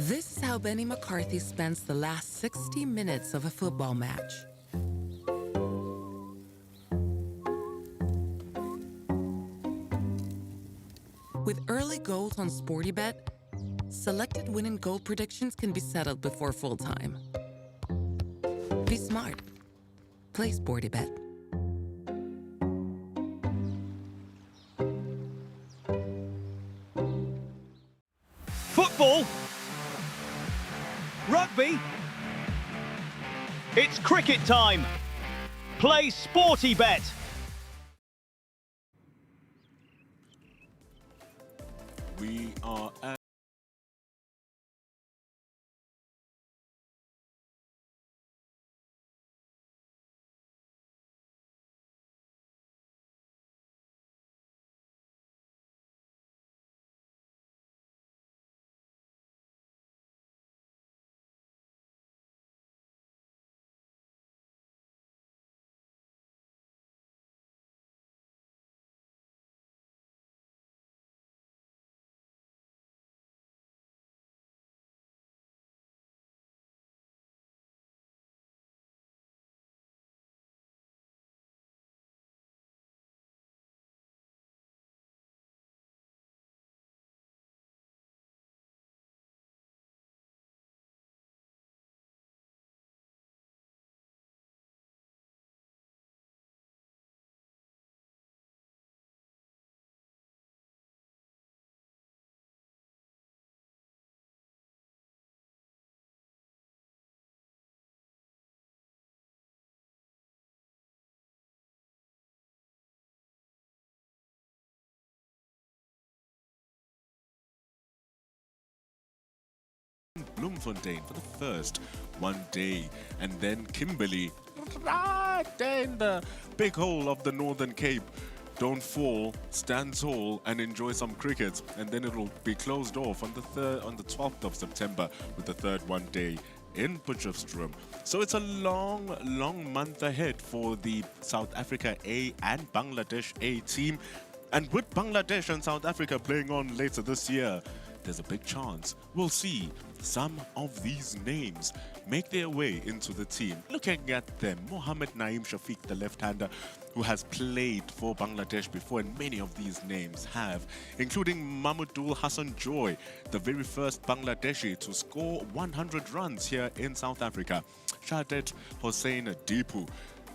This is how Benny McCarthy spends the last 60 minutes of a football match. With early goals on SportyBet, selected win and goal predictions can be settled before full time. Be smart. Play SportyBet. Football, rugby, it's cricket time. Play SportyBet. We are at Bloemfontein for the first one day, and then Kimberley right there in the big hole of the Northern Cape. Don't fall, stand tall, and enjoy some cricket. And then it'll be closed off on the 12th of September with the third one day in Potchefstroom. So it's a long month ahead for the South Africa A and Bangladesh A team. And with Bangladesh and South Africa playing on later this year, there's a big chance we'll see some of these names make their way into the team. Looking at them, Mohammed Naeem Shafiq, the left-hander, who has played for Bangladesh before, and many of these names have, including Mahmudul Hassan Joy, the very first Bangladeshi to score 100 runs here in South Africa. Shadet Hossein Dipu,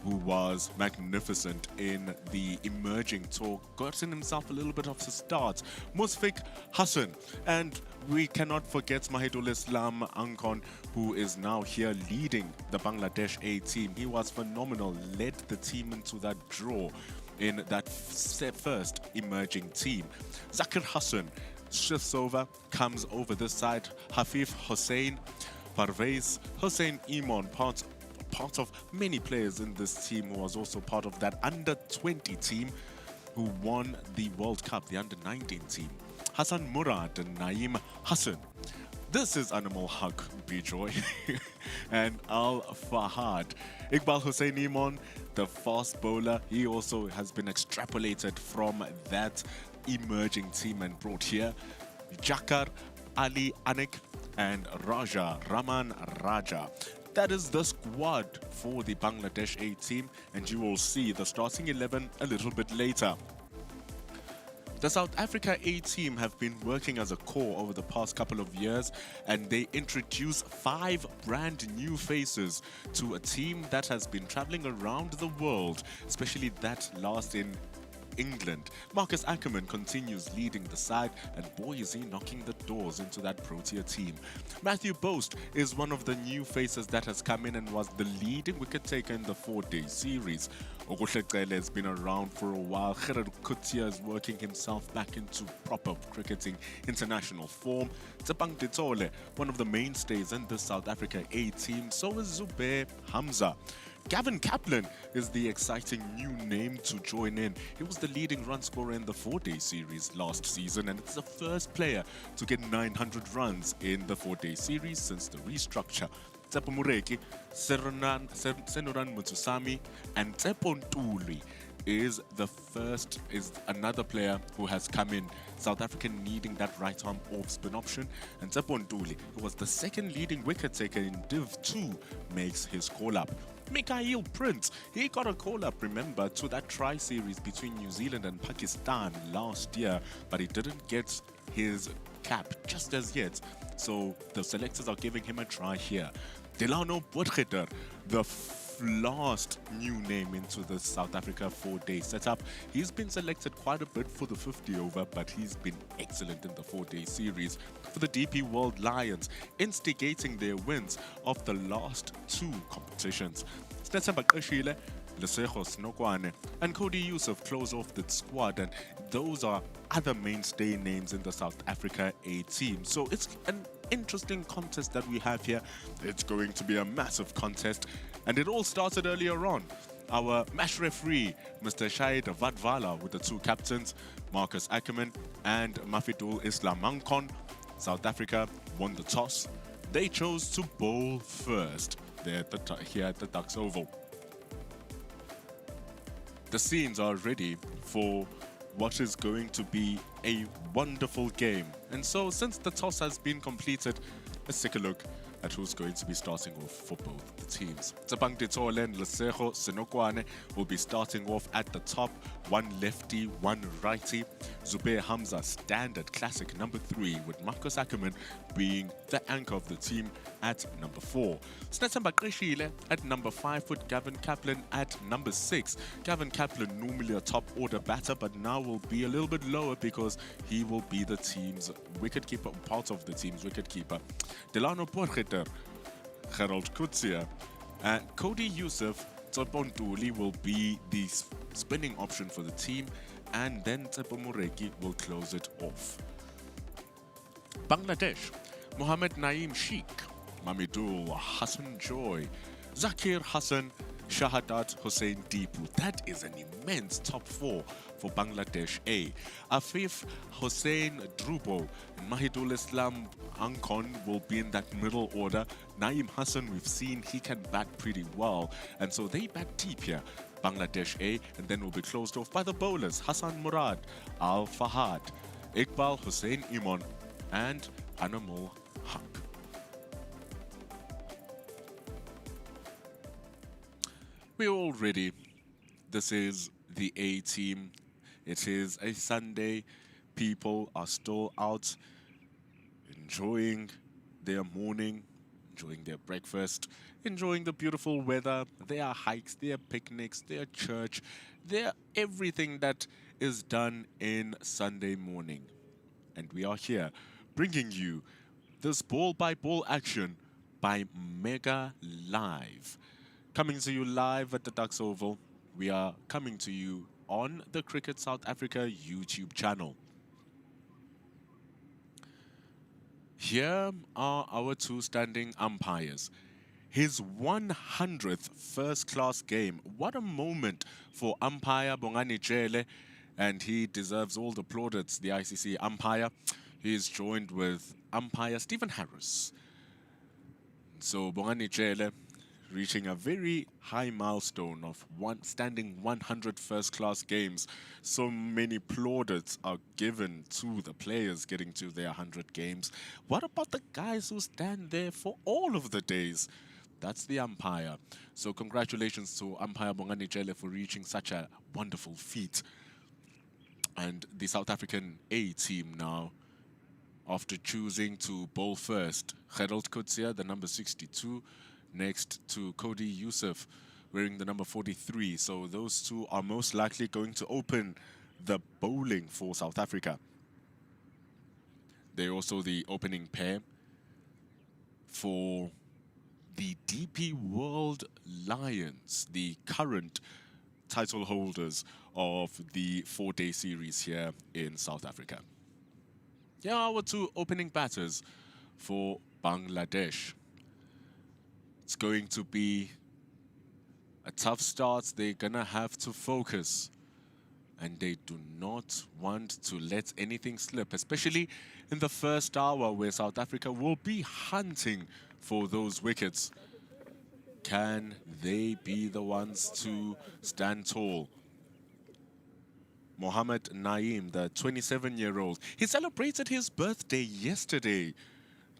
who was magnificent in the emerging tour, gotten himself a little bit of a start. Musfiq Hassan, and we cannot forget Mahidul Islam Ankon, who is now here leading the Bangladesh A team. He was phenomenal, led the team into that draw in that first emerging team. Zakir Hassan shifts over, comes over this side. Hafif Hussein, Parvez Hussein Iman, part of many players in this team, who was also part of that under-20 team who won the World Cup, the under-19 team. Hassan Murad and Naeem Hassan. This is Animal Haq Bijoy and Al Fahad. Iqbal Hussein Iman, the fast bowler, he also has been extrapolated from that emerging team and brought here. Jakar Ali Anik and Raja Raman Raja. That is the squad for the Bangladesh A team, and you will see the starting 11 a little bit later. The South Africa A team have been working as a core over the past couple of years, and they introduced 5 brand new faces to a team that has been traveling around the world, especially that last in England. Marcus Ackerman continues leading the side, and boy is he knocking the doors into that Protea team. Matthew Boast is one of the new faces that has come in and was the leading wicket taker in the 4-day series. Oguhleqele has been around for a while. Gerard Kutia is working himself back into proper cricketing international form. Tsepang Ditole, one of the mainstays in the South Africa A team. So is Zubair Hamza. Gavin Kaplan is the exciting new name to join in. He was the leading run scorer in the 4-day series last season, and it's the first player to get 900 runs in the 4-day series since the restructure. Tsepo Mureki, Senoran Mutusami, and Tsepo Ntuli. is another player who has come in. South Africa needing that right arm off spin option. And Tsepo Ntuli, who was the second leading wicket taker in Div 2, makes his call up. Mikhail Prince, he got a call up, remember, to that tri-series between New Zealand and Pakistan last year, but he didn't get his cap just as yet. So the selectors are giving him a try here. Delano Potgieter, the last new name into the South Africa 4-day setup. He's been selected quite a bit for the 50 over, but he's been excellent in the 4-day series for the DP World Lions, instigating their wins of the last two competitions. Snetsemba Qeshile, Lesego Snokwane, and Cody Yusuf close off the squad, and those are other mainstay names in the South Africa A team. So it's an interesting contest that we have here. It's going to be a massive contest, and it all started earlier on. Our match referee, Mr. Shahid Vadvala, with the two captains, Marcus Ackerman and Mafidul Islamankon. South Africa won the toss. They chose to bowl first here at the Tuks Oval. The scenes are ready for what is going to be a wonderful game. And so, since the toss has been completed, let's take a look at who's going to be starting off for both the teams. Tsabang Ditole and Lesego Senokwane will be starting off at the top. One lefty, one righty. Zubair Hamza, standard classic number 3, with Marcus Ackerman being the anchor of the team at number 4. Snetsemba Qeshile at number 5, with Gavin Kaplan at number 6. Gavin Kaplan, normally a top order batter, but now will be a little bit lower because he will be the team's wicketkeeper, part of the team's wicketkeeper. Delano Potgieter, Gerald Kutsia, and Cody Yusuf, Tsepo Ntuli will be the spinning option for the team, and then Tsepo Moreki will close it off. Bangladesh, Mohammed Naeem Sheikh, Mamidul Hassan Joy, Zakir Hassan, Shahadat Hussein Deepu. That is an immense top 4 for Bangladesh A. Afif Hussein Drubo and Mahidul Islam Ankon will be in that middle order. Naeem Hassan, we've seen he can bat pretty well, and so they bat deep here. Bangladesh A, and then will be closed off by the bowlers Hassan Murad, Al Fahad, Iqbal Hussein Imon, and Anamul Haq. We're all ready. This is the A team. It is a Sunday. People are still out enjoying their morning, enjoying their breakfast, enjoying the beautiful weather, their hikes, their picnics, their church, their everything that is done in Sunday morning. And we are here bringing you this ball-by-ball action by Mega Live. Coming to you live at the Tuks Oval. We are coming to you on the Cricket South Africa YouTube channel. Here are our two standing umpires. His 100th first-class game. What a moment for umpire Bongani Jele, and he deserves all the plaudits, the ICC umpire. He is joined with umpire Stephen Harris. So Bongani Jele reaching a very high milestone of standing 100 first-class games. So many plaudits are given to the players getting to their 100 games. What about the guys who stand there for all of the days? That's the umpire. So congratulations to umpire Bongani Jele for reaching such a wonderful feat. And the South African A team now, after choosing to bowl first, Gerald Kutsia, the number 62, next to Cody Yusuf, wearing the number 43. So those two are most likely going to open the bowling for South Africa. They're also the opening pair for the DP World Lions, the current title holders of the 4-day series here in South Africa. Here are our two opening batters for Bangladesh. It's going to be a tough start. They're going to have to focus, and they do not want to let anything slip, especially in the first hour where South Africa will be hunting for those wickets. Can they be the ones to stand tall? Mohammed Naeem, the 27-year-old. He celebrated his birthday yesterday,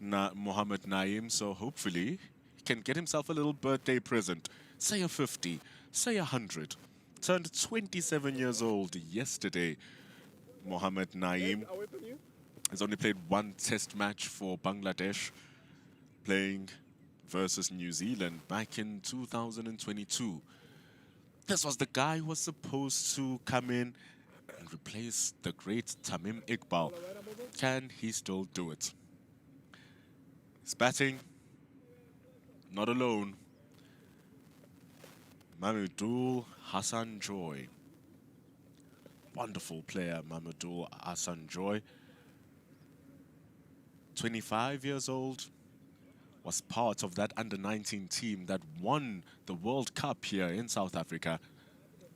Mohammed Naeem, so hopefully he can get himself a little birthday present. Say a 50, say 100. Turned 27 years old yesterday. Mohammed Naeem has only played one test match for Bangladesh, playing versus New Zealand back in 2022. This was the guy who was supposed to come in and replace the great Tamim Iqbal. Can he still do it? He's batting, not alone. Mamadou Hassan Joy. Wonderful player, Mamadou Hassan Joy. 25 years old, was part of that under-19 team that won the World Cup here in South Africa.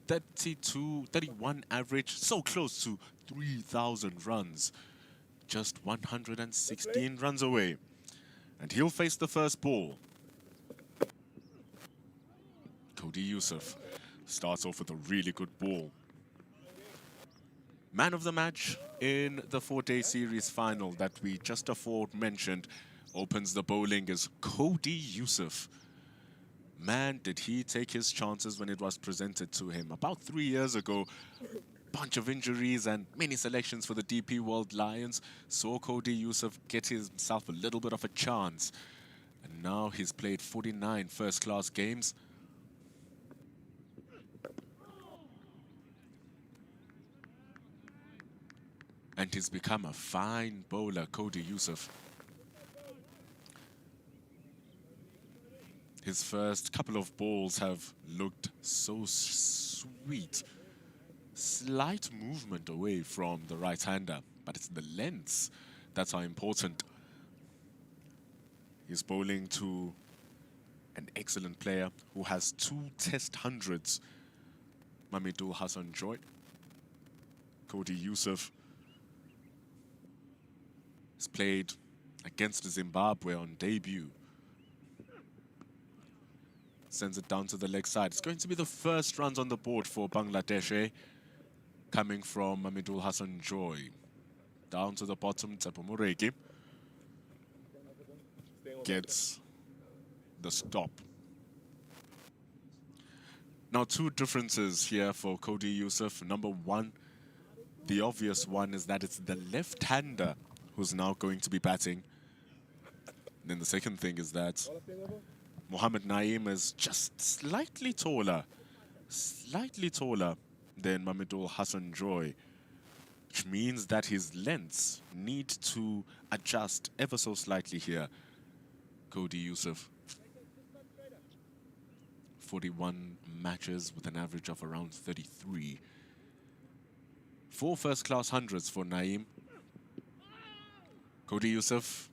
31 average, so close to 3,000 runs. Just 116 runs away. And he'll face the first ball. Cody Yusuf starts off with a really good ball. Man of the match in the 4-day series final that we just aforementioned opens the bowling is Cody Yusuf. Man, did he take his chances when it was presented to him. About 3 years ago, bunch of injuries and many selections for the DP World Lions saw Cody Yusuf get himself a little bit of a chance. And now he's played 49 first-class games. And he's become a fine bowler, Cody Yusuf. His first couple of balls have looked so sweet. Slight movement away from the right-hander, but it's the lengths that are important. He's bowling to an excellent player who has 2 test hundreds. Mamadou Hassan Joy. Cody Yusuf has played against Zimbabwe on debut. Sends it down to the leg side. It's going to be the first runs on the board for Bangladesh, coming from Mamadou Hassan Joy. Down to the bottom, Tsepo Moreki gets the stop. Now, 2 differences here for Cody Yusuf. Number 1, the obvious one is that it's the left-hander who's now going to be batting. And then the second thing is that Mohammed Naeem is just slightly taller than Mamadou Hassan Joy, which means that his lengths need to adjust ever so slightly here. Cody Yusuf, 41 matches with an average of around 33. 4 first-class hundreds for Naeem. Cody Yusuf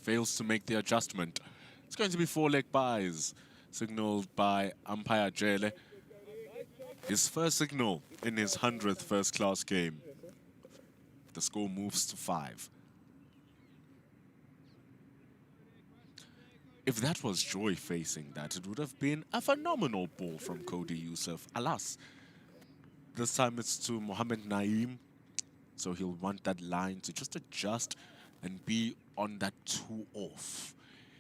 fails to make the adjustment. It's going to be 4-leg byes, signaled by umpire Jele. His first signal in his 100th first-class game. The score moves to 5. If that was Joy facing that, it would have been a phenomenal ball from Cody Yusuf. Alas, this time it's to Mohammed Naeem, so he'll want that line to just adjust and be on that 2 off.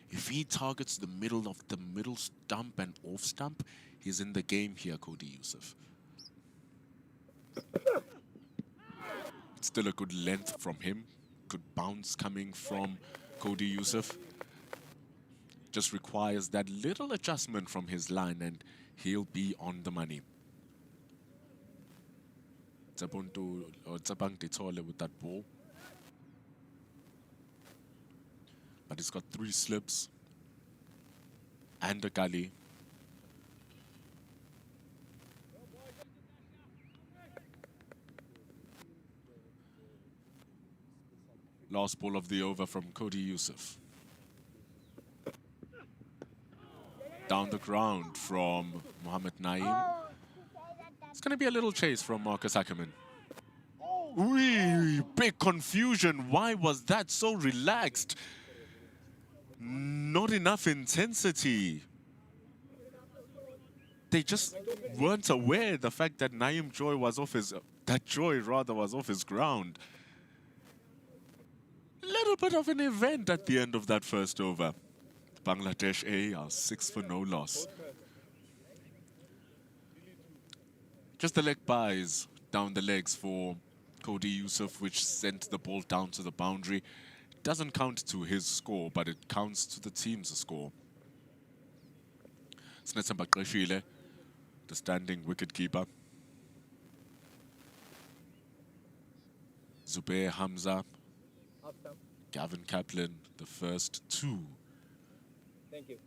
If he targets the middle of the middle stump and off stump, he's in the game here, Cody Yusuf. It's still a good length from him. Good bounce coming from Cody Yusuf. Just requires that little adjustment from his line and he'll be on the money. Tsabang Ditole with that ball. But he's got 3 slips and a gully. Last ball of the over from Cody Yusuf. Down the ground from Mohammed Naeem. It's going to be a little chase from Marcus Ackerman. Wee, big confusion. Why was that so relaxed? Not enough intensity. They just weren't aware the fact that Naeem Joy was off his That joy rather was off his ground. Little bit of an event at the end of that first over. Bangladesh A are 6 for no loss. Just the leg buys down the legs for Cody Yusuf, which sent the ball down to the boundary. Doesn't count to his score, but it counts to the team's score. Snetsamba Qeshile, the standing wicketkeeper. Zubair Hamza, Gavin Kaplan, the first two. Thank you.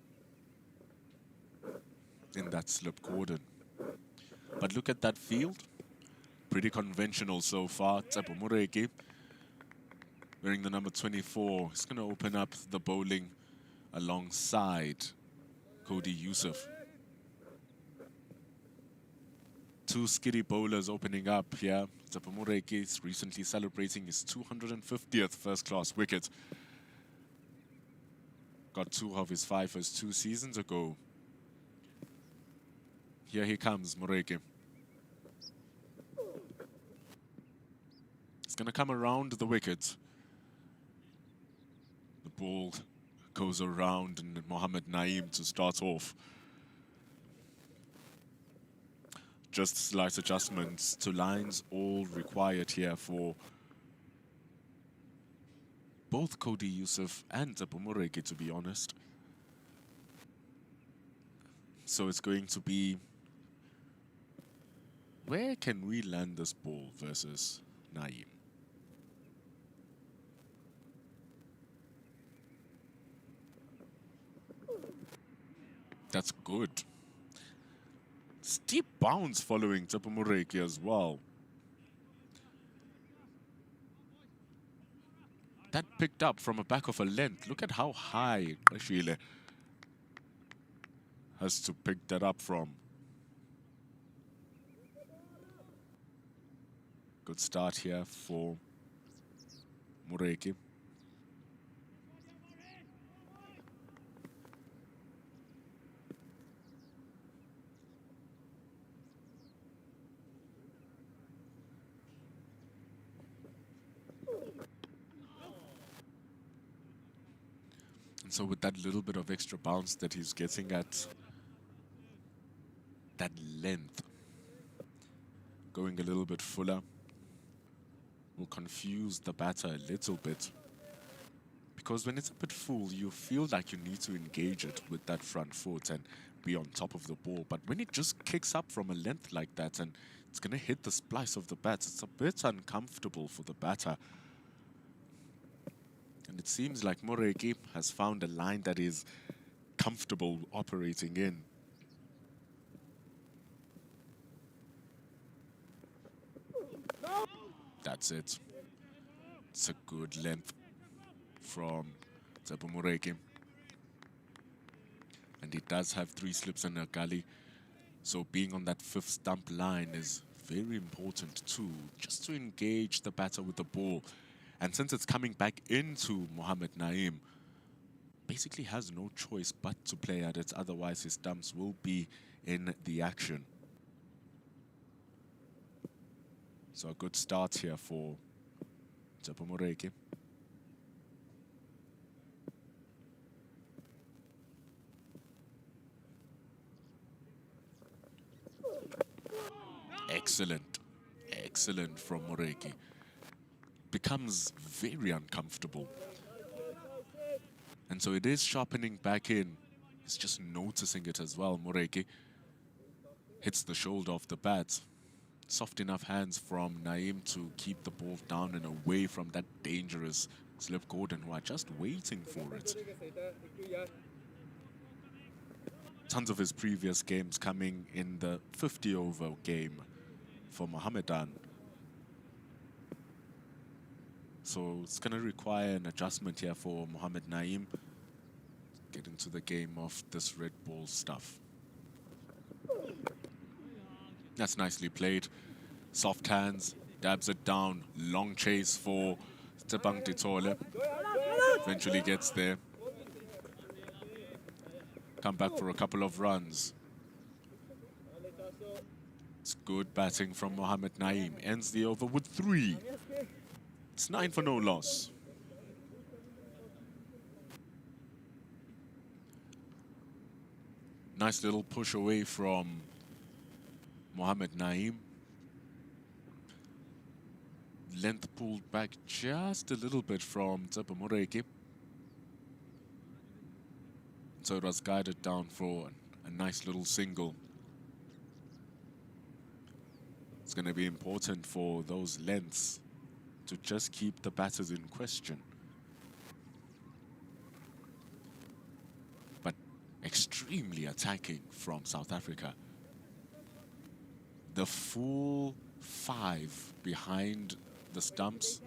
In that slip cordon. But look at that field. Pretty conventional so far. Tsepo Moreki, wearing the number 24, is going to open up the bowling alongside Cody Yusuf. Two skiddy bowlers opening up here. Tsepo Moreki is recently celebrating his 250th first-class wicket. Got 2 of his 5 as 2 seasons ago. Here he comes, Moreki. It's going to come around the wicket. The ball goes around and Mohamed Naeem to start off. Just slight adjustments to lines, all required here for both Cody Yusuf and Tsepo Moreki, to be honest. So it's going to be, where can we land this ball versus Naeem? That's good. Steep bounce following Tsepo Moreki as well. That picked up from a back of a length. Look at how high Qeshile has to pick that up from. Good start here for Moreki. So with that little bit of extra bounce that he's getting at that length, going a little bit fuller, will confuse the batter a little bit. Because when it's a bit full, you feel like you need to engage it with that front foot and be on top of the ball. But when it just kicks up from a length like that and it's going to hit the splice of the bat, it's a bit uncomfortable for the batter. And it seems like Moreki has found a line that is comfortable operating in. That's it. It's a good length from Tsepo Moreki. And he does have 3 slips and a gully. So being on that 5th stump line is very important too, just to engage the batter with the ball. And since it's coming back into Mohamed Naeem, basically has no choice but to play at it, otherwise his stumps will be in the action. So a good start here for Tsepo Moreki. Excellent. Excellent from Moreki. Becomes very uncomfortable. And so it is sharpening back in. He's just noticing it as well. Moreki hits the shoulder of the bat. Soft enough hands from Naeem to keep the ball down and away from that dangerous slip Gordon, who are just waiting for it. Tons of his previous games coming in the 50-over game for Mohammedan. So it's going to require an adjustment here for Mohamed Naeem. Get into the game of this red ball stuff. That's nicely played. Soft hands, dabs it down. Long chase for Tebang Ditole. Eventually gets there. Come back for a couple of runs. It's good batting from Mohammed Naeem. Ends the over with 3. It's 9 for no loss. Nice little push away from Mohammed Naeem. Length pulled back just a little bit from Tsepo Moreki. So it was guided down for a nice little single. It's going to be important for those lengths to just keep the batters in question. But extremely attacking from South Africa. The full 5 behind the stumps.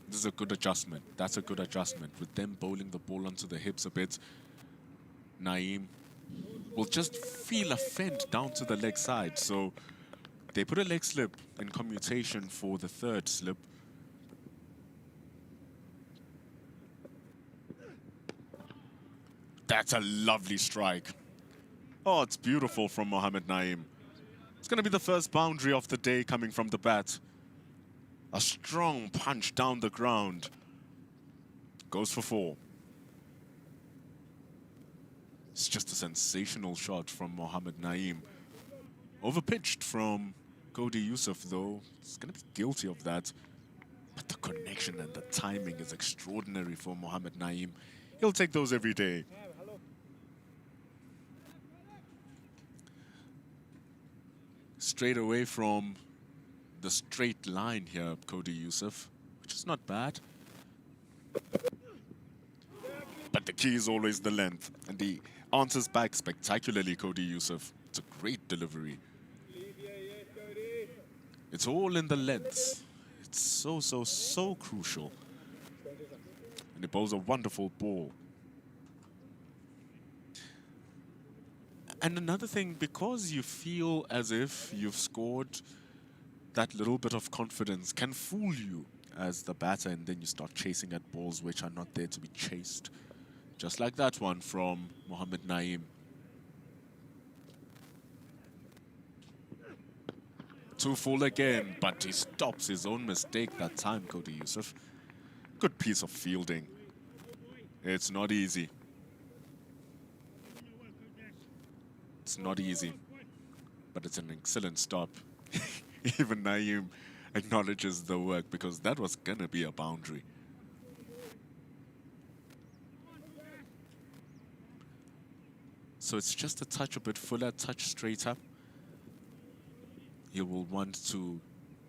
This is a good adjustment. That's a good adjustment. With them bowling the ball onto the hips a bit, Naeem will just feel a fend down to the leg side. So they put a leg slip in commutation for the 3rd slip. That's a lovely strike. Oh, it's beautiful from Mohammed Naeem. It's going to be the first boundary of the day coming from the bat. A strong punch down the ground. Goes for 4. It's just a sensational shot from Mohammed Naeem. Overpitched from Cody Yusuf, though. He's going to be guilty of that. But the connection and the timing is extraordinary for Mohammed Naeem. He'll take those every day. Straight away from the straight line here, Cody Yusuf, which is not bad. But the key is always the length, and he answers back spectacularly, Cody Yusuf. It's a great delivery. It's all in the lengths. It's so crucial. And he bowls a wonderful ball. And another thing, because you feel as if you've scored, that little bit of confidence can fool you as the batter, and then you start chasing at balls which are not there to be chased. Just like that one from Mohammed Naeem. Too full again, but he stops his own mistake that time, Cody Yusuf. Good piece of fielding. It's not easy. It's not easy, but it's an excellent stop. Even Naeem acknowledges the work, because that was gonna be a boundary. So it's just a touch a bit fuller, touch straighter. You will want to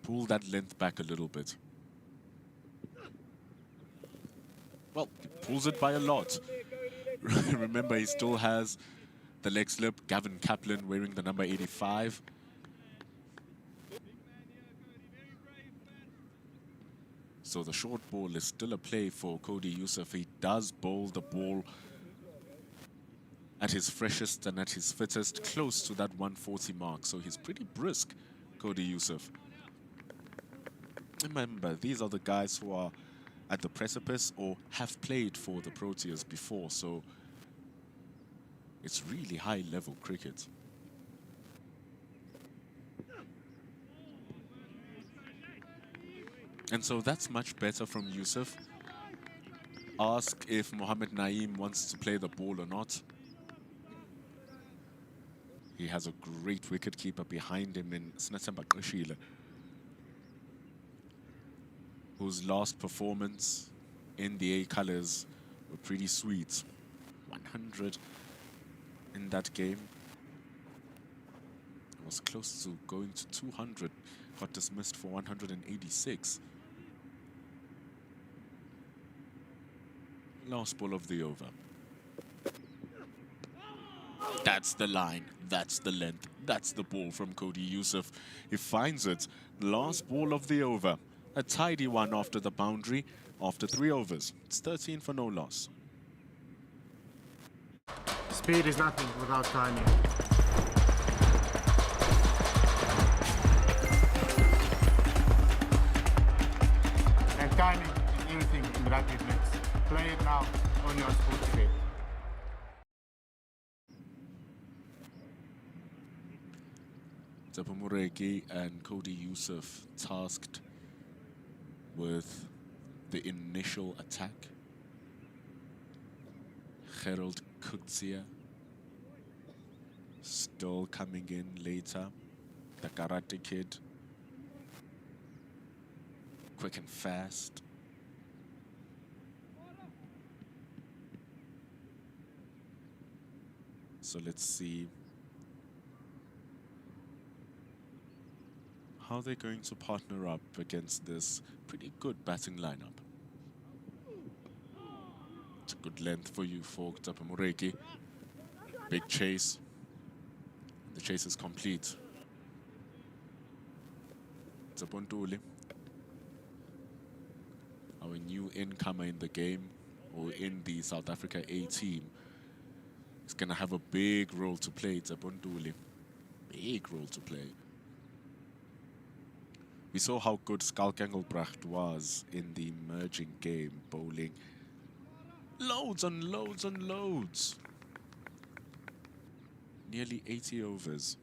pull that length back a little bit. Well, he pulls it by a lot. Remember, he still has the leg slip. Gavin Kaplan wearing the number 85. So the short ball is still a play for Cody Yusuf. He does bowl the ball at his freshest and at his fittest, close to that 140 mark. So he's pretty brisk, Cody Yusuf. Remember, these are the guys who are at the precipice or have played for the Proteas before. So it's really high-level cricket. And so that's much better from Yusuf. Ask if Mohammed Naeem wants to play the ball or not. He has a great wicketkeeper behind him in Snathemba Qeshile, whose last performance in the A colours were pretty sweet. 100 in that game. It was close to going to 200. Got dismissed for 186. Last ball of the over. That's the line. That's the length. That's the ball from Cody Yusuf. He finds it. Last ball of the over. A tidy one after the boundary, after 3 overs. It's 13 for no loss. Speed is nothing without timing. And timing is everything in rugby mix. Play it now on your sports day. Tsepo Moreki and Cody Yusuf tasked with the initial attack. Gerald Kutsia still coming in later. The Karate Kid. Quick and fast. So let's see how they're going to partner up against this pretty good batting lineup. It's a good length for you, for Tsepo Moreki. Big chase. The chase is complete. Tsepo Ntuli, our new incomer in the game, or in the South Africa A team, is going to have a big role to play. Tsepo Ntuli, big role to play. We saw how good Skalk Engelbrecht was in the merging game, bowling loads and loads and loads. Nearly 80 overs.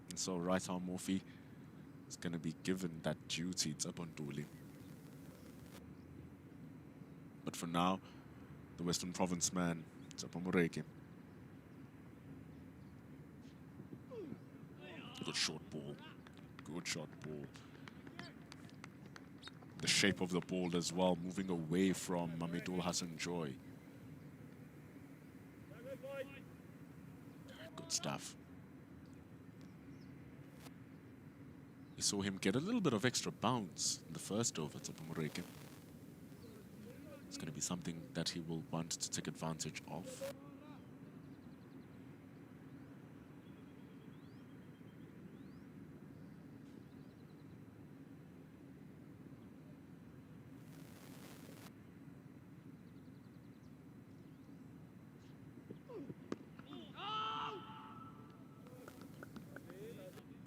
And so right arm Morphy is going to be given that duty. Tsepo Ntuli. But for now, the Western Province man, Tsepo Moreki. Good short ball. Good shot ball. The shape of the ball as well, moving away from Mamedul Hassan Joy. Good stuff. We saw him get a little bit of extra bounce in the first over, Tsepo Moreki. It's going to be something that he will want to take advantage of.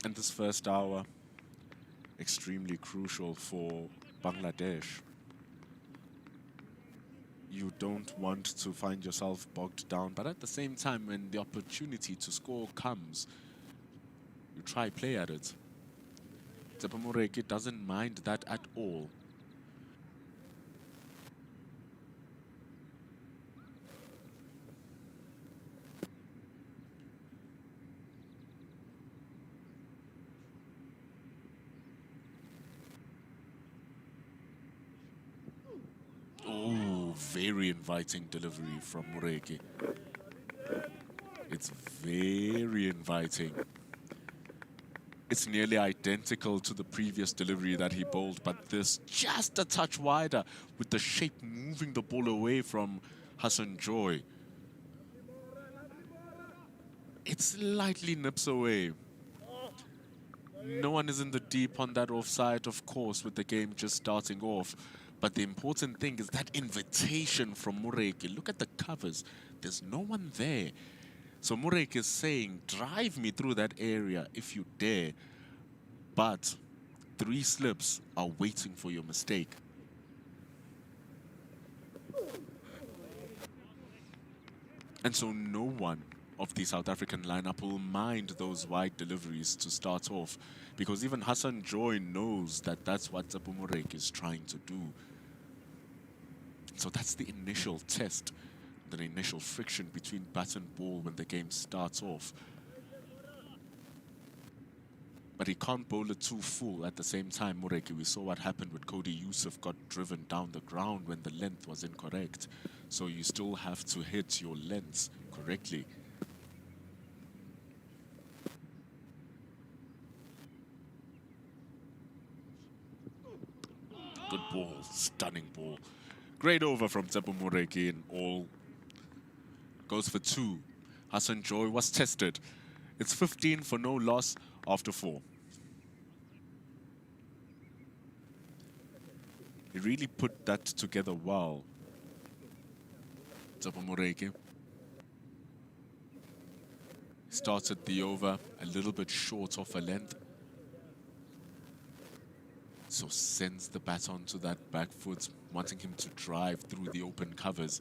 And this first hour, extremely crucial for Bangladesh. You don't want to find yourself bogged down, but at the same time, when the opportunity to score comes, you try play at it. Tsepo Moreki doesn't mind that at all. Oh, very inviting delivery from Moreki. It's very inviting. It's nearly identical to the previous delivery that he bowled, but this just a touch wider, with the shape moving the ball away from Hassan Joy. It slightly nips away. No one is in the deep on that offside, of course, with the game just starting off. But the important thing is that invitation from Moreki. Look at the covers. There's no one there. So Moreki is saying, drive me through that area if you dare. But 3 slips are waiting for your mistake. And so no one of the South African lineup will mind those wide deliveries to start off, because even Hassan Joy knows that that's what Tsepo Moreki is trying to do. So that's the initial test, the initial friction between bat and ball when the game starts off. But he can't bowl it too full at the same time, Moreki. We saw what happened with Cody Yusuf, got driven down the ground when the length was incorrect. So you still have to hit your lengths correctly. Good ball, stunning ball. Great over from Tsepo Moreki in all. Goes for 2. Hassan Joy was tested. It's 15 for no loss after 4. He really put that together well. Tsepo Moreki started the over a little bit short of a length. So sends the bat onto that back foot, wanting him to drive through the open covers.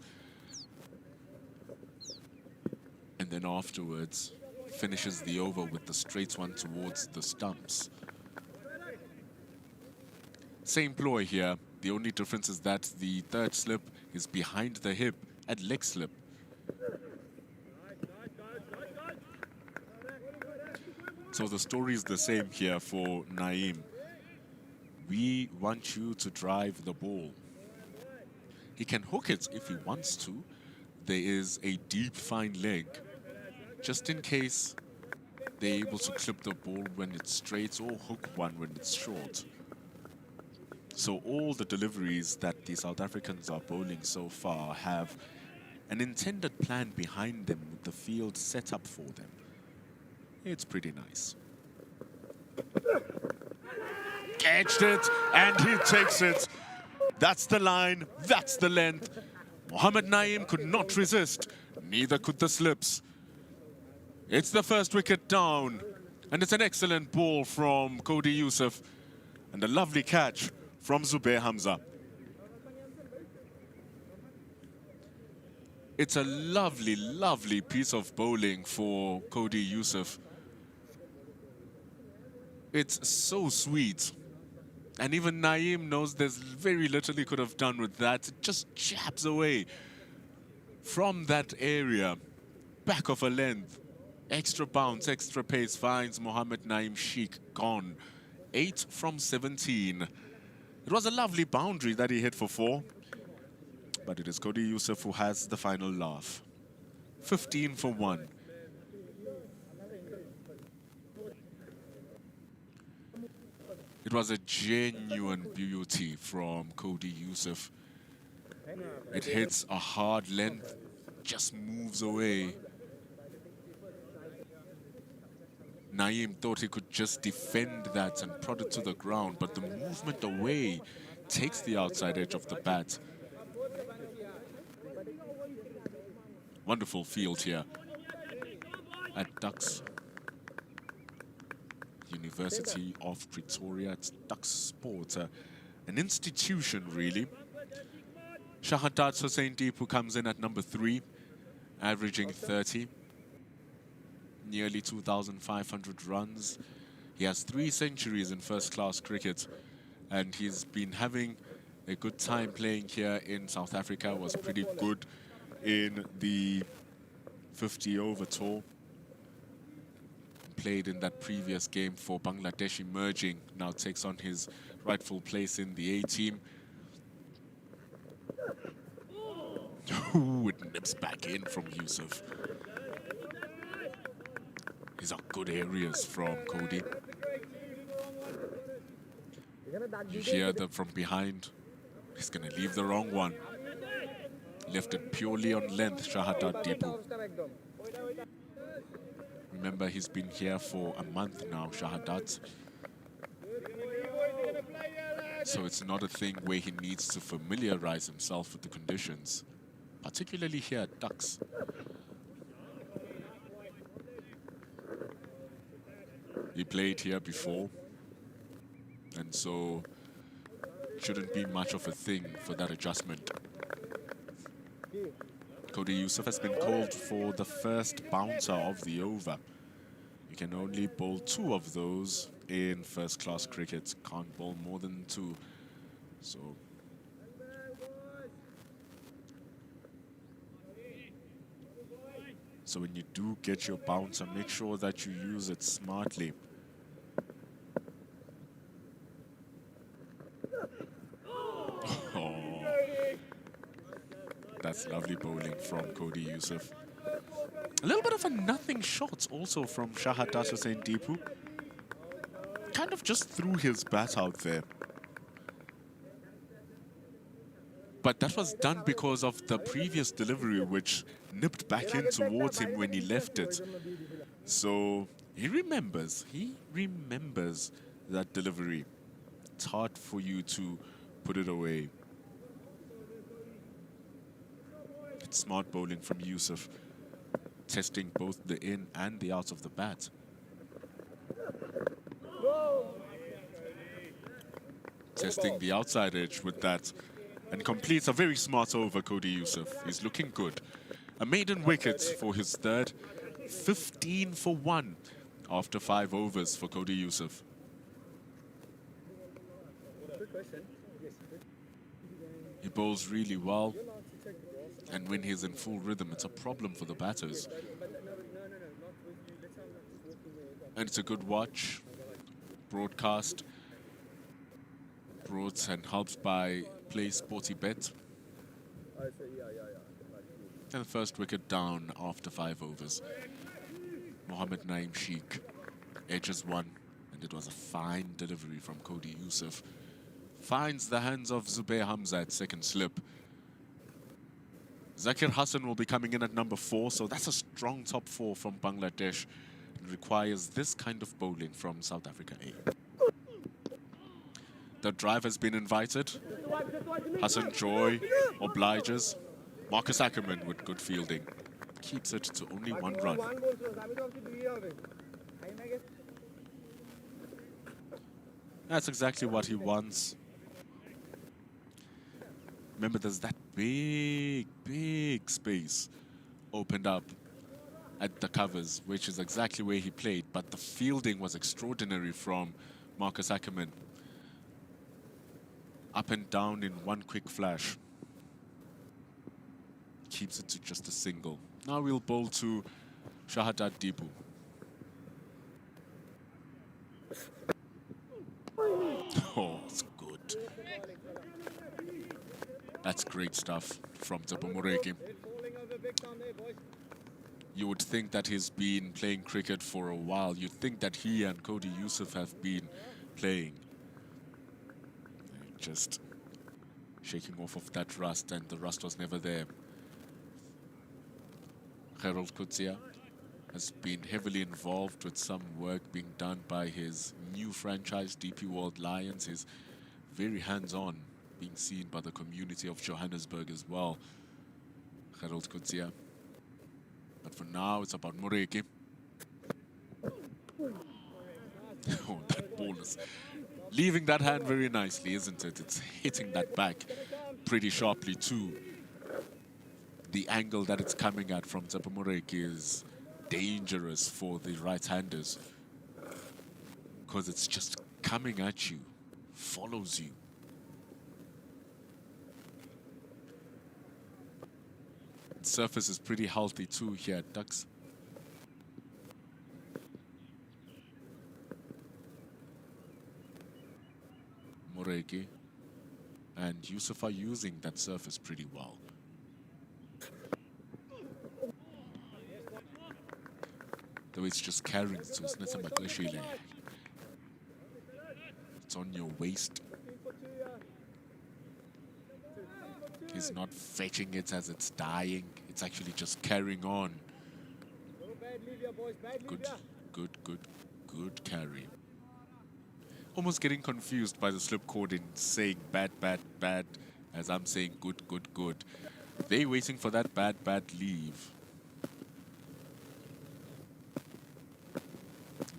And then afterwards, finishes the over with the straight one towards the stumps. Same ploy here. The only difference is that the third slip is behind the hip at leg slip. So the story is the same here for Naeem. We want you to drive the ball. He can hook it if he wants to. There is a deep fine leg, just in case they're able to clip the ball when it's straight or hook one when it's short. So all the deliveries that the South Africans are bowling so far have an intended plan behind them with the field set up for them. It's pretty nice. Catched it, and he takes it. That's the line, that's the length. Mohamed Naeem could not resist, neither could the slips. It's the first wicket down, and it's an excellent ball from Cody Yusuf, and a lovely catch from Zubair Hamza. It's a lovely, lovely piece of bowling for Cody Yusuf. It's so sweet. And even Naeem knows there's very little he could have done with that. It just jabs away from that area, back of a length. Extra bounce, extra pace finds Mohamed Naeem Sheikh gone. 8 from 17. It was a lovely boundary that he hit for 4. But it is Cody Yusuf who has the final laugh. 15 for 1. It was a genuine beauty from Cody Yusuf. It hits a hard length, just moves away. Naeem thought he could just defend that and prod it to the ground, but the movement away takes the outside edge of the bat. Wonderful field here at Tuks. University of Pretoria. It's Tuks Sport, an institution really. Shahadat Hussain Deepu comes in at number 3, averaging 30, nearly 2,500 runs. He has 3 centuries in first-class cricket, and he's been having a good time playing here in South Africa. Was pretty good in the 50-over tour. Played in that previous game for Bangladesh emerging, now takes on his rightful place in the A-team. Ooh, it nips back in from Yusuf. These are good areas from Cody. You hear them from behind. He's going to leave the wrong one. Left it purely on length, Shahadat Deepu. Remember, he's been here for a month now, Shahadat. So it's not a thing where he needs to familiarize himself with the conditions, particularly here at Tuks. He played here before, and so shouldn't be much of a thing for that adjustment. Cody Yusuf has been called for the first bouncer of the over. You can only bowl 2 of those in first-class cricket. Can't bowl more than 2. So when you do get your bouncer, make sure that you use it smartly. Oh, that's lovely bowling from Cody Yusuf. A little bit of a nothing shot also from Shahadat Hussain Deepu. Kind of just threw his bat out there. But that was done because of the previous delivery, which nipped back in towards him when he left it. So he remembers that delivery. It's hard for you to put it away. It's smart bowling from Yusuf, testing both the in and the out of the bat. Testing the outside edge with that, and completes a very smart over, Cody Yusuf. He's looking good. A maiden wicket for his third, 15 for 1 after 5 overs for Cody Yusuf. He bowls really well, and when he's in full rhythm, it's a problem for the batters. And it's a good watch, broadcast, brought and helped by Play Sporty Bet. And the first wicket down after 5 overs. Mohammed Naeem Sheikh edges 1, and it was a fine delivery from Cody Yusuf. Finds the hands of Zubair Hamza at second slip. Zakir Hassan will be coming in at number 4, so that's a strong top 4 from Bangladesh. It requires this kind of bowling from South Africa A. The drive has been invited. Hassan Joy obliges. Marcus Ackerman with good fielding. Keeps it to only 1 run. That's exactly what he wants. Remember, there's that big space opened up at the covers, which is exactly where he played. But the fielding was extraordinary from Marcus Ackerman. Up and down in one quick flash. Keeps it to just a single. Now we'll bowl to Shahadat Dibu. Oh, it's good. That's great stuff from Tsepo Moreki. You would think that he's been playing cricket for a while. You'd think that he and Cody Yusuf have been playing. Just shaking off of that rust, and the rust was never there. Harold Kutsia has been heavily involved with some work being done by his new franchise, DP World Lions. He's very hands-on, being seen by the community of Johannesburg as well. Harold Kutsia. But for now, it's about Moreki. Oh, that ball is leaving that hand very nicely, isn't it? It's hitting that back pretty sharply too. The angle that it's coming at from Tsepo Moreki is dangerous for the right-handers because it's just coming at you, follows you. The surface is pretty healthy too here at Tuks. Moreki and Yusuf are using that surface pretty well. Though it's just carrying it, so it's not something. It's on your waist. He's not fetching it as it's dying. It's actually just carrying on. Good carry. Almost getting confused by the slip cord in saying bad, as I'm saying good. They're waiting for that bad leave.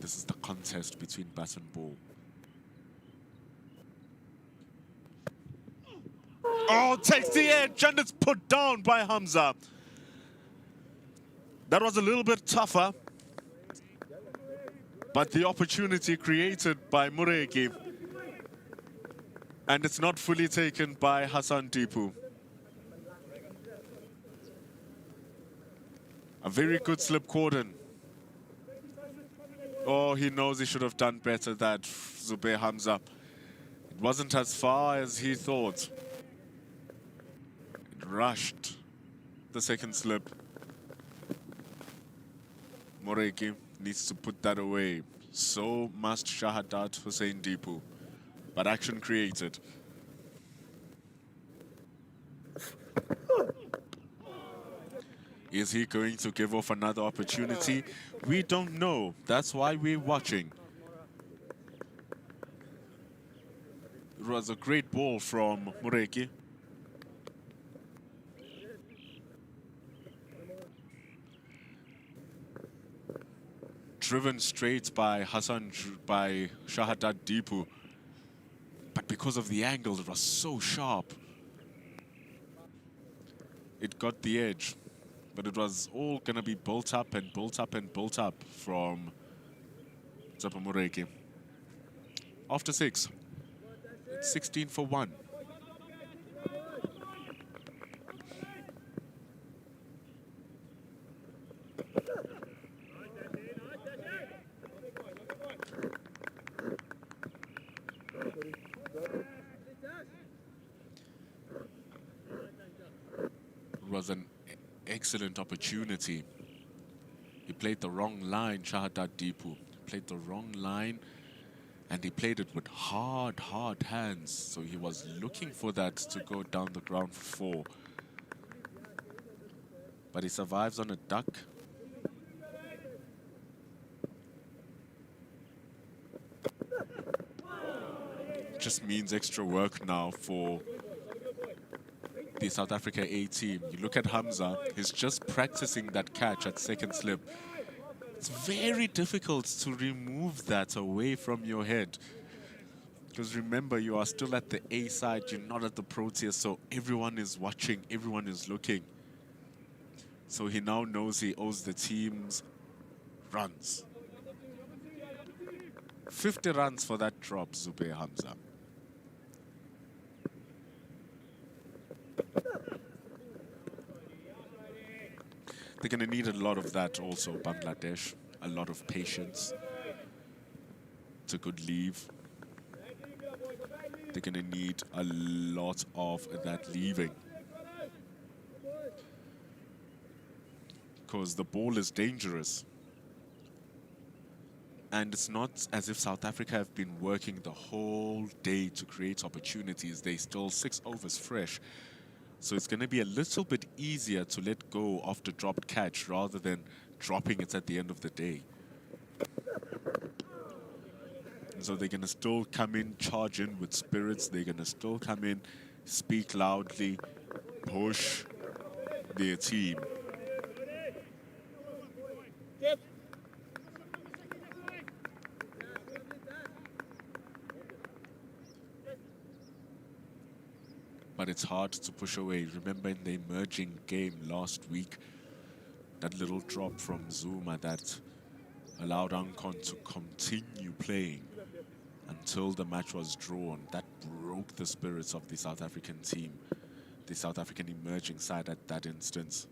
This is the contest between bat and ball. Oh, takes the edge and it's put down by Hamza. That was a little bit tougher. But the opportunity created by Moreki. And it's not fully taken by Hassan Dibu. A very good slip cordon. Oh, he knows he should have done better, that Zubair Hamza. It wasn't as far as he thought. It rushed the second slip. Moreki needs to put that away. So must Shahadat Hussein Dibu. But action created. Is he going to give off another opportunity? We don't know. That's why we're watching. It was a great ball from Moreki. Driven straight by Shahadat Dibu. But because of the angle, it was so sharp. It got the edge. But it was all going to be built up and built up and built up from Mureki. After 6, it's 16 for 1. It was an excellent opportunity. He played the wrong line, Shahadat Deepu. Played the wrong line, and he played it with hard hands. So he was looking for that to go down the ground for 4. But he survives on a duck. Just means extra work now for the South Africa A team. You look at Hamza, he's just practicing that catch at second slip. It's very difficult to remove that away from your head. Because remember, you are still at the A side, you're not at the Proteas, so everyone is watching, everyone is looking. So he now knows he owes the team's runs. 50 runs for that drop, Zube Hamza. They're going to need a lot of that also, Bangladesh. A lot of patience. It's a good leave. They're going to need a lot of that leaving. Because the ball is dangerous. And it's not as if South Africa have been working the whole day to create opportunities. They still 6 overs fresh. So it's going to be a little bit easier to let go of the dropped catch rather than dropping it at the end of the day. And so they're going to still come in, charge in with spirits. They're going to still come in, speak loudly, push their team. But it's hard to push away. Remember in the emerging game last week, that little drop from Zuma that allowed Ankon to continue playing until the match was drawn. That broke the spirits of the South African team, the South African emerging side at that instance.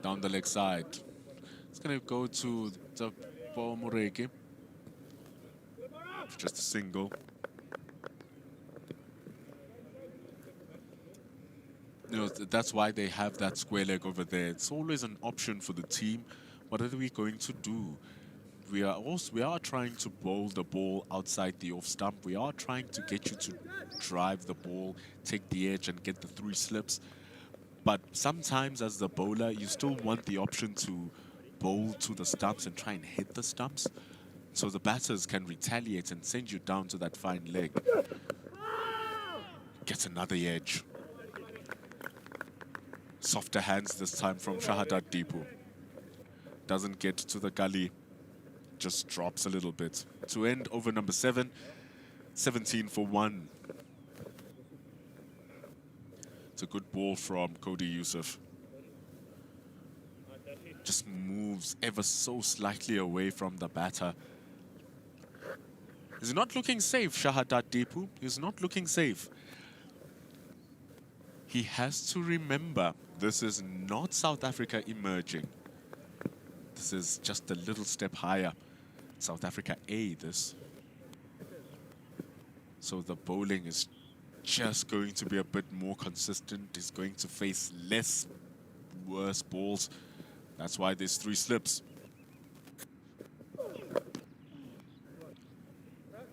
Down the leg side. It's going to go to the Mureki. Just a single. You know, that's why they have that square leg over there. It's always an option for the team. What are we going to do? We are trying to bowl the ball outside the off stump. We are trying to get you to drive the ball, take the edge and get the 3 slips. But sometimes as the bowler, you still want the option to bowl to the stumps and try and hit the stumps. So the batters can retaliate and send you down to that fine leg. Gets another edge. Softer hands this time from Shahadat Deepu. Doesn't get to the gully. Just drops a little bit. To end over number 7, 17 for 1. It's a good ball from Cody Yusuf. Just moves ever so slightly away from the batter. He's not looking safe, Shahadat Deepu. He's not looking safe. He has to remember, this is not South Africa emerging. This is just a little step higher. South Africa A, this. So the bowling is just going to be a bit more consistent. He's going to face less worse balls. That's why there's 3 slips.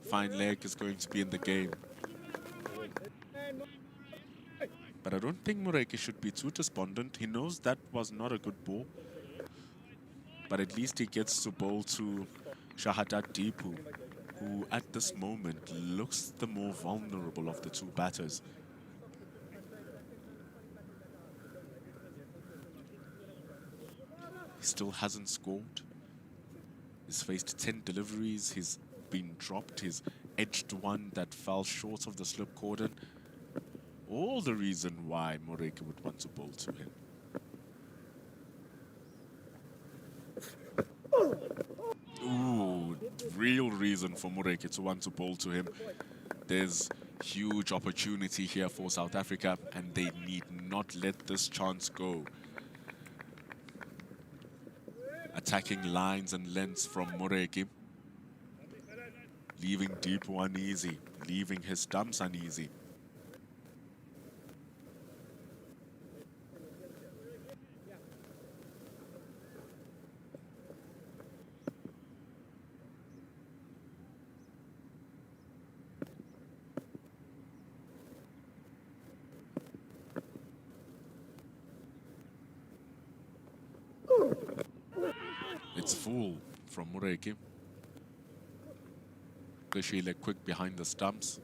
Fine leg is going to be in the game. But I don't think Mureki should be too despondent. He knows that was not a good ball. But at least he gets to bowl to Shahadat Deepu, who at this moment looks the more vulnerable of the 2 batters. He still hasn't scored. He's faced 10 deliveries. He's been dropped. He's edged one that fell short of the slip cordon. all the reason why Moreki would want to bowl to him. Ooh, real reason for Moreki to want to bowl to him. There's huge opportunity here for South Africa, and they need not let this chance go. Attacking lines and lengths from Moreki, leaving Deepu uneasy, leaving his stumps uneasy. It's full from Moreki. Krishile quick behind the stumps.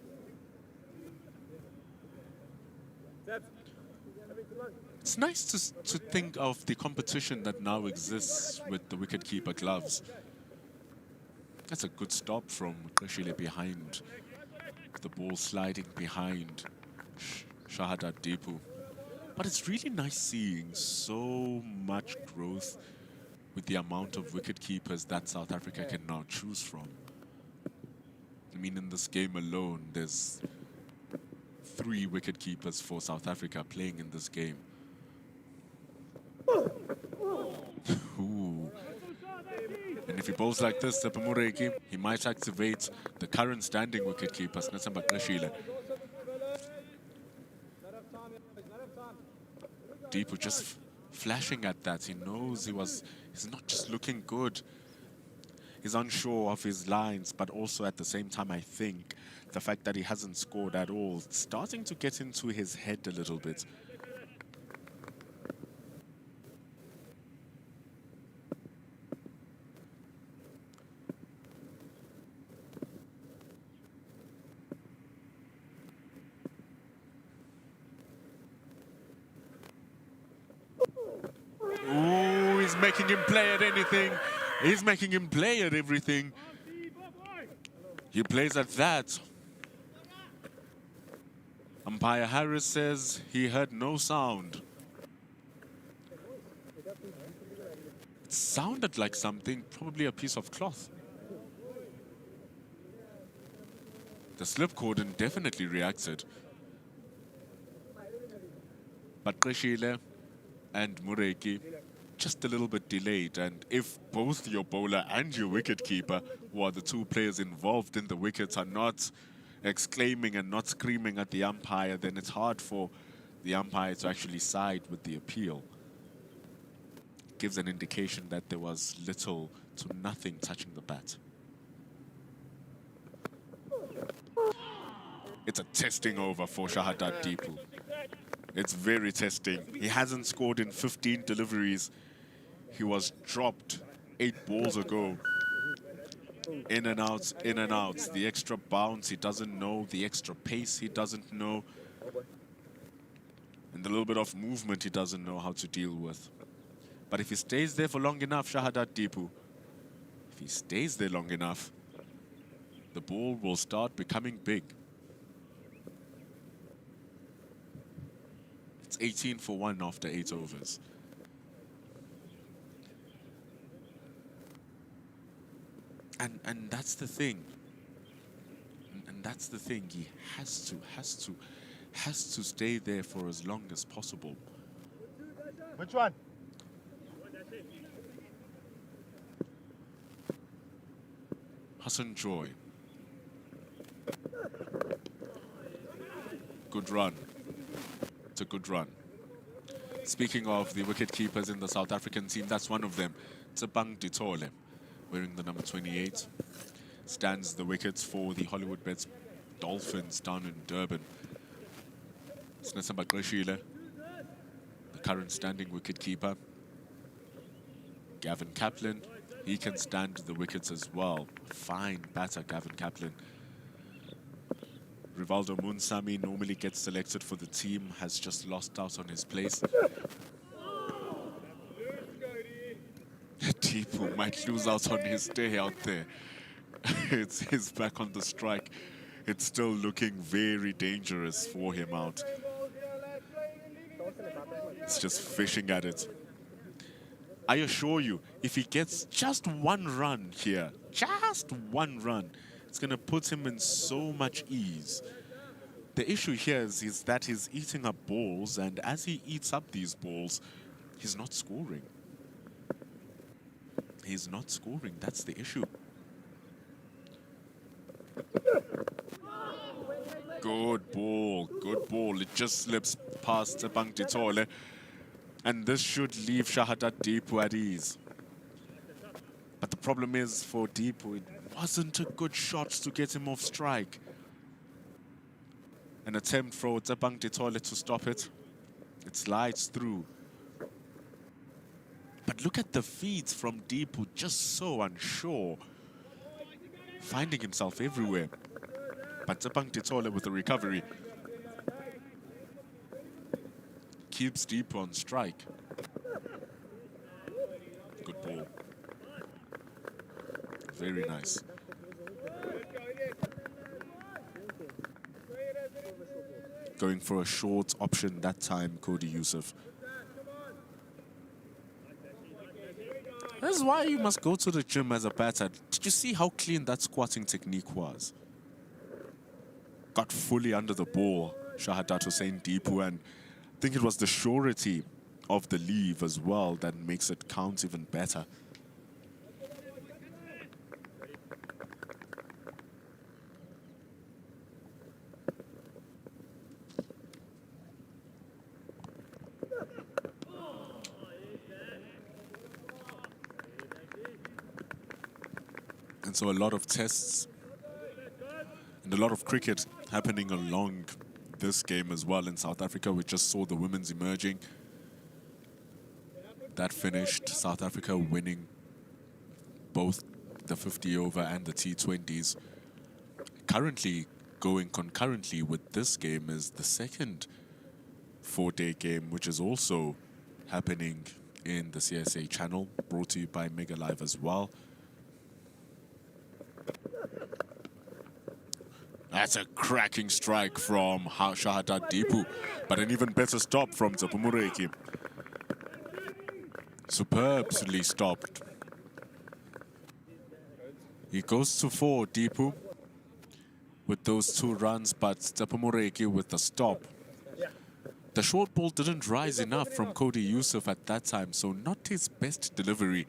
It's nice to think of the competition that now exists with the wicketkeeper gloves. That's a good stop from Krishile behind. The ball sliding behind Shahada Deepu. But it's really nice seeing so much growth with the amount of wicket keepers that South Africa can now choose from. I mean, in this game alone, there's 3 wicket keepers for South Africa playing in this game. Ooh. And if he bowls like this, Moreki, he might activate the current standing wicket keeper, Snathamba Krishile. Deepu just flashing at that. He knows he's not just looking good. He's unsure of his lines, but also at the same time, I think the fact that he hasn't scored at all, it's starting to get into his head a little bit. Ooh, he's making him play at anything. He's making him play at everything. He plays at that. Umpire Harris says he heard no sound. It sounded like something, probably a piece of cloth. The slip cordon definitely reacted. But Krishile and Moreki just a little bit delayed, and if both your bowler and your wicketkeeper, who are the 2 players involved in the wickets, are not exclaiming and not screaming at the umpire, then it's hard for the umpire to actually side with the appeal. It gives an indication that there was little to nothing touching the bat. It's a testing over for Shahadat Deepu. It's very testing. He hasn't scored in 15 deliveries. He was dropped 8 balls ago. In and out, in and out. The extra bounce he doesn't know. The extra pace he doesn't know. And the little bit of movement he doesn't know how to deal with. But if he stays there for long enough, Shahadat Deepu, if he stays there long enough, the ball will start becoming big. It's 18 for 1 after 8 overs. And that's the thing. And that's the thing. He has to stay there for as long as possible. Which one? Hassan Joy. Good run. It's a good run. Speaking of the wicket keepers in the South African team, that's one of them. Tsebang Ditole, wearing the number 28, stands the wickets for the Hollywood Bets Dolphins down in Durban. Snathamba Krishile, the current standing wicket keeper. Gavin Kaplan, he can stand the wickets as well. Fine batter, Gavin Kaplan. Rivaldo Munsami normally gets selected for the team, has just lost out on his place. Deepu might lose out on his day out there. It's his back on the strike. It's still looking very dangerous for him out. He's just fishing at it. I assure you, if he gets just one run here, just one run, it's going to put him in so much ease. The issue here is that he's eating up balls, and as he eats up these balls, he's not scoring. He's not scoring, that's the issue. Good ball, good ball. It just slips past Tebang Ditole. And this should leave Shahadat Deepu at ease. But the problem is for Deepu, it wasn't a good shot to get him off strike. An attempt for Tebang Ditole to stop it. It slides through. But look at the feeds from Deepu, just so unsure. Finding himself everywhere. But Tebang Ditole with the recovery keeps Deepu on strike. Good ball. Very nice. Going for a short option that time, Cody Yusuf. That's why you must go to the gym as a batter. Did you see how clean that squatting technique was? Got fully under the ball, Shahadat Hussein Deepu, and I think it was the surety of the leave as well that makes it count even better. And so a lot of tests and a lot of cricket happening along this game as well in South Africa. We just saw the women's emerging. That finished, South Africa winning both the 50 over and the T20s. Currently going concurrently with this game is the second 4-day game, which is also happening in the CSA channel, brought to you by Mega Live as well. That's a cracking strike from Shahadat Deepu, but an even better stop from Tsepomureki. Superbly stopped. He goes to 4, Deepu, with those 2 runs, but Tsepomureki with the stop. The short ball didn't rise enough from Cody Yusuf at that time, so not his best delivery.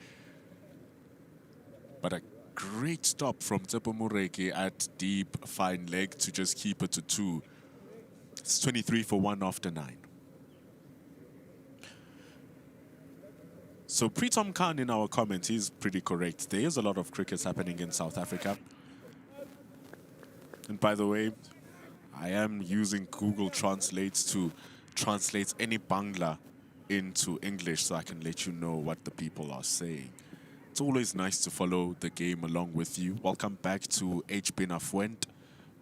But a great stop from Tsepomureki at deep, fine leg to just keep it to 2. It's 23 for 1 after 9. So Pritam Khan in our comment, he's pretty correct. There is a lot of cricket happening in South Africa. And by the way, I am using Google Translate to translate any Bangla into English so I can let you know what the people are saying. It's always nice to follow the game along with you. Welcome back to H. Benafuent,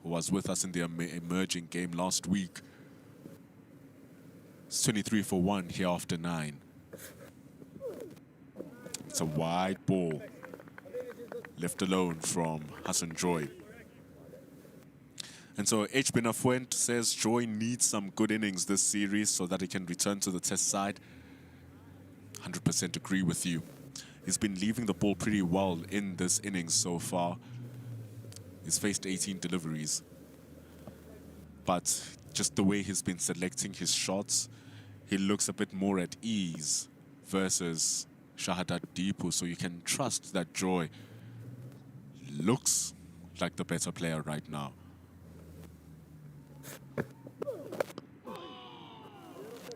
who was with us in the emerging game last week. It's 23 for 1 here after 9. It's a wide ball, left alone from Hassan Joy. And so H. Benafuent says Joy needs some good innings this series so that he can return to the test side. 100% agree with you. He's been leaving the ball pretty well in this innings so far. He's faced 18 deliveries. But just the way he's been selecting his shots, he looks a bit more at ease versus Shahadat Deepu. So you can trust that Joy looks like the better player right now.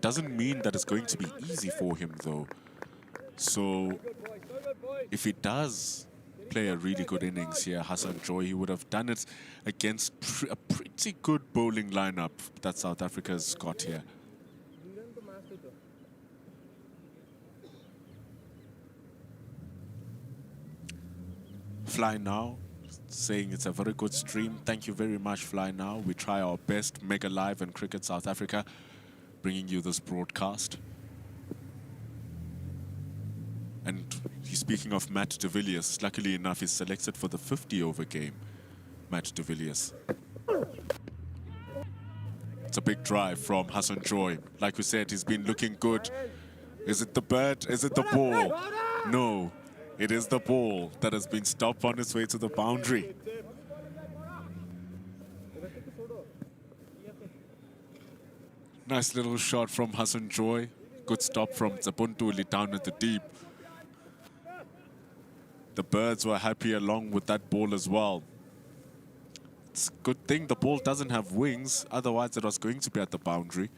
Doesn't mean that it's going to be easy for him though. So if he does play a really good innings here, Hassan Joy, he would have done it against a pretty good bowling lineup that South Africa's got here. Fly Now saying it's a very good stream. Thank you very much, Fly Now. We try our best. Mega Live and Cricket South Africa bringing you this broadcast. And speaking of Matt de Villiers, luckily enough, he's selected for the 50 over game. Matt de Villiers. It's a big drive from Hassan Joy. Like we said, he's been looking good. Is it the bird? Is it the ball? No, it is the ball that has been stopped on its way to the boundary. Nice little shot from Hassan Joy. Good stop from Tsapuntuli down at the deep. The birds were happy along with that ball as well. It's a good thing the ball doesn't have wings, otherwise it was going to be at the boundary.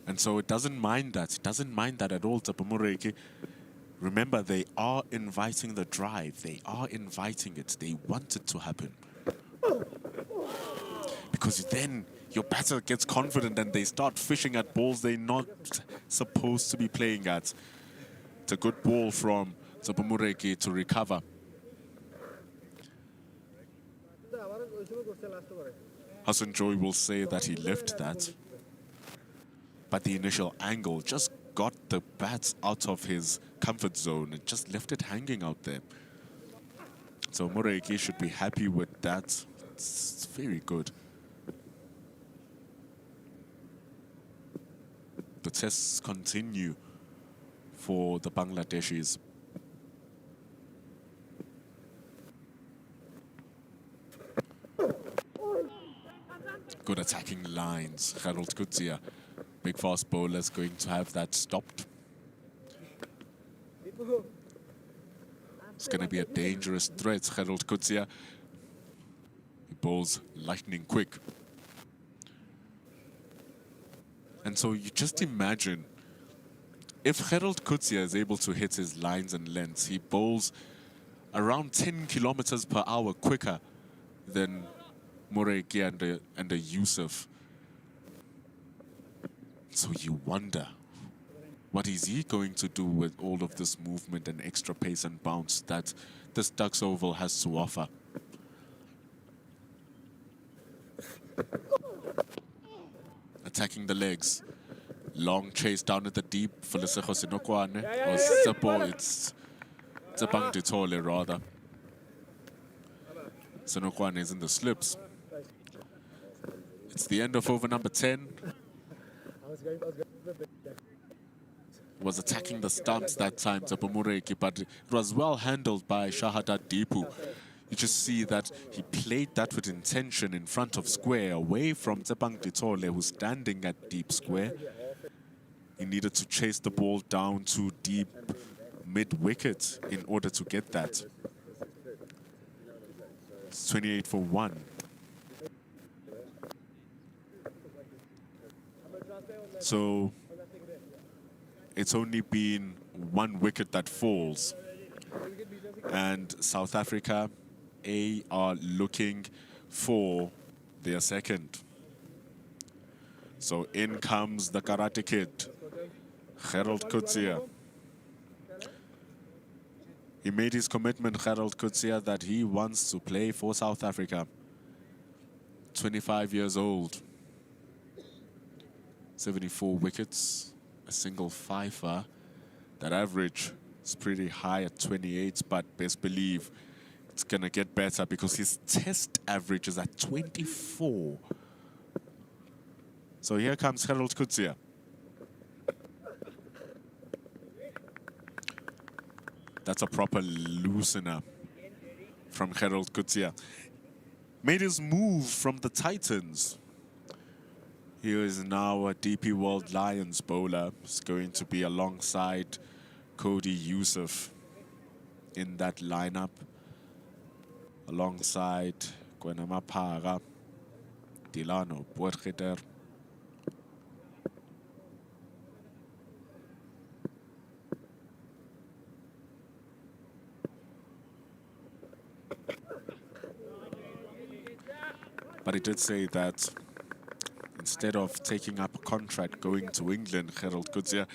And so it doesn't mind that. It doesn't mind that at all, Tsapomoreki. Remember, they are inviting the drive. They are inviting it. They want it to happen. Because then your batter gets confident and they start fishing at balls they're not supposed to be playing at. It's a good ball from Tsapomoreki to recover. Hassan Joy will say that he left that. But the initial angle just got the bats out of his comfort zone and just left it hanging out there. So Moreki should be happy with that. It's very good. The tests continue for the Bangladeshis. Good attacking lines. Harold Kutsia, big fast bowler, is going to have that stopped. It's going to be a dangerous threat, Harold Kutsia. He bowls lightning quick. And so you just imagine, if Harold Kutsia is able to hit his lines and lengths, he bowls around 10 kilometers per hour quicker than Moreki and the Yusuf. So you wonder, what is he going to do with all of this movement and extra pace and bounce that this Tuks Oval has to offer? Attacking the legs. Long chase down at the deep. Felisego Sinokwane. Or Sepo, it's Tsepang Ditole rather. Sinokwane is in the slips. It's the end of over number 10. Was attacking the stumps that time, Tsapomoreki, but it was well handled by Shahadat Dipu. You just see that he played that with intention in front of square, away from Tsepang Ditole, who's standing at deep square. He needed to chase the ball down to deep mid-wicket in order to get that. It's 28 for 1. So it's only been 1 wicket that falls. And South Africa, are looking for their second. So in comes the Karate Kid, Harold Kutsia. He made his commitment, Harold Kutsia, that he wants to play for South Africa. 25 years old. 74 wickets, a single fifer. That average is pretty high at 28, but best believe it's going to get better because his test average is at 24. So here comes Harold Kutsia. That's a proper loosener from Harold Kutsia. Made his move from the Titans. He is now a DP World Lions bowler. He's going to be alongside Cody Yusuf in that lineup. Alongside Gwenama Para, Dilano Potgieter. But he did say that instead of taking up a contract going to England, Harold Kutsia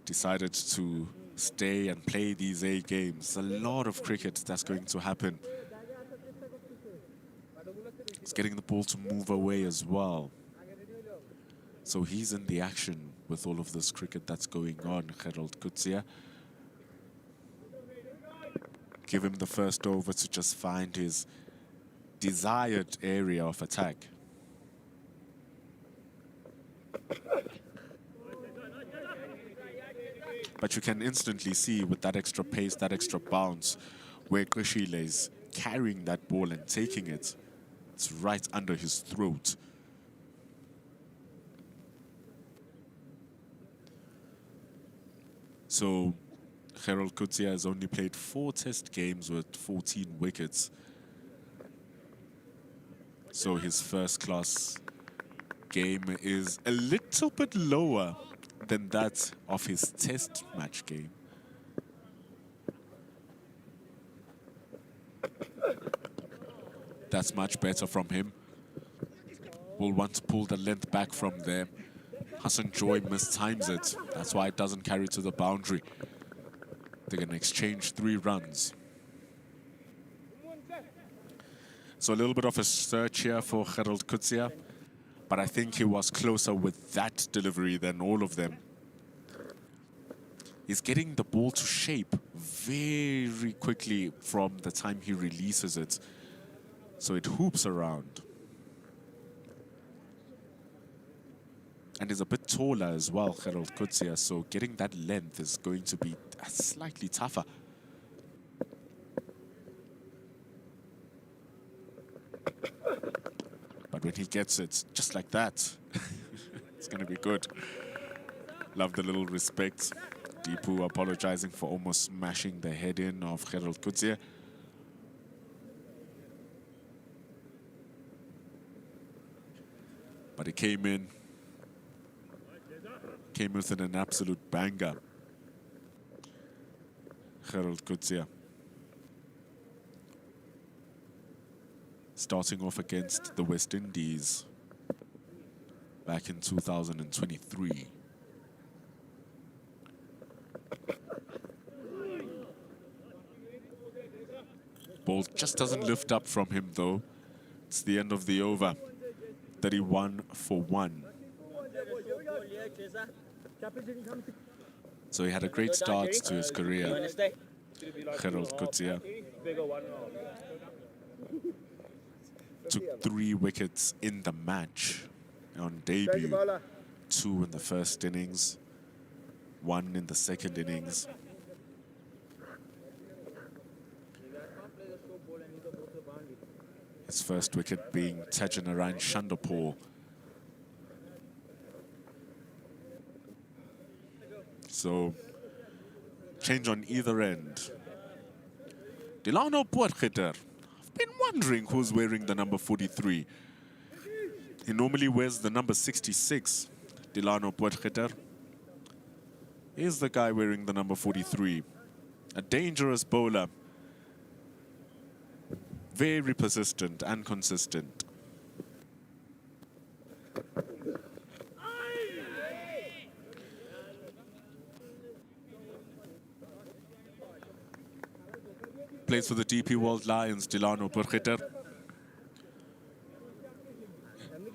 decided to stay and play these A games. A lot of cricket that's going to happen. He's getting the ball to move away as well. So he's in the action with all of this cricket that's going on, Harold Kutsia. give him the first over to just find his desired area of attack. But you can instantly see with that extra pace, that extra bounce, where Kushile is carrying that ball and taking it. It's right under his throat. So Gerald Coetzee has only played 4 test games with 14 wickets. So his first class game is a little bit lower than that of his test match game. That's much better from him. Will want to pull the length back from there. Hassan Joy mistimes it. That's why it doesn't carry to the boundary. They're going to exchange 3 runs. So a little bit of a search here for Gerald Coetzee, but I think he was closer with that delivery than all of them. He's getting the ball to shape very quickly from the time he releases it. So it hoops around. And he's a bit taller as well, Gerald Coetzee, so getting that length is going to be slightly tougher. But when he gets it, just like that, it's going to be good. Love the little respect. Deepu apologizing for almost smashing the head in of Gerald Coetzee. But he came in with an absolute banger. Gerald Coetzee. Starting off against the West Indies back in 2023. Ball just doesn't lift up from him though. It's the end of the over. 31 for 1. So he had a great start to his career, Gerald Coetzee. Took 3 wickets in the match on debut. 2 in the first innings, 1 in the second innings. His first wicket being Tajanarayan Shandapur. So, change on either end. Delano Potgieter. I've been wondering who's wearing the number 43. He normally wears the number 66, Delano Potgieter. He's the guy wearing the number 43. A dangerous bowler. Very persistent and consistent. Plays for the DP World Lions, Delano Potgieter.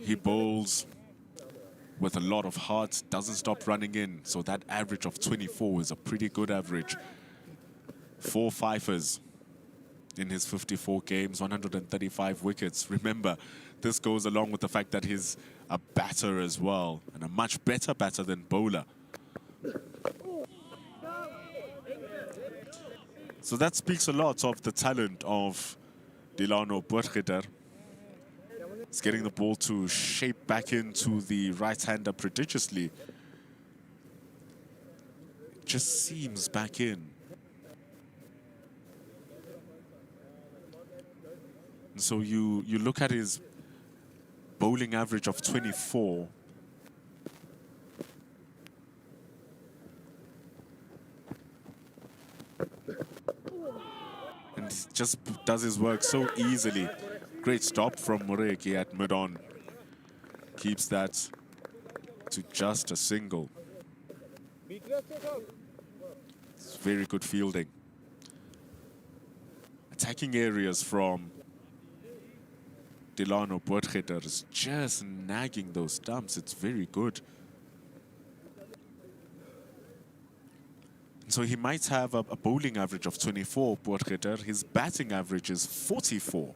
He bowls with a lot of heart, doesn't stop running in, so that average of 24 is a pretty good average. 4 fifers in his 54 games, 135 wickets. Remember, this goes along with the fact that he's a batter as well, and a much better batter than bowler. So that speaks a lot of the talent of Delano Potgieter. He's getting the ball to shape back into the right-hander prodigiously. It just seems back in. And so you look at his bowling average of 24. And he just does his work so easily. Great stop from Moreki at mid-on. Keeps that to just a single. It's very good fielding. Attacking areas from Delano Potgieter is just nagging those stumps. It's very good. So he might have a bowling average of 24, Potgieter. His batting average is 44.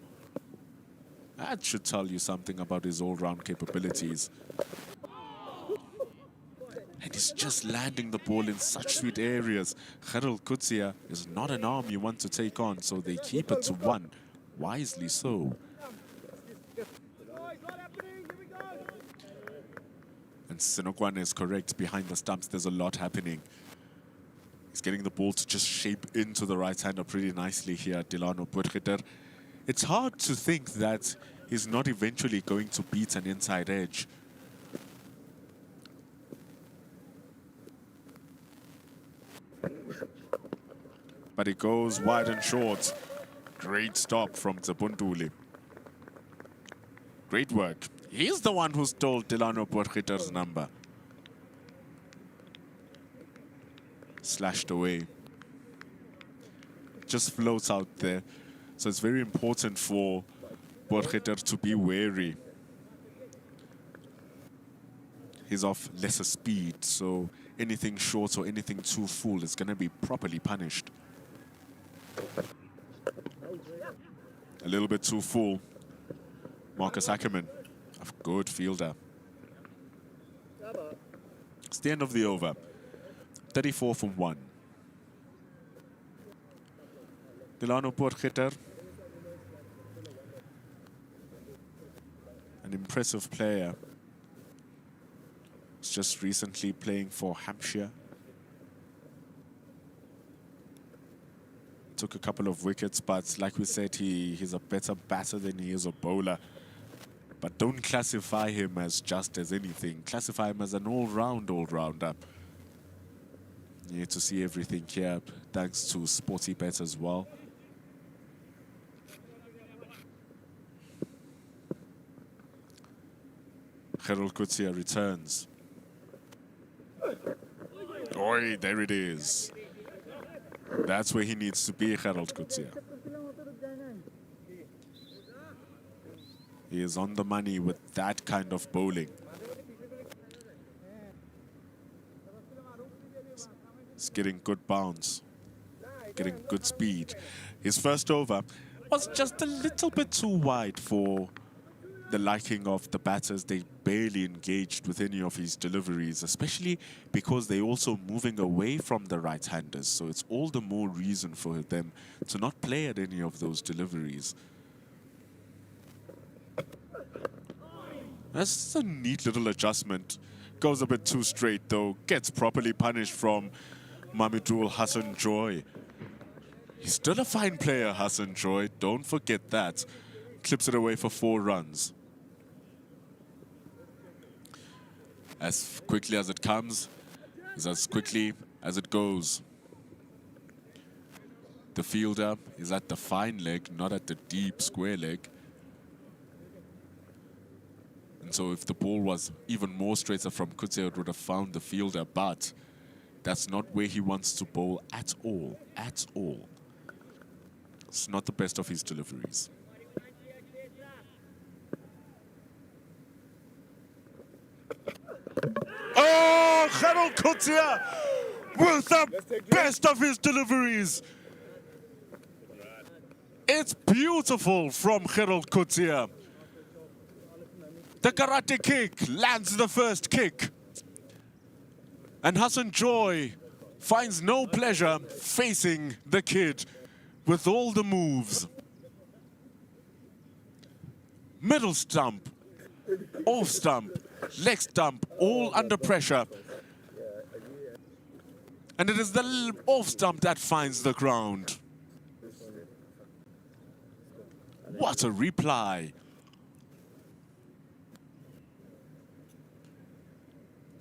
That should tell you something about his all-round capabilities. And he's just landing the ball in such sweet areas. Gerald Kutsia is not an arm you want to take on, so they keep it to 1. Wisely so. And Sinokwane is correct. Behind the stumps, there's a lot happening. He's getting the ball to just shape into the right-hander pretty nicely here, Delano Potgieter. It's hard to think that he's not eventually going to beat an inside edge. But it goes wide and short. Great stop from Zabunduli. Great work. He's the one who stole Delano Potgieter's number. Slashed away. Just floats out there. So it's very important for Potgieter to be wary. He's off lesser speed, so anything short or anything too full is going to be properly punished. A little bit too full. Marcus Ackerman, a good fielder. It's the end of the over. 34 from 1. Delano Potgieter, an impressive player. He's just recently playing for Hampshire. Took a couple of wickets, but like we said, he's a better batter than he is a bowler. But don't classify him as just as anything. Classify him as an all-rounder. You need to see everything here, thanks to SportyBet as well. Gerald Kutsia returns. Oi, there it is. That's where he needs to be, Gerald Kutsia. He is on the money with that kind of bowling. He's getting good bounce, getting good speed. His first over was just a little bit too wide for the liking of the batters. They barely engaged with any of his deliveries, especially because they're also moving away from the right-handers. So it's all the more reason for them to not play at any of those deliveries. That's a neat little adjustment. Goes a bit too straight, though. Gets properly punished from Mamadou Hassan Joy. He's still a fine player, Hassan Joy. Don't forget that. Clips it away for 4 runs. As quickly as it comes is as quickly as it goes. The fielder is at the fine leg, not at the deep square leg. And so if the ball was even more straighter from Kutsia, it would have found the fielder, but that's not where he wants to bowl at all, at all. It's not the best of his deliveries. Oh, Gerald Kutsia with the best of his deliveries. It's beautiful from Gerald Kutsia. The karate kick lands the first kick. And Hassan Joy finds no pleasure facing the kid with all the moves. Middle stump, off stump, leg stump, all under pressure. And it is the off stump that finds the ground. What a reply.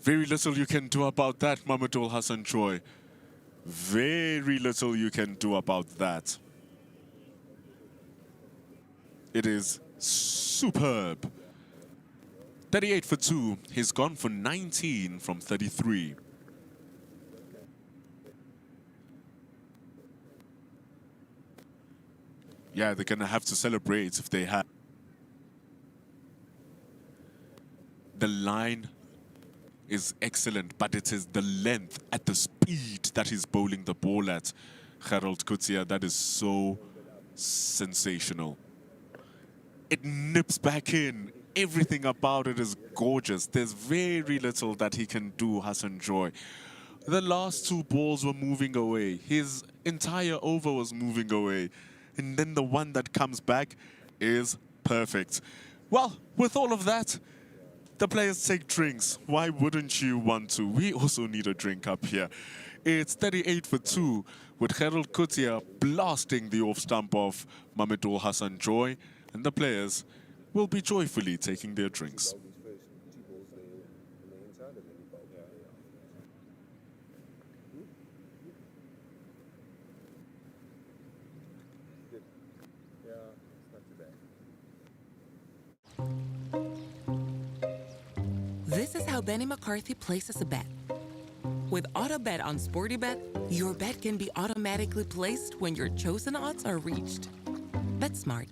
Very little you can do about that, Mamadou Hassan Joy. Very little you can do about that. It is superb. 38 for 2. He's gone for 19 from 33. Yeah, they're going to have to celebrate if they have. The line is excellent, but it is the length at the speed speed that he's bowling the ball at, Gerald Coetzee, that is so sensational. It nips back in. Everything about it is gorgeous. There's very little that he can do, Hassan Joy. The last two balls were moving away. His entire over was moving away. And then the one that comes back is perfect. Well, with all of that, the players take drinks. Why wouldn't you want to? We also need a drink up here. It's 38 for 2 with Gerald Coetzee blasting the off stump of Mamadou Hassan Joy. And the players will be joyfully taking their drinks. This is how Benny McCarthy places a bet. With AutoBet on SportyBet, your bet can be automatically placed when your chosen odds are reached. Bet smart.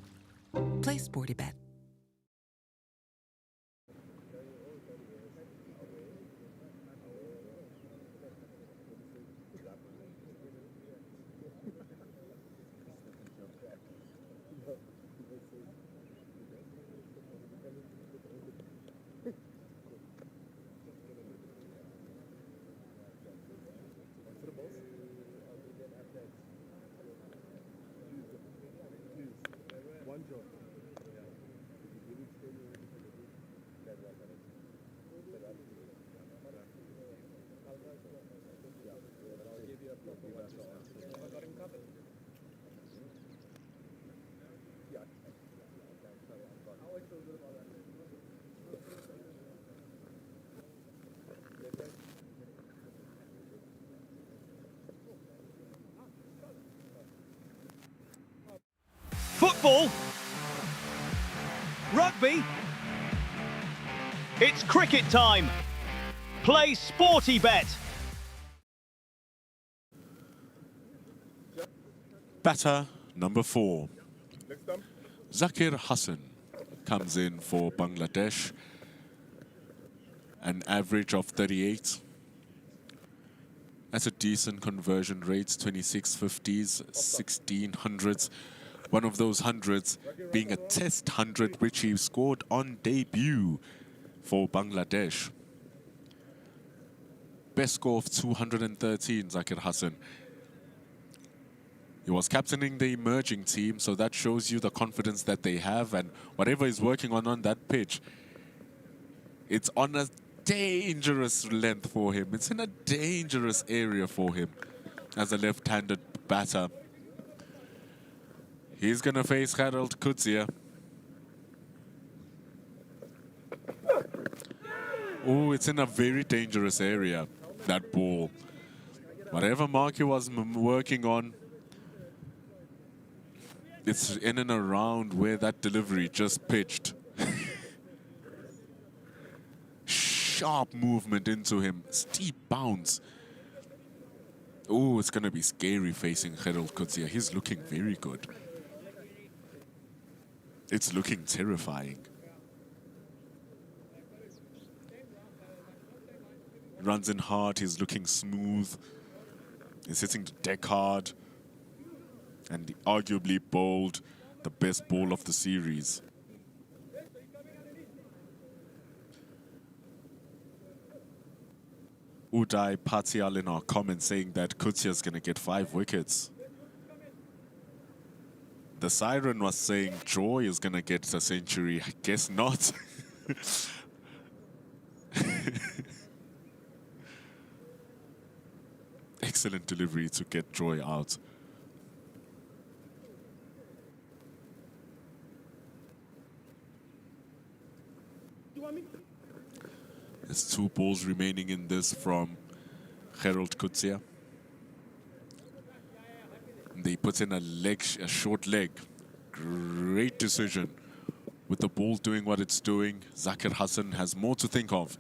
Play SportyBet. Football. Rugby. It's cricket time. Play SportyBet. Batter number 4. Zakir Hassan comes in for Bangladesh. An average of 38. That's a decent conversion rate, 26 50s, 16 hundreds. One of those hundreds being a test 100 which he scored on debut for Bangladesh. Best score of 213, Zakir Hassan. He was captaining the emerging team, so that shows you the confidence that they have, and whatever he's working on that pitch, it's on a dangerous length for him. It's in a dangerous area for him as a left-handed batter. He's going to face Gerald Coetzee. Oh, it's in a very dangerous area, that ball. Whatever mark he was working on, it's in and around where that delivery just pitched. Sharp movement into him, steep bounce. Oh, it's going to be scary facing Gerald Coetzee. He's looking very good. It's looking terrifying. Runs in hard, he's looking smooth. He's hitting the deck hard. And he arguably bowled the best ball of the series. Uday Patial in our comments saying that Coetzee is going to get 5 wickets. The siren was saying Joy is going to get a century. I guess not. Excellent delivery to get Joy out. There's 2 balls remaining in this from Gerald Coetzee. They put in a short leg. Great decision. With the ball doing what it's doing, Zakir Hassan has more to think of.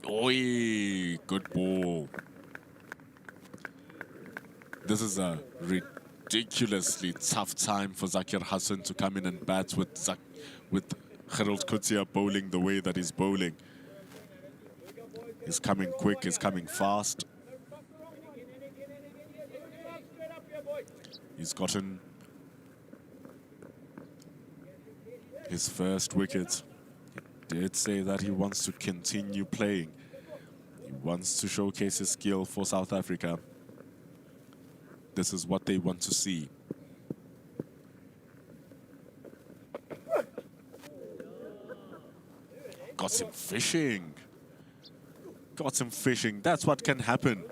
Oi, good ball. This is a ridiculously tough time for Zakir Hassan to come in and bat with Gerald Coetzee bowling the way that he's bowling. He's coming quick, he's coming fast. He's gotten his first wicket. He did say that he wants to continue playing. He wants to showcase his skill for South Africa. This is what they want to see. Got him fishing. Got him fishing. That's what can happen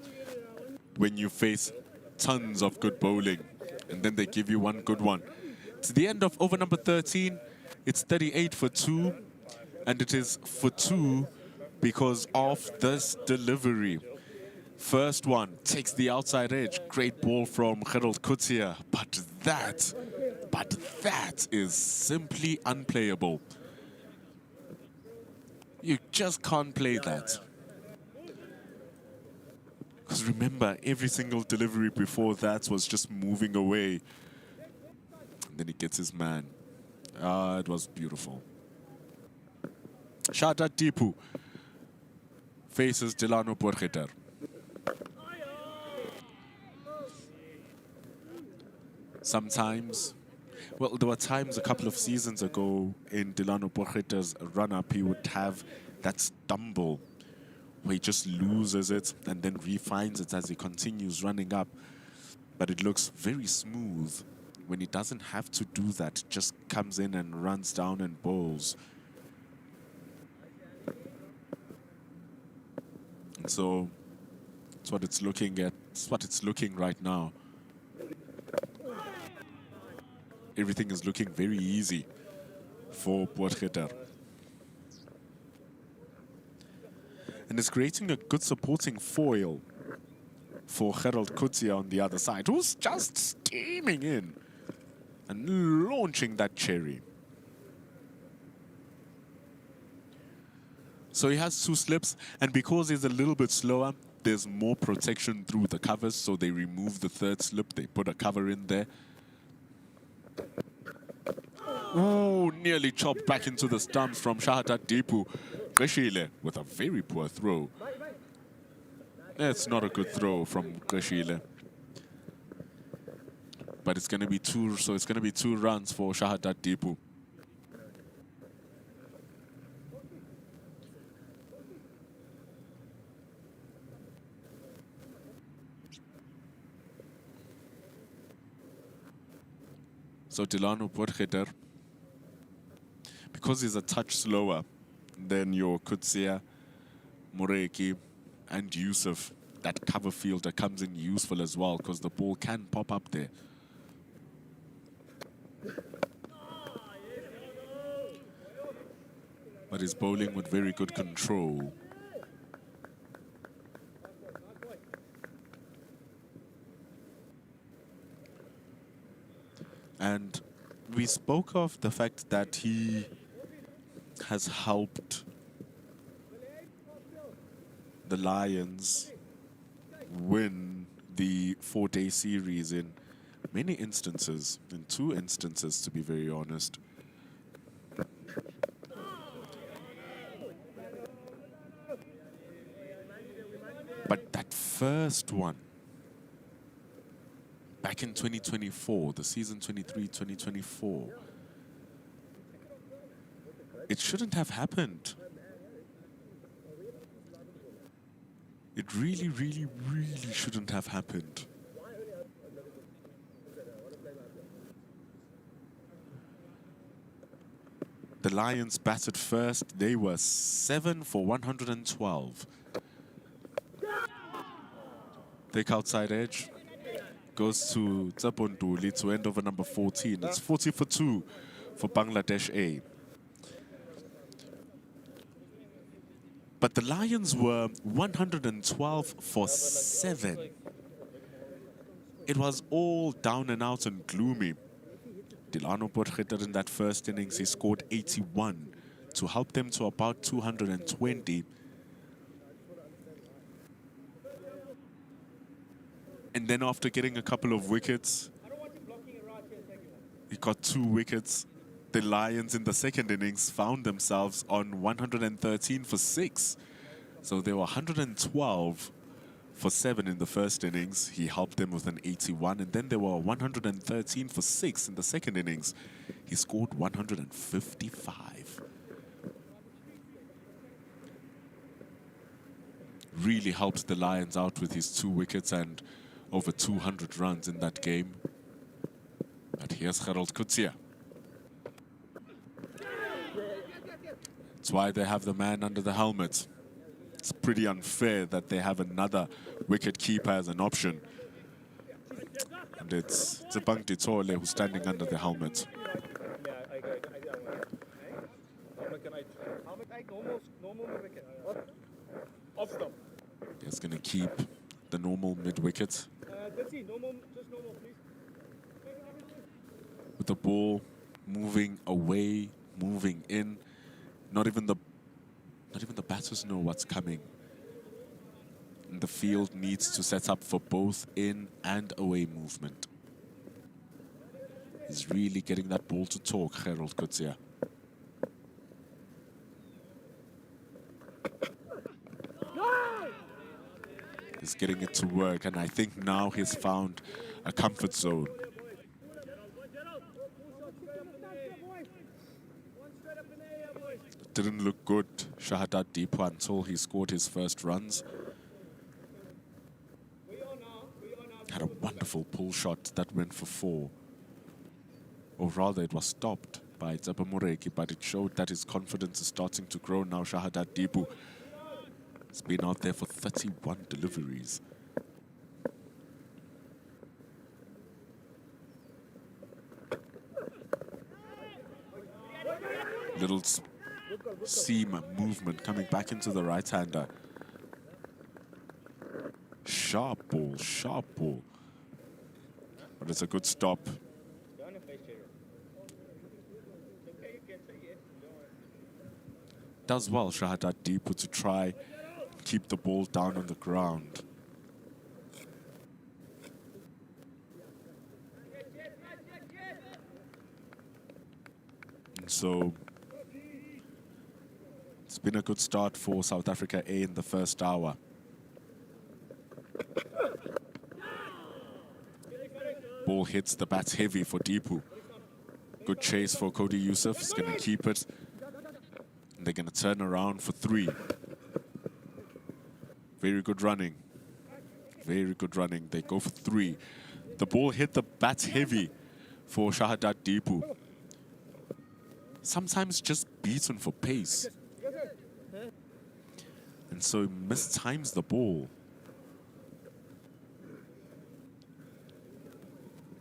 when you face tons of good bowling and then they give you one good one. It's the end of over number 13. It's 38 for 2, and it is for 2 because of this delivery. First one takes the outside edge. Great ball from Gerald Kutsia, but that is simply unplayable. You just can't play that. Because remember, every single delivery before that was just moving away. And then he gets his man. Ah, it was beautiful. Shahada Tipu faces Delano Borgeter. Sometimes, well, there were times a couple of seasons ago in Delano Borgeter's run-up, he would have that stumble where he just loses it and then refines it as he continues running up. But it looks very smooth when he doesn't have to do that, just comes in and runs down and bowls. And so that's what it's looking at. It's what it's looking right now. Everything is looking very easy for Potgieter. And it's creating a good supporting foil for Gerald Kutsia on the other side, who's just steaming in and launching that cherry. So he has 2 slips, and because he's a little bit slower, there's more protection through the covers, so they remove the 3rd slip, they put a cover in there. Ooh, nearly chopped back into the stumps from Shahada Dipu. Geshile with a very poor throw. It's not a good throw from Geshile. But it's going to be 2, so it's going to be 2 runs for Shahada Dipu. So Delano Potgieter, because he's a touch slower than your Kutsia, Moreki, and Yusuf, that cover fielder comes in useful as well because the ball can pop up there. But he's bowling with very good control. And we spoke of the fact that he has helped the Lions win the 4-day series in many instances, in 2 instances to be very honest. But that first one, back in 2024, the season 23-2024, it shouldn't have happened. It really, really, really shouldn't have happened. The Lions batted first. They were 7 for 112. Take outside edge. Goes to Tsaponduli to end over number 14. It's 40 for 2 for Bangladesh A. But the Lions were 112 for 7. It was all down and out and gloomy. Delano Potgieter in that first innings, he scored 81 to help them to about 220. And then after getting a couple of wickets, he got 2 wickets. The Lions in the second innings found themselves on 113 for 6. So they were 112 for 7 in the first innings. He helped them with an 81, and then they were 113 for 6 in the second innings. He scored 155. Really helped the Lions out with his 2 wickets and over 200 runs in that game. But here's Gerald Coetzee. That's why they have the man under the helmet. It's pretty unfair that they have another wicket keeper as an option. And it's Tsipang Ditole who's standing under the helmet. He's going to keep the normal mid-wicket. With the ball moving away, moving in. Not even the batters know what's coming. And the field needs to set up for both in and away movement. He's really getting that ball to talk, Gerald Coetzee. He's getting it to work, and I think now he's found a comfort zone. Didn't look good, Shahadat Deepu, until he scored his first runs. Had a wonderful pull shot that went for 4. Or rather, it was stopped by Tsepa Moreki, but it showed that his confidence is starting to grow now. Shahadat Deepu has been out there for 31 deliveries. Little seam movement coming back into the right-hander. Sharp ball. But it's a good stop. Does well, Shahadat Deepu, to try keep the ball down on the ground. And so it's been a good start for South Africa A in the first hour. Ball hits the bats heavy for Deepu. Good chase for Cody Yusuf. He's going to keep it. And they're going to turn around for 3. Very good running. Very good running. They go for 3. The ball hit the bats heavy for Shahadat Deepu. Sometimes just beaten for pace. And so he mistimes the ball.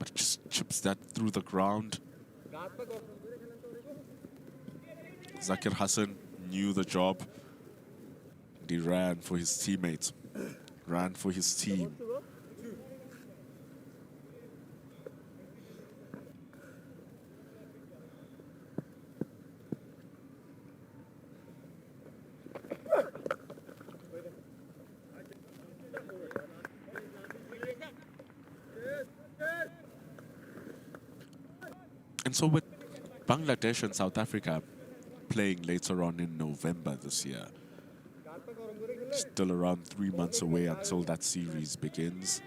But it just chips that through the ground. Zakir Hassan knew the job. And he ran for his teammates. Ran for his team. And so with Bangladesh and South Africa playing later on in November this year, still around 3 months away until that series begins.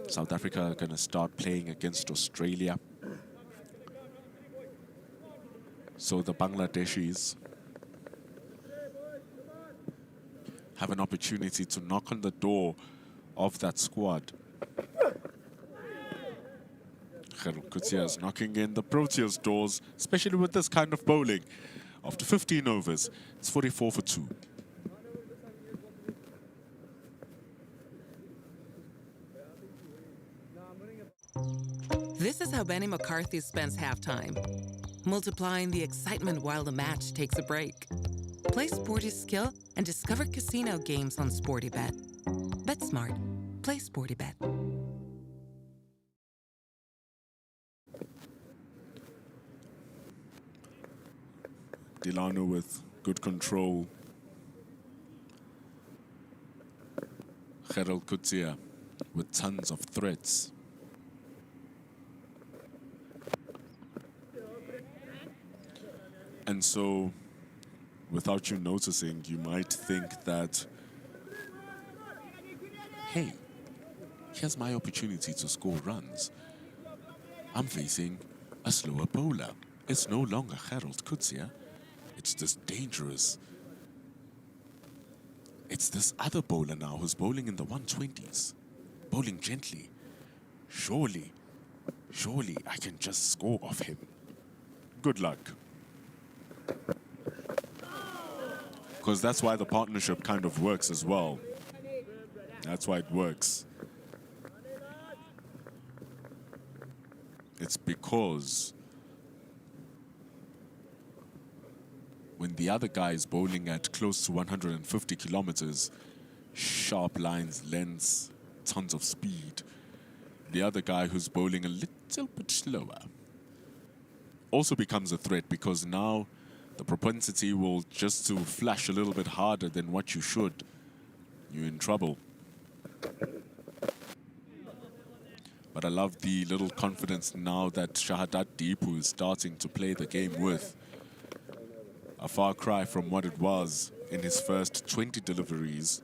South Africa are going to start playing against Australia. So the Bangladeshis have an opportunity to knock on the door of that squad. Gerald Coetzee is knocking in the Proteas doors, especially with this kind of bowling. After 15 overs, it's 44 for 2. This is how Benny McCarthy spends halftime, multiplying the excitement while the match takes a break. Play Sporty Skill and discover casino games on SportyBet. Bet smart. Play SportyBet. Delano with good control. Gerald Coetzee with tons of threats. And so, without you noticing, you might think that hey, here's my opportunity to score runs. I'm facing a slower bowler. It's no longer Harold Kutsia. It's this dangerous. It's this other bowler now who's bowling in the 120s. Bowling gently. Surely I can just score off him. Good luck. Because that's why the partnership kind of works as well. That's why it works. It's because when the other guy is bowling at close to 150 kilometers, sharp lines, lengths, tons of speed, the other guy who's bowling a little bit slower also becomes a threat, because now the propensity will just to flash a little bit harder than what you should. You're in trouble. But I love the little confidence now that Shahadat Deepu is starting to play the game with. A far cry from what it was in his first 20 deliveries.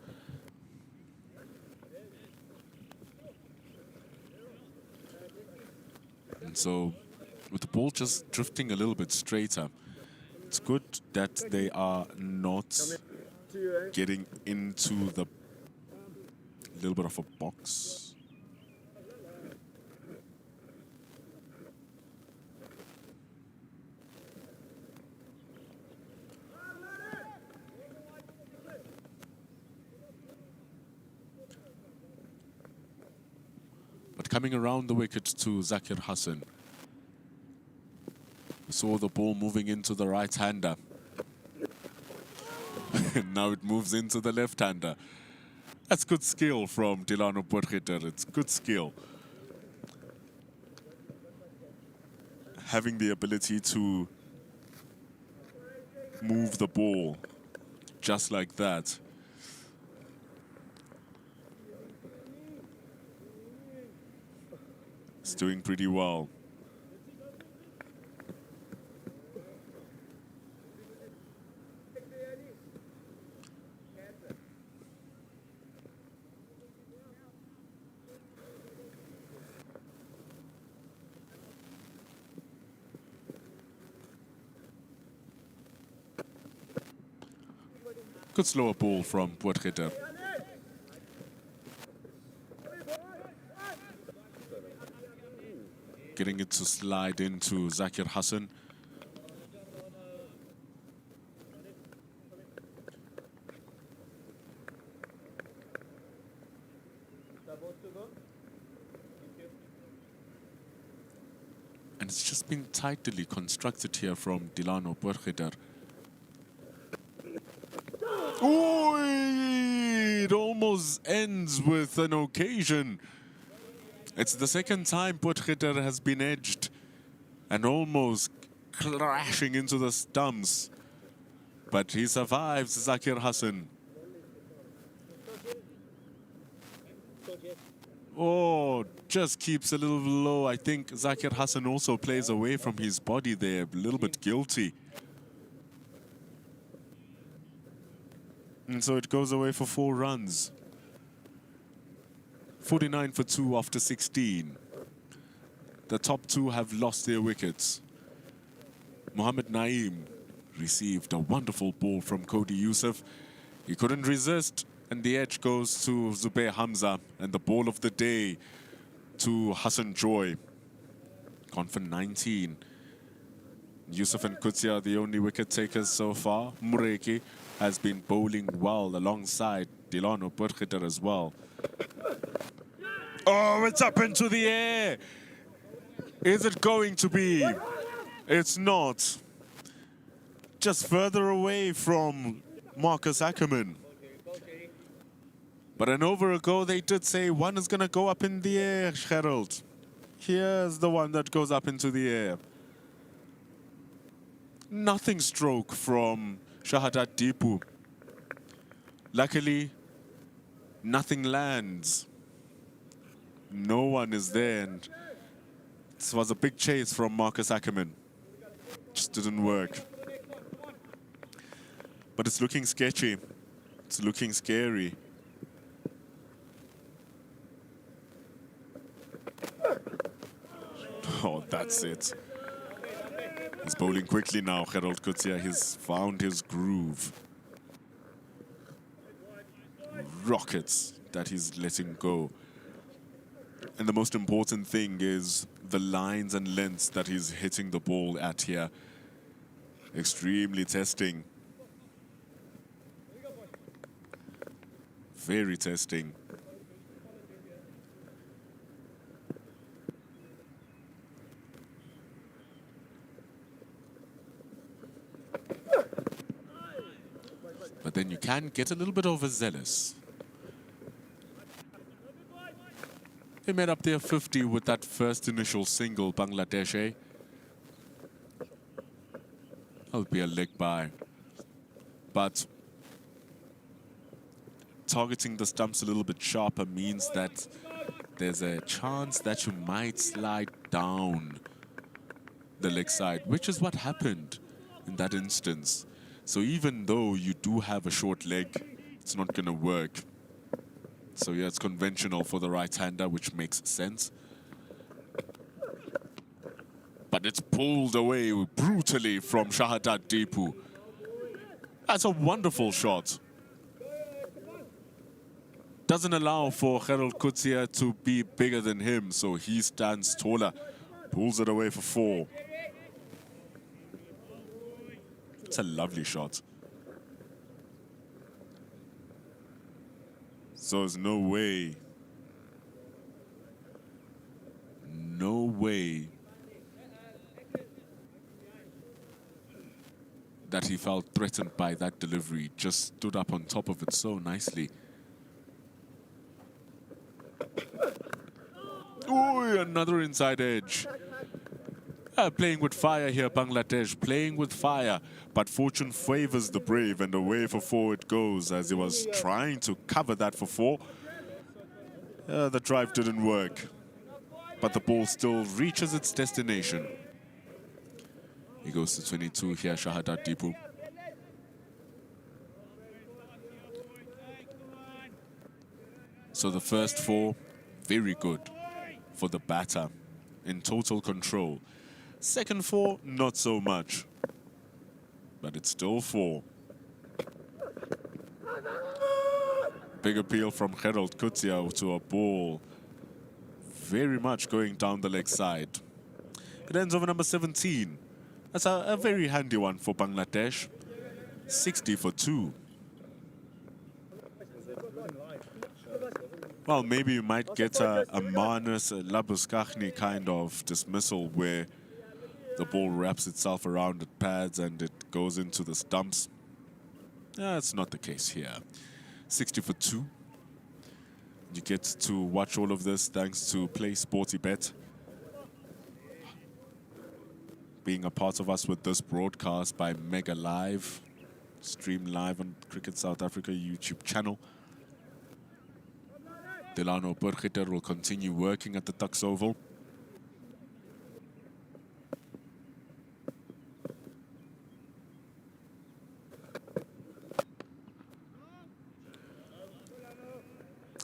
And so, with the ball just drifting a little bit straighter, it's good that they are not getting into the little bit of a box. But coming around the wicket to Zakir Hassan. We saw the ball moving into the right-hander. Now it moves into the left-hander. That's good skill from Delano Potgieter. It's good skill. Having the ability to move the ball just like that. It's doing pretty well. Good slower ball from Potgieter. Getting it to slide into Zakir Hassan. And it's just been tightly constructed here from Delano Potgieter. Oh, it almost ends with an occasion. It's the second time Potgieter has been edged and almost crashing into the stumps. But he survives, Zakir Hassan. Oh, just keeps a little low. I think Zakir Hassan also plays away from his body there, a little bit guilty. And so it goes away for 4 runs. 49 for 2 after 16. The top 2 have lost their wickets. Mohammed Naeem received a wonderful ball from Cody Yusuf. He couldn't resist, and the edge goes to Zubair Hamza, and the ball of the day to Hassan Joy. Gone for 19. Yusuf and Kutsia are the only wicket takers so far. Mureki has been bowling well alongside Delano Potgieter as well. Oh, it's up into the air. Is it going to be? It's not. Just further away from Marcus Ackerman. But an over ago, they did say one is going to go up in the air, Gerald. Here's the one that goes up into the air. Nothing stroke from Shahadat Deepu. Luckily, nothing lands. No one is there, and this was a big chase from Marcus Ackerman. Just didn't work. But it's looking sketchy. It's looking scary. that's it. He's bowling quickly now, Gerald Kutsia. He's found his groove. Rockets that he's letting go. And the most important thing is the lines and lengths that he's hitting the ball at here. Extremely testing. Very testing. But then you can get a little bit overzealous. They made up their 50 with that first initial single, Bangladesh, eh? That'll be a leg by. But targeting the stumps a little bit sharper means that there's a chance that you might slide down the leg side, which is what happened in that instance. So even though you do have a short leg, it's not going to work. So yeah, it's conventional for the right-hander, which makes sense. But it's pulled away brutally from Shahadat Deepu. That's a wonderful shot. Doesn't allow for Gerald Kutsia to be bigger than him, so he stands taller. Pulls it away for 4. It's a lovely shot. So there's no way that he felt threatened by that delivery. Just stood up on top of it so nicely. Ooh, another inside edge. Playing with fire here, Bangladesh, playing with fire. But fortune favors the brave, and away for 4 it goes as he was trying to cover that for 4. The drive didn't work, but the ball still reaches its destination. He goes to 22 here, Shahadat Deepu. So the first 4, very good for the batter, in total control. Second 4, not so much, but it's still 4. Big appeal from Gerald Kutsia to a ball very much going down the leg side. It ends over number 17. That's a very handy one for Bangladesh. 60 for 2. Well, maybe you might get a Manus Labuskachny kind of dismissal where the ball wraps itself around the pads and it goes into the stumps. That's not the case here. 60 for 2. You get to watch all of this thanks to Play Sporty Bet. Being a part of us with this broadcast by Mega Live, stream live on Cricket South Africa YouTube channel. Delano Burgiter will continue working at the Tuks Oval.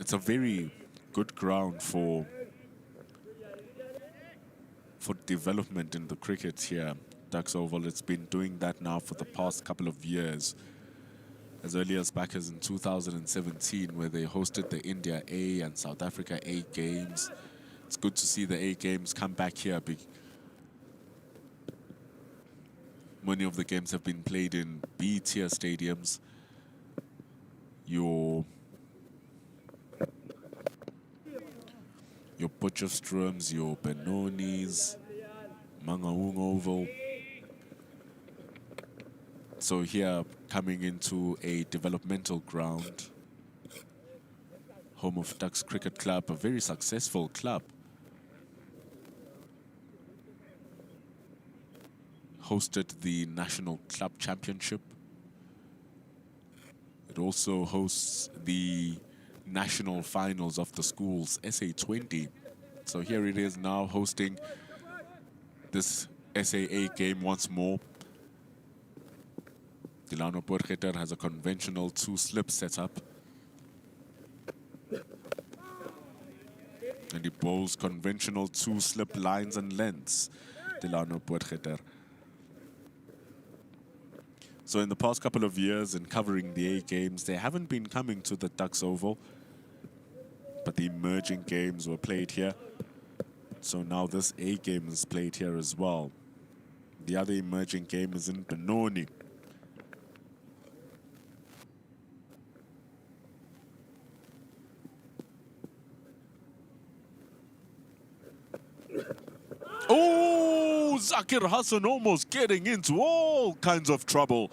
It's a very good ground for development in the cricket here, Tuks Oval. It's been doing that now for the past couple of years. As early as back as in 2017, where they hosted the India A and South Africa A games. It's good to see the A games come back here. Many of the games have been played in B-tier stadiums. Your Potchefstroms, your Benonis, Mangaung Oval. So here, coming into a developmental ground, home of Tuks Cricket Club, a very successful club. Hosted the National Club Championship. It also hosts the national finals of the schools, SA20. So here it is now hosting this SAA game once more. Delano Burgiter has a conventional 2-slip setup. And he bowls conventional two-slip lines and lengths, Delano Potgieter. So in the past couple of years in covering the A games, they haven't been coming to the Tuks Oval, but the emerging games were played here. So now this A game is played here as well. The other emerging game is in Benoni. Oh, Zakir Hassan almost getting into all kinds of trouble.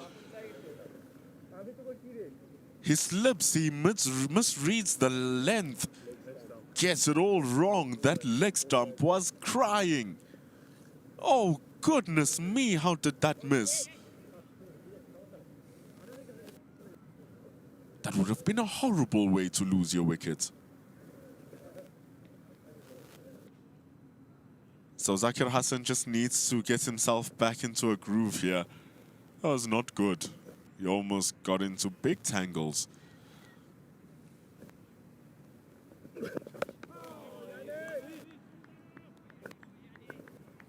He slips, he misreads the length, gets it all wrong. That leg stump was crying. Oh, goodness me, how did that miss? That would have been a horrible way to lose your wicket. So Zakir Hassan just needs to get himself back into a groove here. That was not good. He almost got into big tangles.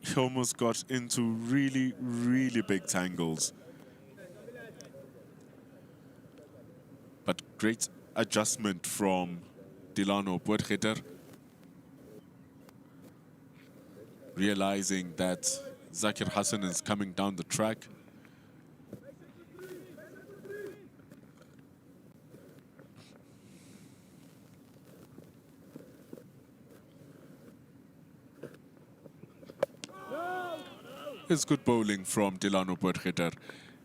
He almost got into really, really big tangles. But great adjustment from Delano Potgieter, realizing that Zakir Hassan is coming down the track. It's good bowling from Delano Potgieter.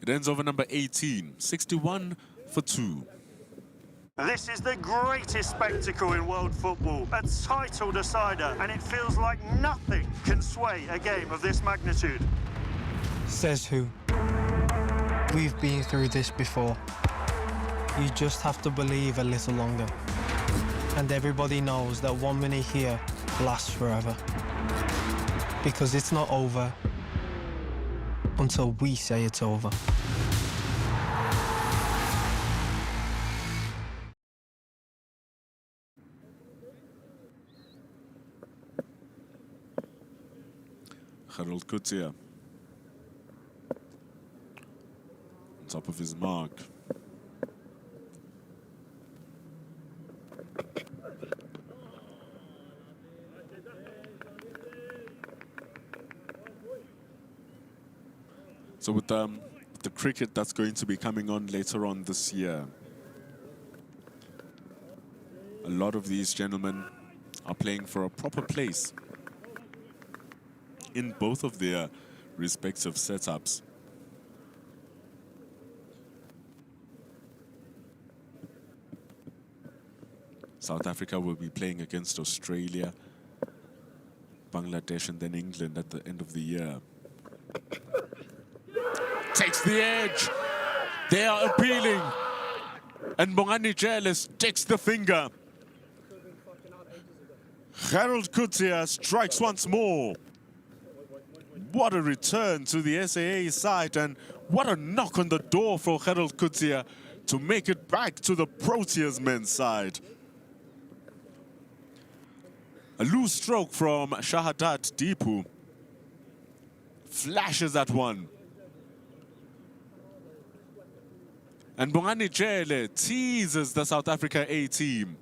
It ends over number 18, 61 for 2. This is the greatest spectacle in world football, a title decider, and it feels like nothing can sway a game of this magnitude. Says who? We've been through this before. You just have to believe a little longer. And everybody knows that 1 minute here lasts forever. Because it's not over until we say it's over. Harold Kutsia on top of his mark. So with the cricket that's going to be coming on later on this year, a lot of these gentlemen are playing for a proper place in both of their respective setups. South Africa will be playing against Australia, Bangladesh, and then England at the end of the year. Takes the edge. They are appealing. And Bongani Jealous takes the finger. Harold Kutsia strikes once more. What a return to the SAA side, and what a knock on the door for Harold Kutsia to make it back to the Proteas men's side. A loose stroke from Shahadat Deepu. Flashes at one. And Bongani Jele teases the South Africa A team.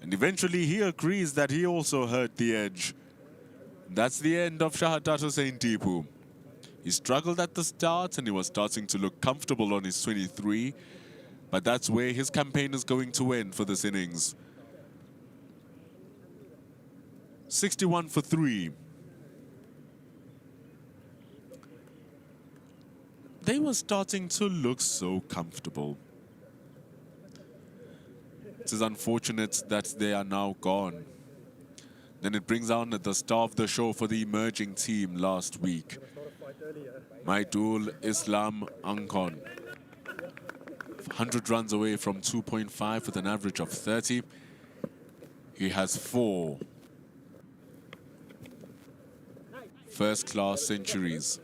And eventually he agrees that he also hurt the edge. That's the end of Shahadat Hussein Deepu. He struggled at the start and he was starting to look comfortable on his 23. But that's where his campaign is going to end for this innings. 61 for 3. They were starting to look so comfortable. It is unfortunate that they are now gone. Then it brings on the star of the show for the emerging team last week, Maidul Islam Ankon. 100 runs away from 2.5 with an average of 30. He has 4 first-class centuries.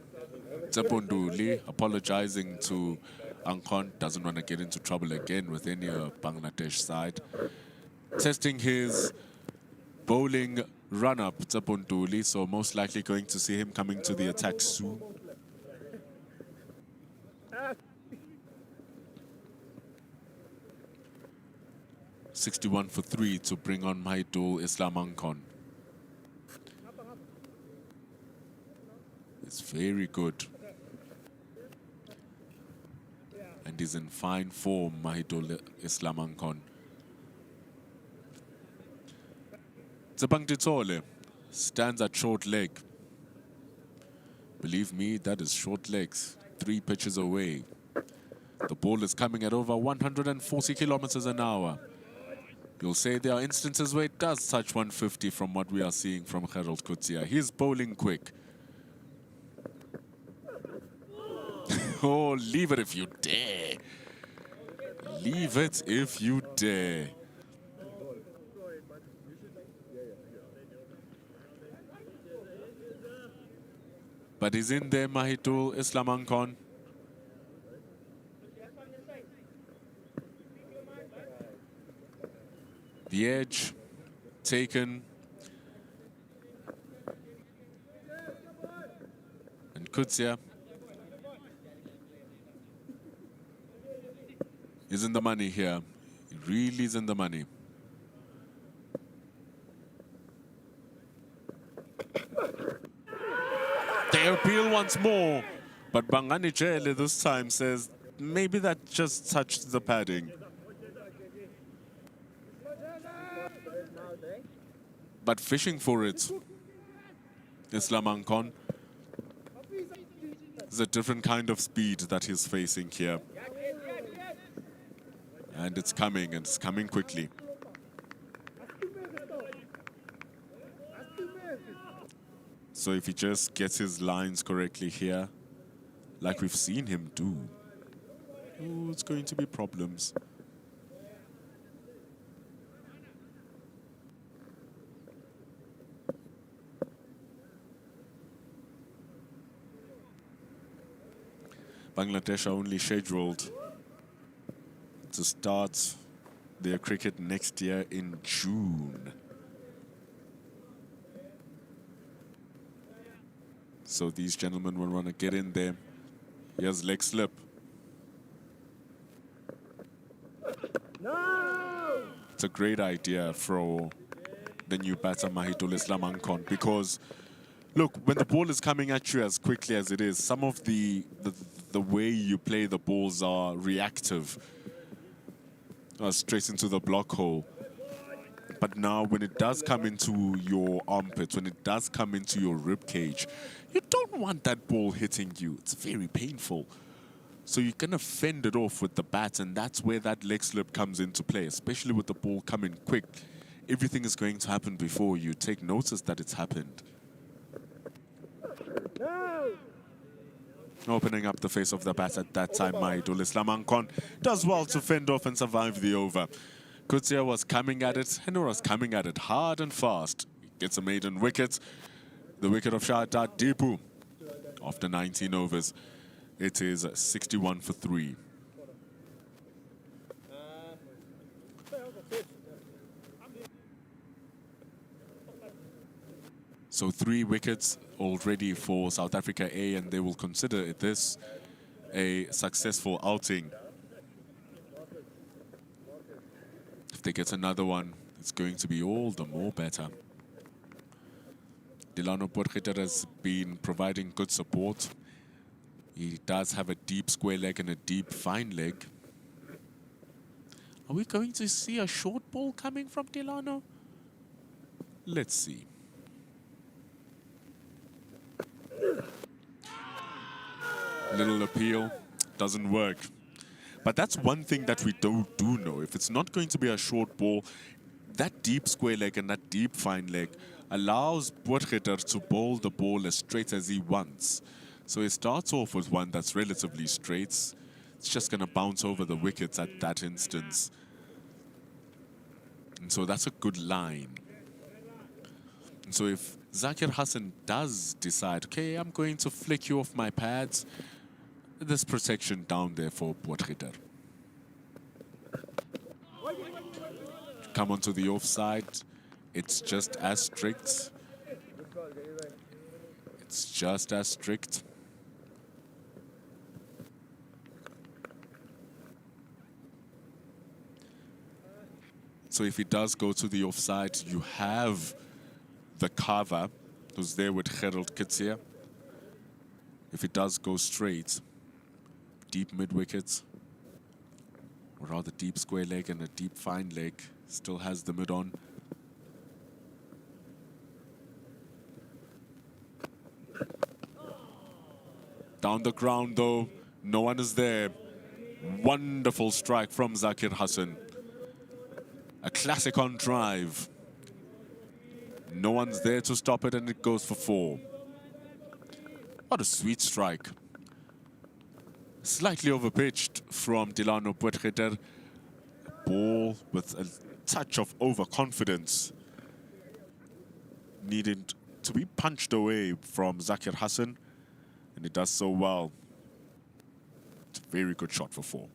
Tseponduli apologizing to Ankon, doesn't want to get into trouble again with any Bangladesh side. Testing his bowling run-up, Tsapontuli, so most likely going to see him coming to the attack soon. "61 for 3 to bring on Maidul Islamankon. It's very good. And he's in fine form, Maidul Islamankon. Tsebang Titole stands at short leg. Believe me, that is short legs, 3 pitches away. The ball is coming at over 140 kilometers an hour. You'll say there are instances where it does touch 150 from what we are seeing from Gerald Kutsia. He's bowling quick. Oh, leave it if you dare. Leave it if you dare. But he's in there, Maidul Islamankon. The edge taken. And Kutsia is in the money here. He really is in the money. They appeal once more, but Bangani Jele this time says maybe that just touched the padding. But fishing for it, Islamankon, is a different kind of speed that he's facing here. And it's coming quickly. So if he just gets his lines correctly here, like we've seen him do, oh, it's going to be problems. Bangladesh are only scheduled to start their cricket next year in June. So these gentlemen will want to get in there. Here's leg slip. No! It's a great idea for the new batter Maidul Islamankon, because look, when the ball is coming at you as quickly as it is, some of the way you play the balls are reactive, straight into the block hole. But now when it does come into your armpits, when it does come into your rib cage, you don't want that ball hitting you. It's very painful. So you're going to fend it off with the bat, and that's where that leg slip comes into play, especially with the ball coming quick. Everything is going to happen before you take notice that it's happened. No. Opening up the face of the bat at that time, Maidul Islamankon does well to fend off and survive the over. Kutsia was coming at it, and was coming at it hard and fast. Gets a maiden wicket. The wicket of Shahada Dipu. After 19 overs, it is 61 for 3. So 3 wickets already for South Africa A, and they will consider this a successful outing. If they get another one, it's going to be all the more better. Delano Potgieter has been providing good support. He does have a deep square leg and a deep fine leg. Are we going to see a short ball coming from Delano? Let's see. Little appeal, doesn't work. But that's one thing that we do know. If it's not going to be a short ball, that deep square leg and that deep fine leg allows Potgieter to bowl the ball as straight as he wants. So he starts off with one that's relatively straight. It's just going to bounce over the wickets at that instance. And so that's a good line. And so if Zakir Hassan does decide, okay, I'm going to flick you off my pads, there's protection down there for Potgieter. Come onto the offside. It's just as strict. It's just as strict. So if he does go to the offside, you have the cover, who's there with Gerald Kitsia. If it does go straight, deep mid-wicket, or rather deep square leg and a deep fine leg, still has the mid on. Down the ground though, no one is there. Wonderful strike from Zakir Hassan. A classic on drive. No one's there to stop it and it goes for 4. What a sweet strike. Slightly overpitched from Delano Potgieter. Ball with a touch of overconfidence. Needed to be punched away from Zakir Hassan. And he does so well. It's a very good shot for 4.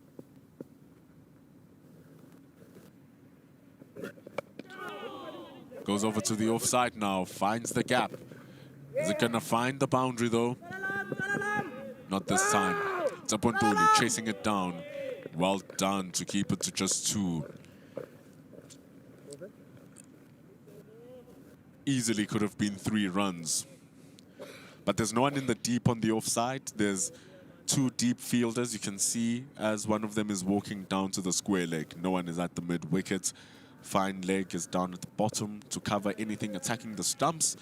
Goes over to the offside now, finds the gap. Is it gonna find the boundary though? Not this time. Zapontuli chasing it down. Well done to keep it to just 2. Easily could have been 3 runs. But there's no one in the deep on the offside. There's 2 deep fielders. You can see as one of them is walking down to the square leg. No one is at the mid wicket. Fine leg is down at the bottom to cover anything attacking the stumps.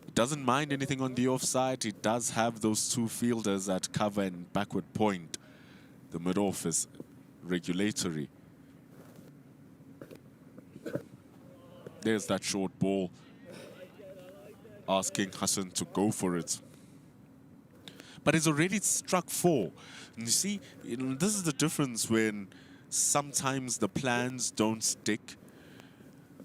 He doesn't mind anything on the offside. He does have those 2 fielders at cover and backward point. The mid-off is regulatory. There's that short ball asking Hassan to go for it. But he's already struck 4. And you see, this is the difference when sometimes the plans don't stick,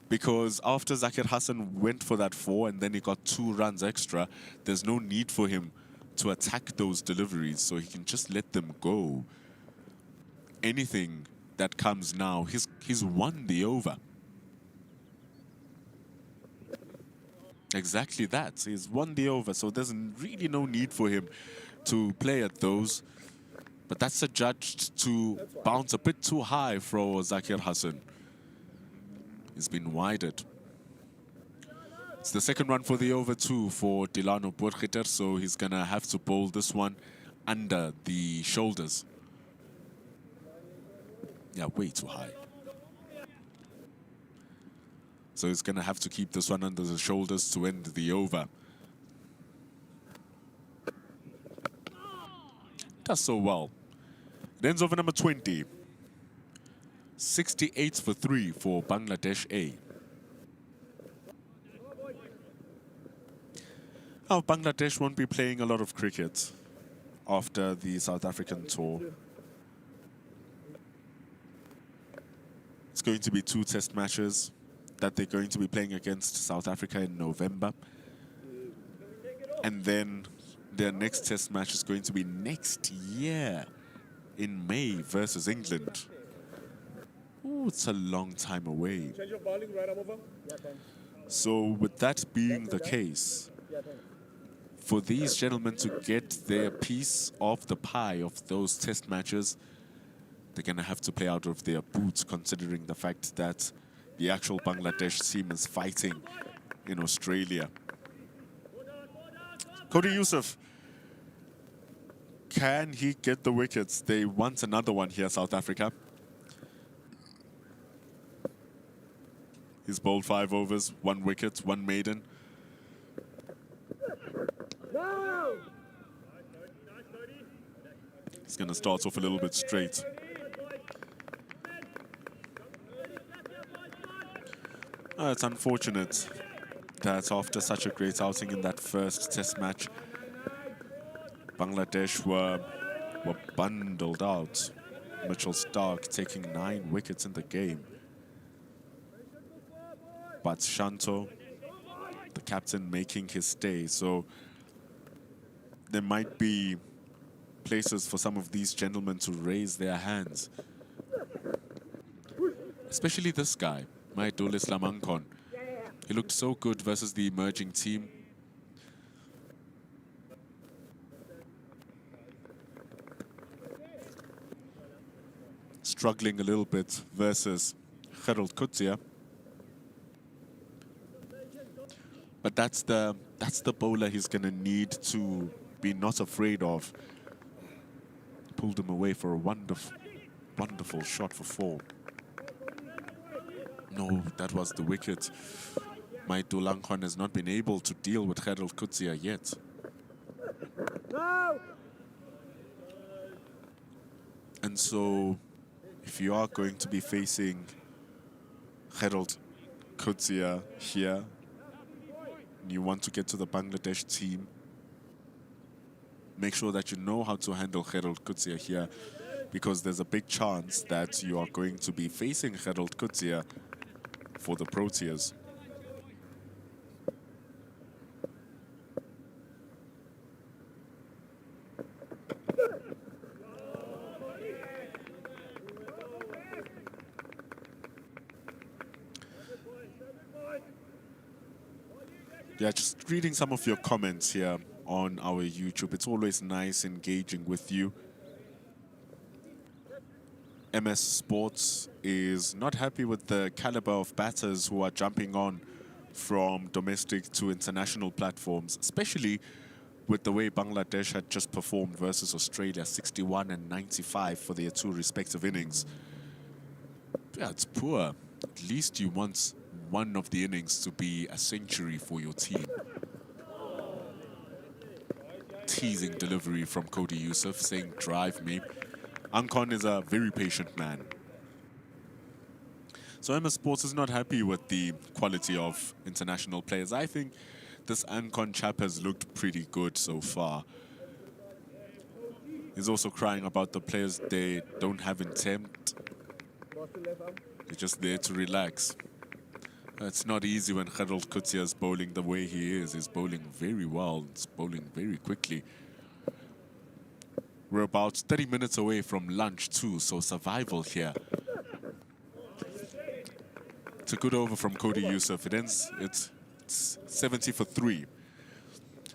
because after Zakir Hassan went for that 4 and then he got 2 runs extra, there's no need for him to attack those deliveries, so he can just let them go. Anything that comes now, he's won the over. Exactly that. He's won the over, so there's really no need for him to play at those. But that's adjudged to bounce a bit too high for Zakir Hassan. He's been wided. It's the second run for the over 2 for Delano Potgieter, so he's going to have to bowl this one under the shoulders. Yeah, way too high. So he's going to have to keep this one under the shoulders to end the over. Does so well. It ends over number 20. 68 for 3 for Bangladesh A. Now, Bangladesh won't be playing a lot of cricket after the South African tour. It's going to be 2 test matches that they're going to be playing against South Africa in November. And then their next test match is going to be next year in May versus England. Ooh, it's a long time away. So with that being the case, for these gentlemen to get their piece of the pie of those test matches, they're going to have to play out of their boots, considering the fact that the actual Bangladesh team is fighting in Australia. Cody Yusuf, can he get the wickets? They want another one here, South Africa. He's bowled 5 overs, 1 wicket, 1 maiden. He's going to start off a little bit straight. It's unfortunate that after such a great outing in that first test match, Bangladesh were bundled out. Mitchell Stark taking 9 wickets in the game. But Shanto, the captain, making his stay. So there might be places for some of these gentlemen to raise their hands. Especially this guy, Maidul Islamankon. He looked so good versus the emerging team. Struggling a little bit versus Gerald Kutsia. But that's the bowler he's gonna need to be not afraid of. Pulled him away for a wonderful shot for 4. No, that was the wicket. My Dolankon has not been able to deal with Gerald Kutsia yet. And so, if you are going to be facing Gerald Kutsia here, and you want to get to the Bangladesh team, make sure that you know how to handle Gerald Kutsia here, because there's a big chance that you are going to be facing Gerald Kutsia for the Proteas. Yeah, just reading some of your comments here on our YouTube. It's always nice engaging with you. MS Sports is not happy with the caliber of batters who are jumping on from domestic to international platforms, especially with the way Bangladesh had just performed versus Australia, 61 and 95 for their 2 respective innings. Yeah, it's poor. At least you want one of the innings to be a century for your team. Teasing delivery from Cody Yusuf, saying drive me. Ankon is a very patient man. So MS Sports is not happy with the quality of international players. I think this Ankon chap has looked pretty good so far. He's also crying about the players, they don't have intent. They're just there to relax. It's not easy when Gerald Kutsia is bowling the way he is. He's bowling very well. He's bowling very quickly. We're about 30 minutes away from lunch too, so survival here. It's a good over from Cody Yusuf. It's 70 for 3.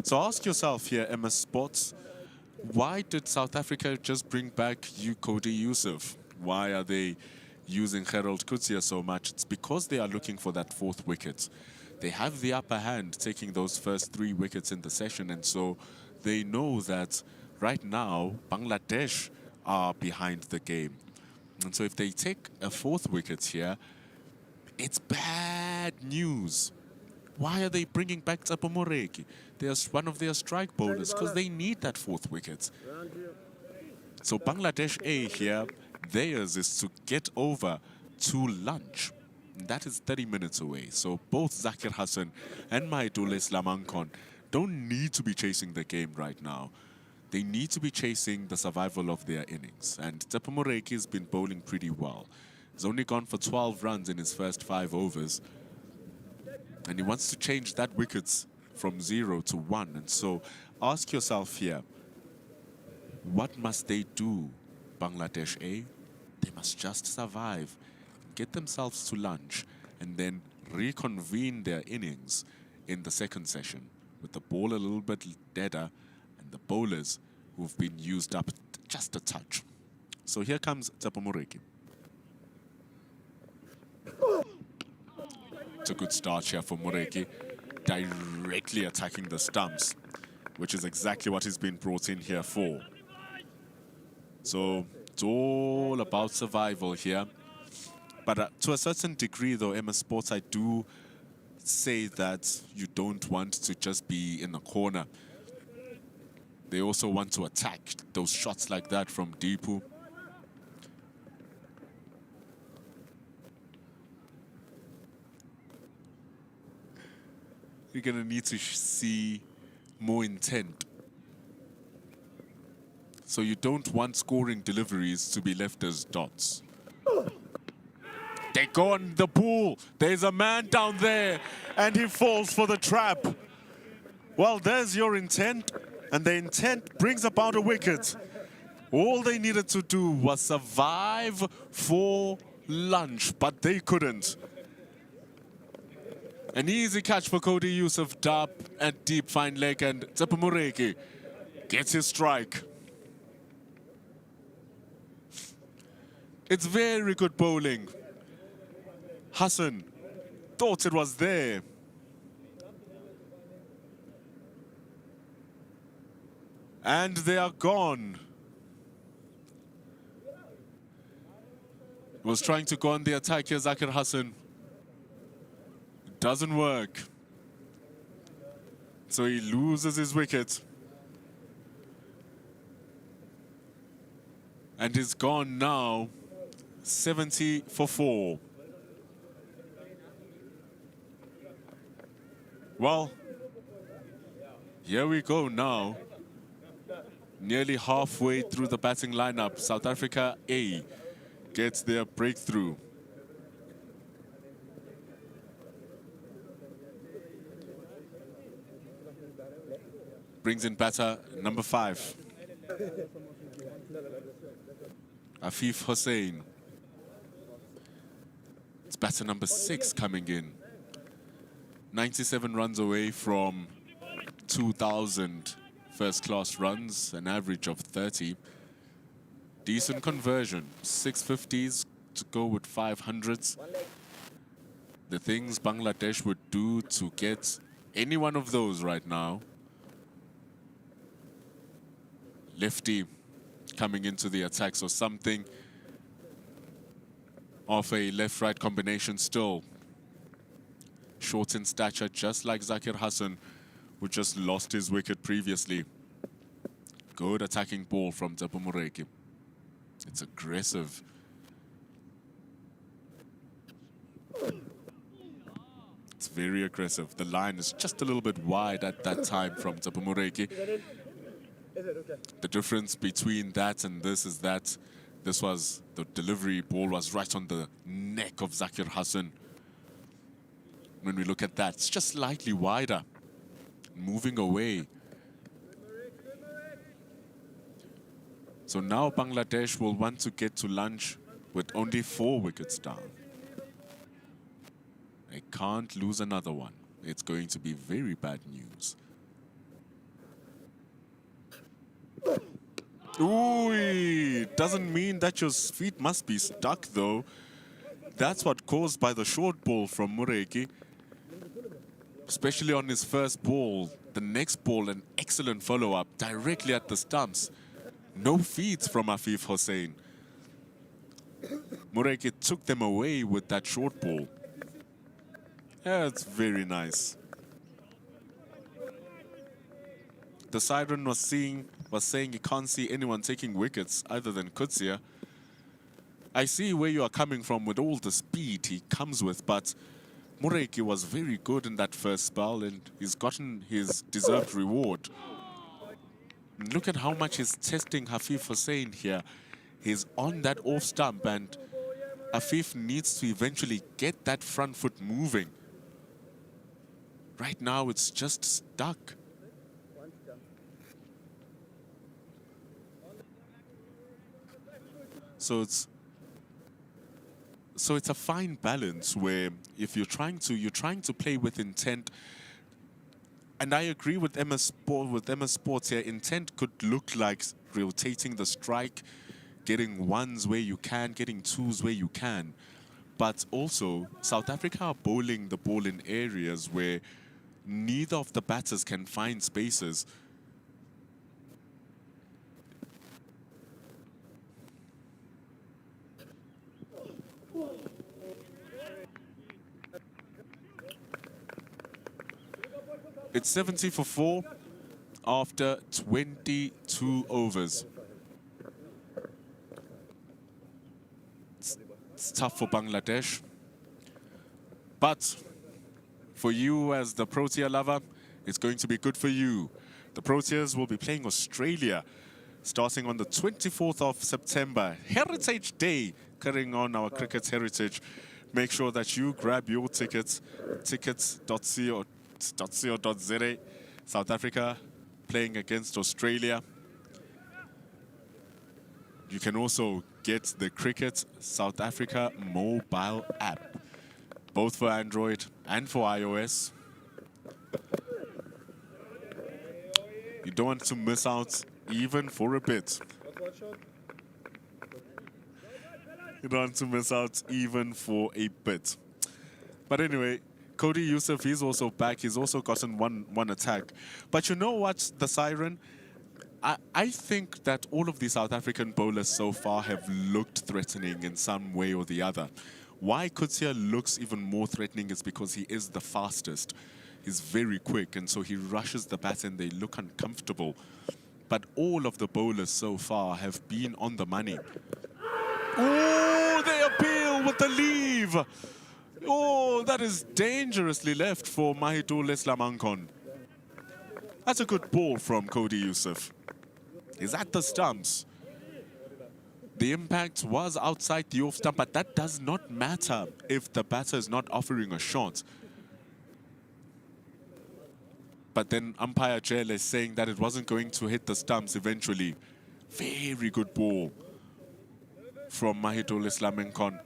So ask yourself here, MS Sports, why did South Africa just bring back Cody Yusuf? Why are they using Gerald Kutsia so much? It's because they are looking for that 4th wicket. They have the upper hand taking those first 3 wickets in the session, and so they know that right now Bangladesh are behind the game. And so if they take a 4th wicket here, it's bad news. Why are they bringing back Tapomoreki? There's one of their strike bowlers, because they need that 4th wicket. So Bangladesh A here, theirs is to get over to lunch. That is 30 minutes away. So both Zakir Hassan and Maidul Islam Ankon don't need to be chasing the game right now. They need to be chasing the survival of their innings. And Tapomoreki has been bowling pretty well. He's only gone for 12 runs in his first 5 overs. And he wants to change that wickets from 0 to 1. And so ask yourself here, what must they do, Bangladesh A? They must just survive, get themselves to lunch, and then reconvene their innings in the 2nd session with the ball a little bit deader and the bowlers who've been used up just a touch. So here comes Tapomoreki. It's a good start here for Moreki, directly attacking the stumps, which is exactly what he's been brought in here for. So it's all about survival here. But to a certain degree, though, MS Sports, I do say that you don't want to just be in a corner. They also want to attack those shots like that from Deepu. You're going to need to see more intent. So you don't want scoring deliveries to be left as dots. They go on the pool. There's a man down there, and he falls for the trap. Well, there's your intent, and the intent brings about a wicket. All they needed to do was survive for lunch, but they couldn't. An easy catch for Cody Yusuf, Dap at deep fine leg, and Tsepamureki gets his strike. It's very good bowling. Hassan thought it was there. And they are gone. Was trying to go on the attack here, Zakir Hassan. Doesn't work. So he loses his wicket. And he's gone now, 70 for 4. Well, here we go now. Nearly halfway through the batting lineup, South Africa A gets their breakthrough. Brings in batter number 5. Afif Hussain. It's batter number 6 coming in. 97 runs away from 2,000 first-class runs, an average of 30. Decent conversion, 650s to go with 500s. The things Bangladesh would do to get any one of those right now. Lefty coming into the attack, so something of a left-right combination still. Short in stature, just like Zakir Hassan, who just lost his wicket previously. Good attacking ball from Tsepamureki. It's aggressive. It's very aggressive. The line is just a little bit wide at that time from Tsepamureki. The difference between that and this is that this was, the delivery ball was right on the neck of Zakir Hassan. When we look at that, it's just slightly wider, moving away. So now Bangladesh will want to get to lunch with only 4 wickets down. They can't lose another one. It's going to be very bad news. Ooh, doesn't mean that your feet must be stuck though. That's what caused by the short ball from Mureki. Especially on his first ball. The next ball, an excellent follow-up directly at the stumps. No feet from Afif Hussain. Mureki took them away with that short ball. Yeah, it's very nice. The siren was saying he can't see anyone taking wickets other than Kutsia. I see where you are coming from with all the speed he comes with, but Mureki was very good in that first spell and he's gotten his deserved reward. And look at how much he's testing Afif Hussain here. He's on that off stump and Afif needs to eventually get that front foot moving. Right now it's just stuck. So it's a fine balance where if you're trying to play with intent, and I agree with MS Sports here, intent could look like rotating the strike, getting ones where you can, getting twos where you can. But also, South Africa are bowling the ball in areas where neither of the batters can find spaces. It's 70 for 4 after 22 overs. It's tough for Bangladesh. But for you as the Protea lover, it's going to be good for you. The Proteas will be playing Australia starting on the 24th of September. Heritage Day, carrying on our cricket heritage. Make sure that you grab your tickets, tickets.co.za. South Africa playing against Australia. You can also get the Cricket South Africa mobile app. both for Android and for iOS. You don't want to miss out even for a bit. You don't want to miss out even for a bit. But anyway, Cody Youssef, he's also back. He's also gotten one attack. But you know what, the Siren? I think that all of the South African bowlers so far have looked threatening in some way or the other. Why Kutia looks even more threatening is because he is the fastest. He's very quick, and so he rushes the bat and they look uncomfortable. But all of the bowlers so far have been on the money. Oh, they appeal with the leave. Oh, that is dangerously left for Mahidul Slamankon. That's a good ball from Cody Youssef. He's at the stumps. The impact was outside the off stump, but that does not matter if the batter is not offering a shot. But then umpire Jele is saying that it wasn't going to hit the stumps eventually. Very good ball from Mahidul Slamenkon.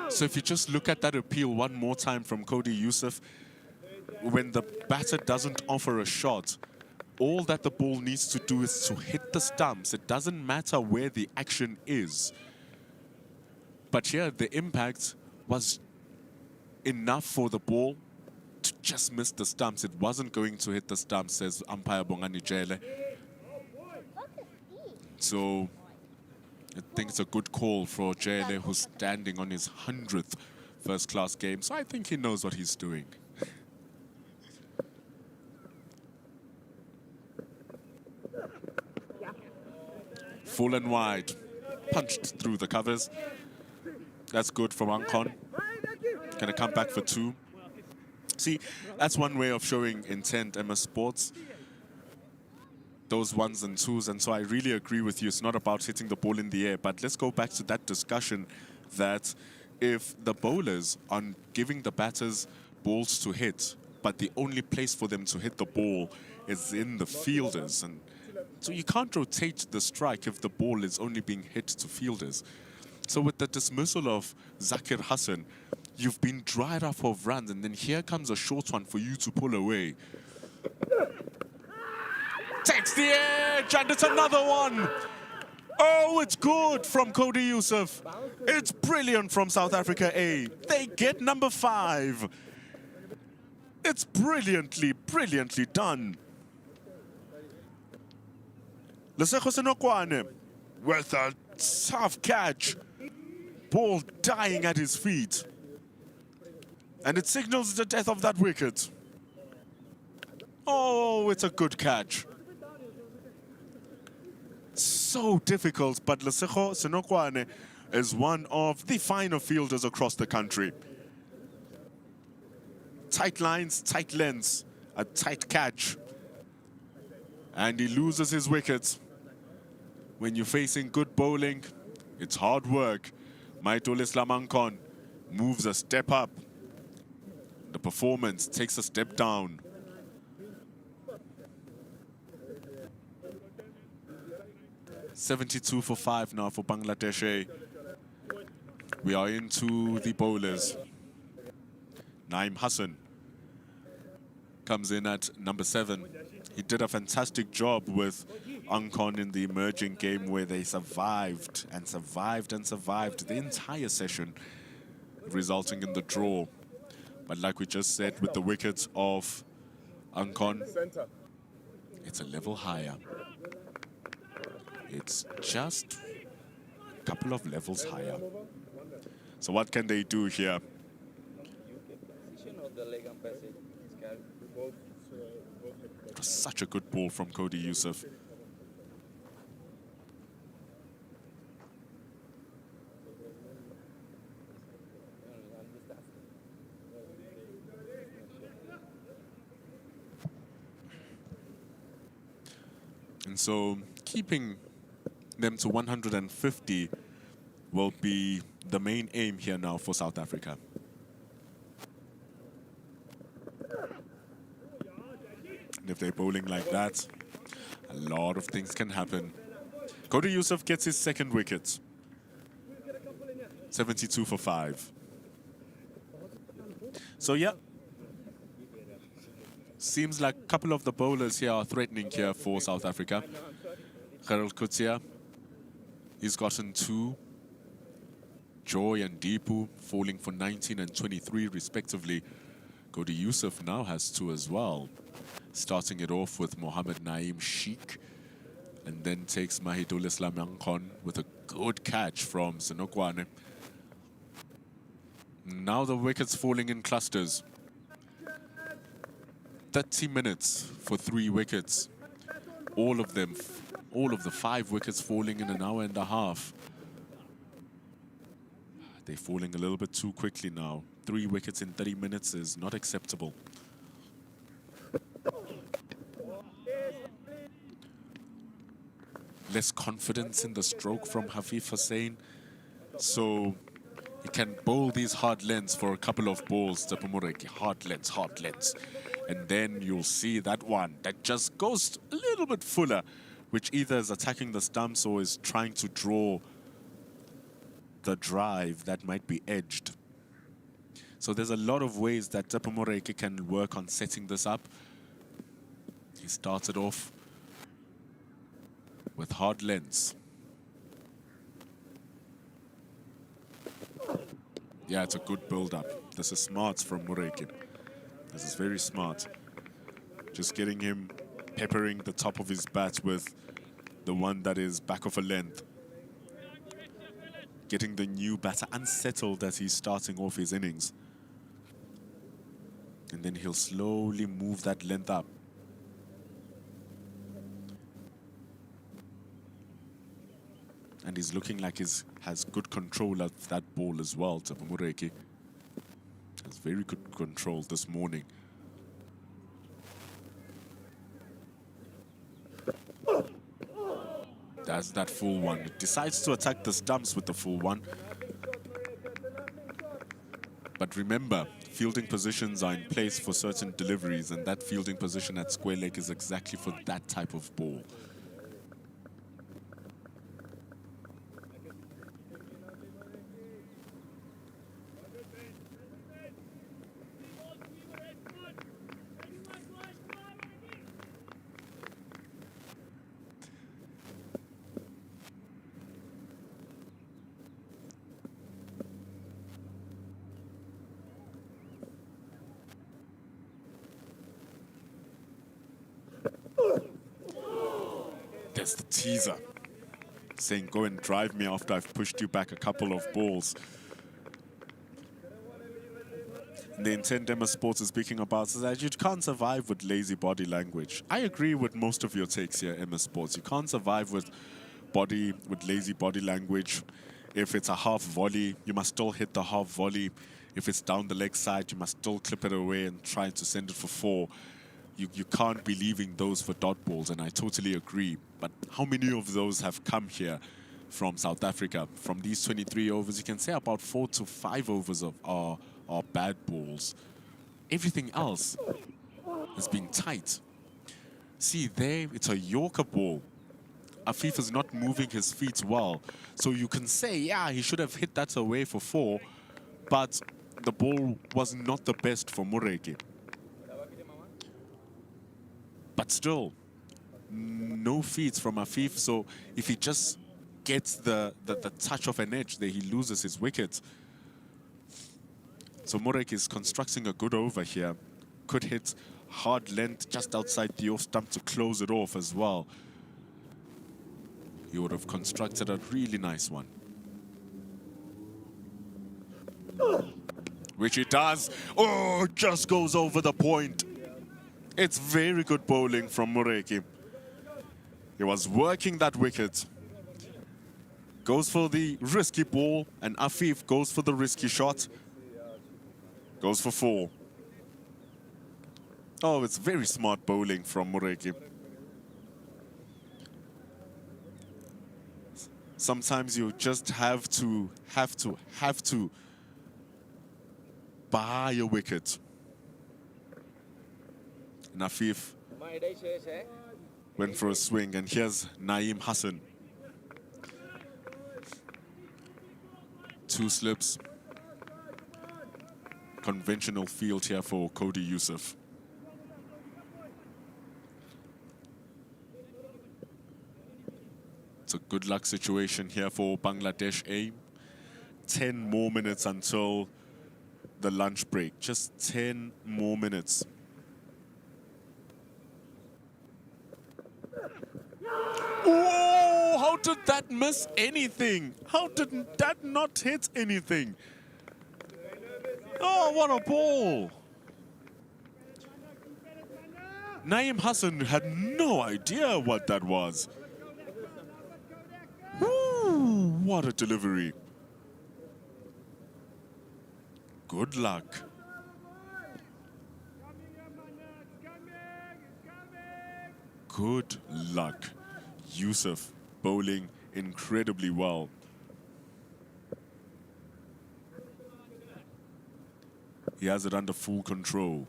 So if you just look at that appeal one more time from Cody Youssef, when the batter doesn't offer a shot, all that the ball needs to do is to hit the stumps. It doesn't matter where the action is. But here, the impact was enough for the ball to just miss the stumps. It wasn't going to hit the stumps, says umpire Bongani Jele. So I think it's a good call for Jele, who's standing on his 100th first-class game. So I think he knows what he's doing. Full and wide. Punched through the covers. That's good from Ankon. Gonna come back for 2. See, that's one way of showing intent, MS Sports. Those 1s and 2s, and so I really agree with you. It's not about hitting the ball in the air, but let's go back to that discussion that if the bowlers are giving the batters balls to hit, but the only place for them to hit the ball is in the fielders, and so you can't rotate the strike if the ball is only being hit to fielders. So with the dismissal of Zakir Hassan, you've been dried up of runs, and then here comes a short one for you to pull away. Takes the edge, and it's another one. Oh, it's good from Cody Youssef. It's brilliant from South Africa A. They get number 5. It's brilliantly done. Lesego Senokwane with a tough catch. Ball dying at his feet. And it signals the death of that wicket. Oh, it's a good catch. So difficult, but Lesego Senokwane is one of the finer fielders across the country. Tight lines, tight lengths, a tight catch. And he loses his wicket. When you're facing good bowling, it's hard work. Mahidul Slamankon moves a step up. The performance takes a step down. .72 for 5 now for Bangladesh. We are into the bowlers. Naeem Hassan comes in at number 7. He did a fantastic job with Ankon in the emerging game where they survived and survived and survived the entire session, resulting in the draw. But like we just said, with the wickets of Ankon, it's a level higher. It's just a couple of levels higher. So what can they do here? It was such a good ball from Cody Youssef. And so keeping them to 150 will be the main aim here now for South Africa. And if they're bowling like that, a lot of things can happen. Cody Yusuf gets his second wicket. 72 for 5. So yeah, seems like a couple of the bowlers here are threatening here for South Africa. Gerald Kutsia, he's gotten 2. Joy and Deepu falling for 19 and 23 respectively. Cody Yusuf now has 2 as well. Starting it off with Mohammed Naeem Sheikh, and then takes Mahidul Islam Yankon with a good catch from Senokwane. Now the wickets falling in clusters. 30 minutes for 3 wickets. All of them, all of the 5 wickets falling in an hour and a half. They're falling a little bit too quickly now. 3 wickets in 30 minutes is not acceptable. Less confidence in the stroke from Hafeez Hussain. So he can bowl these hard lengths for a couple of balls, Tsepo Moreki. Hard lengths. And then you'll see that one that just goes a little bit fuller, which either is attacking the stumps or is trying to draw the drive that might be edged. So there's a lot of ways that Tsepo Moreki can work on setting this up. He started off with hard lengths. Yeah, it's a good build-up. This is smart from Moreki. This is very smart. Just getting him peppering the top of his bat with the one that is back of a length. Getting the new batter unsettled as he's starting off his innings. And then he'll slowly move that length up. And he's looking like he has good control of that ball as well, Tsepo Moreki. Has very good control this morning. That's that full one. It decides to attack the stumps with the full one. But remember, fielding positions are in place for certain deliveries, and that fielding position at square leg is exactly for that type of ball. There's the teaser, saying go and drive me after I've pushed you back a couple of balls. And the intent Emma Sports is speaking about is that you can't survive with lazy body language. I agree with most of your takes here, Emma Sports. You can't survive with lazy body language. If it's a half volley, you must still hit the half volley. If it's down the leg side, you must still clip it away and try to send it for 4. You can't be leaving those for dot balls, and I totally agree. But how many of those have come here from South Africa? From these 23 overs, you can say about 4 to 5 overs are bad balls. Everything else has been tight. See there, it's a Yorker ball. Afif is not moving his feet well. So you can say, yeah, he should have hit that away for 4, but the ball was not the best for Moreki. But still, no feeds from Afif, so if he just gets the touch of an edge there, he loses his wicket. So Moreki is constructing a good over here. Could hit hard length just outside the off stump to close it off as well. He would have constructed a really nice one. Which he does. Oh, just goes over the point. It's very good bowling from Moreki. He was working that wicket. Goes for the risky ball, and Afif goes for the risky shot. Goes for 4. Oh, it's very smart bowling from Moreki. Sometimes you just have to buy a wicket. And Afif Went for a swing, and here's Naeem Hassan. 2 slips. Conventional field here for Cody Yusuf. It's a good luck situation here for Bangladesh A. 10 more minutes until the lunch break. Just 10 more minutes. Whoa! How did that miss anything? How did that not hit anything? Oh, what a ball! Naeem Hassan had no idea what that was. Woo, what a delivery. Good luck. Good luck. Yusuf bowling incredibly well. He has it under full control.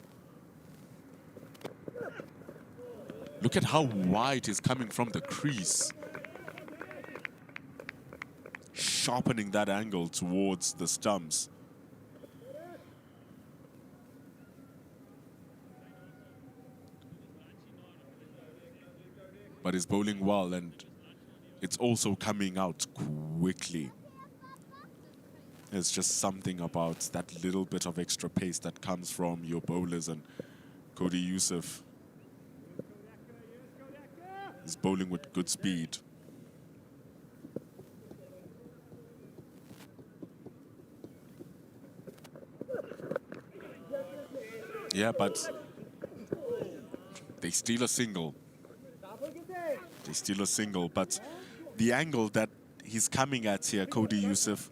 Look at how wide he's coming from the crease. Sharpening that angle towards the stumps. But he's bowling well, and it's also coming out quickly. There's just something about that little bit of extra pace that comes from your bowlers, and Cody Yusuf is bowling with good speed. Yeah, but they steal a single. They steal a single, but the angle that he's coming at here, Cody Yusuf,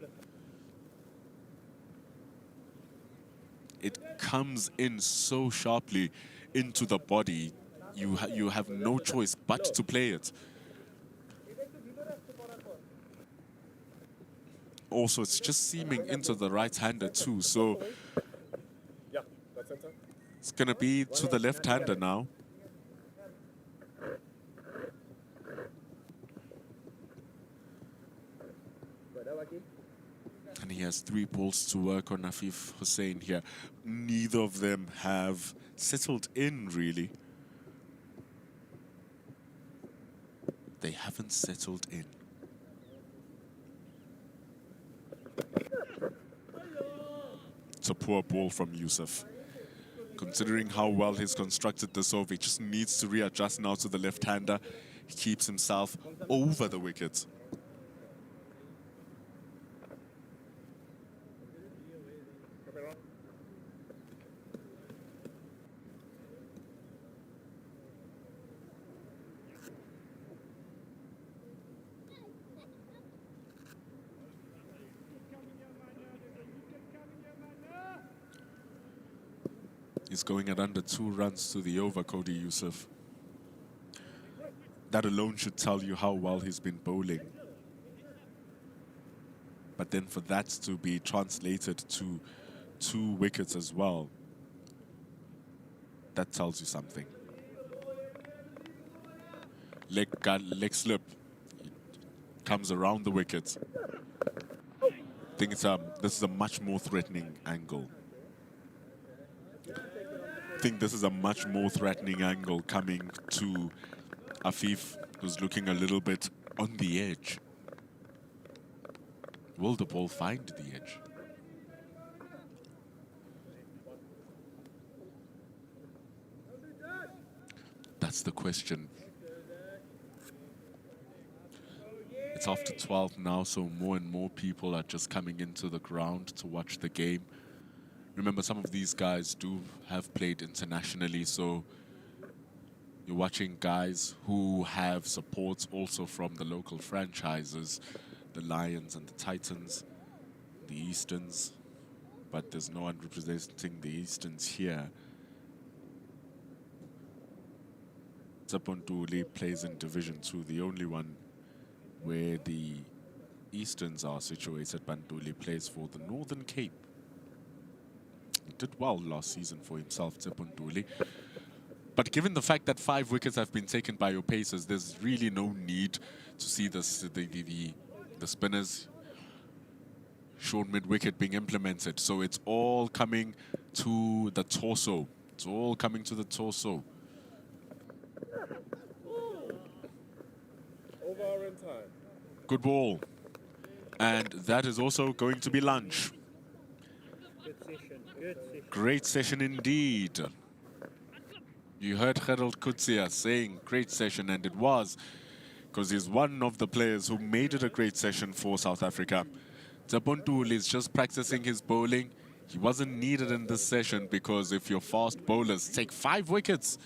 it comes in so sharply into the body. You have no choice but to play it. Also, it's just seaming into the right-hander too, so it's going to be to the left-hander now. And he has 3 balls to work on. Afif Hussain here. Neither of them have settled in, really. They haven't settled in. It's a poor ball from Yusuf. Considering how well he's constructed this over, he just needs to readjust now to the left-hander. He keeps himself over the wicket. He's going at under 2 runs to the over, Cody Yusuf. That alone should tell you how well he's been bowling. But then for that to be translated to 2 wickets as well, that tells you something. Leg slip. It comes around the wicket. I think it's this is a much more threatening angle. I think this is a much more threatening angle coming to Afif, who's looking a little bit on the edge. Will the ball find the edge? That's the question. It's after 12 now, so more and more people are just coming into the ground to watch the game. Remember, some of these guys do have played internationally, so you're watching guys who have support also from the local franchises, the Lions and the Titans, the Easterns, but there's no one representing the Easterns here. Tsepontuli plays in Division 2, the only one where the Easterns are situated. Bantuli plays for the Northern Cape. He did well last season for himself, Tsepontuli. But given the fact that 5 wickets have been taken by your pacers, there's really no need to see the spinners short mid-wicket being implemented. So it's all coming to the torso. It's all coming to the torso. Over in time. Good ball. And that is also going to be lunch. Good session. Good session. Great session indeed. You heard Gerald Kutsia saying great session, and it was, because he's one of the players who made it a great session for South Africa. Tapontul is just practicing his bowling. He wasn't needed in this session because if your fast bowlers take 5 wickets,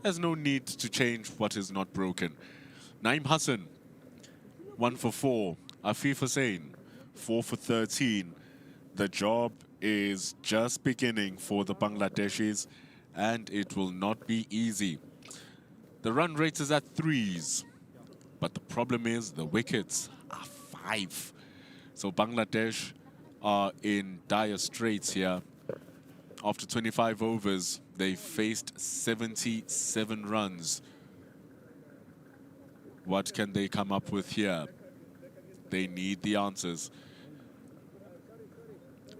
there's no need to change what is not broken. Naeem Hassan, 1 for 4. Afif Hussain, 4 for 13. The job is just beginning for the Bangladeshis, and it will not be easy. The run rate is at 3s, but the problem is the wickets are 5. So Bangladesh are in dire straits here. After 25 overs, they faced 77 runs. What can they come up with here? They need the answers.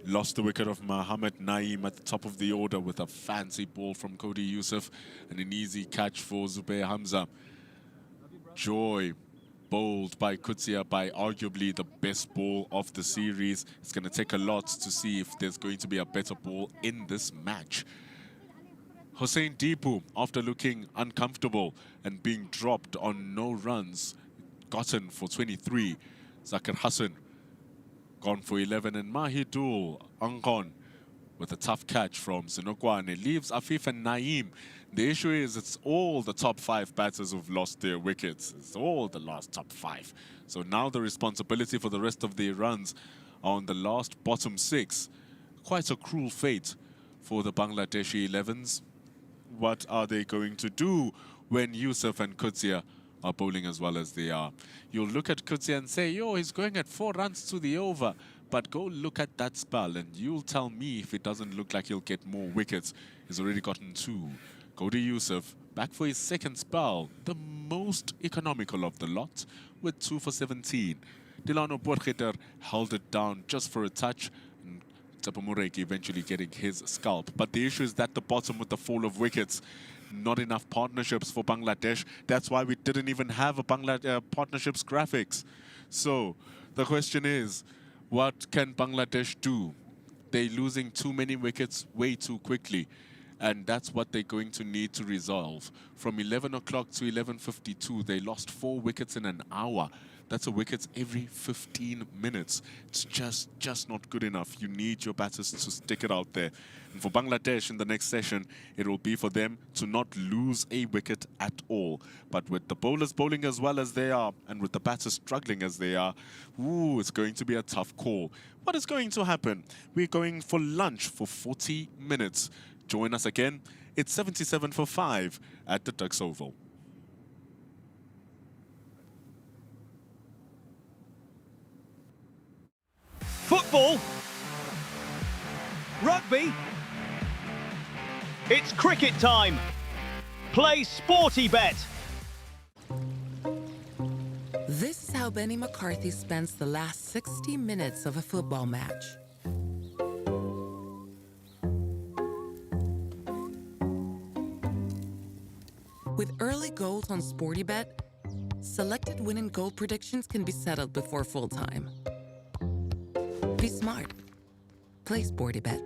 Lost the wicket of Mohammad Naeem at the top of the order with a fancy ball from Cody Yusuf and an easy catch for Zubair Hamza. Joy bowled by Kutsia by arguably the best ball of the series. It's going to take a lot to see if there's going to be a better ball in this match. Hussein Deepu, after looking uncomfortable and being dropped on no runs, gotten for 23. Zakir Hassan gone for 11, and Mahidul Angkon with a tough catch from Sinokwane. It leaves Afif and Naeem. The issue is it's all the top 5 batters who've lost their wickets. It's all the last top 5. So now the responsibility for the rest of their runs are on the last bottom 6. Quite a cruel fate for the Bangladeshi 11s. What are they going to do when Yusuf and Kutsia are bowling as well as they are? You'll look at Kutsia and say, yo, he's going at 4 runs to the over. But go look at that spell and you'll tell me if it doesn't look like he'll get more wickets. He's already gotten 2. Cody Yusuf back for his 2nd spell, the most economical of the lot, with 2 for 17. Delano Borgeter held it down just for a touch. Tapamureki eventually getting his scalp. But the issue is that the bottom with the fall of wickets, not enough partnerships for Bangladesh. That's why we didn't even have a partnerships graphics. So the question is, what can Bangladesh do? They're losing too many wickets way too quickly. And that's what they're going to need to resolve. From 11 o'clock to 11:52, they lost 4 wickets in an hour. That's a wicket every 15 minutes. It's just not good enough. You need your batters to stick it out there. And for Bangladesh in the next session, it will be for them to not lose a wicket at all. But with the bowlers bowling as well as they are, and with the batters struggling as they are, it's going to be a tough call. What is going to happen? We're going for lunch for 40 minutes. Join us again. It's 77 for 5 at the Tuks Oval. Football, rugby, it's cricket time. Play Sporty Bet. This is how Benny McCarthy spends the last 60 minutes of a football match. With early goals on SportyBet, selected win and goal predictions can be settled before full time. Be smart. Play SportyBet.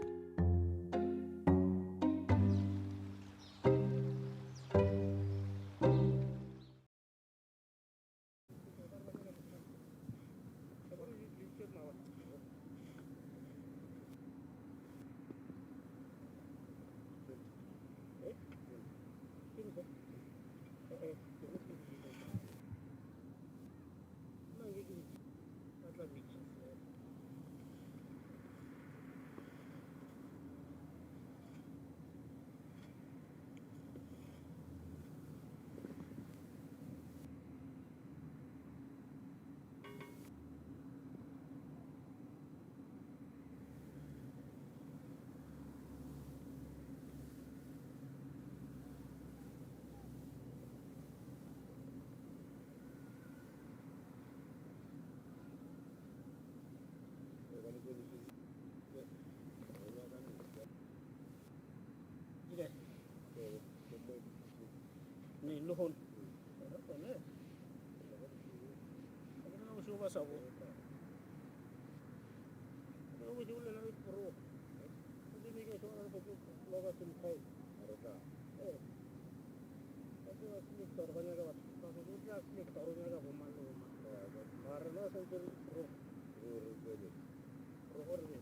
Ide. Ni luhon. Apa ni? Aku nak usul bahasa apa? Aku usul lagi pro. Jadi ni kita orang tu loga simpai. Ada. Tapi asli torbannya kan. Kalau dia asli torbannya kan pemalu. Karena saya pro. Pro ni.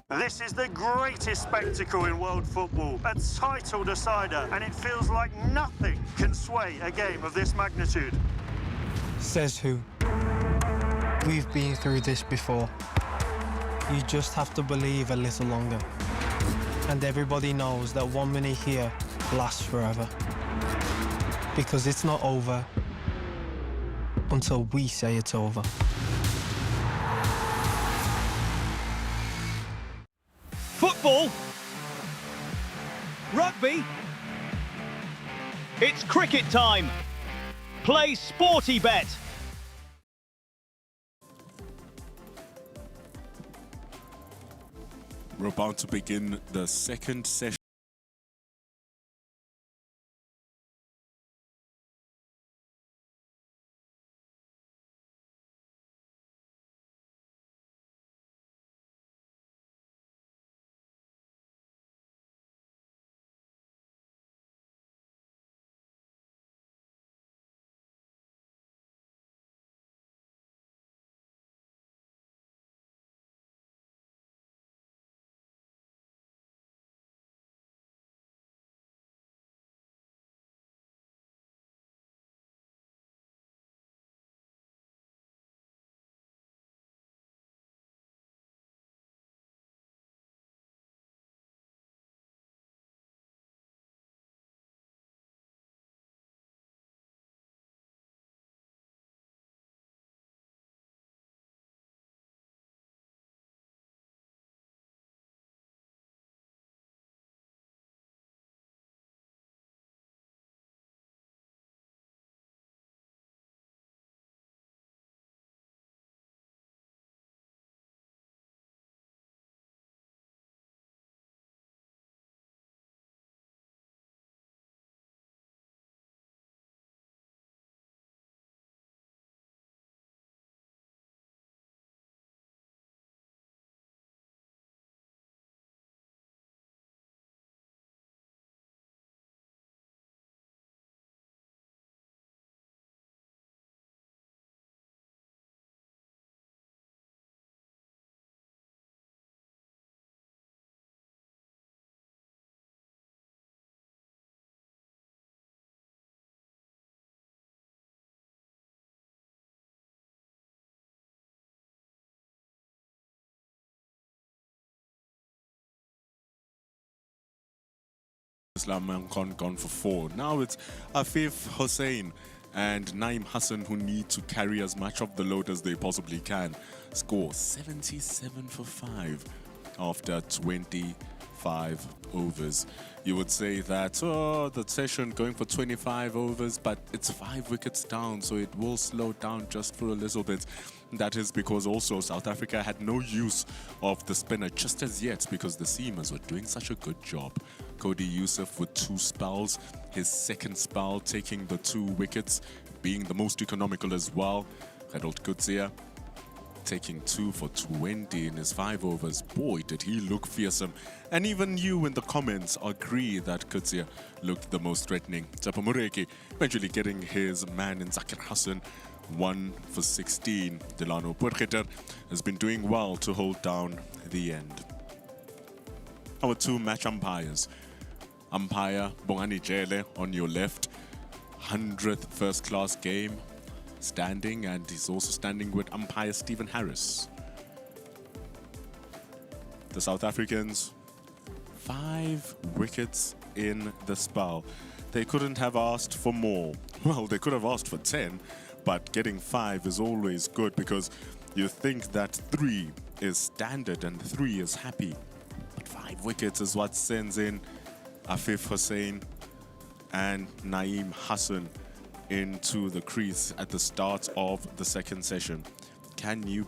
This is the greatest spectacle in world football, a title decider, and it feels like nothing can sway a game of this magnitude. Says who? We've been through this before. You just have to believe a little longer. And everybody knows that 1 minute here lasts forever. Because it's not over until we say it's over. Football. Rugby. It's cricket time. Play Sporty Bet. We're about to begin the second session. Islam gone for 4. Now it's Afif Hussein and Naim Hassan who need to carry as much of the load as they possibly can. Score 77 for 5 after 25 overs. You would say that, the session going for 25 overs, but it's 5 wickets down, so it will slow down just for a little bit. That is because also South Africa had no use of the spinner just as yet because the seamers were doing such a good job. Cody Youssef with 2 spells, his second spell taking the 2 wickets, being the most economical as well. Harold Kutsia taking 2 for 20 in his 5 overs. Boy, did he look fearsome. And even you in the comments agree that Kutsia looked the most threatening. Tshepo Moreki eventually getting his man in Zakir Hassan 1 for 16. Delano Potgieter has been doing well to hold down the end. Our 2 match umpires. Umpire Bongani Jele on your left, 100th first class game standing, and he's also standing with umpire Stephen Harris. The South Africans, 5 wickets in the spell. They couldn't have asked for more. Well, they could have asked for 10, but getting 5 is always good because you think that 3 is standard and 3 is happy. But 5 wickets is what sends in Afif Hussein and Naim Hassan into the crease at the start of the second session. Can you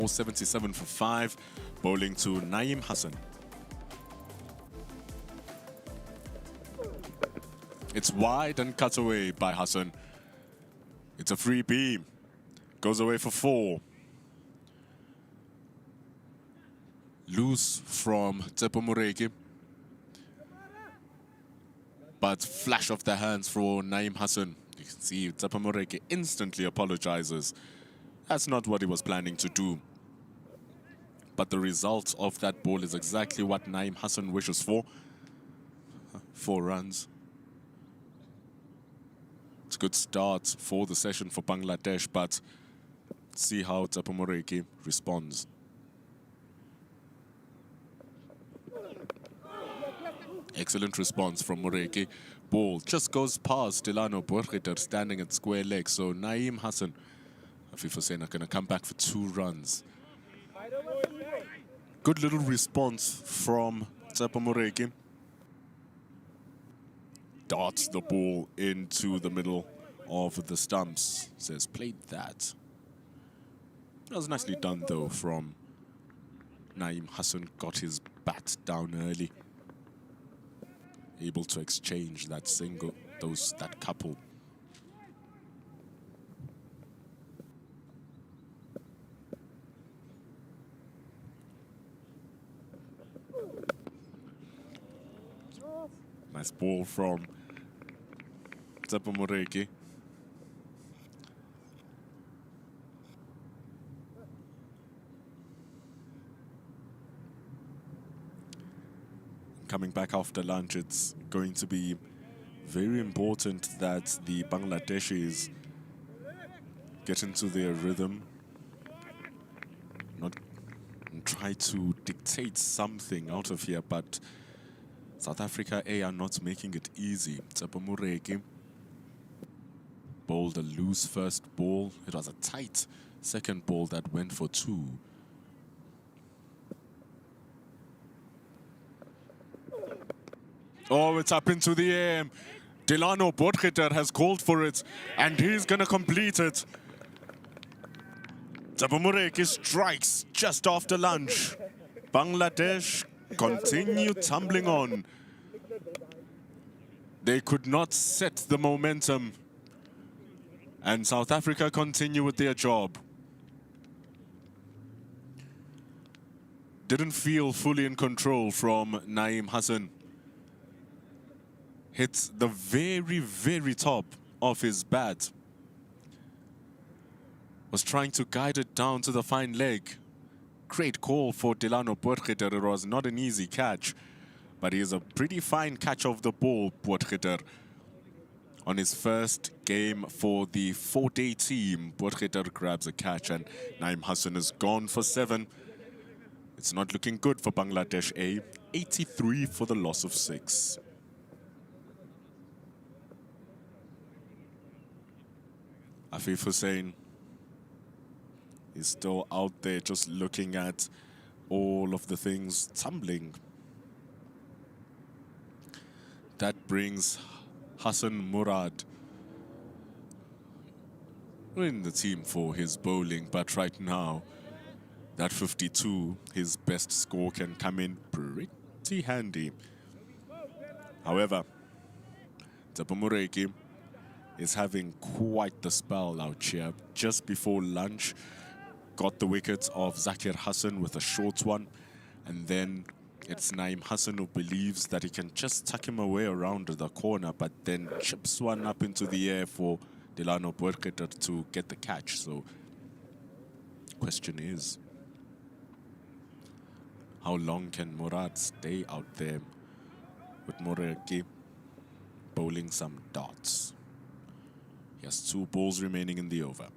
77 for 5, bowling to Naeem Hassan. It's wide and cut away by Hassan. It's a free beam. Goes away for 4. Loose from Tsepo Moreki. But flash of the hands for Naeem Hassan. You can see Tsepo Moreki instantly apologizes. That's not what he was planning to do. But the result of that ball is exactly what Naeem Hassan wishes for. 4 runs. It's a good start for the session for Bangladesh, but see how Tsepo Moreki responds. Excellent response from Moreki. Ball just goes past Delano Borgiter standing at square leg. So Naeem Hassan, Afif Hussein, are going to come back for 2 runs. Good little response from Tsepo Moreki. Darts the ball into the middle of the stumps. Says, played that. That was nicely done, though, from Naeem Hassan. Got his bat down early. Able to exchange that single, that couple. Nice ball from Tsepo Moreki. Coming back after lunch, it's going to be very important that the Bangladeshis get into their rhythm, not try to dictate something out of here, but South Africa A are not making it easy. Tsepo Moreki bowled a loose first ball. It was a tight second ball that went for 2. Oh, it's up into the air. Delano Borgiter has called for it, and he's going to complete it. Tsepo Moreki strikes just after lunch. Bangladesh continue tumbling on. They could not set the momentum, and South Africa continue with their job. Didn't feel fully in control from Naeem Hassan. Hits the very, very top of his bat. Was trying to guide it down to the fine leg. Great call for Delano Borgiter. It was not an easy catch, but he is a pretty fine catch of the ball, Borgiter. On his first game for the 4-day team, Borgiter grabs a catch, and Naeem Hassan is gone for 7. It's not looking good for Bangladesh A. 83 for the loss of 6. Afif Hussein is still out there just looking at all of the things tumbling. That brings Hassan Murad in the team for his bowling, but right now, that 52, his best score, can come in pretty handy. However, Tsepo Moreki is having quite the spell out here. Just before lunch, got the wickets of Zakir Hassan with a short one, and then it's Naeem Hassan who believes that he can just tuck him away around the corner, but then chips one up into the air for Delano Borgiter to get the catch. So, question is, how long can Murad stay out there with Moreki bowling some darts? He has 2 balls remaining in the over.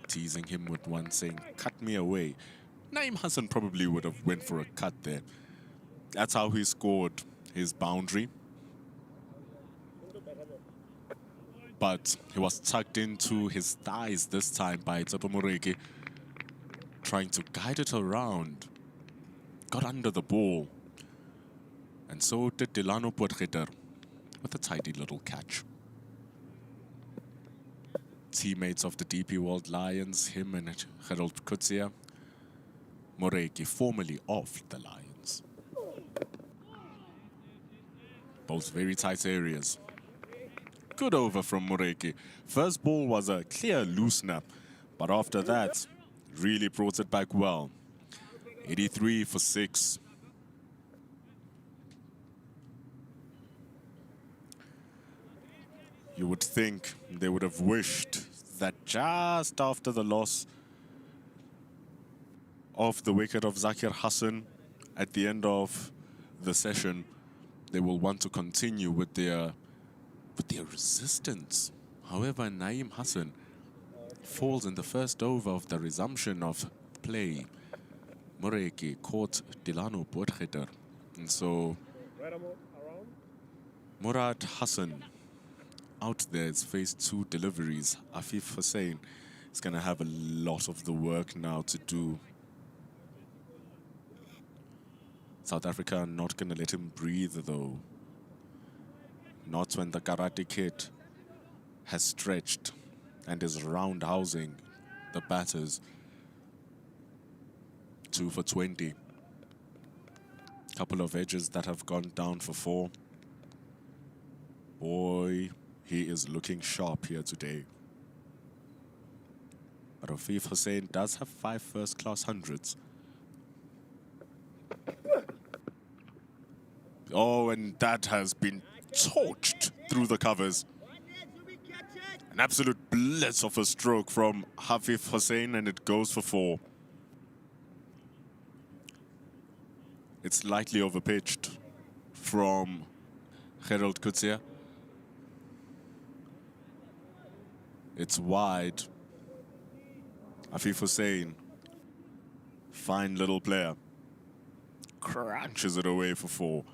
Teasing him with one, saying, cut me away. Naeem Hassan probably would have went for a cut there. That's how he scored his boundary. But he was tucked into his thighs this time by Tsepo Moreki, trying to guide it around. Got under the ball. And so did Delano Borgiter with a tidy little catch. teammates of the DP World Lions, him and Gerald Kutsia. Moreki, formerly of the Lions. Both very tight areas. Good over from Moreki. First ball was a clear loose snap, but after that, really brought it back well. 83 for 6. You would think they would have wished that just after the loss of the wicket of Zakir Hassan at the end of the session, they will want to continue with their resistance. However, Naeem Hassan falls in the first over of the resumption of play. Moreki caught Dilano Bodgheter. And so Murad Hassan out there has faced 2 deliveries. Afif Hussain is going to have a lot of the work now to do. South Africa are not going to let him breathe, though. Not when the Karate Kid has stretched and is roundhousing the batters. 2 for 20. Couple of edges that have gone down for 4. Boy, he is looking sharp here today. But Afif Hussain does have 5 first-class hundreds. Oh, and that has been torched through the covers. An absolute blitz of a stroke from Hafif Hussain, and it goes for 4. It's slightly overpitched from Gerald Kutsia. It's wide. Afif Hussain, fine little player, crunches it away for 4.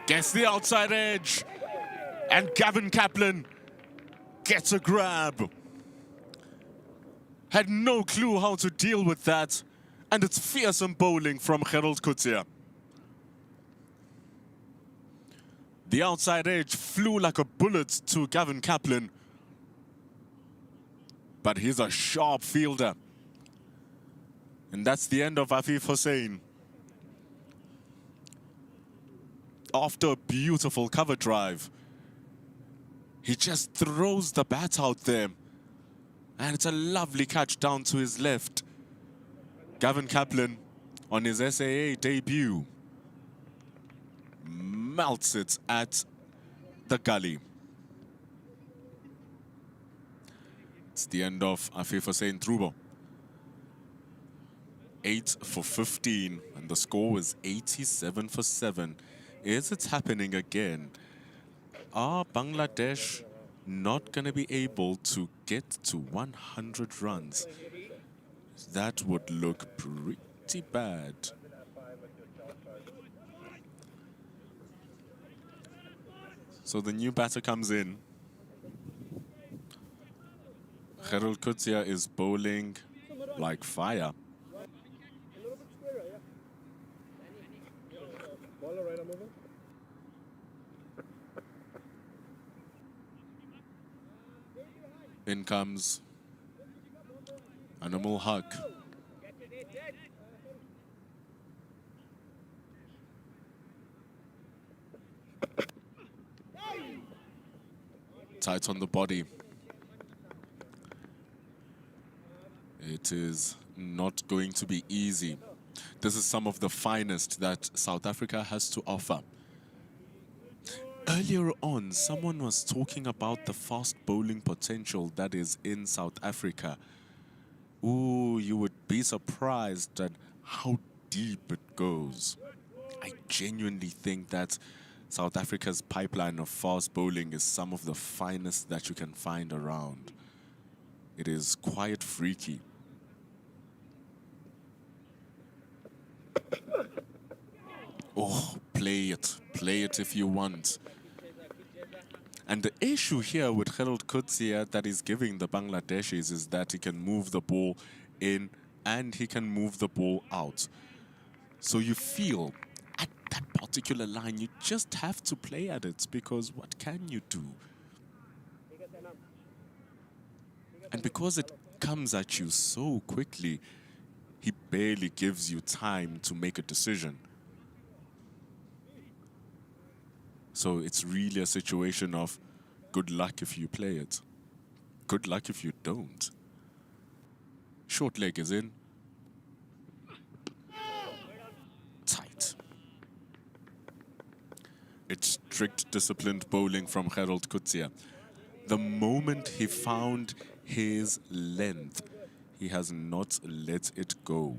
Gets the outside edge, and Gavin Kaplan gets a grab. Had no clue how to deal with that, and it's fearsome bowling from Gerald Kutsia. The outside edge flew like a bullet to Gavin Kaplan, but he's a sharp fielder. And that's the end of Afif Hussain. After a beautiful cover drive, he just throws the bat out there. And it's a lovely catch down to his left. Gavin Kaplan, on his SAA debut, melts it at the gully. It's the end of Afif Hussain Trubo. 8 for 15, and the score is 87 for 7. Is it happening again? Are Bangladesh not going to be able to get to 100 runs? That would look pretty bad. So the new batter comes in. Gerald Kutsia is bowling like fire. In comes Animal Hug. Tight on the body. It is not going to be easy. This is some of the finest that South Africa has to offer. Earlier on, someone was talking about the fast bowling potential that is in South Africa. Ooh, you would be surprised at how deep it goes. I genuinely think that South Africa's pipeline of fast bowling is some of the finest that you can find around. It is quite freaky. Oh, play it if you want. And the issue here with Gerald Kutsia that is giving the Bangladeshis is that he can move the ball in and he can move the ball out. So you feel at that particular line, you just have to play at it, because what can you do? And because it comes at you so quickly, he barely gives you time to make a decision. So it's really a situation of good luck if you play it. Good luck if you don't. Short leg is in. Tight. It's strict, disciplined bowling from Gerald Coetzee. The moment he found his length, he has not let it go.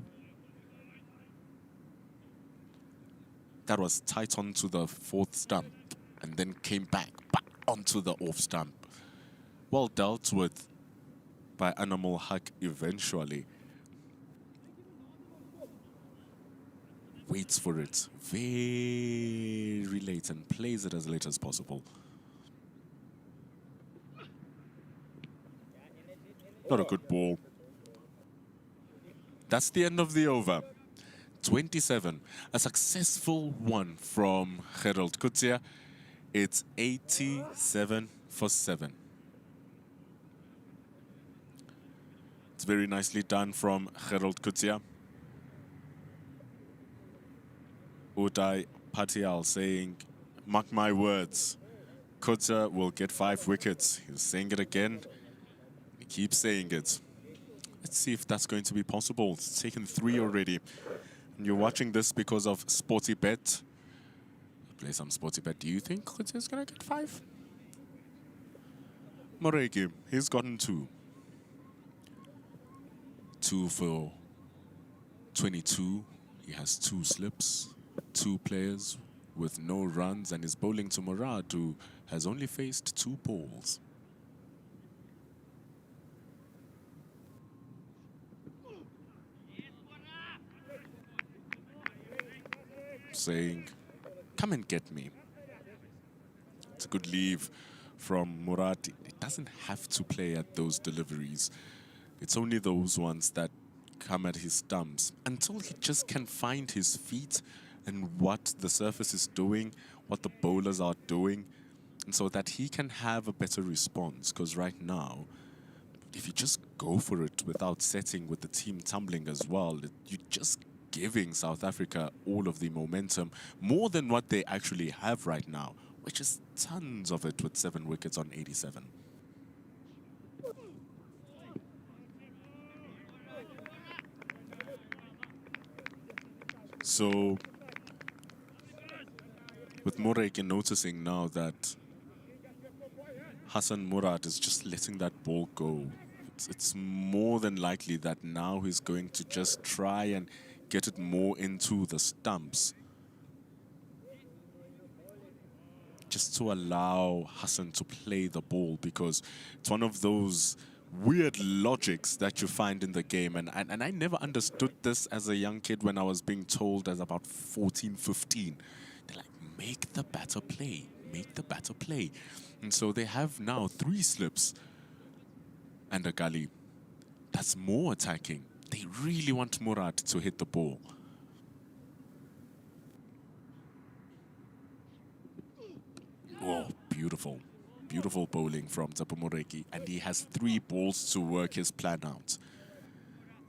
That was tight onto the fourth stump and then came back onto the off stump. Well dealt with by Animal Huck eventually. Waits for it very late and plays it as late as possible. Not a good ball. That's the end of the over. 27. A successful one from Gerald Coetzee. It's 87 for 7. It's very nicely done from Gerald Coetzee. Uday Patial saying, mark my words, Coetzee will get 5 wickets. He's saying it again. He keeps saying it. Let's see if that's going to be possible. It's taken 3 already. And you're watching this because of Sporty Bet. Play some Sporty Bet. Do you think Coetzee is going to get 5? Moregi, he's gotten 2. 2 for 22. He has 2 slips. 2 players with no runs, and is bowling to Murad, who has only faced 2 balls. Saying, come and get me. It's a good leave from Murad. It doesn't have to play at those deliveries. It's only those ones that come at his stumps until he just can find his feet and what the surface is doing, what the bowlers are doing, and so that he can have a better response. Because right now, if you just go for it without setting, with the team tumbling as well, you're just giving South Africa all of the momentum, more than what they actually have right now, which is tons of it with 7 wickets on 87. So, with Moregi noticing now that Hassan Murad is just letting that ball go, it's more than likely that now he's going to just try and get it more into the stumps, just to allow Hassan to play the ball, because it's one of those weird logics that you find in the game. And I never understood this as a young kid when I was being told as about 14, 15. They're like, make the batter play, make the batter play. And so they have now 3 slips and a gully. That's more attacking. They really want Murad to hit the ball. Oh, beautiful. Beautiful bowling from Tsepo Moreki. And he has 3 balls to work his plan out.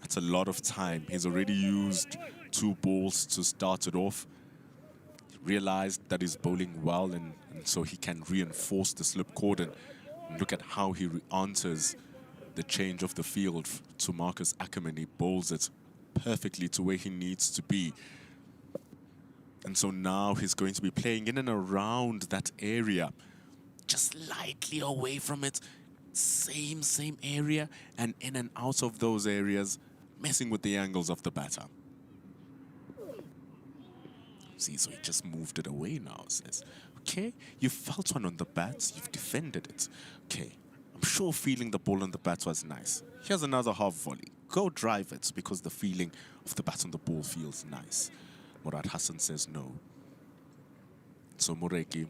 That's a lot of time. He's already used 2 balls to start it off. He realized that he's bowling well, and so he can reinforce the slip cordon. And look at how he answers the change of the field to Marcus Ackerman. He bowls it perfectly to where he needs to be. And so now he's going to be playing in and around that area, just slightly away from it. Same area, and in and out of those areas, messing with the angles of the batter. See, so he just moved it away now. Says, okay, you felt one on the bat, you've defended it. Okay, I'm sure feeling the ball on the bat was nice. Here's another half volley. Go drive it, because the feeling of the bat on the ball feels nice. Murad Hassan says no. So Moreki,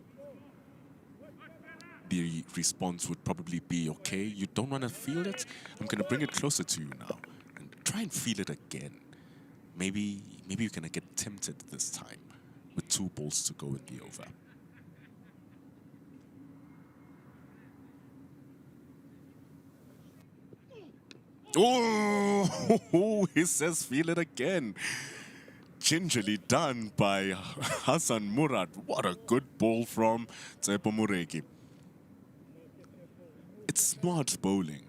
the response would probably be, okay, you don't want to feel it? I'm going to bring it closer to you now and try and feel it again. Maybe you're going to get tempted this time. with 2 balls to go in the over. Oh, he says feel it again. Gingerly done by Hassan Murad. What a good ball from Tsepo Mureki. It's smart bowling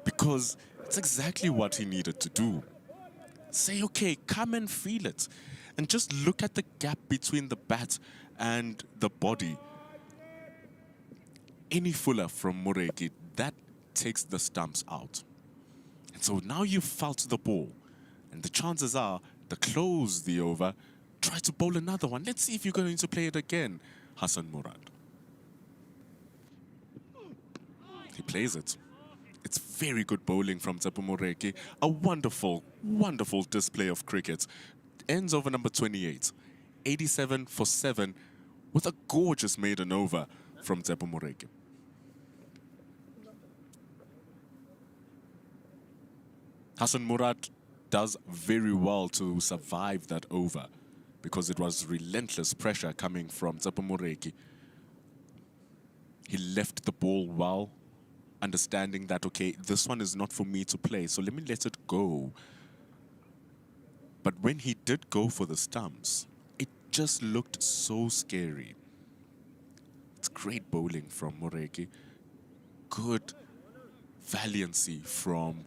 because it's exactly what he needed to do. Say, okay, come and feel it. And just look at the gap between the bat and the body. Any fuller from Mureki, that takes the stumps out. And so now you've felt the ball. And the chances are, to close the over, try to bowl another one. Let's see if you're going to play it again, Hassan Murad. He plays it. It's very good bowling from Tsepo Mureki. A wonderful, wonderful display of cricket. Ends over number 28. 87 for 7 with a gorgeous maiden over from Tsepo Mureki. Hassan Murad does very well to survive that over because it was relentless pressure coming from Tsepo Mureki. He left the ball well, understanding that, okay, this one is not for me to play, so let me let it go. But when he did go for the stumps, it just looked so scary. It's great bowling from Mureki. Good valiancy from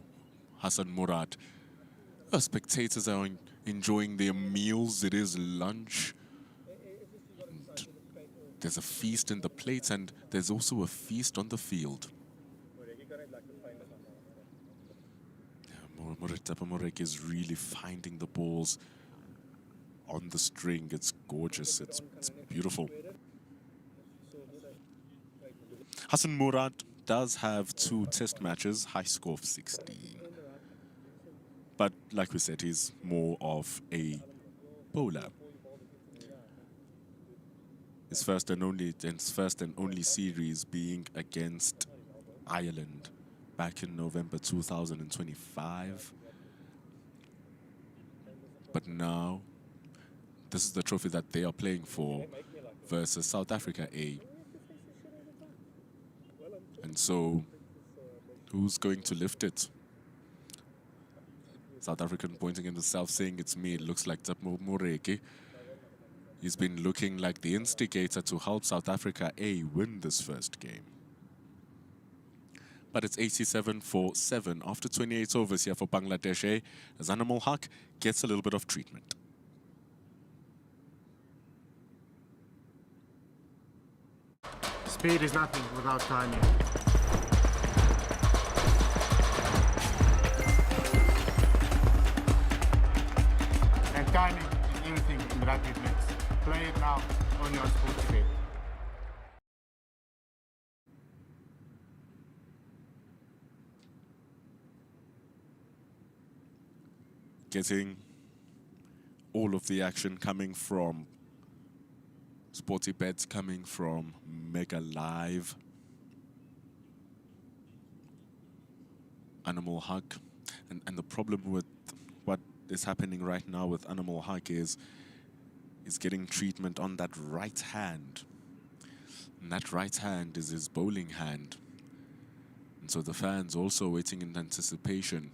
Hassan Murad. The spectators are enjoying their meals. It is lunch. And there's a feast in the plates, and there's also a feast on the field. Tsepo Mureki is really finding the balls on the string. It's gorgeous. It's beautiful. Hassan Murad does have 2 test matches, high score of 16. But like we said, he's more of a bowler. His first and only series being against Ireland back in November 2025. But now, this is the trophy that they are playing for versus South Africa A. And so, who's going to lift it? South African pointing in the south saying, it's me. It looks like Tsepo Mureki. He's been looking like the instigator to help South Africa A win this first game. But it's 87 for 7 after 28 overs here for Bangladesh A, as Animal Haq gets a little bit of treatment. Speed is nothing without timing. And timing is everything in rapid mix. Play it now on your sports day. Getting all of the action coming from Sporty Bets, coming from Mega Live, Animal Haq. And the problem with what is happening right now with Animal Haq is getting treatment on that right hand. And that right hand is his bowling hand. And so the fans also waiting in anticipation.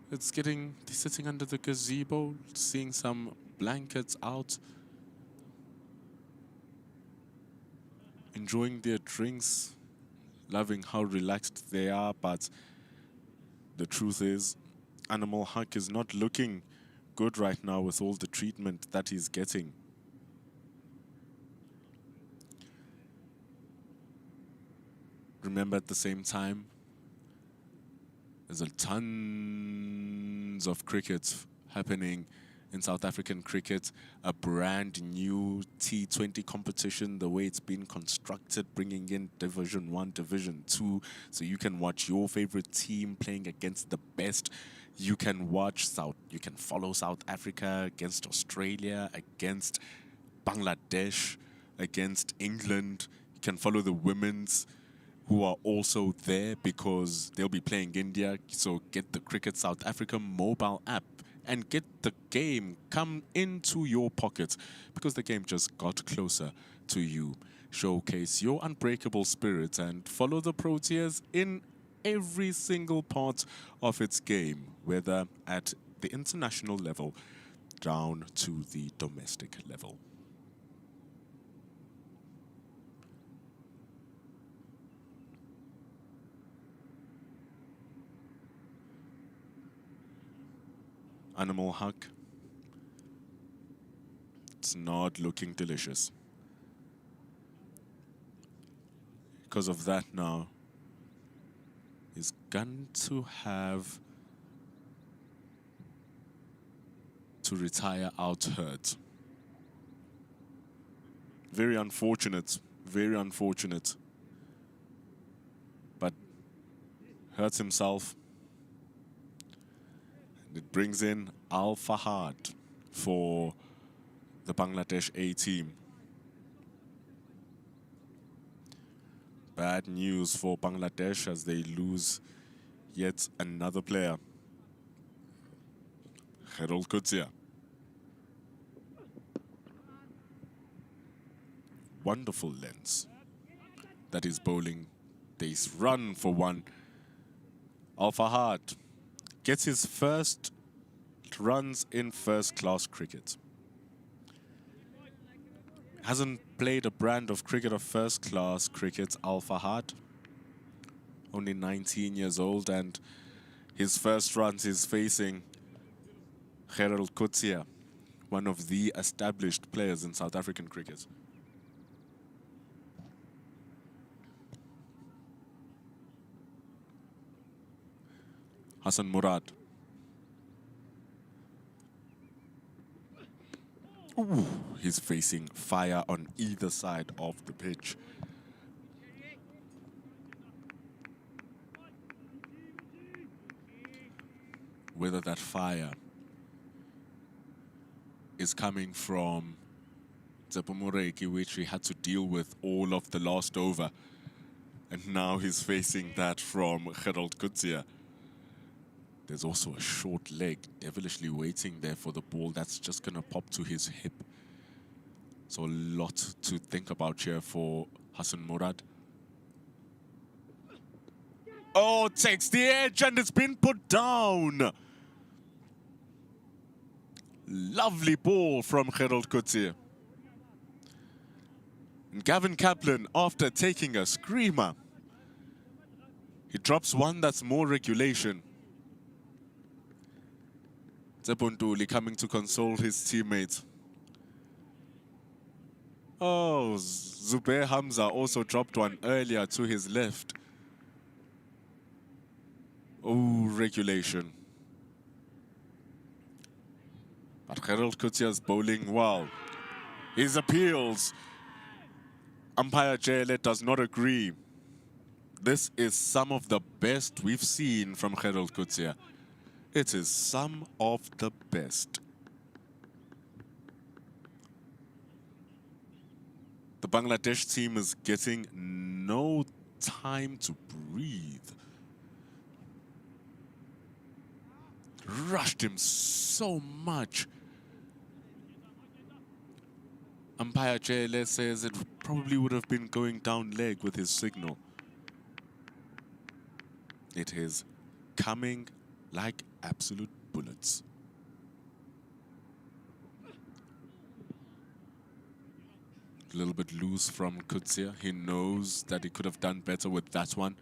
It's sitting under the gazebo, seeing some blankets out, enjoying their drinks, loving how relaxed they are, but the truth is, Animal Haq is not looking good right now with all the treatment that he's getting. Remember, at the same time, there's a tons of cricket happening in South African cricket, a brand new T20 competition, the way it's been constructed, bringing in Division 1, Division 2, so you can watch your favorite team playing against the best. You can follow South Africa against Australia, against Bangladesh, against England. You can follow the women's, who are also there because they'll be playing India. So get the Cricket South Africa mobile app and get the game come into your pocket, because the game just got closer to you. Showcase your unbreakable spirit and follow the Proteas in every single part of its game, whether at the international level down to the domestic level. Animal hug. It's not looking delicious. Because of that now, he's going to have to retire out hurt. Very unfortunate, very unfortunate. But hurts himself. And it brings in Al Fahad for the Bangladesh A team. Bad news for Bangladesh as they lose yet another player. Harold Kutsia. Wonderful lens that is bowling. They run for one. Al Fahad gets his first runs in first-class cricket. Hasn't played a brand of cricket of first-class cricket, Al Fahad. Only 19 years old, and his first runs is facing Harold Kutsia, one of the established players in South African cricket. Hassan Murad. Ooh, he's facing fire on either side of the pitch. Whether that fire is coming from Tsepo Moreki, which he had to deal with all of the last over, and now he's facing that from Harold Kutsia. There's also a short leg devilishly waiting there for the ball that's just going to pop to his hip. So a lot to think about here for Hassan Murad. Oh, takes the edge and it's been put down. Lovely ball from Harold Kutsia. And Gavin Kaplan, after taking a screamer, he drops one that's more regulation. Tsepuntuli coming to console his teammate. Oh, Zubair Hamza also dropped one earlier to his left. Oh, regulation. But Harold Kutia's bowling well. His appeals. Umpire Jaylet does not agree. This is some of the best we've seen from Harold Kutia. It is some of the best. The Bangladesh team is getting no time to breathe. Rushed him so much. Umpire JLS says it probably would have been going down leg with his signal. It is coming like absolute bullets. A little bit loose from Kutsia. He knows that he could have done better with that one.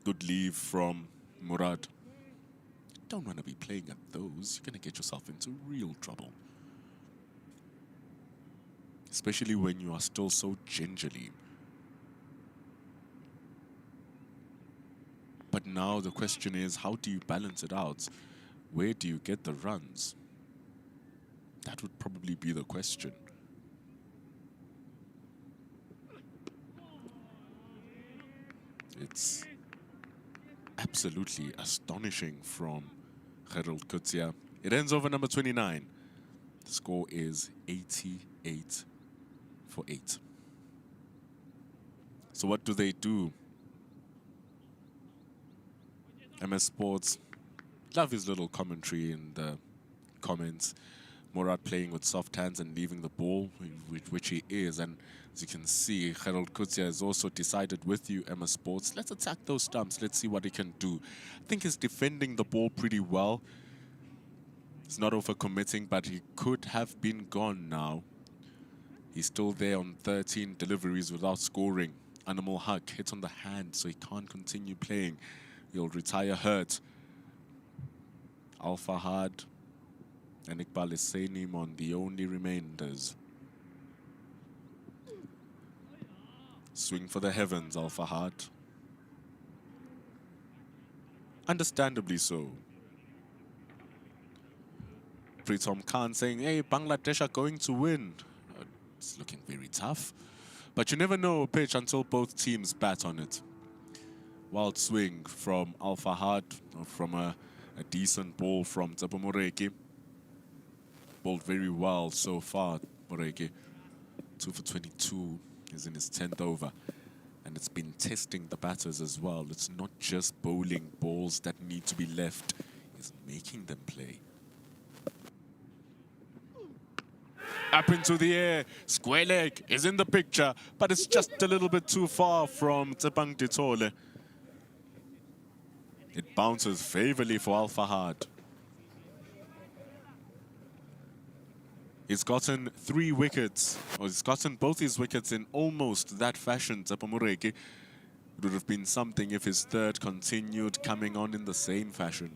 Good leave from Murad. Don't want to be playing at those. You're going to get yourself into real trouble. Especially when you are still so gingerly. But now the question is, how do you balance it out? Where do you get the runs? That would probably be the question. It's absolutely astonishing from Harold Kutsia. It ends over number 29. The score is 88 for 8. So what do they do? MS Sports Love his little commentary in the comments. Murad playing with soft hands and leaving the ball, which he is. And as you can see, Gerald Kutsia has also decided with you, Emma Sports, let's attack those stumps. Let's see what he can do. I think he's defending the ball pretty well. He's not overcommitting, but he could have been gone now. He's still there on 13 deliveries without scoring. Animal Hug hit on the hand, so he can't continue playing. He'll retire hurt. Al Fahad and Iqbal Hussein on the only remainders. Swing for the heavens, Al Fahad. Understandably so. Pritom Khan saying, hey, Bangladesh are going to win. It's looking very tough. But you never know a pitch until both teams bat on it. Wild swing from Al Fahad, from a decent ball from Tshepo Moreki. Bowled very well so far, Moreki. 2 for 22. He's in his 10th over. And it's been testing the batters as well. It's not just bowling balls that need to be left. It's making them play. Up into the air. Square leg is in the picture, but it's just a little bit too far from Tsepang Ditole. It bounces favorably for Al Fahad. He's gotten 3 wickets, or he's gotten both his wickets in almost that fashion, Tshepo Moreki. It would have been something if his third continued coming on in the same fashion.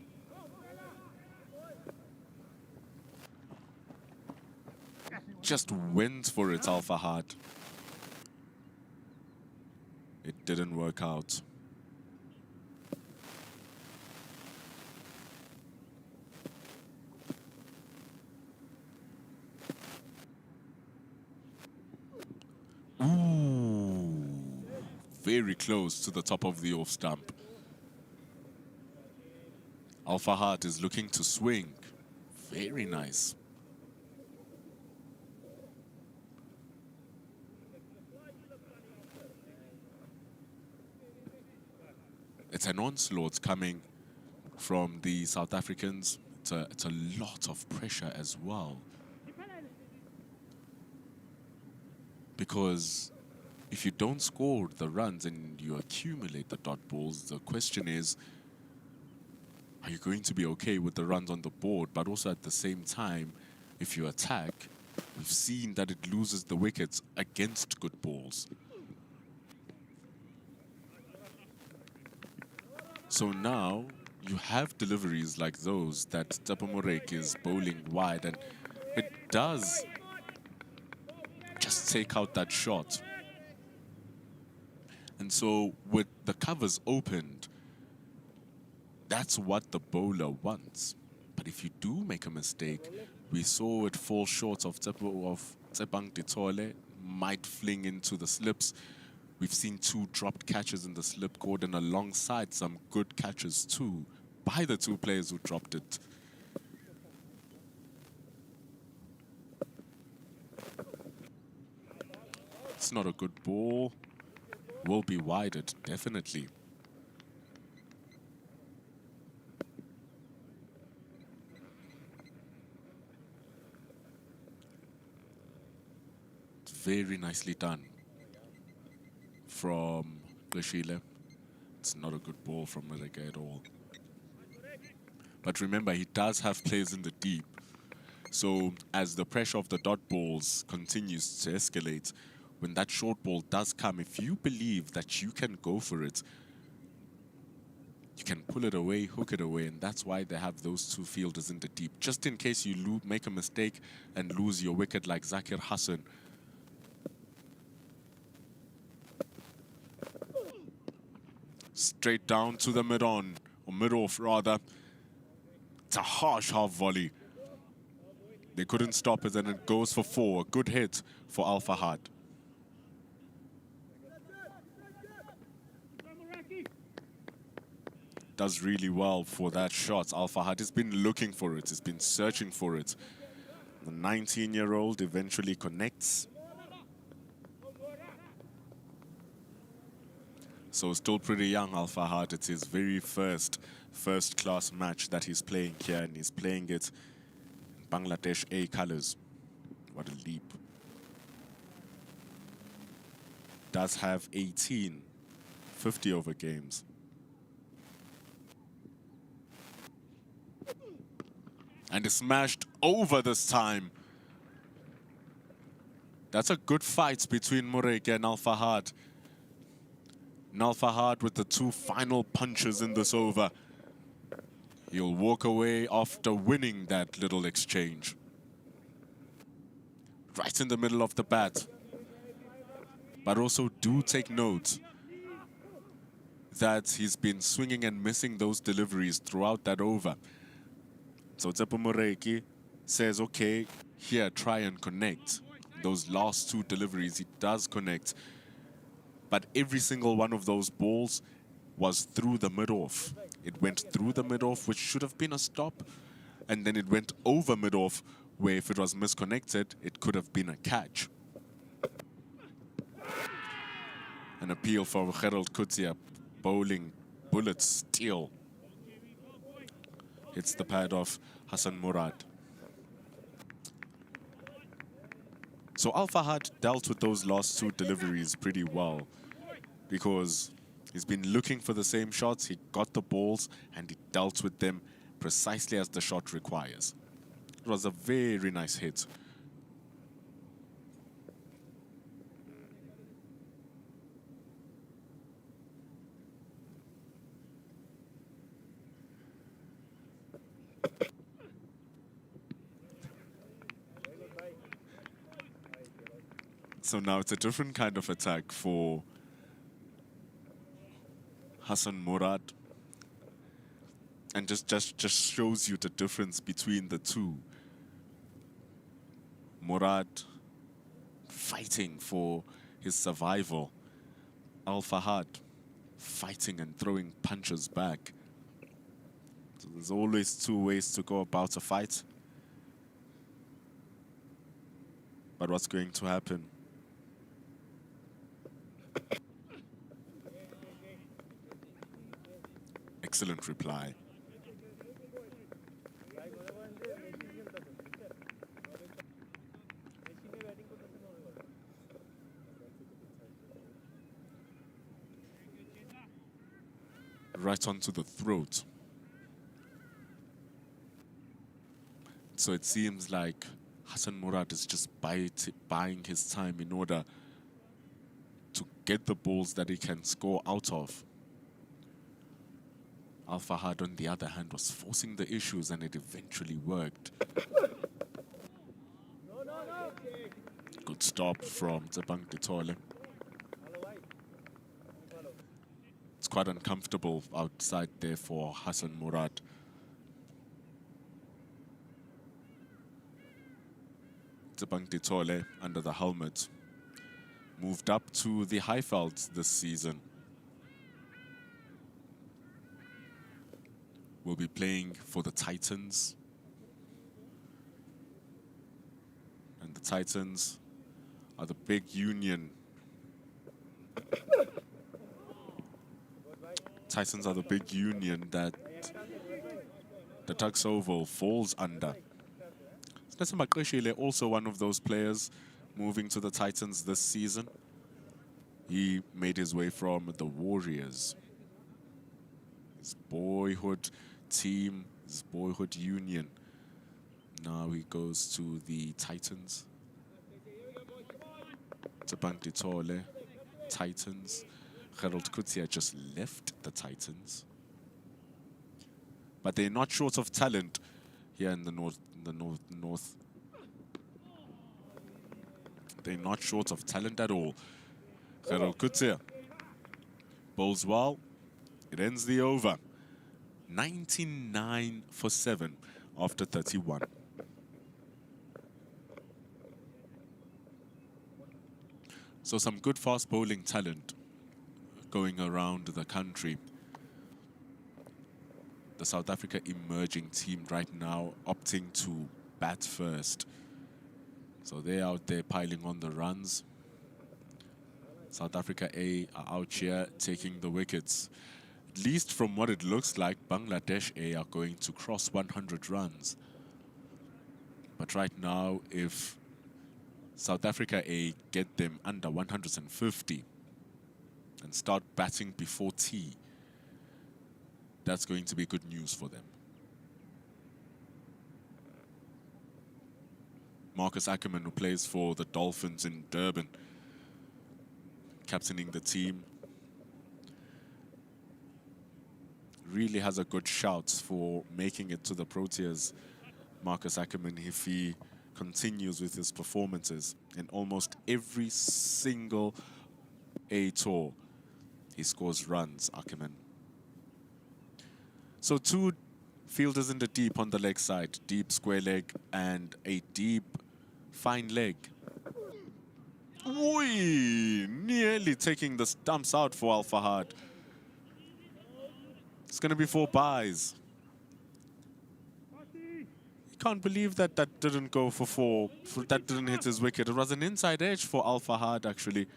Just went for it, Al Fahad. It didn't work out. Ooh, very close to the top of the off stump. Al Fahad is looking to swing. Very nice. It's an onslaught coming from the South Africans. It's a lot of pressure as well. Because if you don't score the runs and you accumulate the dot balls, the question is, are you going to be okay with the runs on the board? But also at the same time, if you attack, we've seen that it loses the wickets against good balls. So now you have deliveries like those that Tshepo Moreki is bowling wide, and it does just take out that shot. And so with the covers opened, that's what the bowler wants. But if you do make a mistake, we saw it fall short of Tsepang Ditole, might fling into the slips. We've seen 2 dropped catches in the slip cordon alongside some good catches too by the 2 players who dropped it. It's not a good ball. Will be wided, definitely. It's very nicely done from Glashile. It's not a good ball from Moreki at all. But remember, he does have players in the deep. So as the pressure of the dot balls continues to escalate, when that short ball does come, if you believe that you can go for it, you can pull it away, hook it away, and that's why they have those 2 fielders in the deep. Just in case you make a mistake and lose your wicket like Zakir Hassan. Straight down to the mid-on, or mid-off rather. It's a harsh half volley. They couldn't stop it, and it goes for 4. A good hit for Al Fahad. Does really well for that shot. Al Fahad has been looking for it. He's been searching for it. The 19-year-old eventually connects. So still pretty young, Al Fahad. It's his very first-class match that he's playing here, and he's playing it in Bangladesh A colors. What a leap. Does have 18 50-over games. And is smashed over this time. That's a good fight between Moreke and Al Fahad. And Al Fahad with the 2 final punches in this over. He'll walk away after winning that little exchange. Right in the middle of the bat. But also do take note that he's been swinging and missing those deliveries throughout that over. So Tsepo Moreki says, okay, here, try and connect. Those last 2 deliveries, he does connect. But every single one of those balls was through the mid-off. It went through the mid-off, which should have been a stop. And then it went over mid-off, where if it was misconnected, it could have been a catch. An appeal for Gerald Kutia, bowling bullets steel. Hits the pad of Hassan Murad. So Al Fahad dealt with those last 2 deliveries pretty well, because he's been looking for the same shots, he got the balls, and he dealt with them precisely as the shot requires. It was a very nice hit. So now it's a different kind of attack for Hassan Murad. And just shows you the difference between the two. Murad fighting for his survival. Al Fahad fighting and throwing punches back. So there's always 2 ways to go about a fight. But what's going to happen? Excellent reply. Right onto the throat. So it seems like Hassan Murad is just buying his time in order to get the balls that he can score out of. Al Fahad, on the other hand, was forcing the issues, and it eventually worked. Good stop from Tsebang Ditole. It's quite uncomfortable outside there for Hassan Murad. Tsebang Ditole, under the helmet, moved up to the Highvelds this season. Will be playing for the Titans. And the Titans are the big union. Titans are the big union that the Tuks Oval falls under. Snetsa Makreshile, also one of those players moving to the Titans this season. He made his way from the Warriors. His boyhood team, his boyhood union. Now he goes to the Titans. Tsebang Ditole, Titans. Gerald Kutia just left the Titans. But they're not short of talent here in the north. They're not short of talent at all. Gerald Kutia bowls well. It ends the over. 99 for 7 after 31. So some good fast bowling talent going around the country. The South Africa emerging team right now opting to bat first. So they're out there piling on the runs. South Africa A are out here taking the wickets. At least from what it looks like, Bangladesh A are going to cross 100 runs. But right now, if South Africa A get them under 150 and start batting before tea, that's going to be good news for them. Marcus Ackerman, who plays for the Dolphins in Durban, captaining the team, really has a good shout for making it to the Proteas. Marcus Ackerman, if he continues with his performances in almost every single A tour, he scores runs, Ackerman. So 2 fielders in the deep on the leg side, deep square leg and a deep fine leg. Oi, nearly taking the stumps out for Al Fahad. It's going to be 4 byes. Can't believe that that didn't go for 4. That didn't hit his wicket. It was an inside edge for Al Fahad, actually.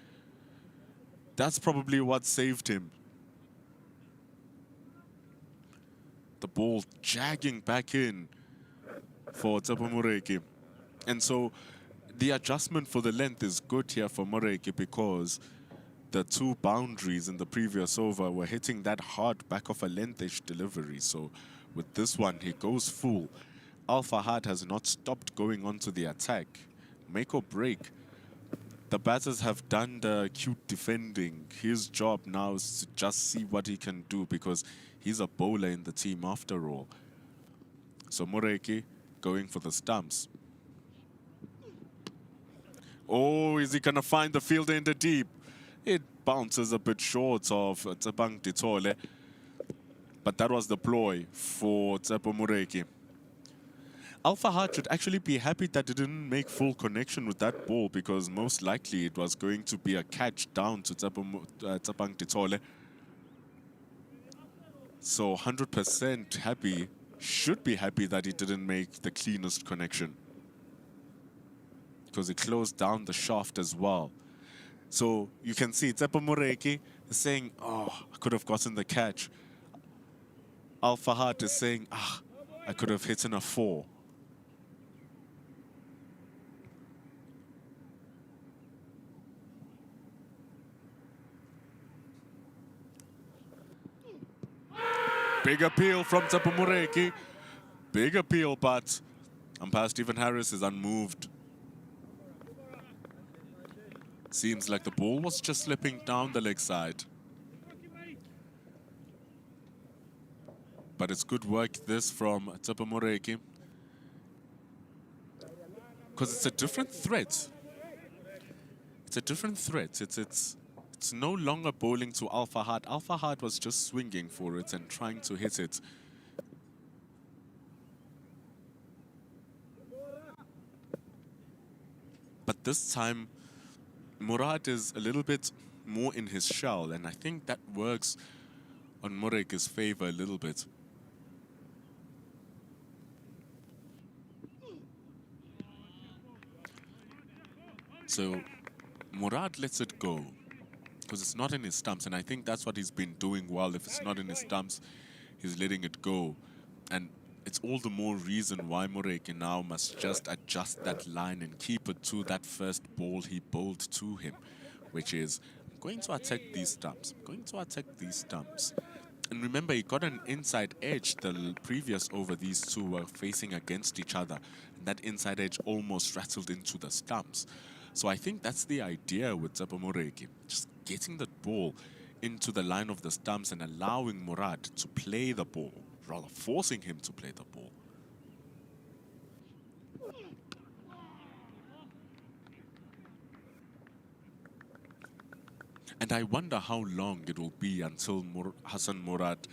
That's probably what saved him. The ball jagging back in for Tsepo Moreki. And so the adjustment for the length is good here for Moreki because the 2 boundaries in the previous over were hitting that hard back of a lengthish delivery. So with this one, he goes full. Al Fahad has not stopped going on to the attack. Make or break. The batters have done the cute defending. His job now is to just see what he can do because he's a bowler in the team after all. So Moreki going for the stumps. Oh, is he going to find the fielder in the deep? It bounces a bit short of Tsebang Ditole. But that was the ploy for Tsepo Moreki. Al Fahad should actually be happy that it didn't make full connection with that ball because most likely it was going to be a catch down to Tsebang Ditole. So 100% happy, should be happy that he didn't make the cleanest connection because it closed down the shaft as well. So you can see Tsepo Moreki is saying, oh, I could have gotten the catch. Al Fahad is saying, I could have hit in a 4. Big appeal from Tsepo Moreki. Big appeal, but umpire Stephen Harris is unmoved. Seems like the ball was just slipping down the leg side. But it's good work this from Tsepo Moreki. Because it's a different threat. It's a different threat. It's no longer bowling to Al Fahad. Al Fahad was just swinging for it and trying to hit it. But this time, Murad is a little bit more in his shell, and I think that works on Moreki's favor a little bit. So Murad lets it go because it's not in his stumps, and I think that's what he's been doing well. If it's not in his stumps, he's letting it go. And it's all the more reason why Moreki now must just adjust that line and keep it to that first ball he bowled to him, which is, I'm going to attack these stumps. I'm going to attack these stumps. And remember, he got an inside edge the previous over. These two were facing against each other. And that inside edge almost rattled into the stumps. So I think that's the idea with Tsepo Moreki. Just getting the ball into the line of the stumps and allowing Murad to play the ball, rather forcing him to play the ball. And I wonder how long it will be until Hassan Murad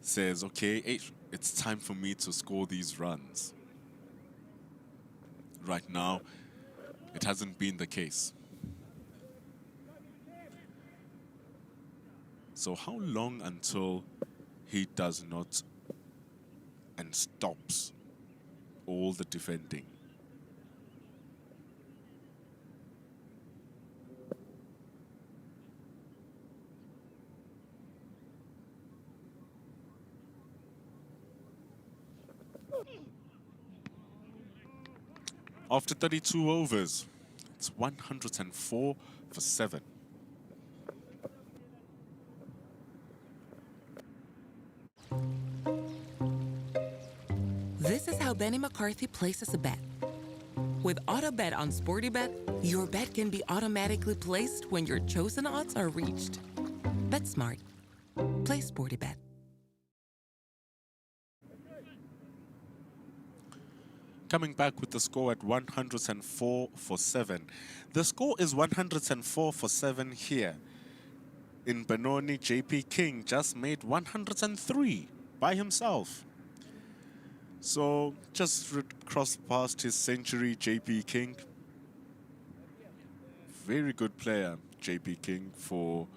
says, okay, it's time for me to score these runs. Right now, it hasn't been the case. So how long until he does not and stops all the defending? After 32 overs, it's 104 for 7. This is how Benny McCarthy places a bet. With AutoBet on SportyBet, your bet can be automatically placed when your chosen odds are reached. Bet smart. Play SportyBet. Coming back with the score at 104 for 7. The score is 104 for 7 here. In Benoni, JP King just made 103 by himself. So just crossed past his century, JP King. Very good player, JP King, for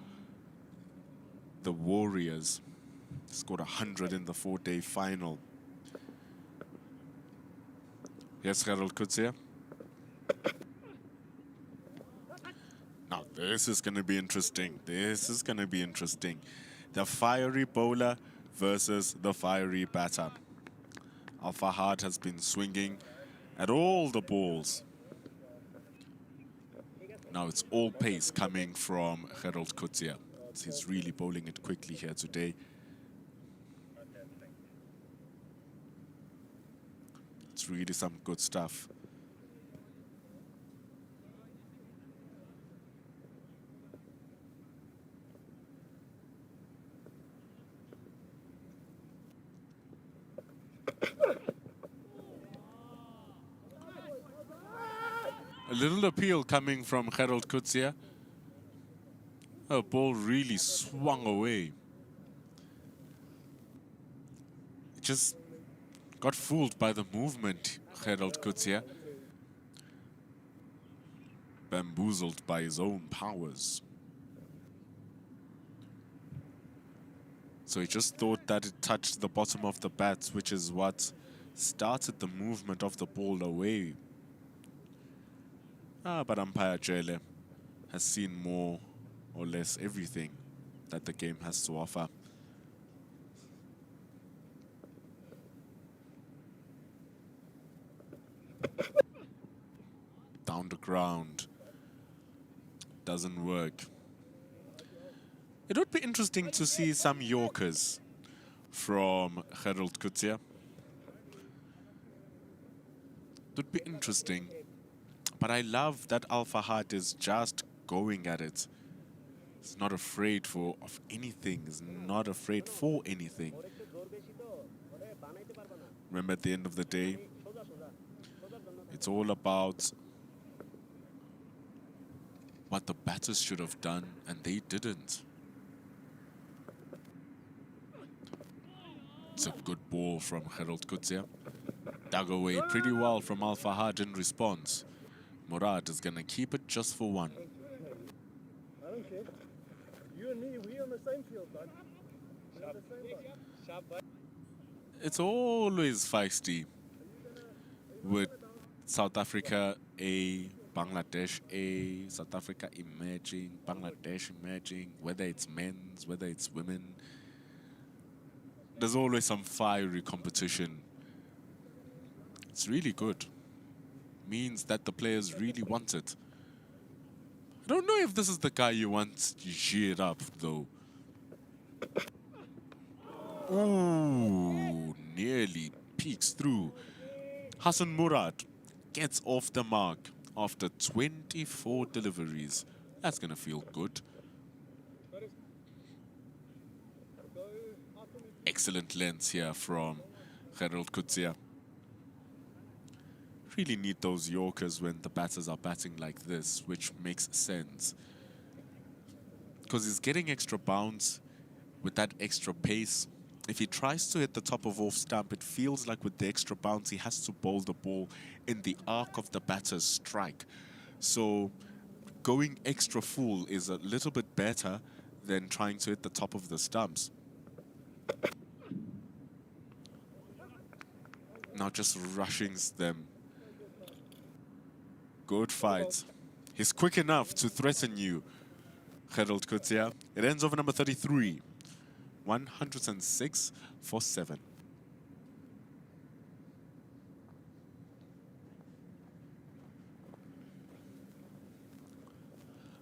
the Warriors. Scored 100 in the 4-day final. Yes, Harold Kutsia. Now, this is going to be interesting. This is going to be interesting. The fiery bowler versus the fiery batter. Al-Fahad has been swinging at all the balls. Now it's all pace coming from Harold Kutsia. He's really bowling it quickly here today. It's really some good stuff. A little appeal coming from Harold Kutsia. A ball really swung away. Just got fooled by the movement, Harold Kutsia. Bamboozled by his own powers. So he just thought that it touched the bottom of the bat, which is what started the movement of the ball away. But umpire Jele has seen more or less everything that the game has to offer. Down the ground. Doesn't work. It would be interesting to see some Yorkers from Harold Kutsia. It would be interesting. But I love that Al-Fahad is just going at it. He's not afraid of anything. He's not afraid for anything. Remember, at the end of the day, it's all about what the batters should have done, and they didn't. It's a good ball from Harold Kutsia. Dug away pretty well from Al-Fahad in response. Murad is going to keep it just for one. I don't care. You and me, we on the same field, bud. We're on the same one. Sharp, bud. It's always feisty with South Africa A, Bangladesh A, South Africa emerging, Bangladesh emerging, whether it's men's, whether it's women. There's always some fiery competition. It's really good. Means that the players really want it. I don't know if this is the guy you want to cheer up, though. Ooh, nearly peeks through. Hassan Murad gets off the mark after 24 deliveries. That's going to feel good. Excellent lengths here from Harold Kutsia. Really need those Yorkers when the batters are batting like this, which makes sense. Because he's getting extra bounce with that extra pace. If he tries to hit the top of off stump, it feels like with the extra bounce, he has to bowl the ball in the arc of the batter's strike. So going extra full is a little bit better than trying to hit the top of the stumps. Now just rushing them. Good fight. He's quick enough to threaten you, Harold Kutsia. It ends over number 33. 106 for 7.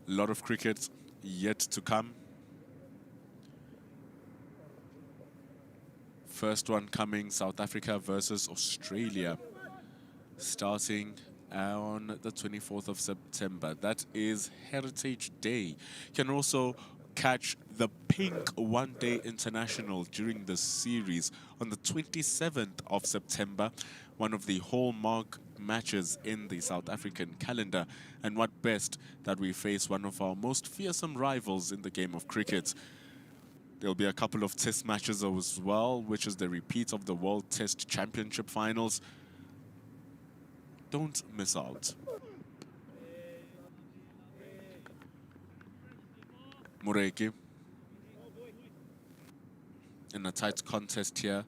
A lot of cricket yet to come. First one coming, South Africa versus Australia, starting on the 24th of September. That is Heritage Day. You can also catch the Pink One Day International during the series on the 27th of September, one of the hallmark matches in the South African calendar. And what best that we face one of our most fearsome rivals in the game of cricket. There'll be a couple of test matches as well, which is the repeat of the World Test Championship finals. Don't miss out. Mureki in a tight contest here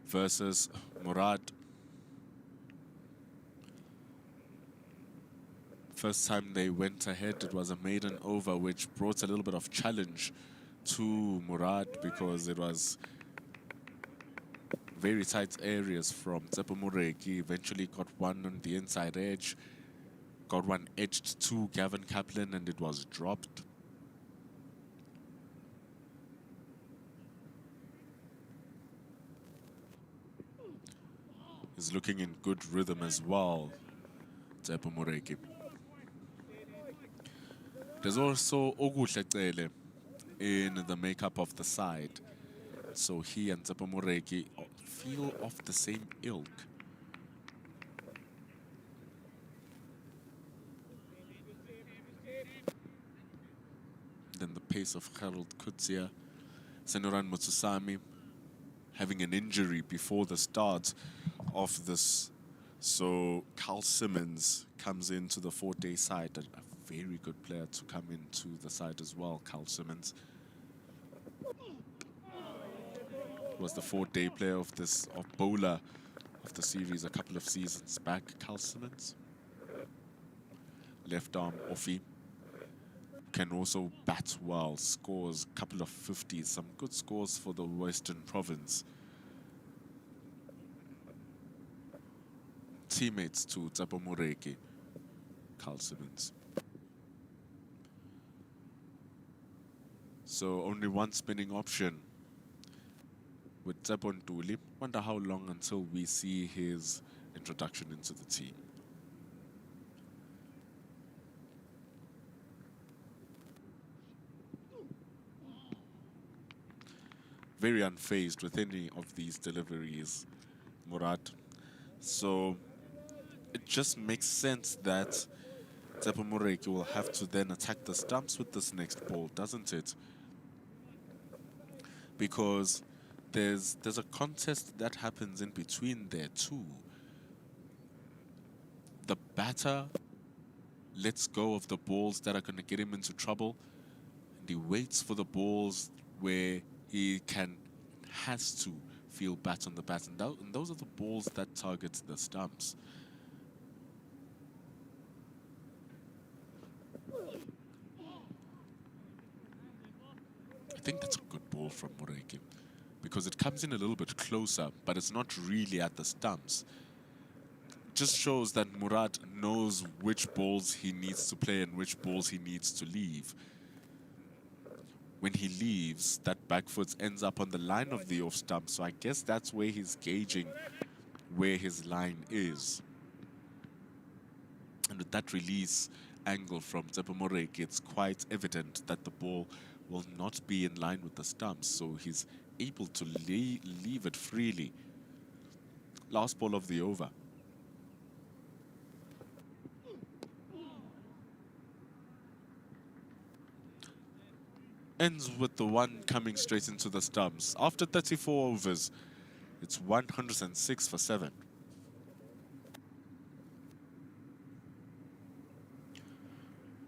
versus Murad. First time they went ahead, it was a maiden over, which brought a little bit of challenge to Murad because it was very tight areas from Tsepo Mureki. Eventually got one on the inside edge, got one edged to Gavin Kaplan, and it was dropped. He's looking in good rhythm as well, Tsepo Mureki. There's also Oguhle Cele in the makeup of the side. So he and Tsepo Mureki feel of the same ilk. Then the pace of Harold Kutsia, Senoran Mutsusami having an injury before the start of this. So Carl Simmons comes into the 4-day side, a very good player to come into the side as well, Carl Simmons. Was the 4-day player of this, bowler of the series a couple of seasons back, Carl Simmons. Left arm offie. Can also bat well, scores a couple of 50s, some good scores for the Western Province. Teammates to Tsepo Mureki, Carl Simmons. So only one spinning option with Tsepo Ntuli. Wonder how long until we see his introduction into the team. Very unfazed with any of these deliveries, Murad. So it just makes sense that Tsepo Mureki will have to then attack the stumps with this next ball, doesn't it? Because there's a contest that happens in between there too. The batter lets go of the balls that are going to get him into trouble, and he waits for the balls where he has to feel bat on the bat, and those are the balls that target the stumps. I think that's a good ball from Mureki, because it comes in a little bit closer, but it's not really at the stumps. Just shows that Murad knows which balls he needs to play and which balls he needs to leave. When he leaves, that back foot ends up on the line of the off stump, so I guess that's where he's gauging where his line is. And with that release angle from Tsepo Mureki, it's quite evident that the ball will not be in line with the stumps, so he's able to leave it freely. Last ball of the over. Ends with the one coming straight into the stumps. After 34 overs, it's 106 for 7.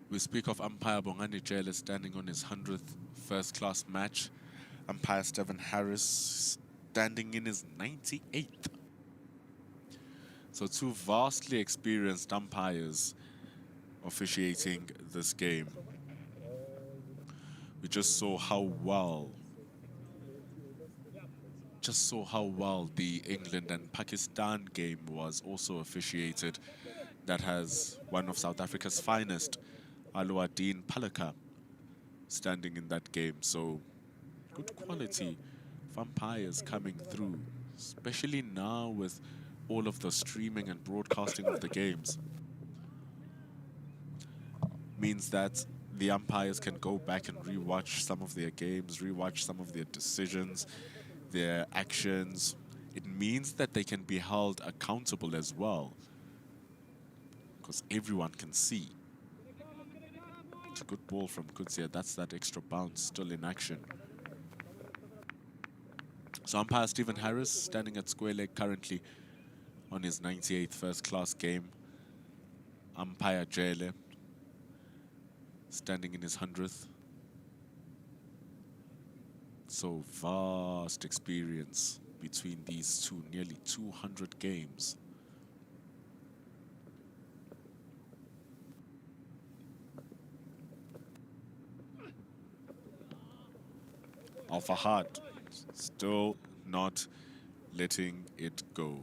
We speak of umpire Bongani Jele standing on his 100th first-class match. Umpire Stephen Harris standing in his 98th. So two vastly experienced umpires officiating this game. We just saw how well the England and Pakistan game was also officiated. That has one of South Africa's finest Aluadin Palaka standing in that game. So good quality of umpires coming through, especially now with all of the streaming and broadcasting of the games. Means that the umpires can go back and rewatch some of their games, rewatch some of their decisions, their actions. It means that they can be held accountable as well, because everyone can see. It's a good ball from Kutsia. That's that extra bounce still in action. So umpire Stephen Harris standing at square leg currently on his 98th first class game. Umpire Jele standing in his 100th. So vast experience between these two, nearly 200 games. Al-Fahad still not letting it go.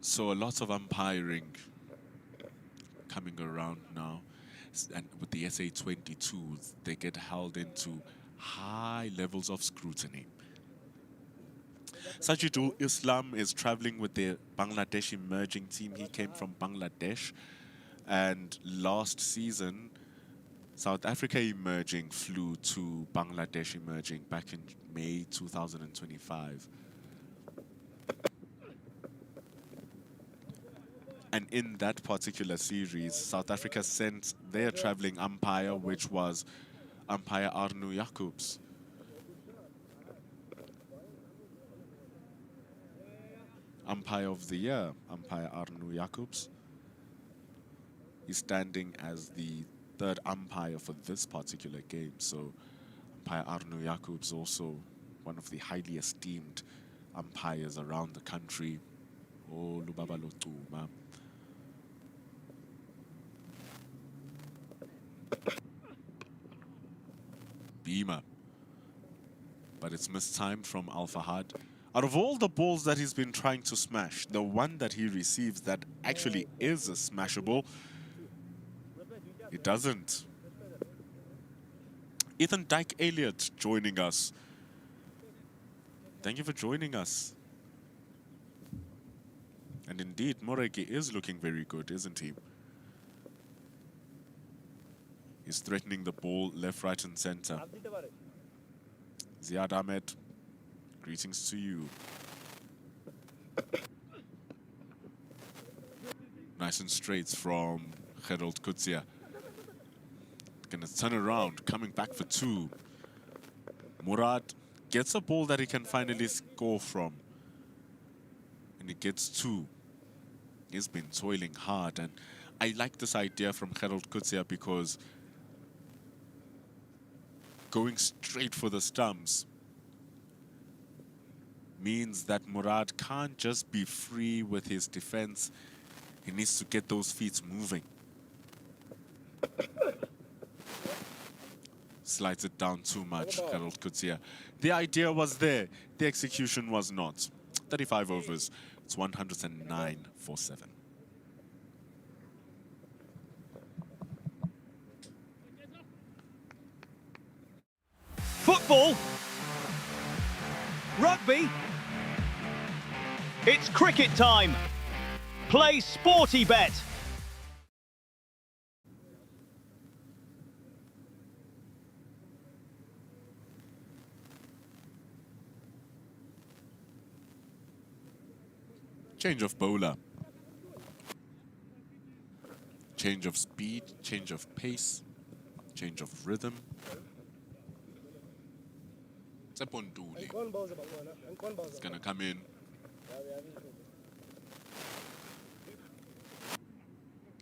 So a lot of umpiring coming around now. And with the SA22s, they get held into high levels of scrutiny. Sajidul Islam is traveling with the Bangladesh emerging team. He came from Bangladesh, and last season South Africa emerging flew to Bangladesh emerging back in May 2025. And in that particular series, South Africa sent their traveling umpire, which was umpire Arnu Jacobs. Umpire of the year, umpire Arnu Jacobs. He's standing as the third umpire for this particular game. So umpire Arnu Jacobs, also one of the highly esteemed umpires around the country. Oh, Lubaba Lotuma. Beamer. But it's mistimed from Al-Fahad. Out of all the balls that he's been trying to smash, the one that he receives that actually is a smashable, it doesn't. Ethan Dyke Elliott joining us. Thank you for joining us. And indeed, Moregi is looking very good, isn't he? He's threatening the ball left, right, and center. Ziad Ahmed, greetings to you. Nice and straight from Gerald Kutsia. Gonna turn around, coming back for two. Murad gets a ball that he can finally score from. And he gets two. He's been toiling hard, and I like this idea from Gerald Kutsia because going straight for the stumps means that Murad can't just be free with his defense. He needs to get those feet moving. Slides it down too much, Gerald Kutsia. The idea was there, the execution was not. 35 overs, it's 109 for 7. Football. Rugby. It's cricket time. Play Sporty Bet. Change of bowler. Change of speed, change of pace, change of rhythm. Tseponduli is going to come in.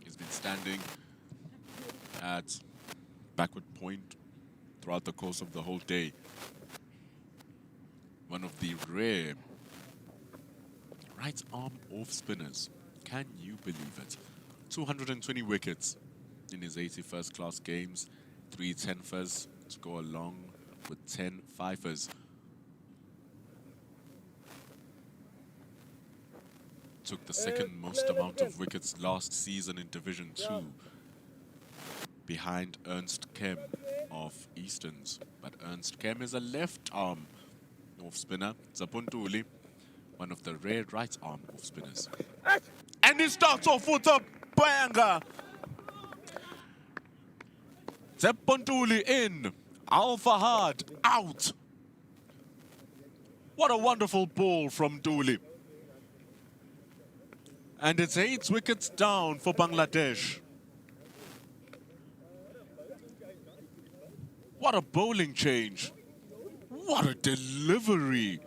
He's been standing at backward point throughout the course of the whole day. One of the rare right arm off spinners. Can you believe it? 220 wickets in his 81st class games, 3 10-fers to go along with 10 5-fers. took the second most amount of wickets last season in Division 2, behind Ernst Kem of Easterns. But Ernst Kem is a left-arm off-spinner. Zapuntuli, one of the rare right-arm off-spinners. And he starts off with a banger. Zapuntuli in, Al-Fahad out. What a wonderful ball from Dooley. And it's 8 wickets down for Bangladesh. What a bowling change. What a delivery.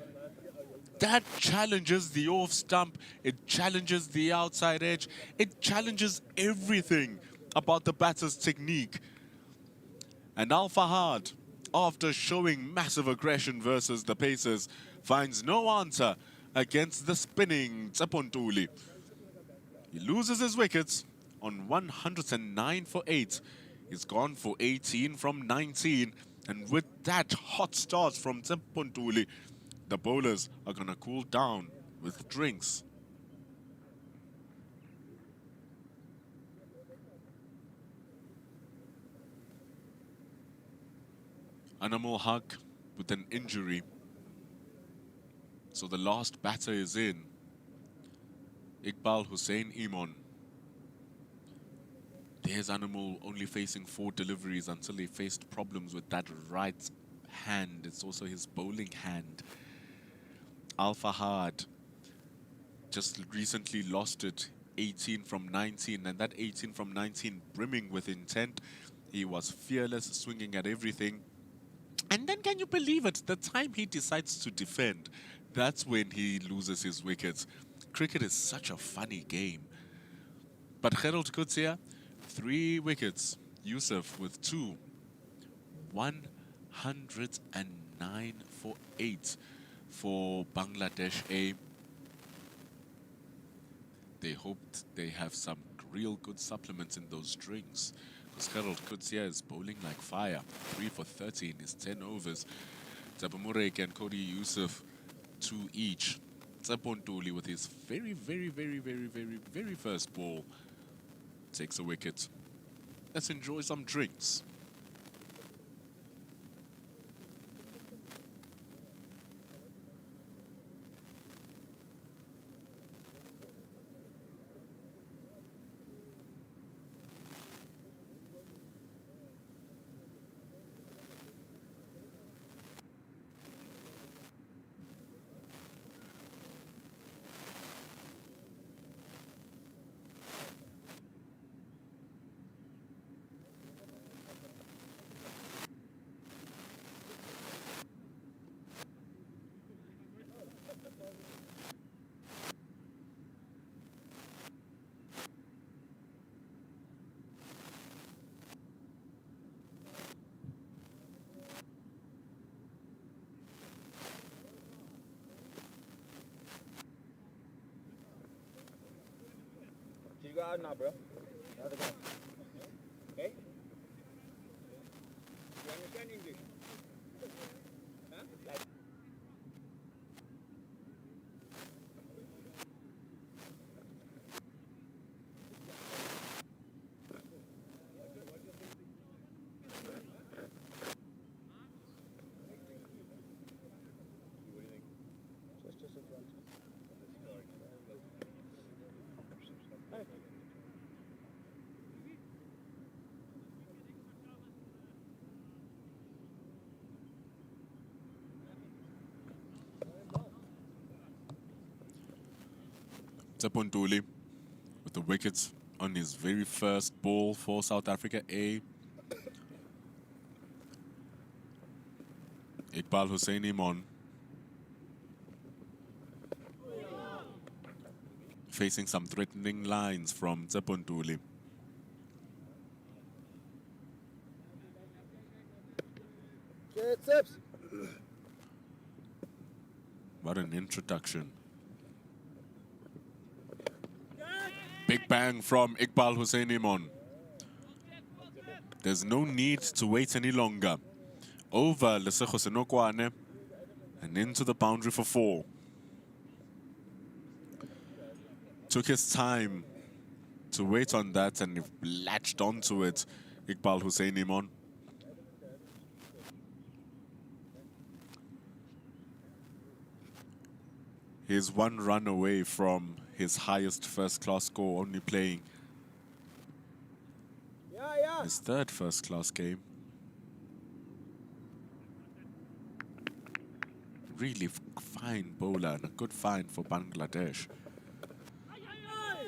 That challenges the off stump. It challenges the outside edge. It challenges everything about the batter's technique. And Al-Fahad, after showing massive aggression versus the Pacers, finds no answer against the spinning Tsepontuli. He loses his wickets on 109 for 8. He's gone for 18 from 19. And with that hot start from Tsepontuli, the bowlers are going to cool down with drinks. Animal Haq with an injury. So the last batter is in. Iqbal Hussain Iman. There's Animal only facing 4 deliveries until he faced problems with that right hand. It's also his bowling hand. Al-Fahad just recently lost it, 18 from 19, and that 18 from 19 brimming with intent. He was fearless, swinging at everything. And then, can you believe it? The time he decides to defend, that's when he loses his wickets. Cricket is such a funny game. But Gerald Kutsia, 3 wickets. Yusuf with 2. 109 for 8 for Bangladesh A. They hoped they have some real good supplements in those drinks. Because Gerald Kutsia is bowling like fire. 3 for 30 in his 10 overs. Tabamurek and Cody Yusuf, 2 each. Tsepontuli with his very first ball takes a wicket. Let's enjoy some drinks. You go out now, bro. Now the guy. Okay? You understand English? Huh? Like just in front. Tsepontuli with the wickets on his very first ball for South Africa A. Iqbal Hussain Iman facing some threatening lines from Tsepontuli. Get tips. What an introduction. Big bang from Iqbal Hussain Iman. There's no need to wait any longer. Over Lesego Senokwane and into the boundary for 4. took his time to wait on that and latched onto it. Iqbal Hussein Imon. He's one run away from his highest first-class score, only playing his third first-class game. Really fine bowler and a good find for Bangladesh.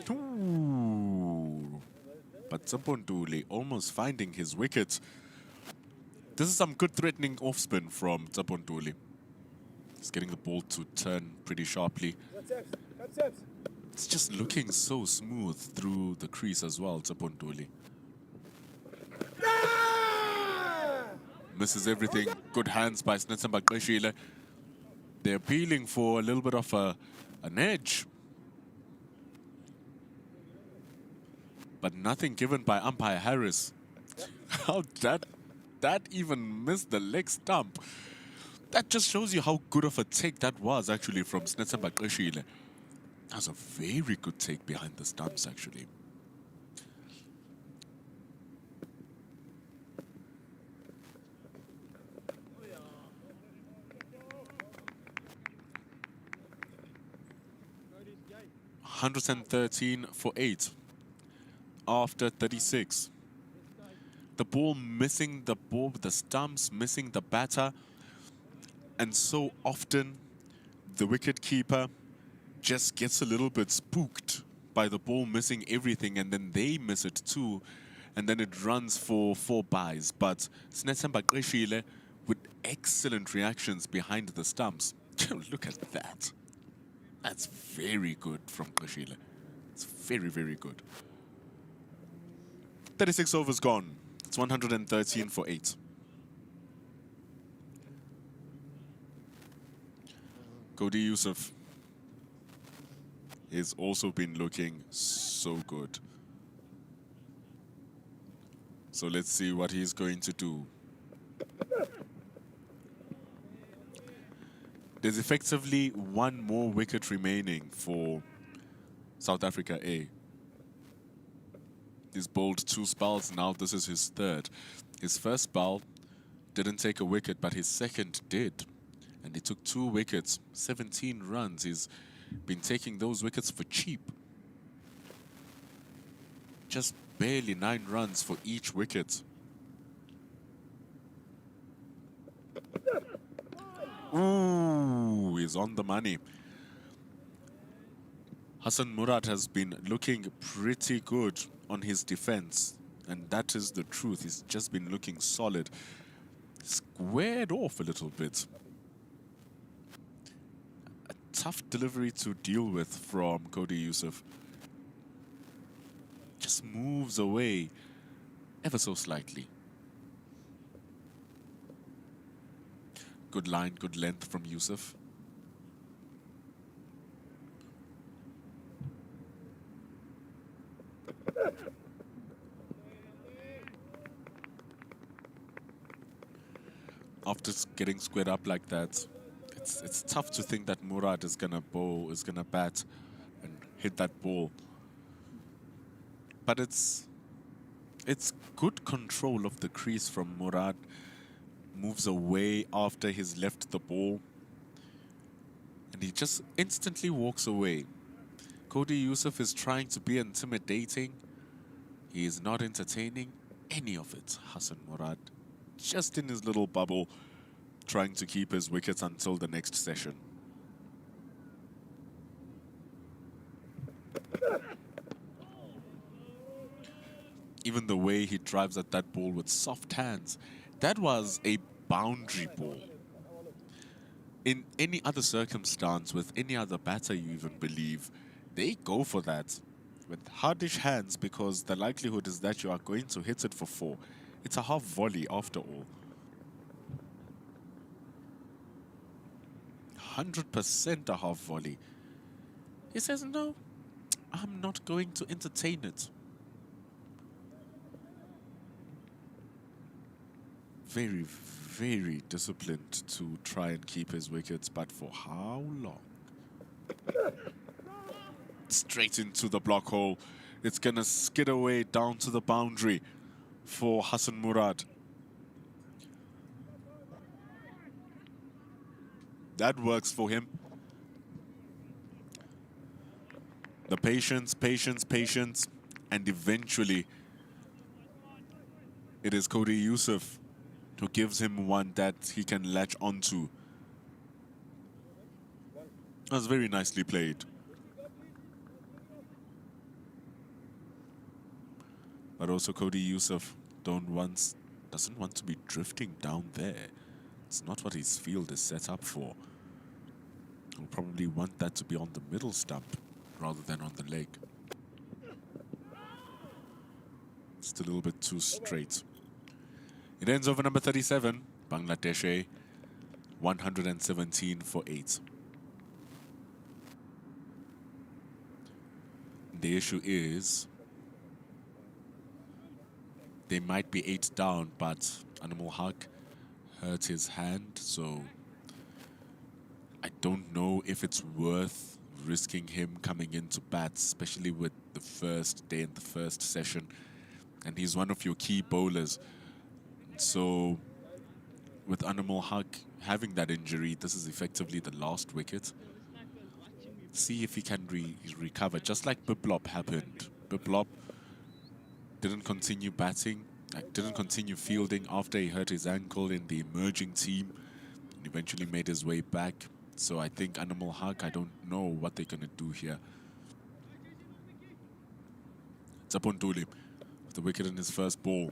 Ooh. But Tsaponduli almost finding his wicket. This is some good threatening off-spin from Tsaponduli. He's getting the ball to turn pretty sharply. It's just looking so smooth through the crease as well, Tsaponduli. Misses everything. Good hands by Snetsamba Qeshile. They're appealing for a little bit of an edge. But nothing given by umpire Harris. How that even missed the leg stump. That just shows you how good of a take that was actually from Snetsamba Qeshile. That was a very good take behind the stumps actually. $113 for 8 after 36. The ball missing the stumps, missing the batter, and so often the wicketkeeper just gets a little bit spooked by the ball missing everything, and then they miss it too, and then it runs for 4 byes. But Snetsamba Qeshile with excellent reactions behind the stumps. Look at that. That's very good from Qeshile. It's very, very good. 36 overs gone. It's 113 for 8. Cody Yusuf has also been looking so good. So let's see what he's going to do. There's effectively 1 more wicket remaining for South Africa A. He's bowled 2 spells, now this is his third. His first spell didn't take a wicket, but his second did. And he took 2 wickets, 17 runs. He's been taking those wickets for cheap. Just barely 9 runs for each wicket. Ooh, he's on the money. Hassan Murad has been looking pretty good on his defense, and that is the truth. He's just been looking solid. Squared off a little bit. A tough delivery to deal with from Cody Yusuf. Just moves away ever so slightly. Good line, good length from Yusuf. After getting squared up like that, it's tough to think that Murad is gonna bowl, is gonna bat and hit that ball. But it's good control of the crease from Murad. Moves away after he's left the ball. And he just instantly walks away. Cody Yusuf is trying to be intimidating. He is not entertaining any of it. Hassan Murad, just in his little bubble, trying to keep his wickets until the next session. Even the way he drives at that ball with soft hands, that was a boundary ball. In any other circumstance, with any other batter you even believe, they go for that with hardish hands because the likelihood is that you are going to hit it for 4. It's a half volley after all. 100% a half volley. He says, no, I'm not going to entertain it. Very, very disciplined to try and keep his wickets, but for how long? straight into the block hole. It's going to skid away down to the boundary for Hassan Murad. That works for him. The patience, patience, patience, and eventually it is Cody Yusuf who gives him one that he can latch onto. That was very nicely played. But also Cody Yusuf doesn't want to be drifting down there. It's not what his field is set up for. He'll probably want that to be on the middle stump rather than on the leg. It's a little bit too straight. It ends over number 37, Bangladesh, 117 for 8. The issue is they might be 8 down, but Animal Haq hurt his hand, so I don't know if it's worth risking him coming into bat, especially with the first day and the first session. And he's one of your key bowlers. So with Animal Haq having that injury, this is effectively the last wicket. See if he can recover, just like Biplop happened. Biplop didn't continue batting, didn't continue fielding after he hurt his ankle in the emerging team, and eventually made his way back. So I think Animal Haq, I don't know what they're going to do here. Tsapontuli with the wicket in his first ball.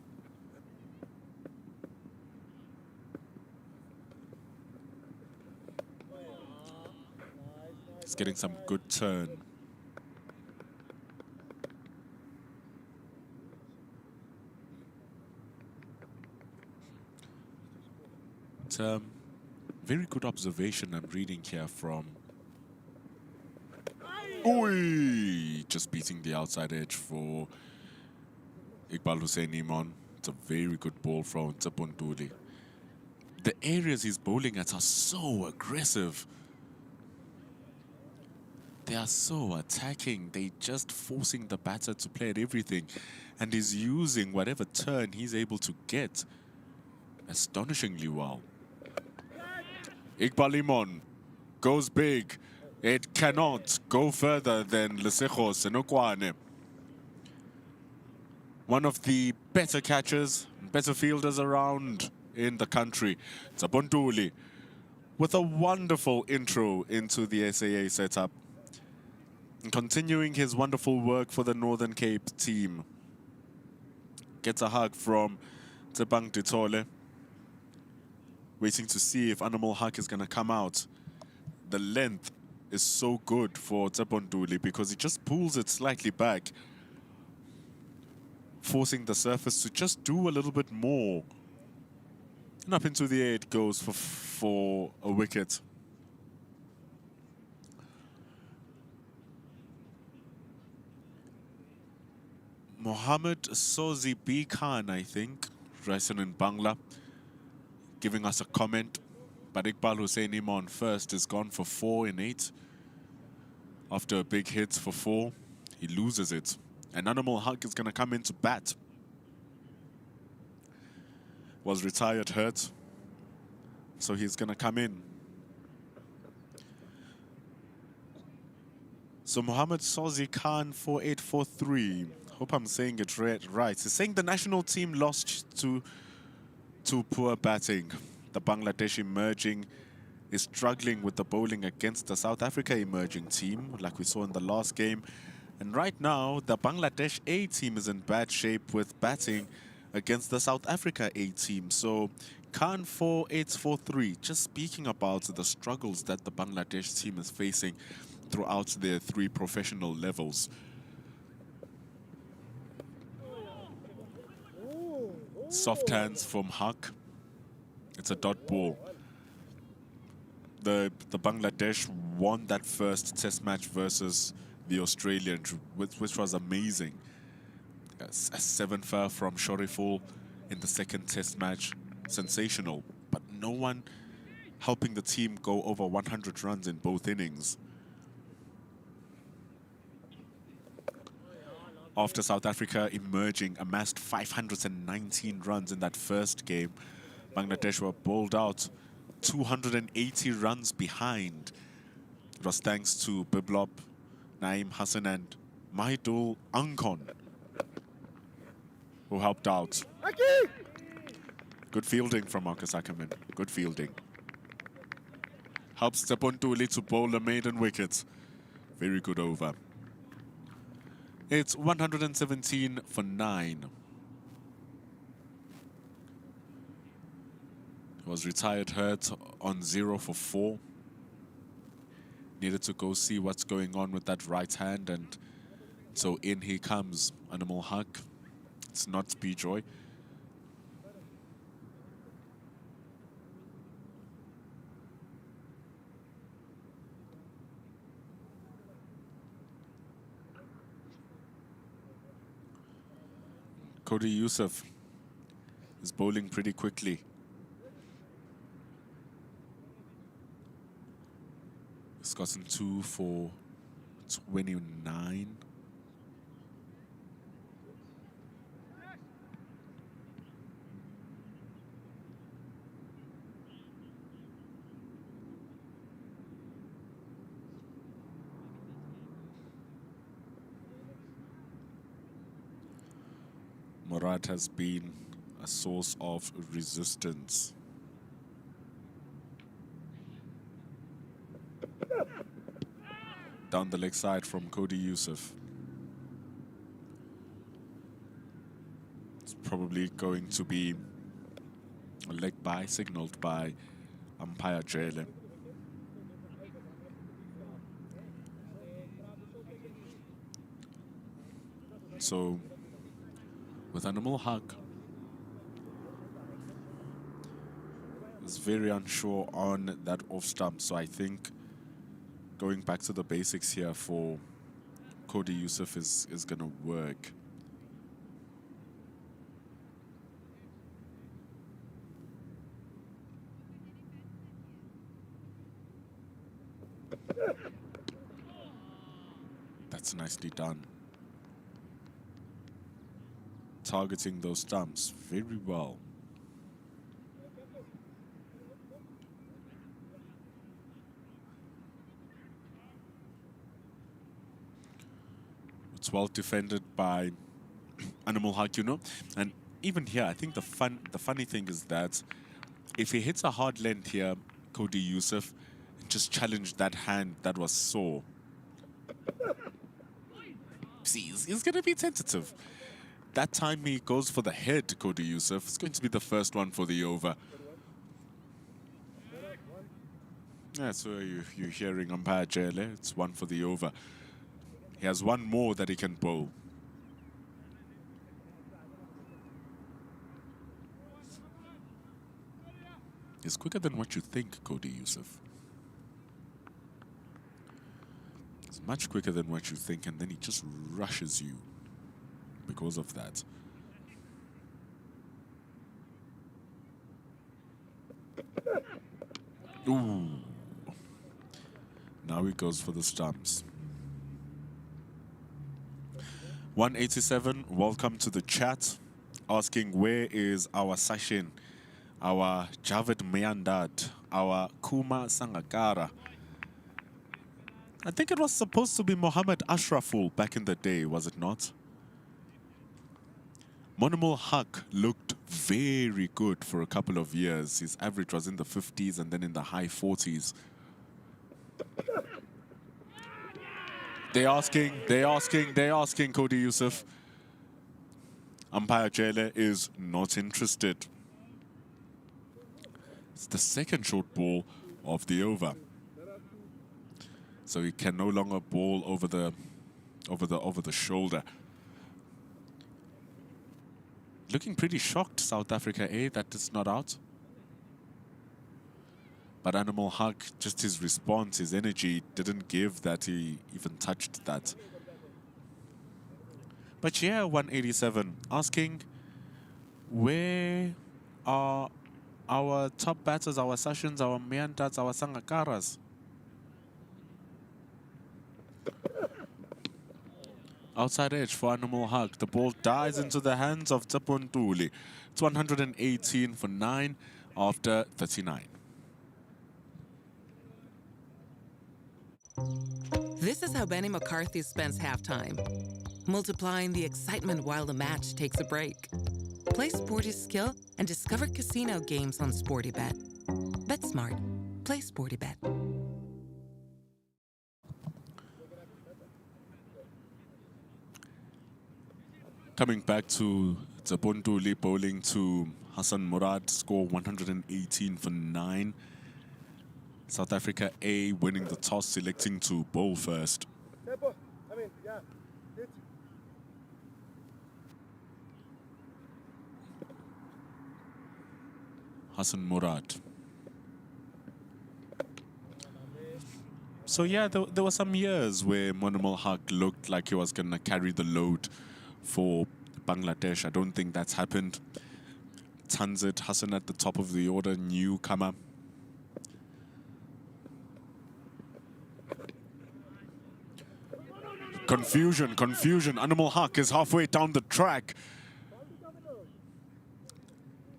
He's getting some good turn. Very good observation I'm reading here from... Oi! Just beating the outside edge for Iqbal Hussein Iman. It's a very good ball from Tsapontuli. The areas he's bowling at are so aggressive. They are so attacking. They're just forcing the batter to play at everything. And he's using whatever turn he's able to get astonishingly well. Iqbal Iman goes big. It cannot go further than Lesego Senokwane. One of the better catchers, better fielders around in the country. Tsapontuli with a wonderful intro into the SAA setup. And continuing his wonderful work for the Northern Cape team. Gets a hug from Tsebang Ditole. Waiting to see if Animal Haq is going to come out. The length is so good for Tsapontuli because he just pulls it slightly back, forcing the surface to just do a little bit more. And up into the air it goes for a wicket. Mohammed Sozi B. Khan, I think, written in Bangla, giving us a comment. But Iqbal Hussein Iman first is gone for 4 in 8. After a big hit for 4, he loses it. And Animal Haq is going to come into bat. Was retired hurt, so he's going to come in. So Mohammed Sozi Khan 4843. Hope I'm saying it right. He's saying the national team lost to poor batting. The Bangladesh emerging is struggling with the bowling against the South Africa emerging team, like we saw in the last game. And right now, the Bangladesh A team is in bad shape with batting against the South Africa A team. So Khan 4843, just speaking about the struggles that the Bangladesh team is facing throughout their 3 professional levels. Soft hands from Haq. It's a dot ball. The Bangladesh won that first test match versus the Australians, which was amazing. A 7-for from Shoriful in the second test match. Sensational. But no one helping the team go over 100 runs in both innings. after South Africa emerging, amassed 519 runs in that first game. Bangladesh were bowled out 280 runs behind. It was thanks to Biplop, Naeem Hassan and Mahidul Angkon who helped out. Good fielding from Marcus Ackerman. Good fielding. Helps Tepontuli to bowl a maiden wicket. Very good over. It's 117 for 9. Was retired hurt on 0 for 4. Needed to go see what's going on with that right hand, and so in he comes. Animal Haq. It's not Speedjoy. Cody Yusuf is bowling pretty quickly. He's gotten 2 for 29. Murad has been a source of resistance. Down the leg side from Cody Yusuf. It's probably going to be a leg bye signaled by umpire Jele. So, with Animal Haq, is very unsure on that off stump, so I think going back to the basics here for Cody Yusuf is going to work. That's nicely done. Targeting those stumps very well. It's well defended by Animal Haq, you know. And even here, I think the funny thing is that if he hits a hard length here, Cody Yusuf just challenged that hand that was sore. See, he's going to be tentative. That time he goes for the head, Cody Yusuf. It's going to be the first one for the over. Yeah, so you're hearing umpire Jele. It's one for the over. He has one more that he can bowl. He's quicker than what you think, Cody Yusuf. He's much quicker than what you think, and then he just rushes you because of that. Ooh. Now he goes for the stumps. 187, welcome to the chat. Asking where is our Sashin, our Javed Mayandad, our Kuma Sangakara. I think it was supposed to be Mohammed Ashraful back in the day, was it not? Animal Haq looked very good for a couple of years. His average was in the 50s and then in the high 40s. They're asking Cody Yusuf. Umpire Jele is not interested. It's the second short ball of the over. So he can no longer bowl over the shoulder. Looking pretty shocked, South Africa, that it's not out. But Animal Haq, just his response, his energy, didn't give that he even touched that. But yeah, 187, asking where are our top batters, our Sashins, our Miantats, our Sangakaras? Outside edge for Animal Hug. The ball dies into the hands of Tsepontuli. It's 118 for 9 after 39. This is how Benny McCarthy spends halftime, multiplying the excitement while the match takes a break. Play Sporty Skill and discover casino games on SportyBet. Bet smart. Play SportyBet. Coming back to Tsepontuli bowling to Hassan Murad, score 118 for 9. South Africa A winning the toss, selecting to bowl first. Tempo. I mean, yeah. Hit. Hassan Murad. So yeah, there were some years where Animal Haq looked like he was going to carry the load for Bangladesh. I don't think that's happened. Tanzit Hassan at the top of the order, newcomer. Confusion, confusion. Animal Haq is halfway down the track.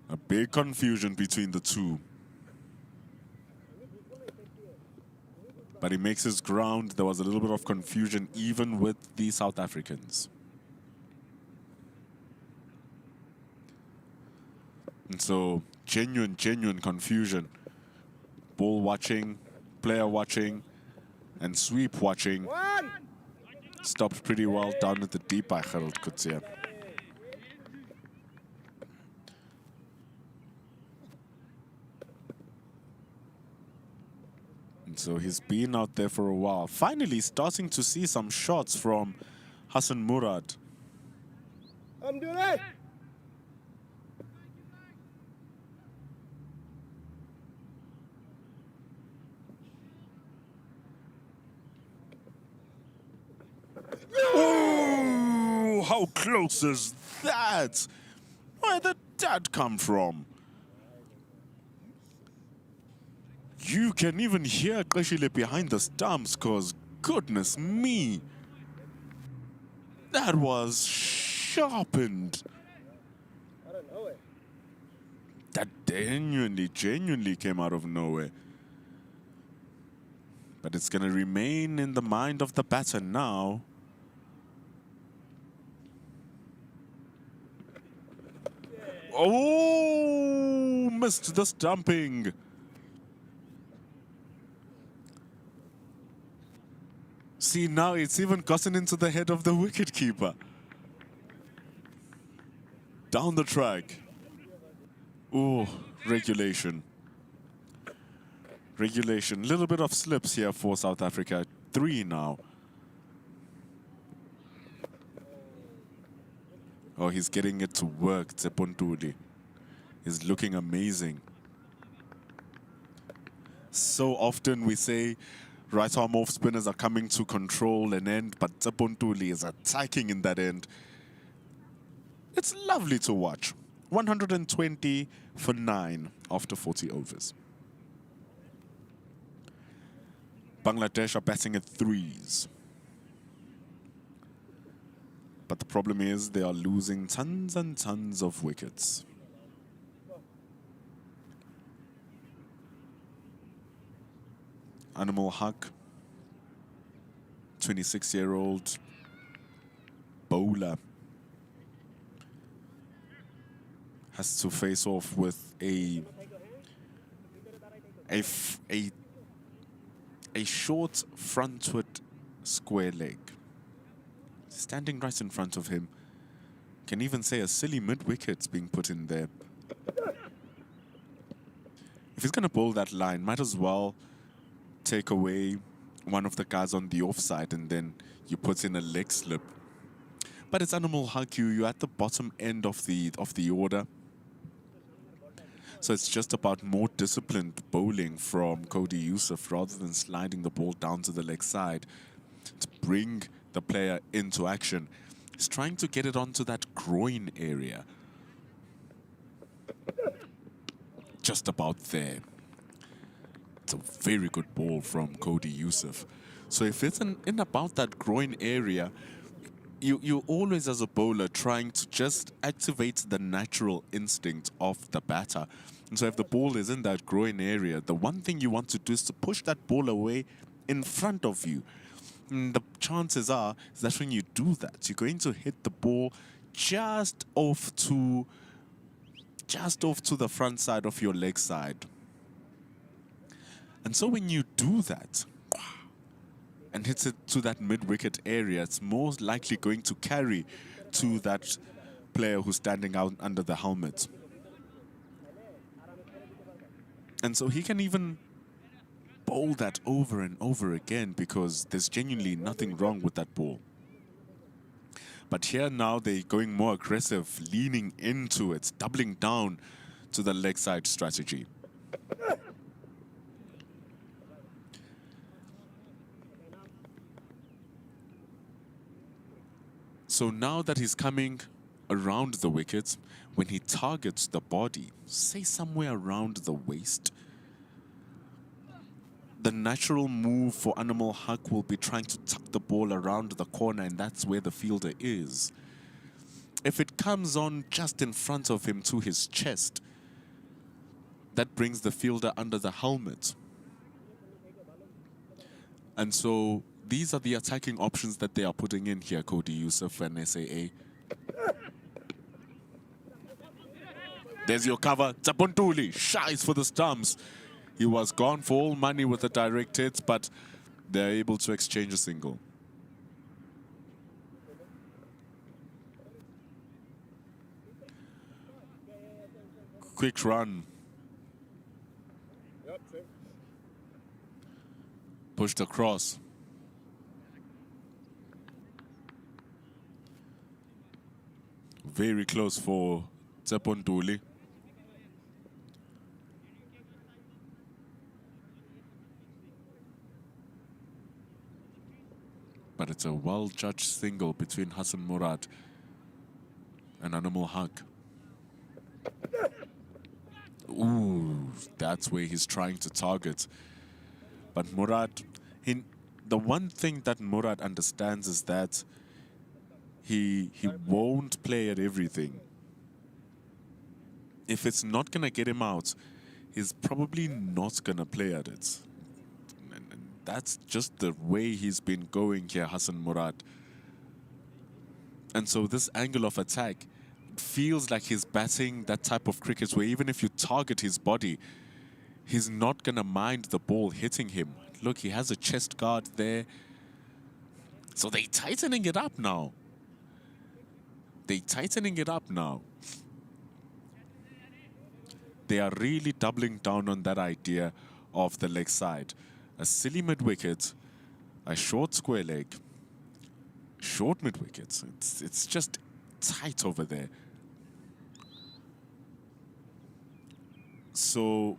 A big confusion between the two. But he makes his ground. There was a little bit of confusion even with the South Africans. And so, genuine confusion. Ball watching, player watching, and sweep watching. Stopped pretty well down at the deep by Gerald Coetzee. And so he's been out there for a while. Finally starting to see some shots from Hassan Murad. I'm doing it. Oh, how close is that? Where did that come from? You can even hear Kashile behind the stumps, cause goodness me, that was sharpened. I don't know it. That genuinely came out of nowhere. But it's gonna remain in the mind of the batter now. Oh, missed the stumping. See, now it's even gotten into the head of the wicketkeeper. Down the track. Oh, regulation. Regulation. Little bit of slips here for South Africa. 3 now. Oh, he's getting it to work, Tsepontuli. He's looking amazing. So often we say right arm off spinners are coming to control an end, but Tsepontuli is attacking in that end. It's lovely to watch. 120 for 9 after 40 overs. Bangladesh are batting at 3s. But the problem is they are losing tons and tons of wickets. Animal Haq, 26-year-old bowler, has to face off with a short front-foot square leg. Standing right in front of him. Can even say a silly mid-wicket's being put in there. If he's going to bowl that line, might as well take away one of the guys on the offside and then you put in a leg slip. But it's Animal Haq, you're at the bottom end of the order. So it's just about more disciplined bowling from Cody Yusuf rather than sliding the ball down to the leg side to bring the player into action. He's trying to get it onto that groin area. Just about there. It's a very good ball from Cody Yusuf. So if it's in about that groin area, you always, as a bowler, trying to just activate the natural instinct of the batter. And so if the ball is in that groin area, the one thing you want to do is to push that ball away in front of you. And the chances are is that when you do that, you're going to hit the ball just off to the front side of your leg side. And so when you do that and hits it to that mid-wicket area, it's most likely going to carry to that player who's standing out under the helmet. And so he can even bowl that over and over again because there's genuinely nothing wrong with that ball. But here now they're going more aggressive, leaning into it, doubling down to the leg side strategy. So now that he's coming around the wicket, when he targets the body, say somewhere around the waist, the natural move for Animal Huck will be trying to tuck the ball around the corner, and that's where the fielder is. If it comes on just in front of him to his chest, that brings the fielder under the helmet. And so these are the attacking options that they are putting in here, Cody Yusuf and SAA. There's your cover. Tapontuli shies for the stumps. He was gone for all money with the direct hits, but they're able to exchange a single. Quick run. Pushed across. Very close for Tapontuli. But it's a well-judged single between Hassan Murad and Animal Huck. Ooh, that's where he's trying to target. But Murad, the one thing that Murad understands is that he won't play at everything. If it's not going to get him out, he's probably not going to play at it. And that's just the way he's been going here, Hassan Murad. And so this angle of attack feels like he's batting that type of cricket where even if you target his body, he's not going to mind the ball hitting him. Look, he has a chest guard there. So they're tightening it up now. They're tightening it up now. They are really doubling down on that idea of the leg side. A silly mid-wicket, a short square leg, short mid-wicket. It's just tight over there. So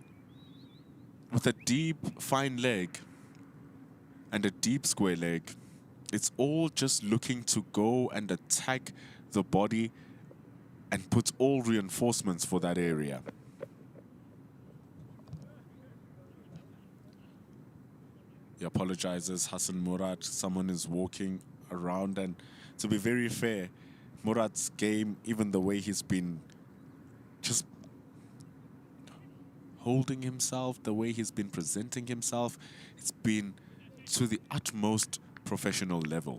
with a deep, fine leg and a deep square leg, it's all just looking to go and attack the body and put all reinforcements for that area. He apologizes, Hassan Murad. Someone is walking around, and to be very fair, Murad's game, even the way he's been just holding himself, the way he's been presenting himself, it's been to the utmost professional level.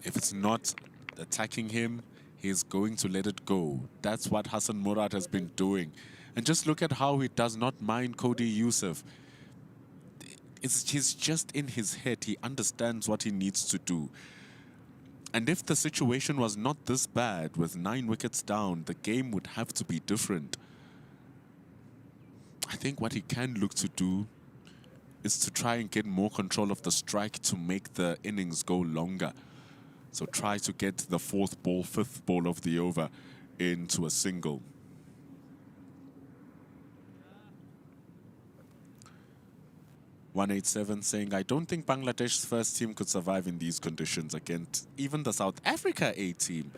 If it's not attacking him, he's going to let it go. That's what Hassan Murad has been doing. And just look at how he does not mind Cody Yusuf. He's just in his head. He understands what he needs to do. And if the situation was not this bad, with 9 wickets down, the game would have to be different. I think what he can look to do is to try and get more control of the strike to make the innings go longer. So try to get the 4th ball, 5th ball of the over into a single. (187) saying, I don't think Bangladesh's first team could survive in these conditions against even the South Africa A team.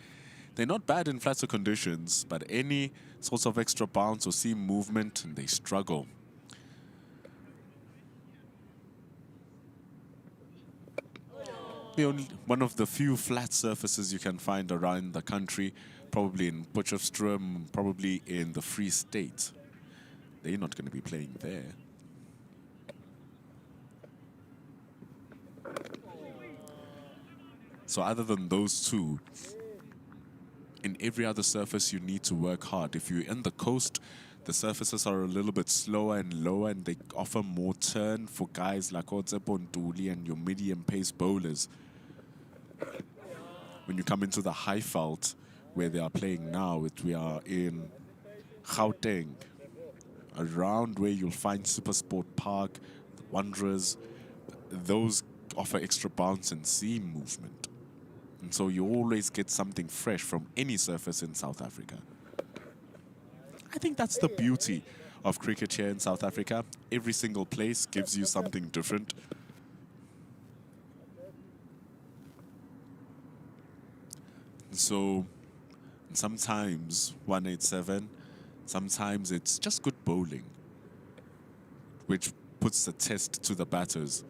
They're not bad in flatter conditions, but any sorts of extra bounce or seam movement, and they struggle. One of the few flat surfaces you can find around the country, probably in Potchefstroom, probably in the Free State. They're not going to be playing there. So other than those two, in every other surface you need to work hard. If you're in the coast, the surfaces are a little bit slower and lower, and they offer more turn for guys like Otsepo Ntuli and your medium pace bowlers. When you come into the Highveld, where they are playing now, we are in Gauteng, around where you'll find Supersport Park, the Wanderers. Those offer extra bounce and seam movement. And so you always get something fresh from any surface in South Africa. I think that's the beauty of cricket here in South Africa. Every single place gives you something different. So sometimes 187, sometimes it's just good bowling, which puts the test to the batters.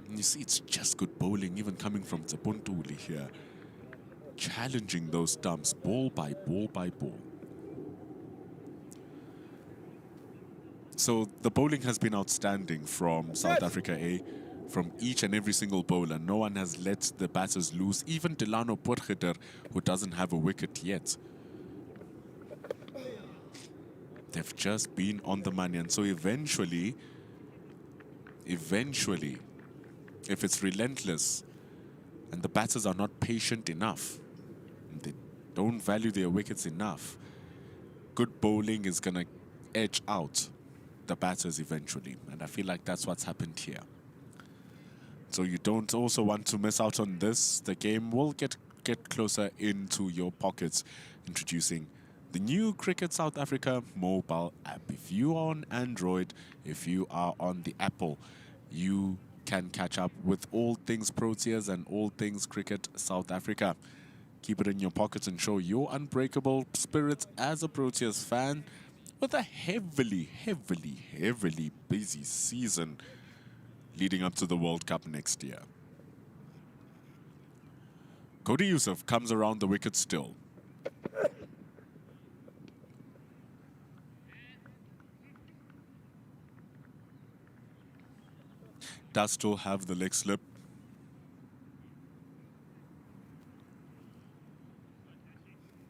And you see, it's just good bowling, even coming from Tsepontuli here, challenging those stumps, ball by ball by ball. So the bowling has been outstanding from South Africa A, from each and every single bowler. No one has let the batters loose. Even Delano Potgieter, who doesn't have a wicket yet. They've just been on the money. And so eventually, if it's relentless and the batters are not patient enough, and they don't value their wickets enough, good bowling is going to edge out the batters eventually. And I feel like that's what's happened here. So you don't also want to miss out on this. The game will get closer into your pockets. Introducing the new Cricket South Africa mobile app. If you are on Android, if you are on the Apple, you can catch up with all things Proteas and all things Cricket South Africa. Keep it in your pockets and show your unbreakable spirit as a Proteas fan with a heavily busy season leading up to the World Cup next year. Cody Yusuf comes around the wicket still. Does still have the leg slip.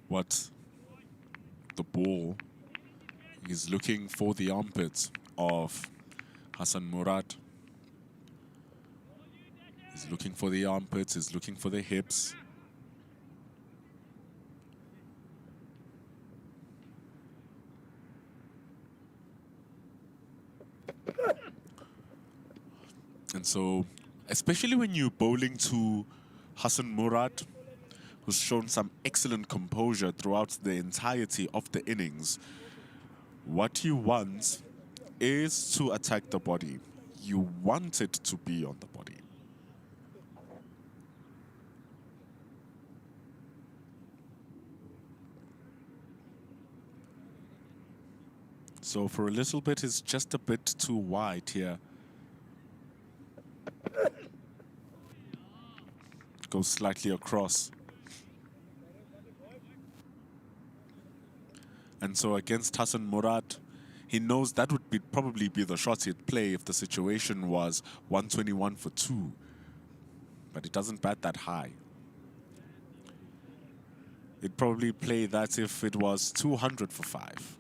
What? The ball is looking for the armpits of Hassan Murad. He's looking for the armpits, he's looking for the hips. And so, especially when you're bowling to Hassan Murad, who's shown some excellent composure throughout the entirety of the innings, what you want is to attack the body. You want it to be on the body. So for a little bit, it's just a bit too wide here. Goes slightly across. And so against Hassan Murad, he knows that would probably be the shot he'd play if the situation was 121 for 2. But he doesn't bat that high. He'd probably play that if it was 200 for 5.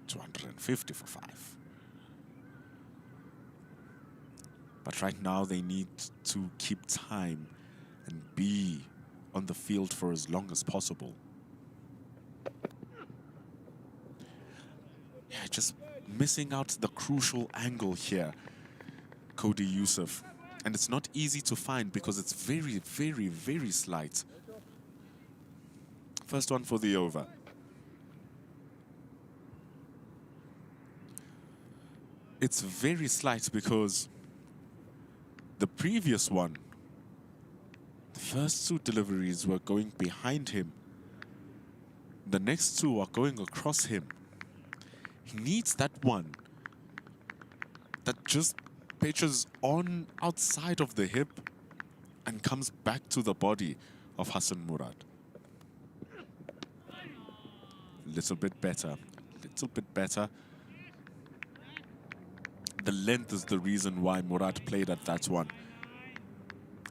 250 for 5. But right now they need to keep time and be on the field for as long as possible. Yeah, just missing out the crucial angle here, Cody Yusuf. And it's not easy to find because it's very slight. First one for the over. It's very slight because the previous one first two deliveries were going behind him. The next two are going across him. He needs that one that just pitches on outside of the hip and comes back to the body of Hassan Murad. Little bit better. Little bit better. The length is the reason why Murad played at that one.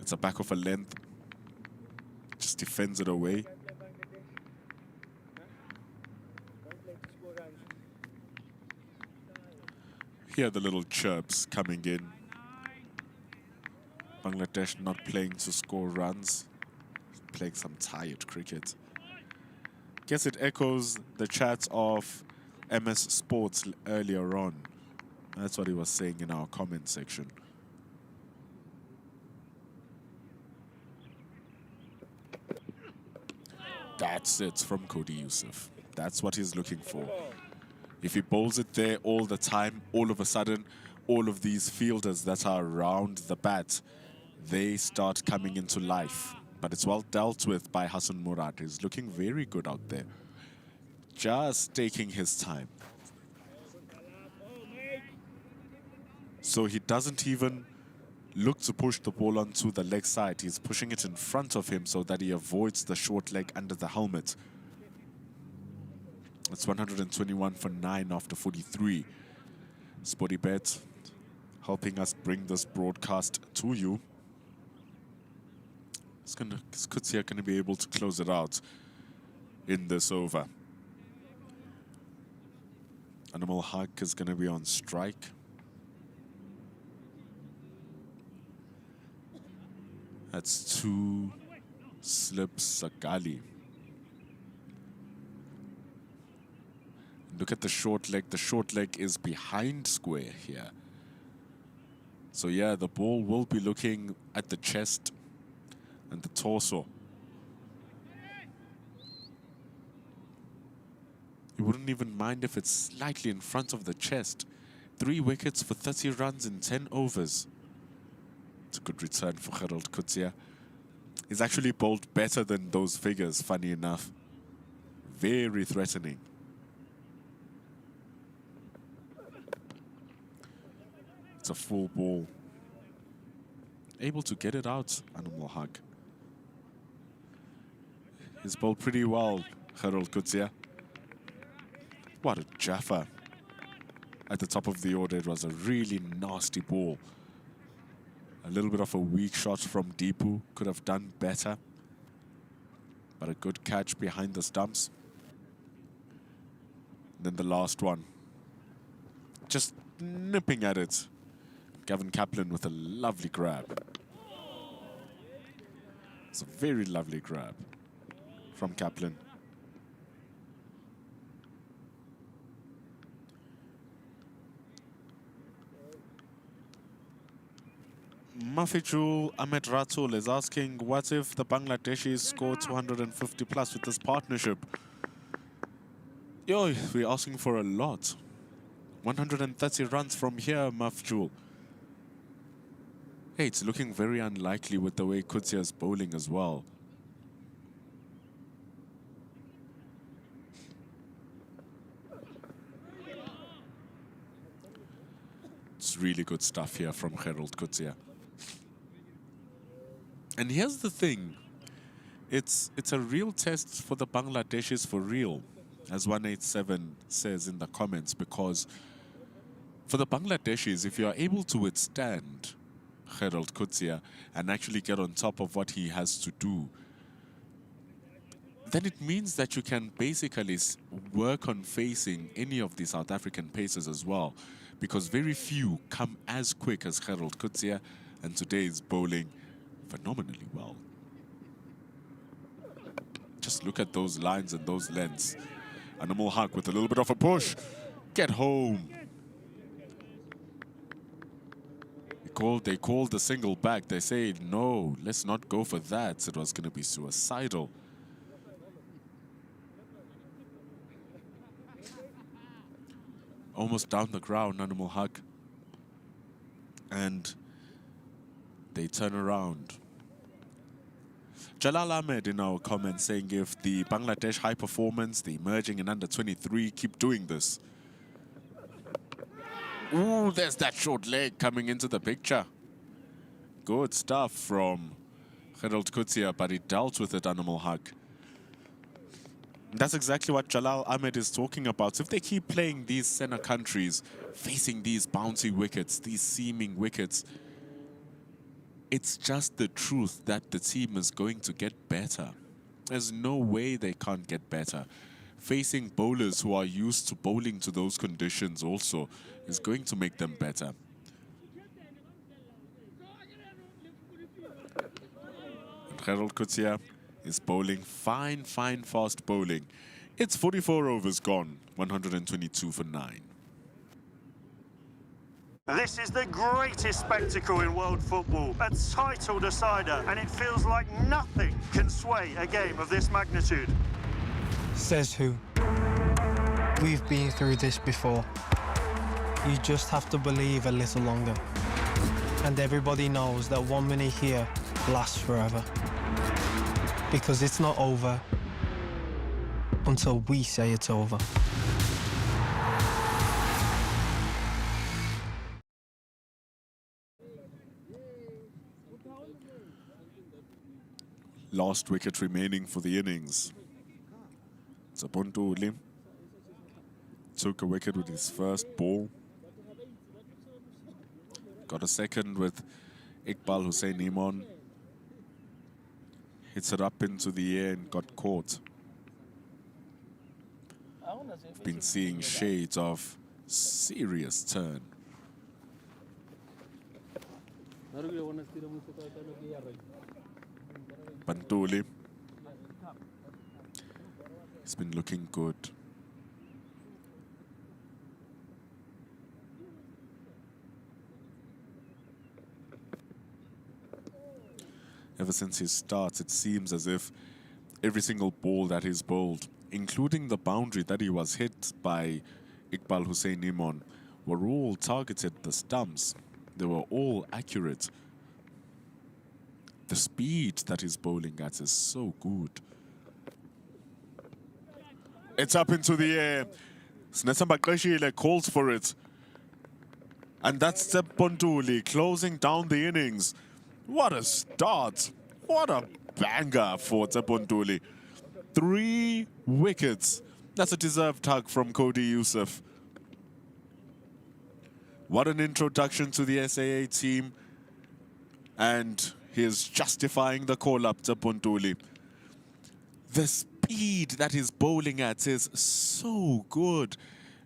It's a back of a length. Just defends it away. Here are the little chirps coming in. Bangladesh not playing to score runs, playing some tired cricket. Guess it echoes the chats of MS Sports earlier on. That's what he was saying in our comment section. That's it from Cody Yusuf. That's what he's looking for. If he bowls it there all the time, all of a sudden, all of these fielders that are around the bat, they start coming into life. But it's well dealt with by Hassan Murad. He's looking very good out there. Just taking his time. So he doesn't even look to push the ball onto the leg side. He's pushing it in front of him so that he avoids the short leg under the helmet. It's 121 for 9 after 43. Sportybet helping us bring this broadcast to you. Is Kutsia going to be able to close it out in this over? Animal Haq is going to be on strike. That's 2 slips Sagali. Look at the short leg. The short leg is behind square here. So yeah, the ball will be looking at the chest and the torso. You wouldn't even mind if it's slightly in front of the chest. 3 wickets for 30 runs in 10 overs. It's a good return for Gerald Kutsia. He's actually bowled better than those figures, funny enough. Very threatening. It's a full ball. Able to get it out, Animal Haq. He's bowled pretty well, Gerald Kutsia. What a Jaffa. At the top of the order, it was a really nasty ball. A little bit of a weak shot from Deepu. Could have done better. But a good catch behind the stumps. And then the last one. Just nipping at it. Gavin Kaplan with a lovely grab. It's a very lovely grab from Kaplan. Mafijul Ahmed Ratul is asking, what if the Bangladeshis score 250 plus with this partnership? Yo, we're asking for a lot. 130 runs from here, Mafijul. Hey, it's looking very unlikely with the way Kutsia is bowling as well. It's really good stuff here from Gerald Kutsia. And here's the thing. It's a real test for the Bangladeshis for real, as 187 says in the comments, because for the Bangladeshis, if you are able to withstand Gerald Kutsia and actually get on top of what he has to do, then it means that you can basically work on facing any of the South African pacers as well, because very few come as quick as Gerald Kutsia, and today is bowling phenomenally well. Just look at those lines and those lengths. Animal Haq with a little bit of a push. Get home. They called the single back. They say, no, let's not go for that. It was going to be suicidal. Almost down the ground, Animal Haq. And they turn around. Jalal Ahmed in our comments saying if the Bangladesh high performance, the emerging and under 23 keep doing this. Ooh, there's that short leg coming into the picture. Good stuff from Gerald Kutsia, but he dealt with it, Animal Haq. That's exactly what Jalal Ahmed is talking about. If they keep playing these center countries, facing these bouncy wickets, these seaming wickets, it's just the truth that the team is going to get better. There's no way they can't get better. Facing bowlers who are used to bowling to those conditions also is going to make them better. And Gerald Kutsia is bowling fine, fast bowling. It's 44 overs gone, 122 for 9. This is the greatest spectacle in world football, a title decider, and it feels like nothing can sway a game of this magnitude. Says who? We've been through this before. You just have to believe a little longer. And everybody knows that 1 minute here lasts forever. Because it's not over until we say it's over. Last wicket remaining for the innings. Zapontuli took a wicket with his first ball. Got a second with Iqbal Hussein Iman. Hits it up into the air and got caught. We've been seeing shades of serious turn. Pantuli. He's been looking good. Ever since his start, it seems as if every single ball that he's bowled, including the boundary that he was hit by Iqbal Hussein Iman, were all targeted the stumps. They were all accurate. The speed that he's bowling at is so good. It's up into the air. Snetsamba Qeshile calls for it. And that's Tsepontuli closing down the innings. What a start. What a banger for Tsepontuli. 3 wickets. That's a deserved hug from Cody Yusuf. What an introduction to the SAA team. And he is justifying the call-up to Tsepontuli. The speed that he's bowling at is so good.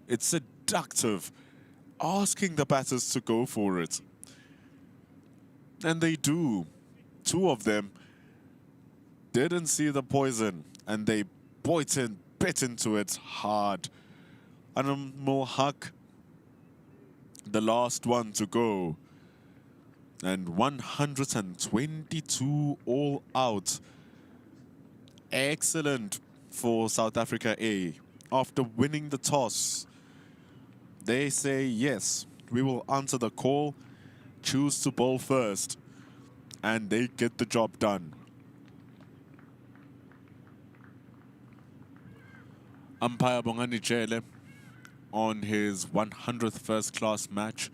It's seductive. Asking the batters to go for it. And they do. 2 of them didn't see the poison and they bit into it hard. Animal Haq, the last one to go. And 122 all out. Excellent for South Africa A. After winning the toss, they say, yes, we will answer the call, choose to bowl first, and they get the job done. Umpire Bongani Jele on his 100th first-class match.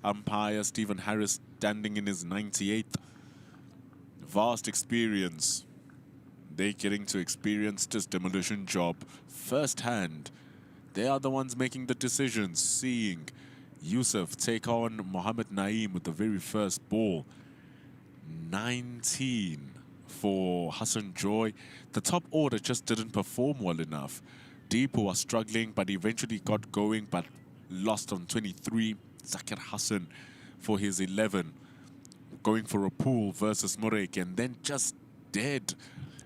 Umpire Stephen Harris standing in his 98th. Vast experience. They're getting to experience this demolition job firsthand. They are the ones making the decisions, seeing Yusuf take on Mohamed Naeem with the very first ball. 19 for Hassan Joy. The top order just didn't perform well enough. Deepu was struggling, but eventually got going, but lost on 23. Zakir Hassan for his 11. Going for a pool versus Murek, and then just dead.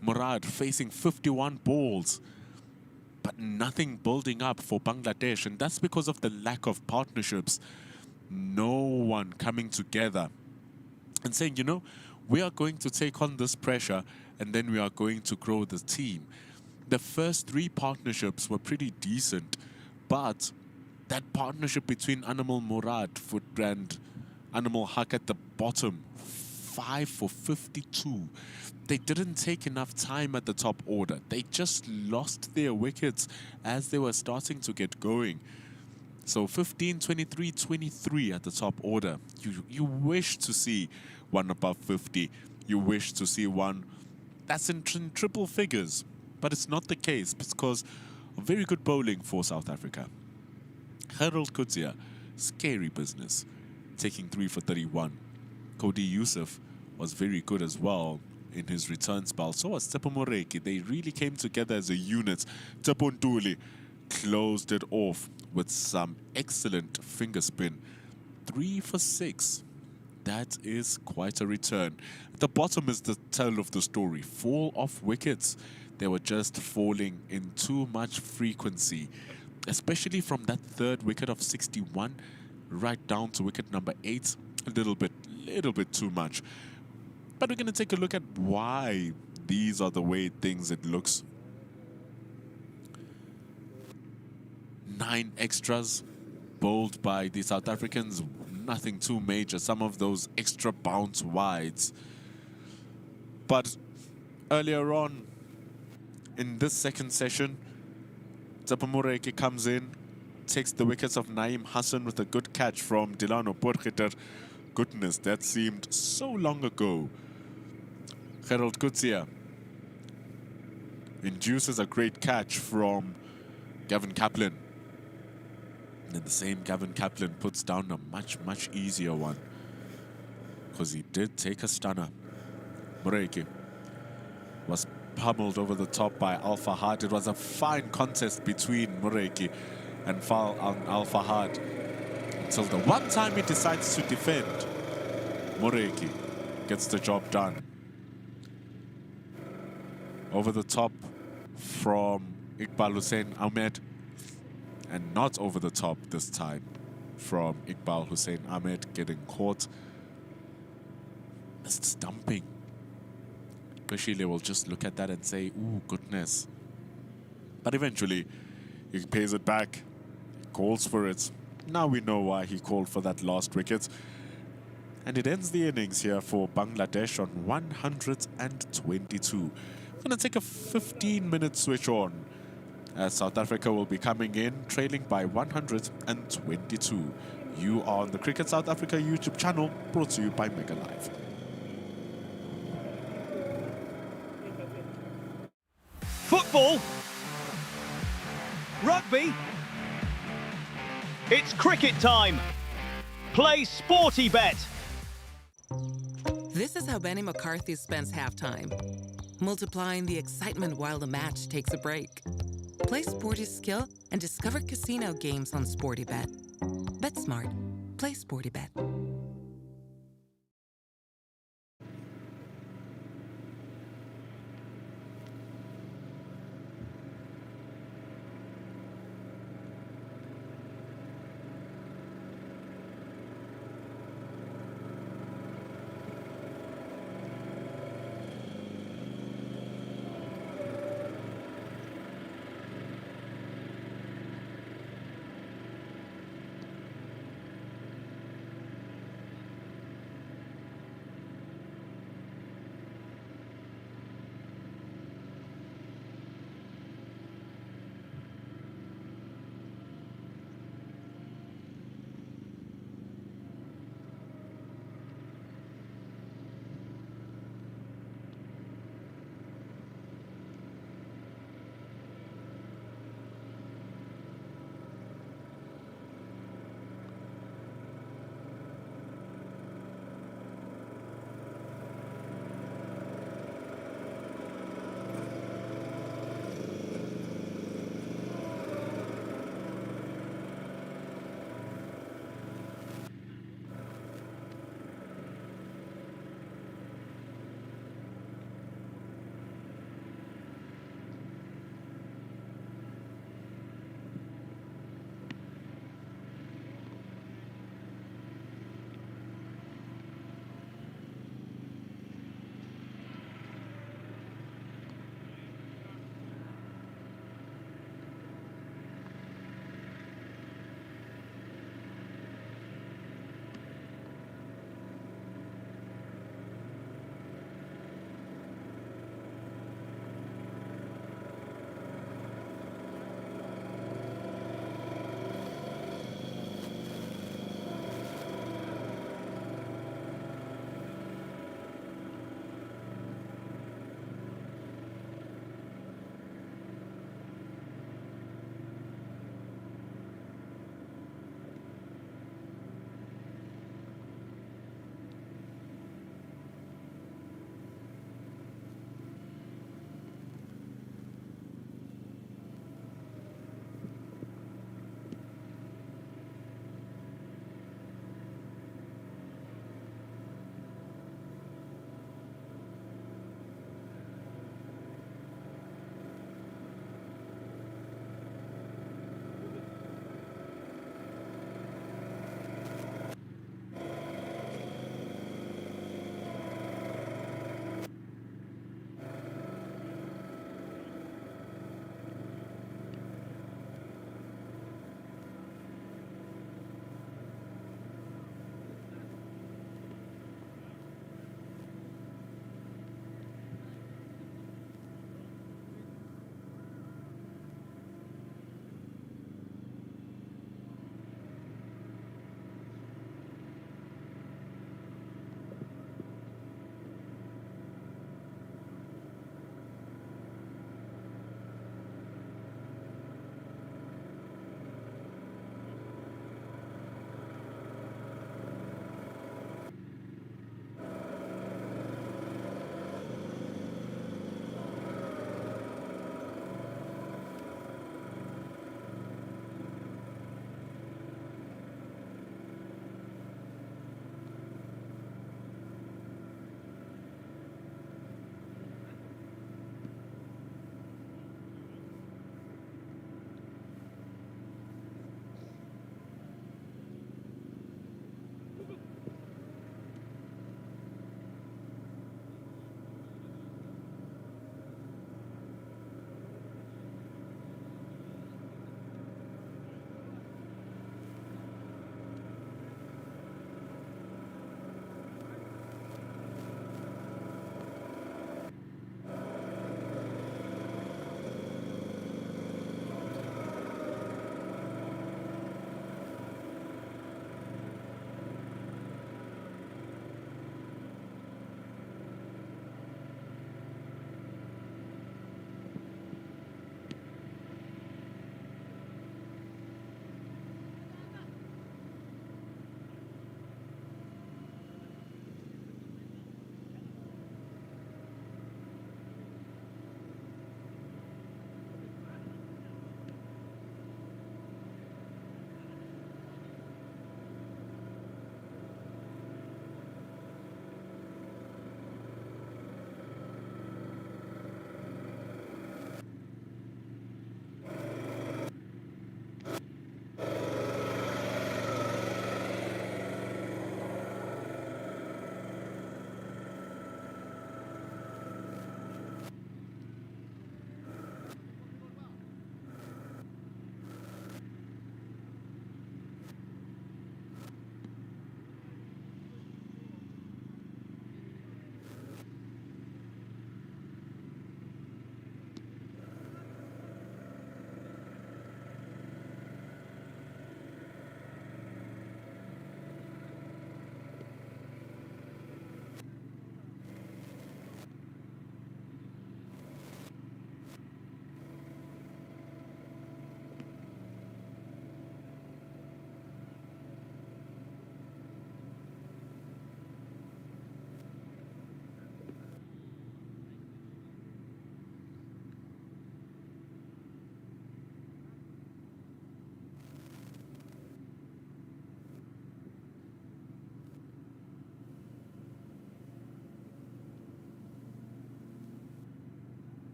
Murad facing 51 balls. But nothing building up for Bangladesh, and that's because of the lack of partnerships. No one coming together and saying, you know, we are going to take on this pressure and then we are going to grow the team. The first 3 partnerships were pretty decent, but that partnership between Animal Murad and Animal Haq at the bottom 5 for 52. They didn't take enough time at the top order. They just lost their wickets as they were starting to get going. So 15, 23, 23 at the top order. You wish to see one above 50. You wish to see one that's in triple figures. But it's not the case because of very good bowling for South Africa. Harold Kutsia, scary business, taking 3 for 31. Cody Yusuf was very good as well in his return spell. So was Tsepo Moreki. They really came together as a unit. Tsepo Ntuli closed it off with some excellent finger spin. 3 for 6. That is quite a return. At the bottom is the tale of the story. Fall of wickets. They were just falling in too much frequency, especially from that third wicket of 61 right down to wicket number 8. A little bit too much. But we're going to take a look at why these are the way things it looks. 9 extras bowled by the South Africans. Nothing too major. Some of those extra bounce wides. But earlier on in this second session, Tsepo Moreki comes in, takes the wickets of Naeem Hassan with a good catch from Delano Potgieter. Goodness, that seemed so long ago. Harold Kutsia induces a great catch from Gavin Kaplan. And the same Gavin Kaplan puts down a much, much easier one, because he did take a stunner. Moreki was pummeled over the top by Al Fahad. It was a fine contest between Moreki and Al Fahad until the one time he decides to defend. Moreki gets the job done. Over the top from Iqbal Hussein Ahmed. And not over the top this time from Iqbal Hussein Ahmed, getting caught. Missed stumping. Kashile will just look at that and say, ooh, goodness. But eventually, he pays it back. He calls for it. Now we know why he called for that last wicket. And it ends the innings here for Bangladesh on 122. We're going to take a 15-minute switch on, as South Africa will be coming in, trailing by 122. You are on the Cricket South Africa YouTube channel, brought to you by Mega Live. Football. Rugby. It's cricket time. Play Sporty Bet. This is how Benny McCarthy spends halftime, multiplying the excitement while the match takes a break. Play Sporty Skill and discover casino games on Sporty Bet. Bet smart. Play Sporty Bet.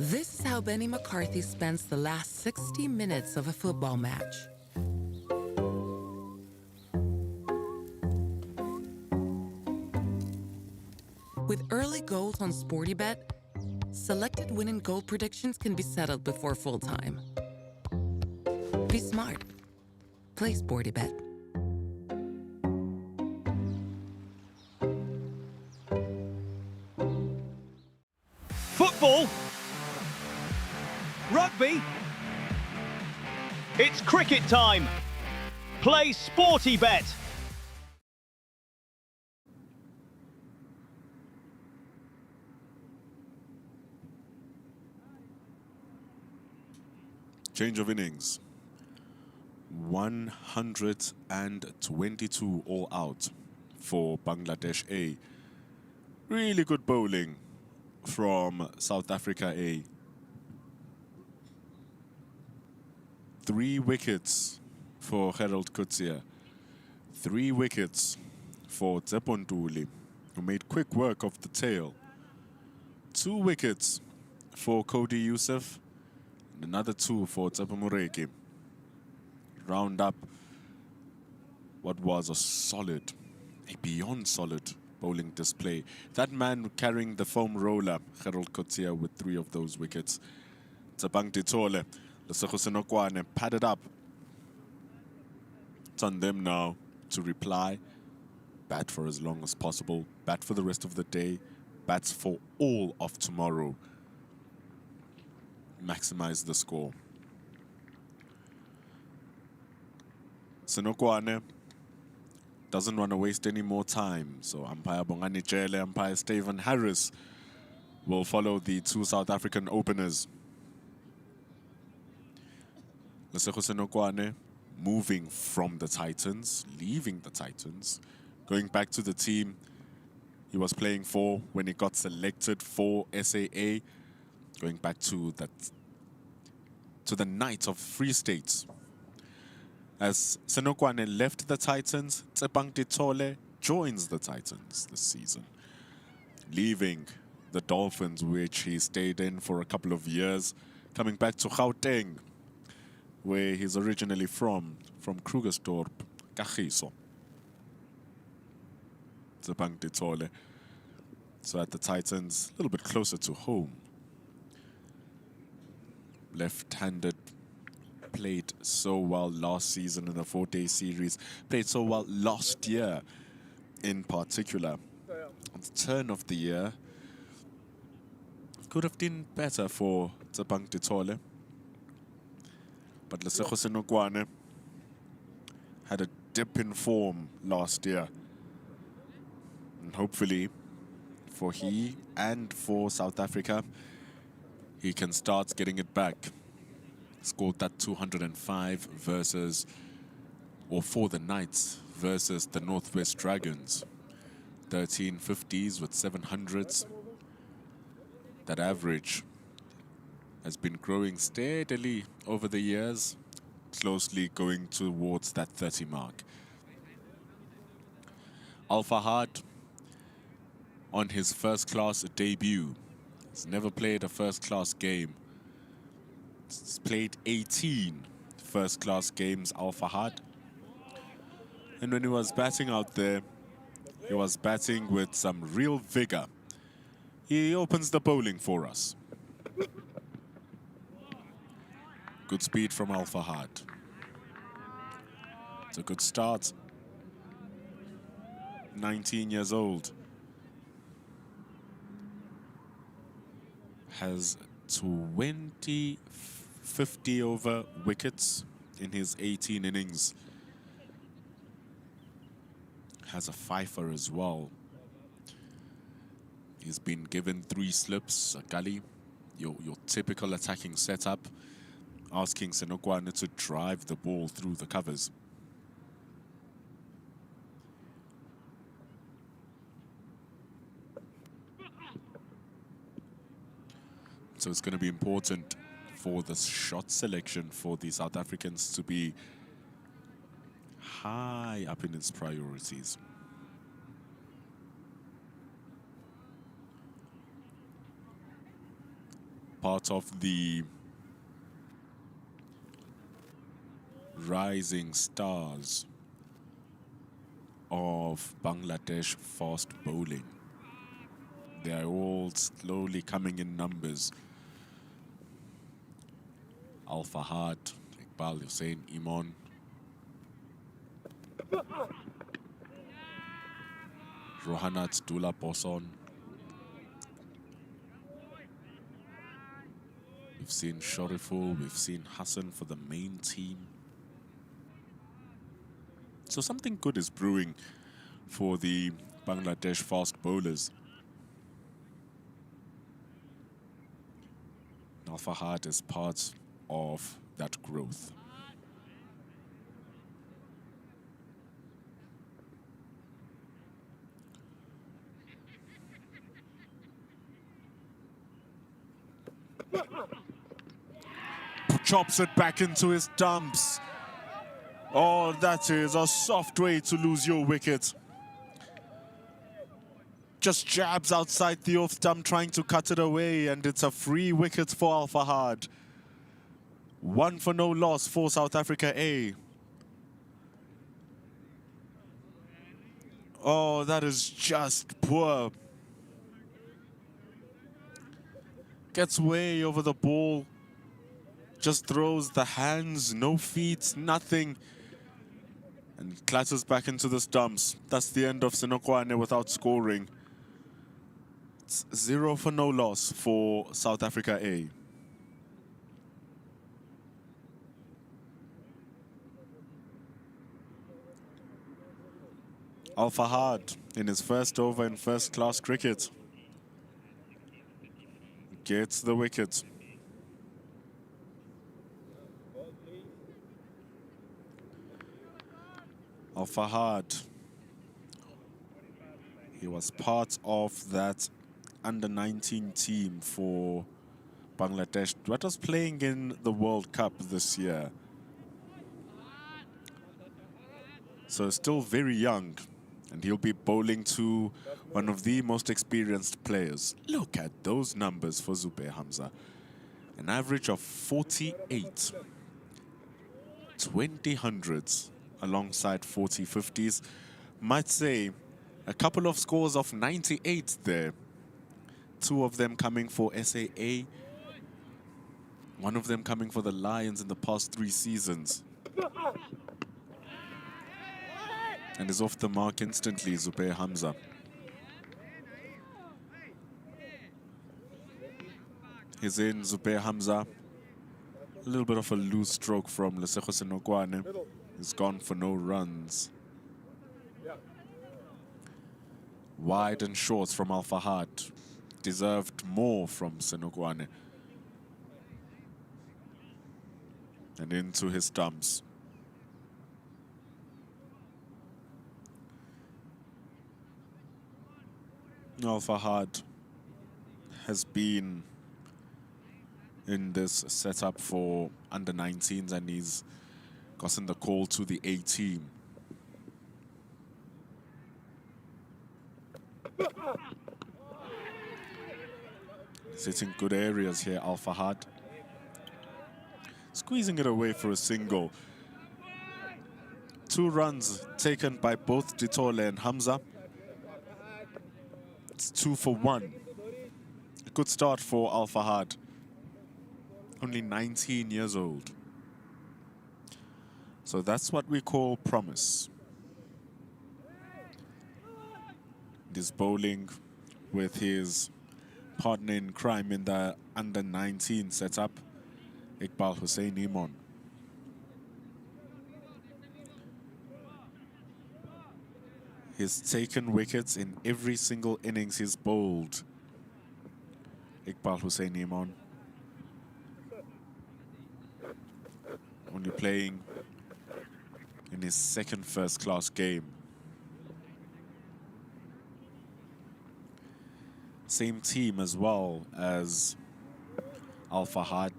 This is how Benny McCarthy spends the last 60 minutes of a football match. With early goals on SportyBet, selected win and goal predictions can be settled before full time. Be smart. Play SportyBet. Football. Rugby. It's cricket time. Play SportyBet. Change of innings. 122 all out for Bangladesh A. Really good bowling from South Africa A. 3 wickets for Harold Kutsia. 3 wickets for Tsepontuli, who made quick work of the tail. 2 wickets for Cody Youssef. And another 2 for Tsepamureki. Round up what was a solid, a beyond solid bowling display. That man carrying the foam roller, Harold Kutsia, with 3 of those wickets. Tsabang Titole, Lesego Senokwane padded up. It's on them now to reply. Bat for as long as possible. Bat for the rest of the day. Bats for all of tomorrow. Maximize the score. Senokwane doesn't want to waste any more time, so umpire Bongani Jele, umpire Stephen Harris will follow the 2 South African openers. Lesego Senokwane moving from the Titans, leaving the Titans, going back to the team he was playing for when he got selected for SAA. Going back to the Knights of Free States. As Senokwane left the Titans, Tsepang Titole joins the Titans this season, leaving the Dolphins, which he stayed in for a couple of years, coming back to Gauteng, where he's originally from Krugersdorp, Kagiso. Tsepang Titole. So at the Titans, a little bit closer to home. Left-handed, played so well last season in a 4-day series, played so well last year in particular. At the turn of the year, could have been better for Tsepang Titole. But Lesego Senokwane had a dip in form last year. And hopefully, for he and for South Africa, he can start getting it back. Scored that 205 versus, or for the Knights versus the Northwest Dragons. 13 50s with 700s. That average has been growing steadily over the years, closely going towards that 30 mark. Al Fahad on his first-class debut. He's never played a first-class game. He's played 18 first-class games, Al Fahad. And when he was batting out there, he was batting with some real vigor. He opens the bowling for us. Good speed from Al Fahad. It's a good start. 19 years old. Has 20 50 over wickets in his 18 innings. Has a fifer as well. He's been given 3 slips, a gully, your typical attacking setup, asking Senokwane to drive the ball through the covers. So it's going to be important for the shot selection for the South Africans to be high up in its priorities. part of the rising stars of Bangladesh fast bowling. They are all slowly coming in numbers. Al Fahad, Iqbal Hussein Imon, Rohanat Dula Boson. We've seen Shariful, we've seen Hassan for the main team. So something good is brewing for the Bangladesh fast bowlers. Al Fahad is part of that growth. Chops it back into his stumps. Oh, that is a soft way to lose your wicket. Just jabs outside the off stump, trying to cut it away, and it's a free wicket for Al Fahad. 1 for no loss for South Africa A. Oh, that is just poor. Gets way over the ball. Just throws the hands, no feet, nothing. And clatters back into the stumps. That's the end of Senokwane without scoring. It's 0 for no loss for South Africa A. Al Fahad in his first over in first-class cricket gets the wicket. Al Fahad, he was part of that under-19 team for Bangladesh that was playing in the World Cup this year. So still very young, and he'll be bowling to one of the most experienced players. Look at those numbers for Zubair Hamza. An average of 48, 20 hundreds alongside 40 50s. Might say a couple of scores of 98 there. 2 of them coming for SAA. 1 of them coming for the Lions in the past 3 seasons. And is off the mark instantly, Zubair Hamza. He's in, Zubair Hamza. A little bit of a loose stroke from Lesego Senokwane. He's gone for no runs. Wide and short from Al Fahad. Deserved more from Senokwane. And into his stumps. Al Fahad has been in this setup for under-19s, and he's gotten the call to the A team. He's hitting good areas here, Al Fahad. Squeezing it away for a single. 2 runs taken by both Ditole and Hamza. It's 2 for 1. A good start for Al Fahad. Only 19 years old. So that's what we call promise. He's bowling with his partner in crime in the under-19 setup, Iqbal Hussein Imon. He's taken wickets in every single innings he's bowled. Iqbal Hussein Imon. Only playing in his second first-class game. Same team as well as Al Fahad,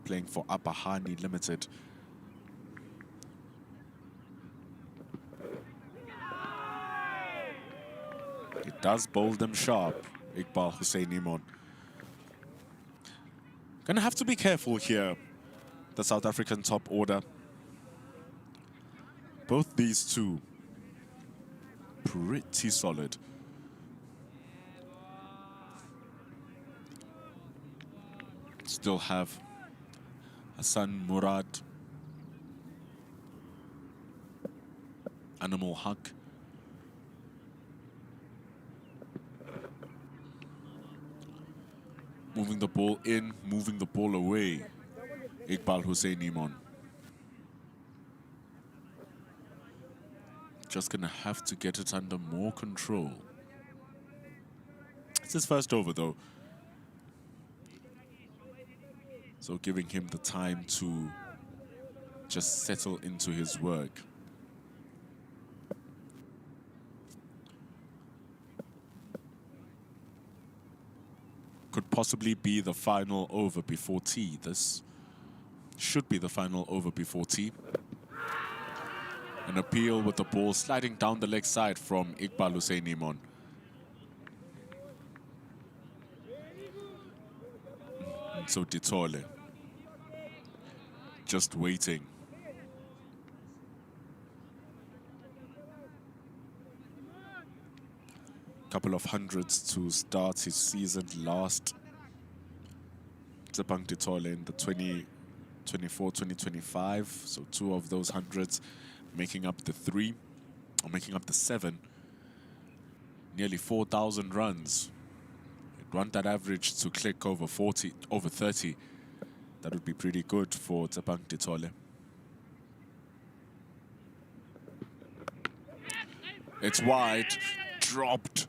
playing for Apahani Limited. It does bowl them sharp, Iqbal Hussein Imon. Gonna have to be careful here, the South African top order. Both these two, pretty solid. Still have Hassan Murad, Animal Haq, moving the ball in, moving the ball away. Iqbal Hussein Iman. Just gonna have to get it under more control. It's his first over though, so giving him the time to just settle into his work. Could possibly be the final over before tea. This should be the final over before tea. An appeal with the ball sliding down the leg side from Iqbal Hussein Iman. So Ditole just waiting. Couple of hundreds to start his season last. Tsepang Ditole in the 2024-2025. So 2 of those hundreds making up the 3, or making up the 7. Nearly 4,000 runs. You'd want that average to click over 40, over 30. That would be pretty good for Tsepang Ditole. It's wide, dropped.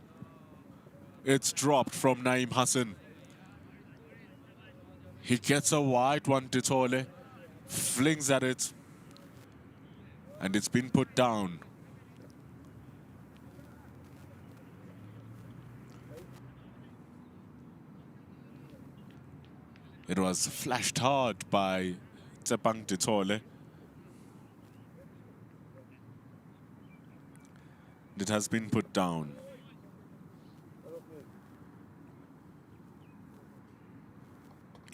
It's dropped from Naeem Hassan. He gets a wide one, Ditole, flings at it, and it's been put down. It was flashed hard by Tsepang Ditole. It has been put down.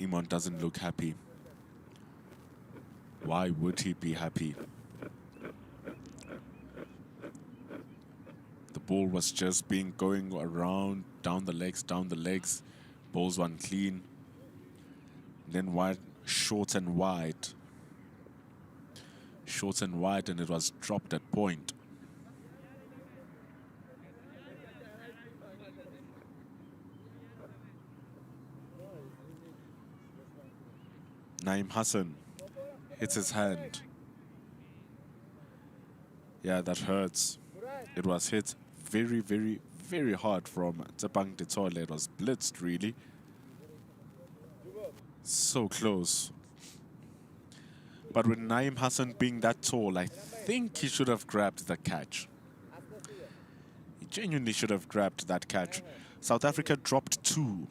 Iman doesn't look happy. Why would he be happy? The ball was just going around, down the legs. Ball's one clean. Then wide, short and wide. Short and wide, and it was dropped at point. Naeem Hassan hits his hand. Yeah, that hurts. It was hit very, very, very hard from Tsepang Ditole. It was blitzed, really. So close. But with Naeem Hassan being that tall, I think he should have grabbed the catch. He genuinely should have grabbed that catch. South Africa dropped 2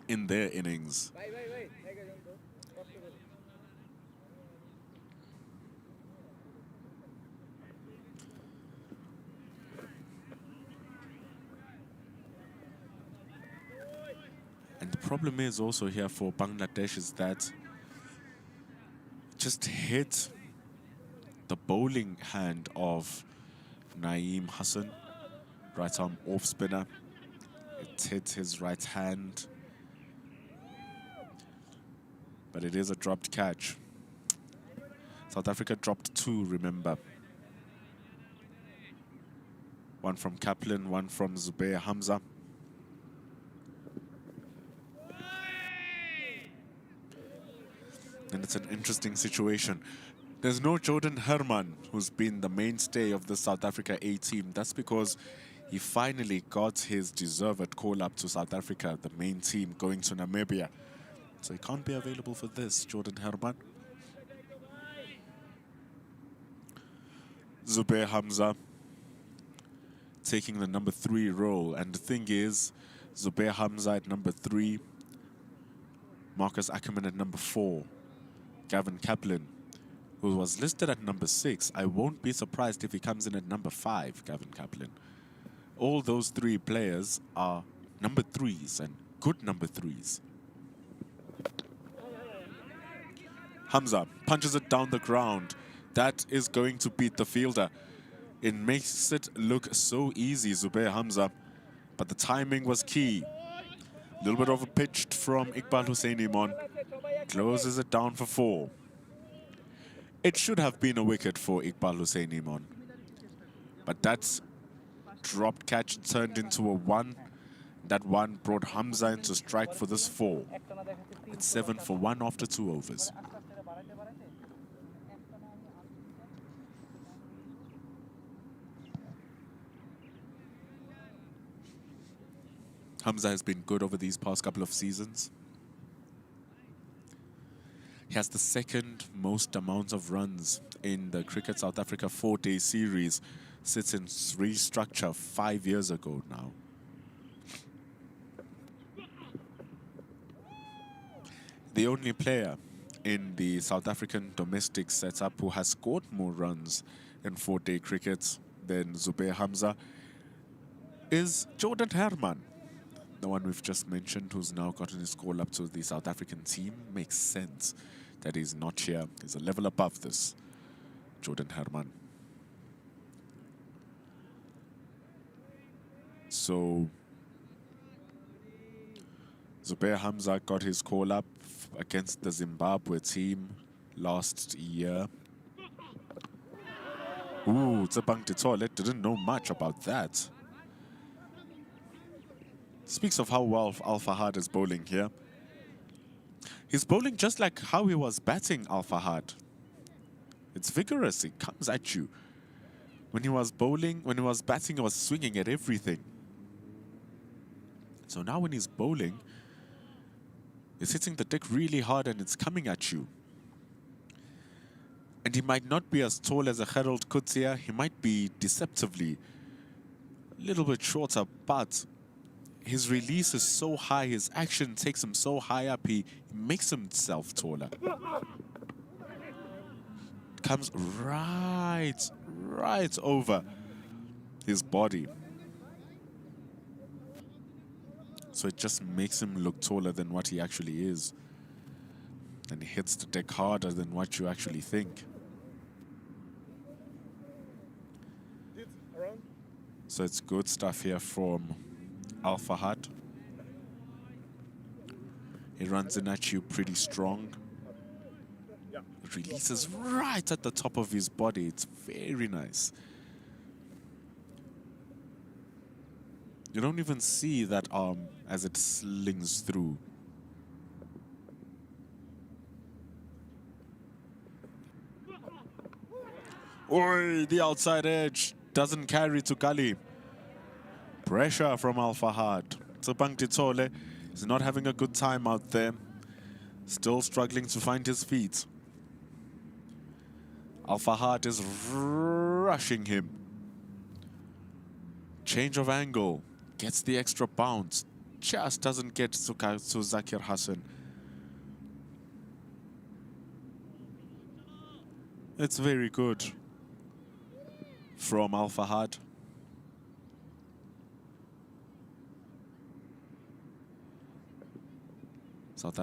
in their innings. And the problem is also here for Bangladesh is that just hit the bowling hand of Naeem Hassan, right arm off spinner. It hit his right hand, but it is a dropped catch. South Africa dropped 2, remember. 1 from Kaplan, 1 from Zubair Hamza. And it's an interesting situation. There's no Jordan Herman, who's been the mainstay of the South Africa A team. That's because he finally got his deserved call-up to South Africa, the main team, going to Namibia. So he can't be available for this, Jordan Herman. Zubair Hamza taking the number 3 role. And the thing is, Zubair Hamza at number 3, Marcus Ackerman at number 4, Gavin Kaplan, who was listed at number 6. I won't be surprised if he comes in at number 5, Gavin Kaplan. All those 3 players are number 3s and good number 3s. Hamza punches it down the ground. That is going to beat the fielder. It makes it look so easy, Zubair Hamza. But the timing was key. A little bit overpitched from Iqbal Hussein Imon. Closes it down for 4. It should have been a wicket for Iqbal Hussein Imon. But that dropped catch turned into a 1. That 1 brought Hamza into strike for this 4. It's 7 for 1 after 2 overs. Hamza has been good over these past couple of seasons. He has the second most amount of runs in the Cricket South Africa 4-day series, sits in restructure 5 years ago now. The only player in the South African domestic setup who has scored more runs in 4-day cricket than Zubair Hamza is Jordan Herman, the one we've just mentioned, who's now gotten his call up to the South African team. Makes sense that he's not here. He's a level above this, Jordan Herman. So Zubair Hamza got his call up against the Zimbabwe team last year. Ooh, Tsebang Ditole didn't know much about that. Speaks of how well Al Fahad is bowling here. He's bowling just like how he was batting, Al Fahad. It's vigorous, it comes at you. When he was bowling, when he was batting, he was swinging at everything. So now when he's bowling, he's hitting the deck really hard and it's coming at you. And he might not be as tall as a Harold Kutsia. He might be deceptively a little bit shorter, but his release is so high, his action takes him so high up, he makes himself taller. Comes right over his body. So it just makes him look taller than what he actually is. And he hits the deck harder than what you actually think. So it's good stuff here from Al Fahad. He runs in at you pretty strong. It releases right at the top of his body. It's very nice. You don't even see that arm as it slings through. Oi, the outside edge doesn't carry to Kali. Pressure from Al Fahad. Tsebang Ditole is not having a good time out there. Still struggling to find his feet. Al Fahad is rushing him. Change of angle. Gets the extra bounce. Just doesn't get to Zakir Hassan. It's very good from Al Fahad. South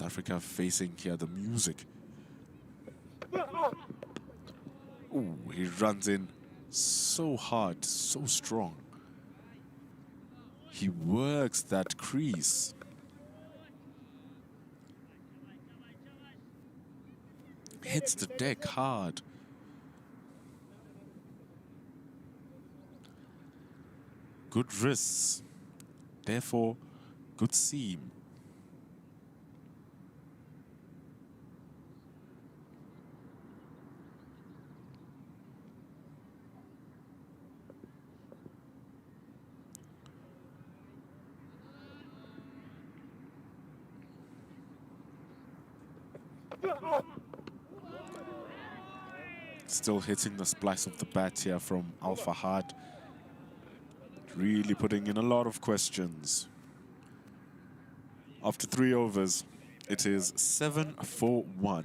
Africa facing here the music. Ooh, he runs in so hard, so strong. He works that crease. Hits the deck hard. Good wrists, therefore good seam. Still hitting the splice of the bat here from Al Fahad. Really putting in a lot of questions. After 3 overs, it is 7 for 1.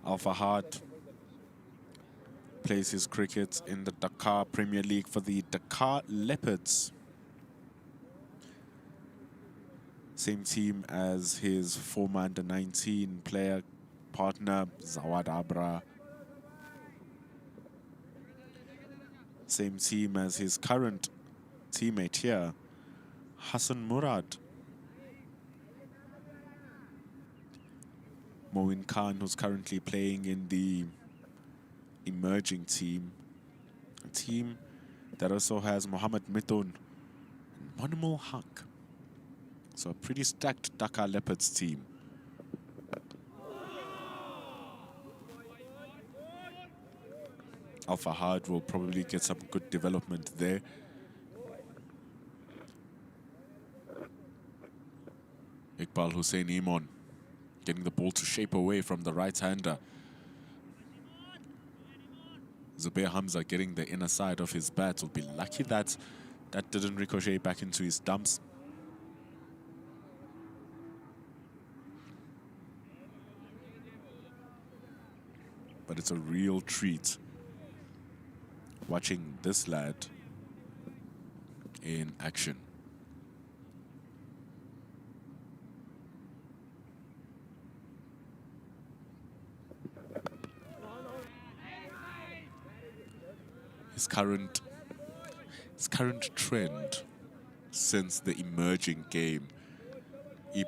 Al Fahad plays his cricket in the Dakar Premier League for the Dakar Leopards. Same team as his former under-19 player partner, Zawad Abra. Same team as his current teammate here, Hassan Murad. Moin Khan, who's currently playing in the emerging team. A team that also has Mohammed Mithun and Monimul Haq. So a pretty stacked Dhaka Leopards team. Al Fahad will probably get some good development there. Iqbal Hussein Imon getting the ball to shape away from the right-hander. Zubair Hamza getting the inner side of his bat. Will be lucky that that didn't ricochet back into his stumps. But it's a real treat watching this lad in action. His current trend since the emerging game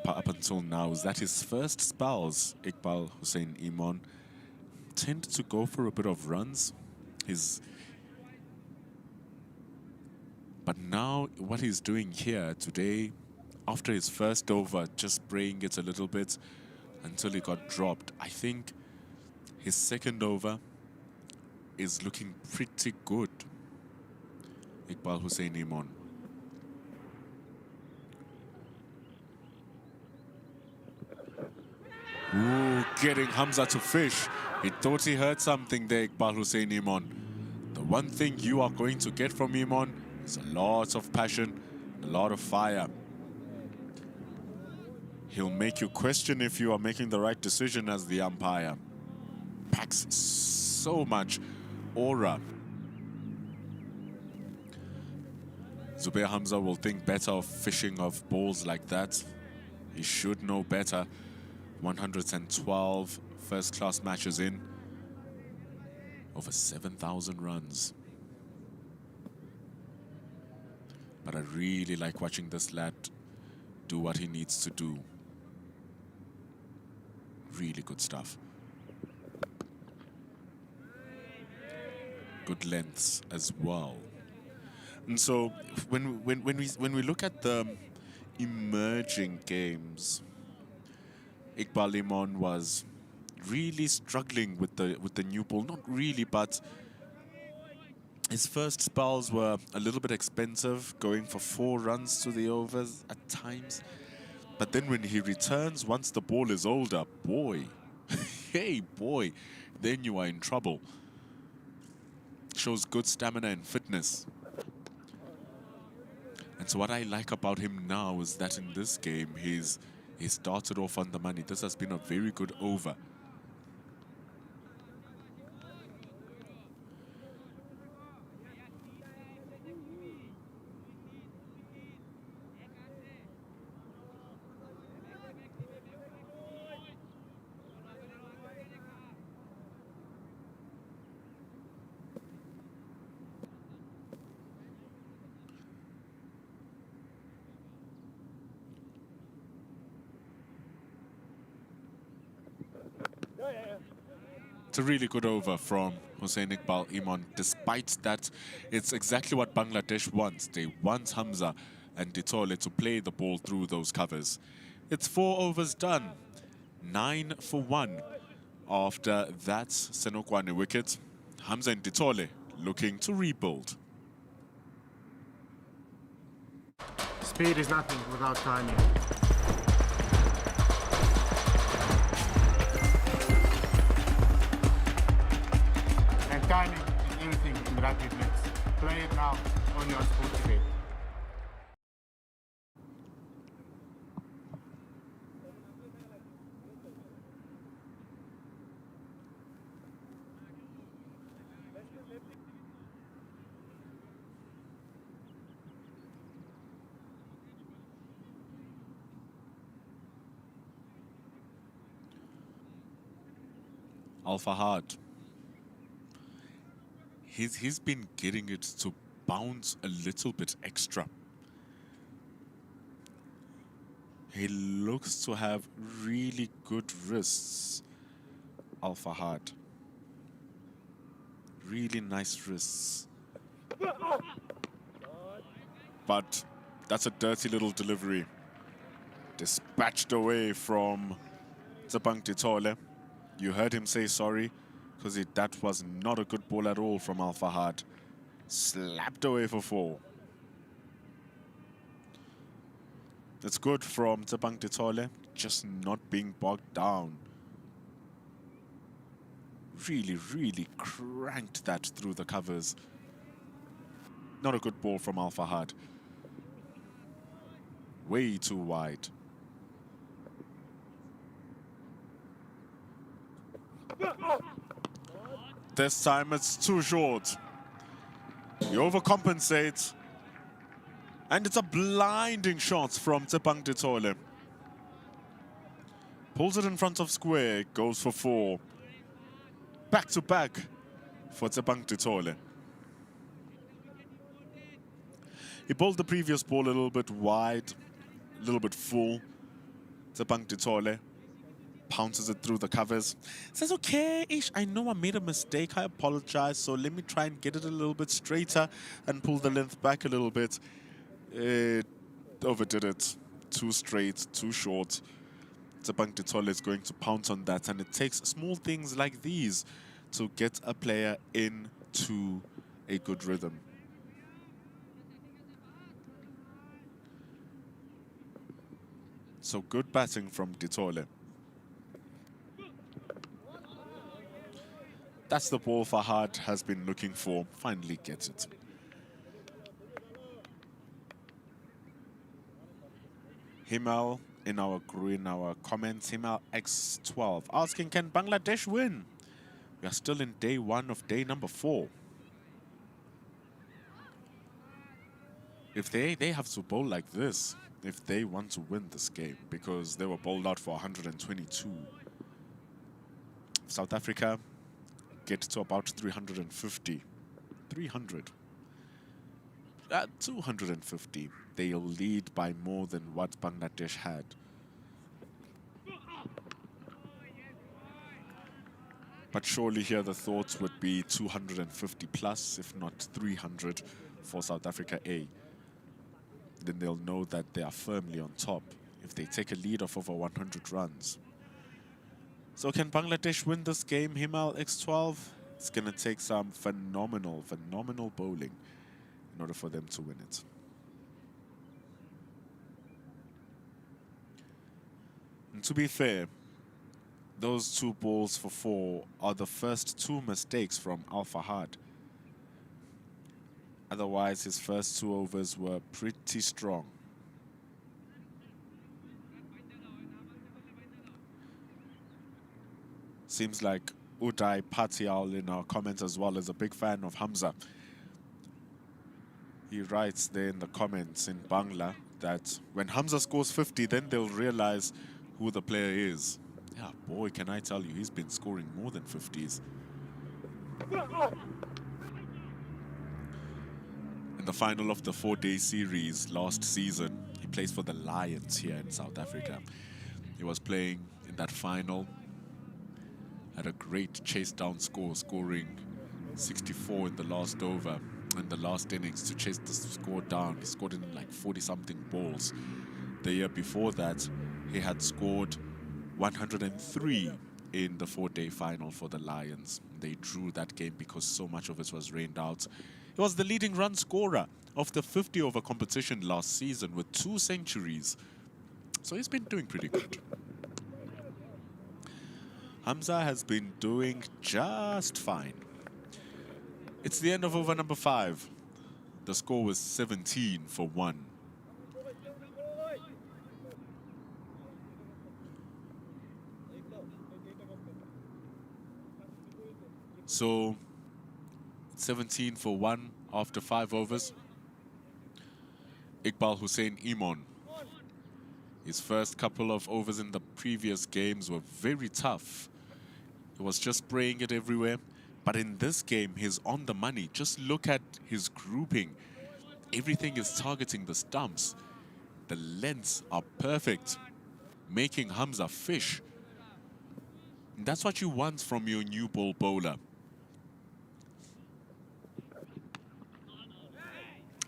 up until now is that his first spells, Iqbal Hussein Imon, tend to go for a bit of runs. But now what he's doing here today, after his first over, just spraying it a little bit until he got dropped. I think his second over is looking pretty good. Iqbal Hussein Imon. Ooh, getting Hamza to fish. He thought he heard something there, Iqbal Hussein Imon. The one thing you are going to get from Imon is a lot of passion, a lot of fire. He'll make you question if you are making the right decision as the umpire. Packs so much aura. Zubair Hamza will think better of fishing of balls like that. He should know better. 112 first-class matches in. Over 7,000 runs. But I really like watching this lad do what he needs to do. Really good stuff. Good lengths as well. And so when we look at the emerging games, Iqbal Imon was really struggling with the new ball. Not really, but his first spells were a little bit expensive, going for 4 runs to the overs at times. But then when he returns, once the ball is older, boy, hey boy, then you are in trouble. Shows good stamina and fitness. And so what I like about him now is that in this game, he started off on the money. This has been a very good over. It's a really good over from Hussein Iqbal Imon, despite that it's exactly what Bangladesh wants. They want Hamza and Ditole to play the ball through those covers. It's 4 overs done, 9 for 1. After that Senokwane wicket, Hamza and Ditole looking to rebuild. Speed is nothing without timing. Timing is everything in rapid mix. Play it now on your sporty day. Alpha Hard. He's been getting it to bounce a little bit extra. He looks to have really good wrists, Alpha Hard. Really nice wrists. But that's a dirty little delivery. Dispatched away from Tsepang Titole. You heard him say sorry, because that was not a good ball at all from Alpha Hard. Slapped away for 4. It's good from Tsepang Titole, just not being bogged down. Really, really cranked that through the covers. Not a good ball from Alpha Hard. Way too wide. This time it's too short. He overcompensates. And it's a blinding shot from Tsepang Titole. Pulls it in front of square, goes for 4. Back to back for Tsepang Titole. He bowled the previous ball a little bit wide, a little bit full. Tsepang Titole pounces it through the covers. Says, okay, Ish, I know I made a mistake. I apologize. So let me try and get it a little bit straighter and pull the length back a little bit. It overdid it. Too straight, too short. Tsepang Titole is going to pounce on that, and it takes small things like these to get a player into a good rhythm. So good batting from Titole. That's the ball Fahad has been looking for. Finally gets it. Himal in our comments, Himal X12 asking, can Bangladesh win? We are still in day 1 of day number 4. If they have to bowl like this, if they want to win this game, because they were bowled out for 122. South Africa get to about 350. 300. 250. They'll lead by more than what Bangladesh had. But surely here the thoughts would be 250 plus, if not 300 for South Africa A. Then they'll know that they are firmly on top if they take a lead of over 100 runs. So can Bangladesh win this game, Himal X12? It's going to take some phenomenal bowling in order for them to win it. And to be fair, those 2 balls for 4 are the first 2 mistakes from Al Fahad. Otherwise, his first 2 overs were pretty strong. Seems like Uday Patial in our comments as well is a big fan of Hamza. He writes there in the comments in Bangla that when Hamza scores 50, then they'll realize who the player is. Yeah, boy, can I tell you, he's been scoring more than 50s. In the final of the 4-day series last season, he plays for the Lions here in South Africa. He was playing in that final, had a great chase down score, scoring 64 in the last over, in the last innings to chase the score down. He scored in like 40-something balls. The year before that, he had scored 103 in the 4-day final for the Lions. They drew that game because so much of it was rained out. He was the leading run scorer of the 50-over competition last season with 2 centuries. So he's been doing pretty good. Hamza has been doing just fine. It's the end of over number 5. The score was 17 for 1. So, 17 for 1 after 5 overs. Iqbal Hussein Imon. His first couple of overs in the previous games were very tough. He was just spraying it everywhere. But in this game, he's on the money. Just look at his grouping. Everything is targeting the stumps. The lengths are perfect, making Hamza fish. And that's what you want from your new ball bowler.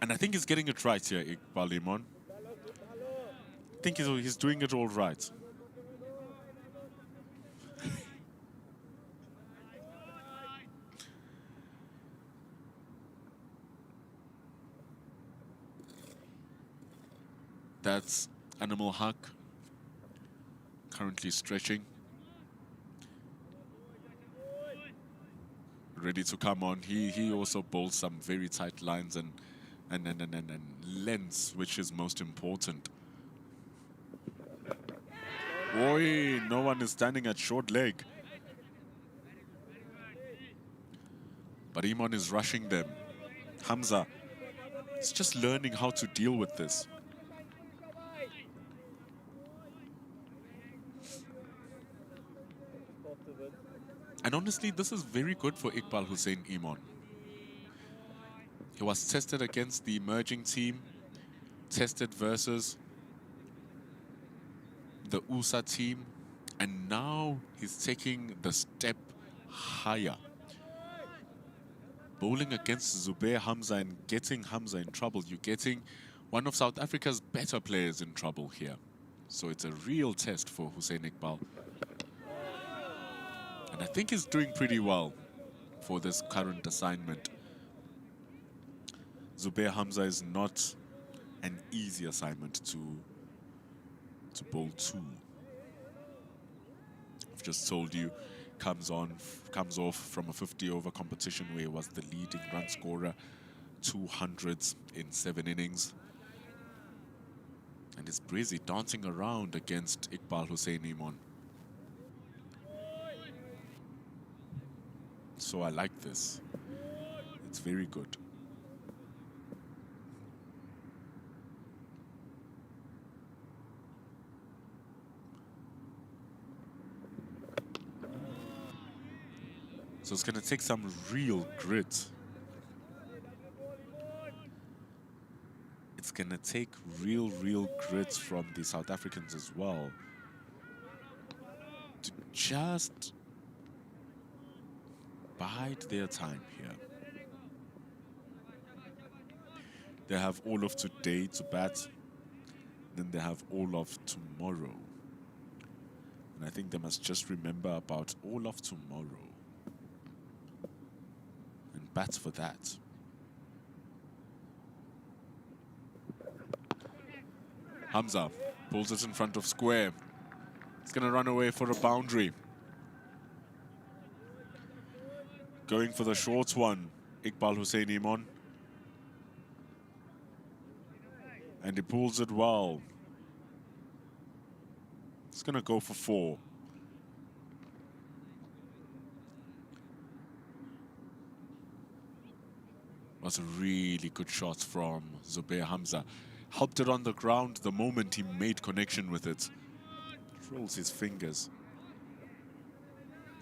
And I think he's getting it right here, Iqbal Iman. I think he's doing it all right. That's Animal Huck, currently stretching. Ready to come on. He also bowls some very tight lines and lengths, which is most important. Boy, no one is standing at short leg. But Iman is rushing them. Hamza is just learning how to deal with this. And honestly, this is very good for Iqbal Hussein Iman. He was tested against the emerging team, tested versus the USA team, and now he's taking the step higher. Bowling against Zubair Hamza and getting Hamza in trouble. You're getting one of South Africa's better players in trouble here. So it's a real test for Hussein Iqbal. And I think he's doing pretty well for this current assignment. Zubair Hamza is not an easy assignment to bowl to. I've just told you, comes off from a 50-over competition where he was the leading run scorer, 200s in 7 innings. And he's busy dancing around against Iqbal Hussein Iman. So I like this. It's very good. So it's going to take some real grit. It's going to take real grit from the South Africans as well to just bide their time here. They have all of today to bat, then they have all of tomorrow. And I think they must just remember about all of tomorrow and bat for that. Hamza pulls it in front of square. He's going to run away for a boundary. Going for the short one, Iqbal Hussein Iman. And he pulls it well. He's going to go for 4. Was a really good shot from Zubair Hamza. Helped it on the ground the moment he made connection with it. Rolls his fingers.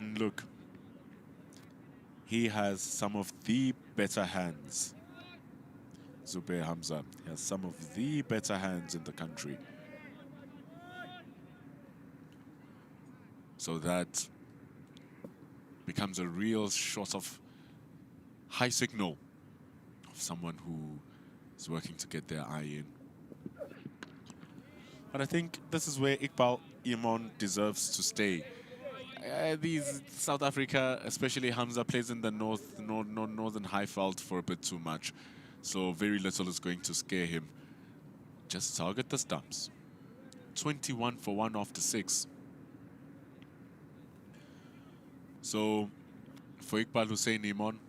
And look. He has some of the better hands. Zubair Hamza has some of the better hands in the country. So that becomes a real sort of high signal of someone who is working to get their eye in. But I think this is where Iqbal Iman deserves to stay. These South Africa, especially Hamza, plays in the northern Highveld for a bit too much. So very little is going to scare him. Just target the stumps. 21 for 1 after 6. So for Iqbal Hussein Iman,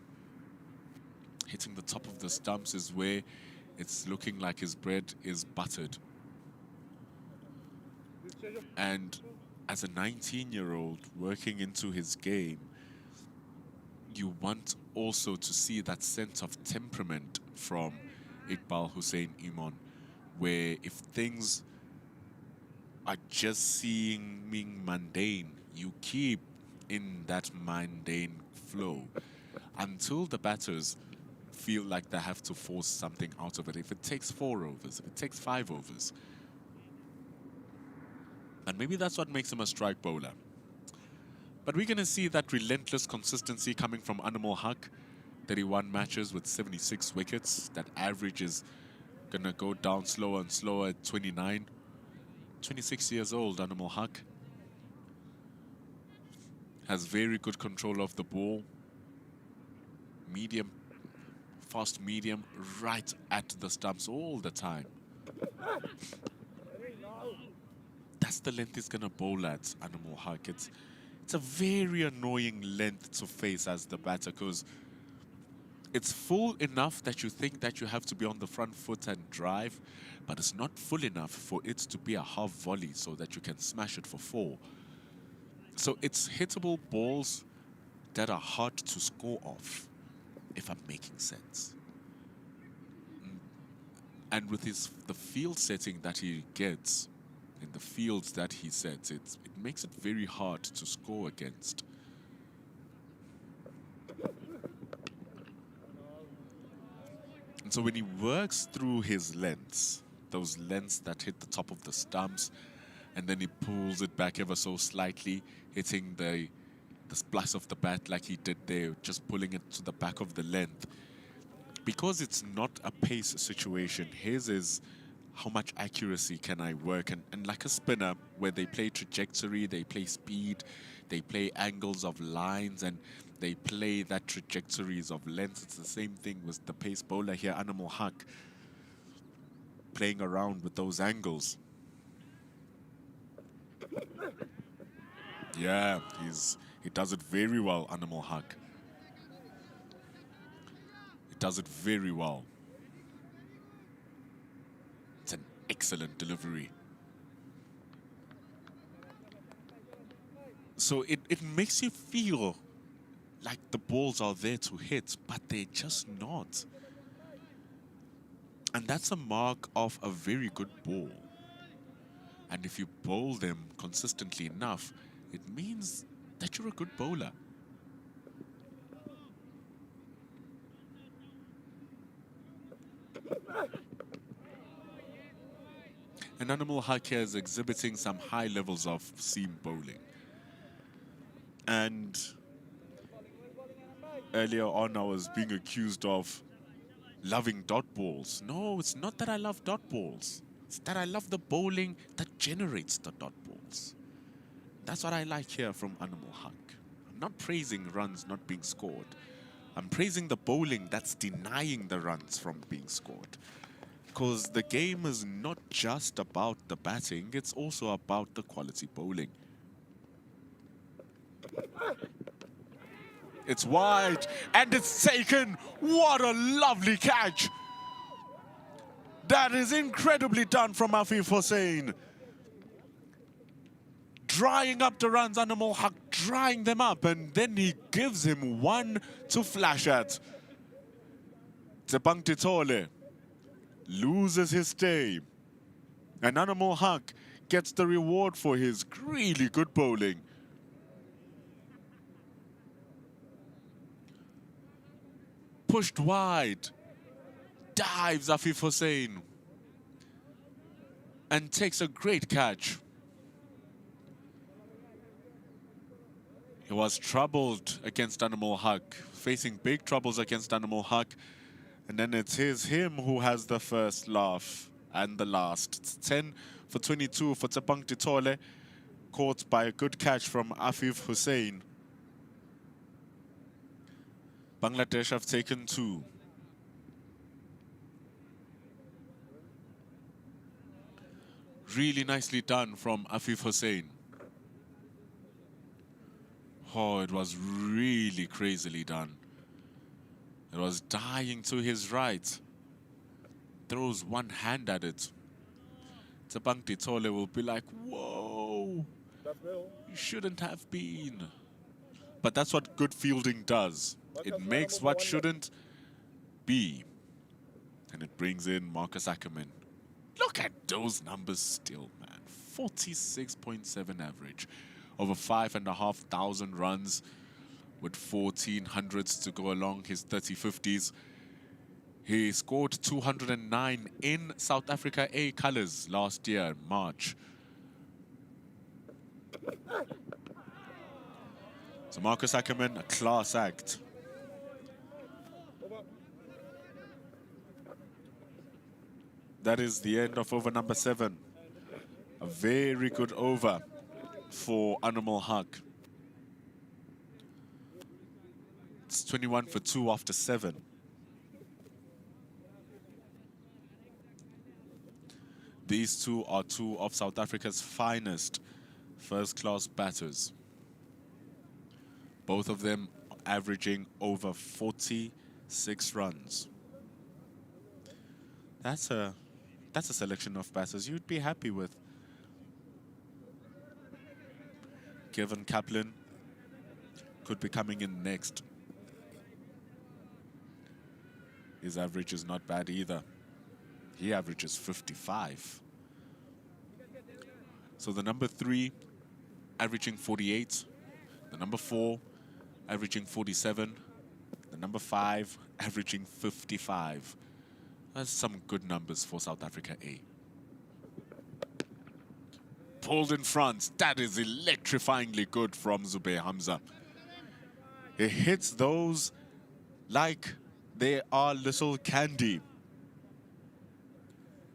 hitting the top of the stumps is where it's looking like his bread is buttered. And as a 19-year-old working into his game, you want also to see that sense of temperament from Iqbal Hussein Iman, where if things are just seeming mundane, you keep in that mundane flow until the batters feel like they have to force something out of it. If it takes 4 overs, if it takes 5 overs. And maybe that's what makes him a strike bowler. But we're going to see that relentless consistency coming from Animal Haq. 31 matches with 76 wickets. That average is going to go down slower and slower at 29. 26 years old, Animal Haq. Has very good control of the ball. Medium, fast medium, right at the stumps all the time. That's the length he's going to bowl at, Animal Haq. It's a very annoying length to face as the batter, because it's full enough that you think that you have to be on the front foot and drive, but it's not full enough for it to be a half volley so that you can smash it for 4. So it's hittable balls that are hard to score off, if I'm making sense. And with the field setting that he gets, in the fields that he sets, it makes it very hard to score against. And so when he works through his lengths, those lengths that hit the top of the stumps, and then he pulls it back ever so slightly, hitting the splice of the bat like he did there, just pulling it to the back of the length. Because it's not a pace situation, his is how much accuracy can I work? And like a spinner, where they play trajectory, they play speed, they play angles of lines, and they play that trajectories of length. It's the same thing with the pace bowler here, Animal Haq, playing around with those angles. Yeah, he does it very well, Animal Haq. He does it very well. It's an excellent delivery. So it makes you feel like the balls are there to hit, but they're just not. And that's a mark of a very good ball. And if you bowl them consistently enough, it means that you're a good bowler. And Animal Haq here is exhibiting some high levels of seam bowling. And earlier on, I was being accused of loving dot balls. No, it's not that I love dot balls. It's that I love the bowling that generates the dot balls. That's what I like here from Animal Haq. I'm not praising runs not being scored. I'm praising the bowling that's denying the runs from being scored. Because the game is not just about the batting, it's also about the quality bowling. It's wide, and it's taken. What a lovely catch. That is incredibly done from Afif Hussain. Drying up the runs, Animal Haq drying them up, and then he gives him one to flash at. Tebang Titole loses his stay, and Animal Haq gets the reward for his really good bowling. Pushed wide, dives Afif Hussain, and takes a great catch. He was troubled against Animal Haq, facing big troubles against Animal Haq. And then it is him who has the first laugh and the last. It's 10 for 22 for Tebang Titole, caught by a good catch from Afif Hussain. Bangladesh have taken 2. Really nicely done from Afif Hussain. Oh, it was really crazily done. It was dying to his right. Throws one hand at it. Tebang Titole will be like, whoa, you shouldn't have been. But that's what good fielding does. It makes what shouldn't be. And it brings in Marcus Ackerman. Look at those numbers still, man. 46.7 average. over 5,500 runs with 1,400s to go along his 30-50s. He scored 209 in South Africa A colours last year in March. So Marcus Ackerman, a class act. That is the end of over number 7. A very good over for Animal Hug. It's 21 for 2 after 7. These two are two of South Africa's finest first-class batters. Both of them averaging over 46 runs. That's a selection of batters you'd be happy with. Kevin Kaplan could be coming in next. His average is not bad either. He averages 55. So the number 3 averaging 48. The number 4 averaging 47. The number 5 averaging 55. That's some good numbers for South Africa A. Pulled in front. That is electrifyingly good from Zubair Hamza. He hits those like they are little candy.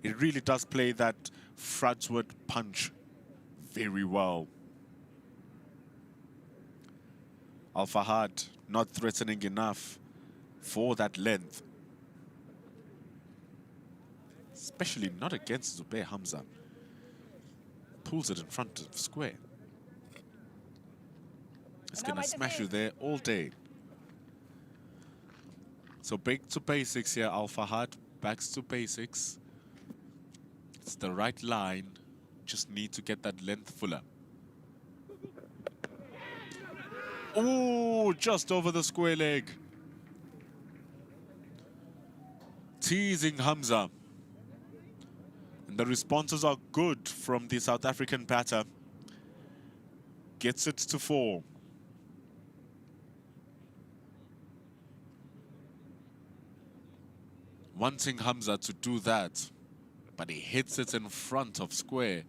It really does play that frontward punch very well. Al Fahad not threatening enough for that length. Especially not against Zubair Hamza. Pulls it in front of square. It's gonna smash you there all day. So back to basics here, Al Fahad. Back to basics. It's the right line. Just need to get that length fuller. Oh, just over the square leg. Teasing Hamza. And the responses are good from the South African batter. Gets it to 4. Wanting Hamza to do that, but he hits it in front of square.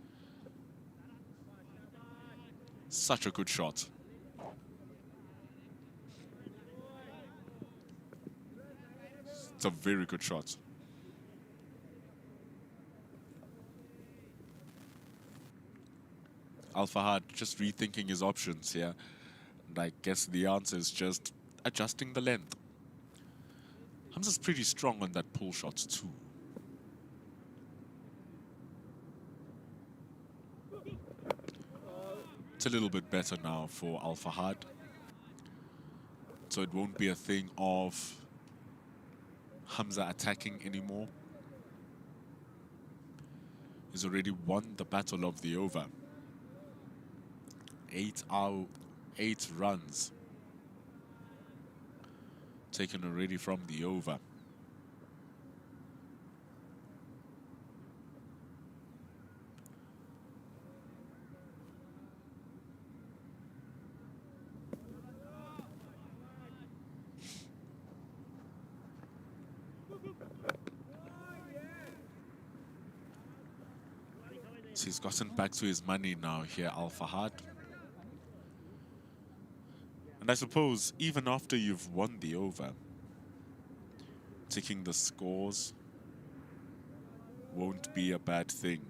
Such a good shot. It's a very good shot. Al Fahad just rethinking his options here. And I guess the answer is just adjusting the length. Hamza's pretty strong on that pull shot too. It's a little bit better now for Al Fahad. So it won't be a thing of Hamza attacking anymore. He's already won the battle of the over. 8 runs taken already from the over. So he's gotten back to his money now here, Al Fahad. And I suppose even after you've won the over, ticking the scores won't be a bad thing.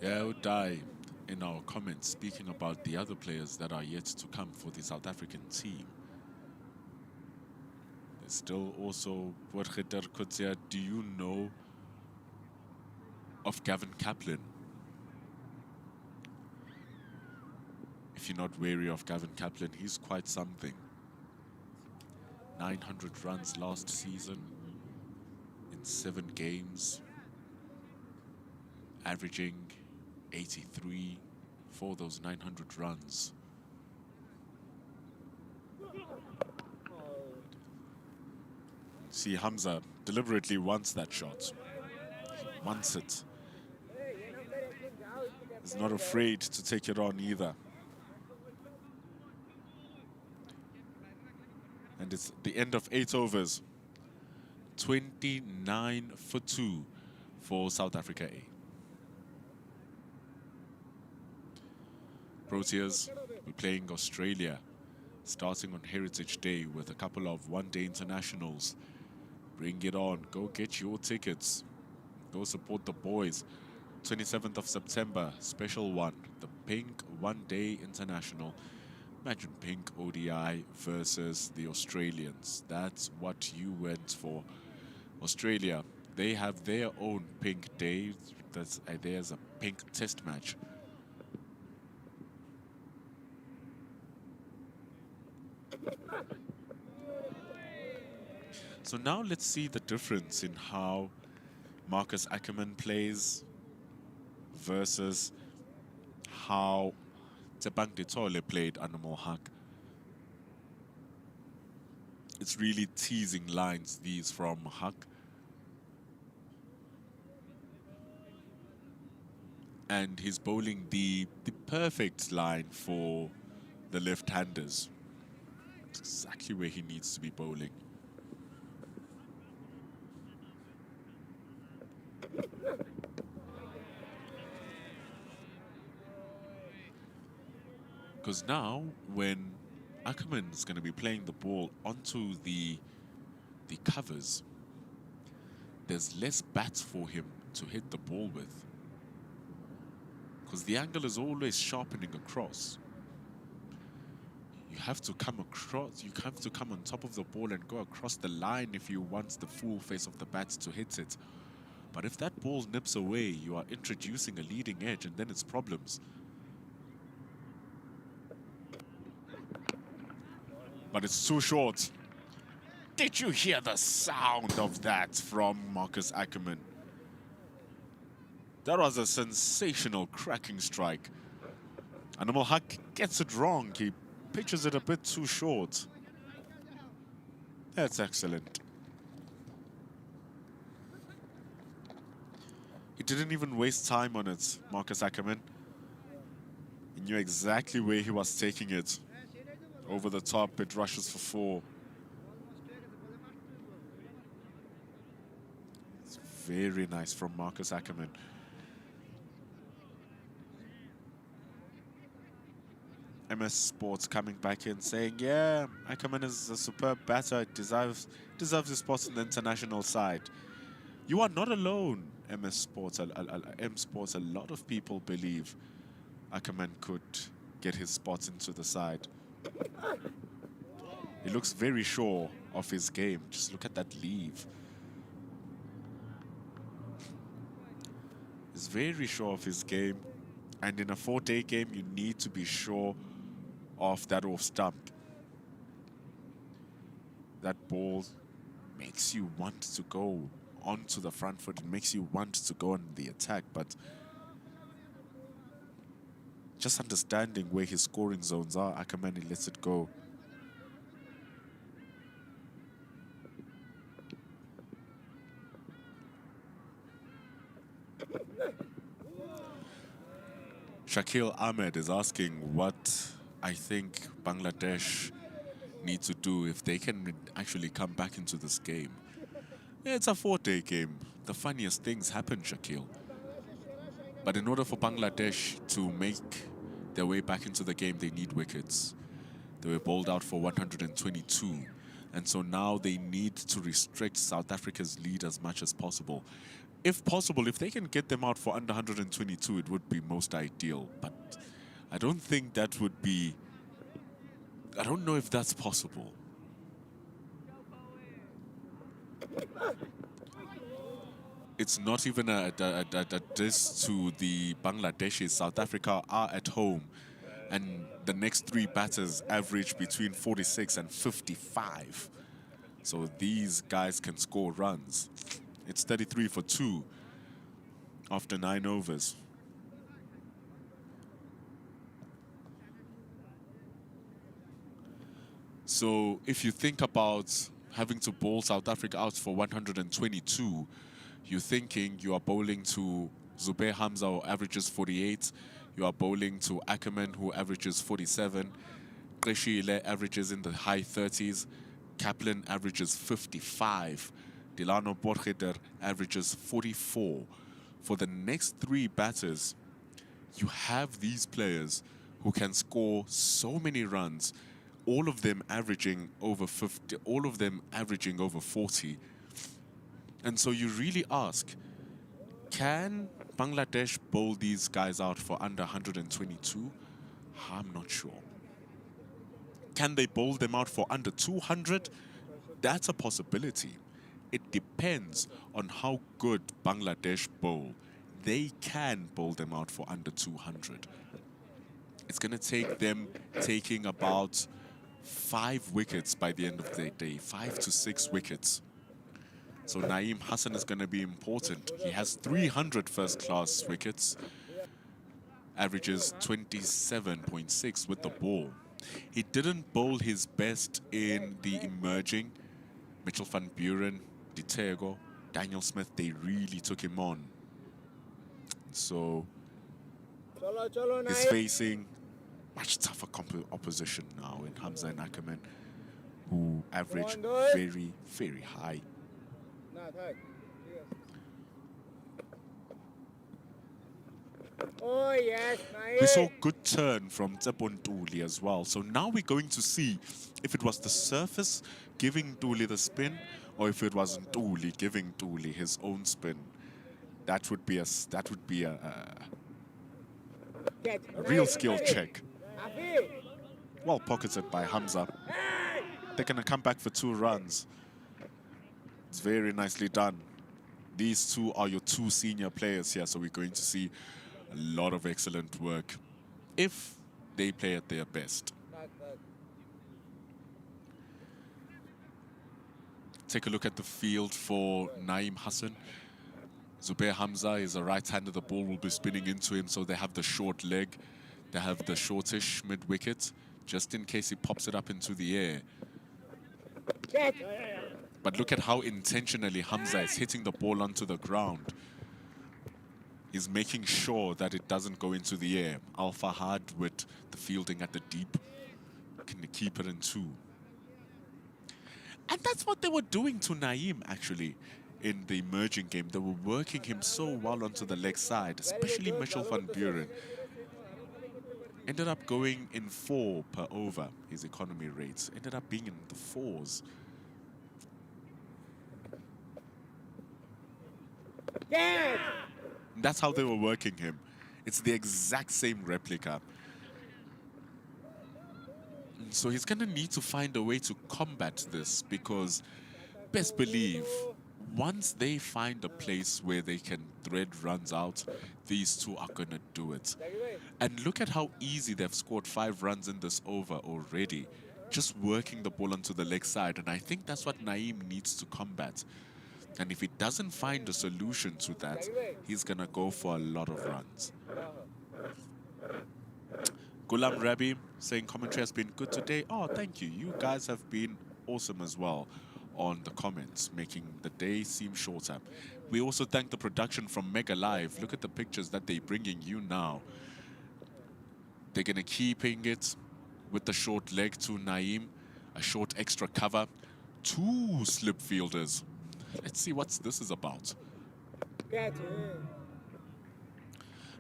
Yeah, would die in our comments speaking about the other players that are yet to come for the South African team. There's still also Borgeter Kutsia. Do you know of Gavin Kaplan? If if you're not wary of Gavin Kaplan, he's quite something. 900 runs last season in 7 games, averaging 83 for those 900 runs. See, Hamza deliberately wants that shot. He wants it. He's not afraid to take it on either. And it's the end of 8 overs. 29 for 2 for South Africa A. Proteas will be playing Australia, starting on Heritage Day with a couple of one-day internationals. Bring it on. Go get your tickets. Go support the boys. 27th of September, special one, the Pink One-Day International. Imagine Pink ODI versus the Australians. That's what you went for. Australia, they have their own Pink Day. There's a Pink Test match. So now let's see the difference in how Marcus Ackerman plays versus how Tebang Ditole played Animal Hack. It's really teasing lines, these from Hack. And he's bowling the perfect line for the left-handers. It's exactly where he needs to be bowling. Because now, when Ackerman is going to be playing the ball onto the covers, there's less bats for him to hit the ball with. Because the angle is always sharpening across. You have to come across, you have to come on top of the ball and go across the line if you want the full face of the bat to hit it. But if that ball nips away, you are introducing a leading edge, and then it's problems. But it's too short. Did you hear the sound of that from Marcus Ackerman? That was a sensational cracking strike. Animal Hack gets it wrong. He pitches it a bit too short. That's excellent. He didn't even waste time on it, Marcus Ackerman. He knew exactly where he was taking it. Over the top, it rushes for 4. It's very nice from Marcus Ackerman. MS Sports coming back in saying, yeah, Ackerman is a superb batter, deserves his spot in the international side. You are not alone, MS Sports. M Sports, a lot of people believe Ackerman could get his spot into the side. He looks very sure of his game. Just look at that leave. He's very sure of his game. And in a 4-day game, you need to be sure of that off stump. That ball makes you want to go onto the front foot. It makes you want to go on the attack. But just understanding where his scoring zones are, Ackerman, he lets it go. Shakil Ahmed is asking what I think Bangladesh need to do if they can actually come back into this game. Yeah, it's a 4-day game. The funniest things happen, Shakil. But in order for Bangladesh to make their way back into the game, they need wickets. They were bowled out for 122. And so now they need to restrict South Africa's lead as much as possible. If possible, if they can get them out for under 122, it would be most ideal. But I don't think that would be... I don't know if that's possible. It's not even a diss to the Bangladeshis. South Africa are at home. And the next three batters average between 46 and 55. So these guys can score runs. It's 33 for 2 after 9 overs. So if you think about having to bowl South Africa out for 122, you're thinking you are bowling to Zubair Hamza, who averages 48. You are bowling to Ackerman, who averages 47. Qeshile averages in the high 30s. Kaplan averages 55. Delano Borgeder averages 44. For the next three batters, you have these players who can score so many runs, all of them averaging over 50, all of them averaging over 40. And so you really ask, can Bangladesh bowl these guys out for under 122? I'm not sure. Can they bowl them out for under 200? That's a possibility. It depends on how good Bangladesh bowl. They can bowl them out for under 200. It's going to take them taking about 5 wickets by the end of the day, 5 to 6 wickets. So Naeem Hassan is going to be important. He has 300 first-class wickets, averages 27.6 with the ball. He didn't bowl his best in the emerging. Mitchell van Buren, Ditego, Daniel Smith, they really took him on. So he's facing much tougher opposition now in Hamza and Ackerman, who average very, very high. Oh, yes, We saw good turn from Tsepon Ntuli as well. So now we're going to see if it was the surface giving Ntuli the spin or if it was Ntuli giving Ntuli his own spin. That would be a real skill check. Well pocketed by Hamza. They're going to come back for 2 runs. It's very nicely done. These two are your 2 senior players here, so we're going to see a lot of excellent work if they play at their best. Take a look at the field for Naeem Hassan. Zubair Hamza is a right-hander. The ball will be spinning into him, so they have the short leg. They have the shortish mid-wicket, just in case he pops it up into the air. But look at how intentionally Hamza is hitting the ball onto the ground. He's making sure that it doesn't go into the air. Al Fahad with the fielding at the deep. Can keep it in 2. And that's what they were doing to Naeem, actually, in the emerging game. They were working him so well onto the leg side, especially Mitchell van Buren. Ended up going in 4 per over, his economy rates. Ended up being in the 4s. Yes! That's how they were working him. It's the exact same replica. So he's going to need to find a way to combat this, because best believe, once they find a place where they can thread runs out, these two are going to do it. And look at how easy they've scored 5 runs in this over already, just working the ball onto the leg side. And I think that's what Naeem needs to combat. And if he doesn't find a solution to that, he's going to go for a lot of runs. Ghulam Rabi saying commentary has been good today. Oh, thank you. You guys have been awesome as well on the comments, making the day seem shorter. We also thank the production from Mega Live. Look at the pictures that they're bringing you now. They're going to keeping it with the short leg to Naeem, a short extra cover, 2 slip fielders. Let's see what this is about.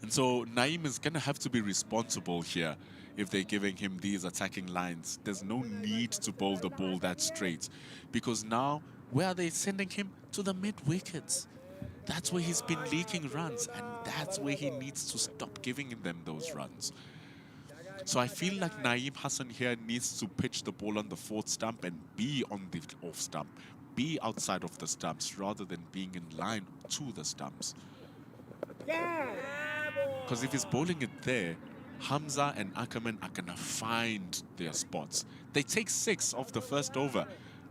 And so Naeem is going to have to be responsible here if they're giving him these attacking lines. There's no need to bowl the ball that straight, because now, where are they sending him? To the mid-wickets. That's where he's been leaking runs, and that's where he needs to stop giving them those runs. So I feel like Naeem Hassan here needs to pitch the ball on the 4th stump and be on the off stump, be outside of the stumps rather than being in line to the stumps. Because if he's bowling it there, Hamza and Ackerman are going to find their spots. They take 6 off the first over.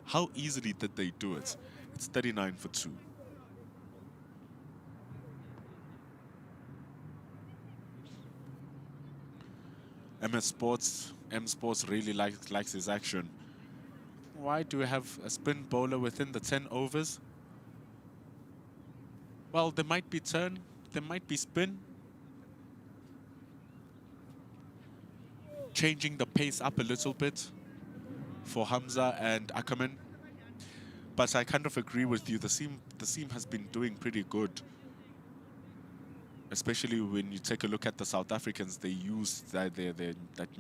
How easily did they do it? It's 39 for 2. M Sports really likes his action. Why do we have a spin bowler within the 10 overs? Well, there might be turn, there might be spin. Changing the pace up a little bit for Hamza and Ackerman. But I kind of agree with you, the seam has been doing pretty good. Especially when you take a look at the South Africans, they use that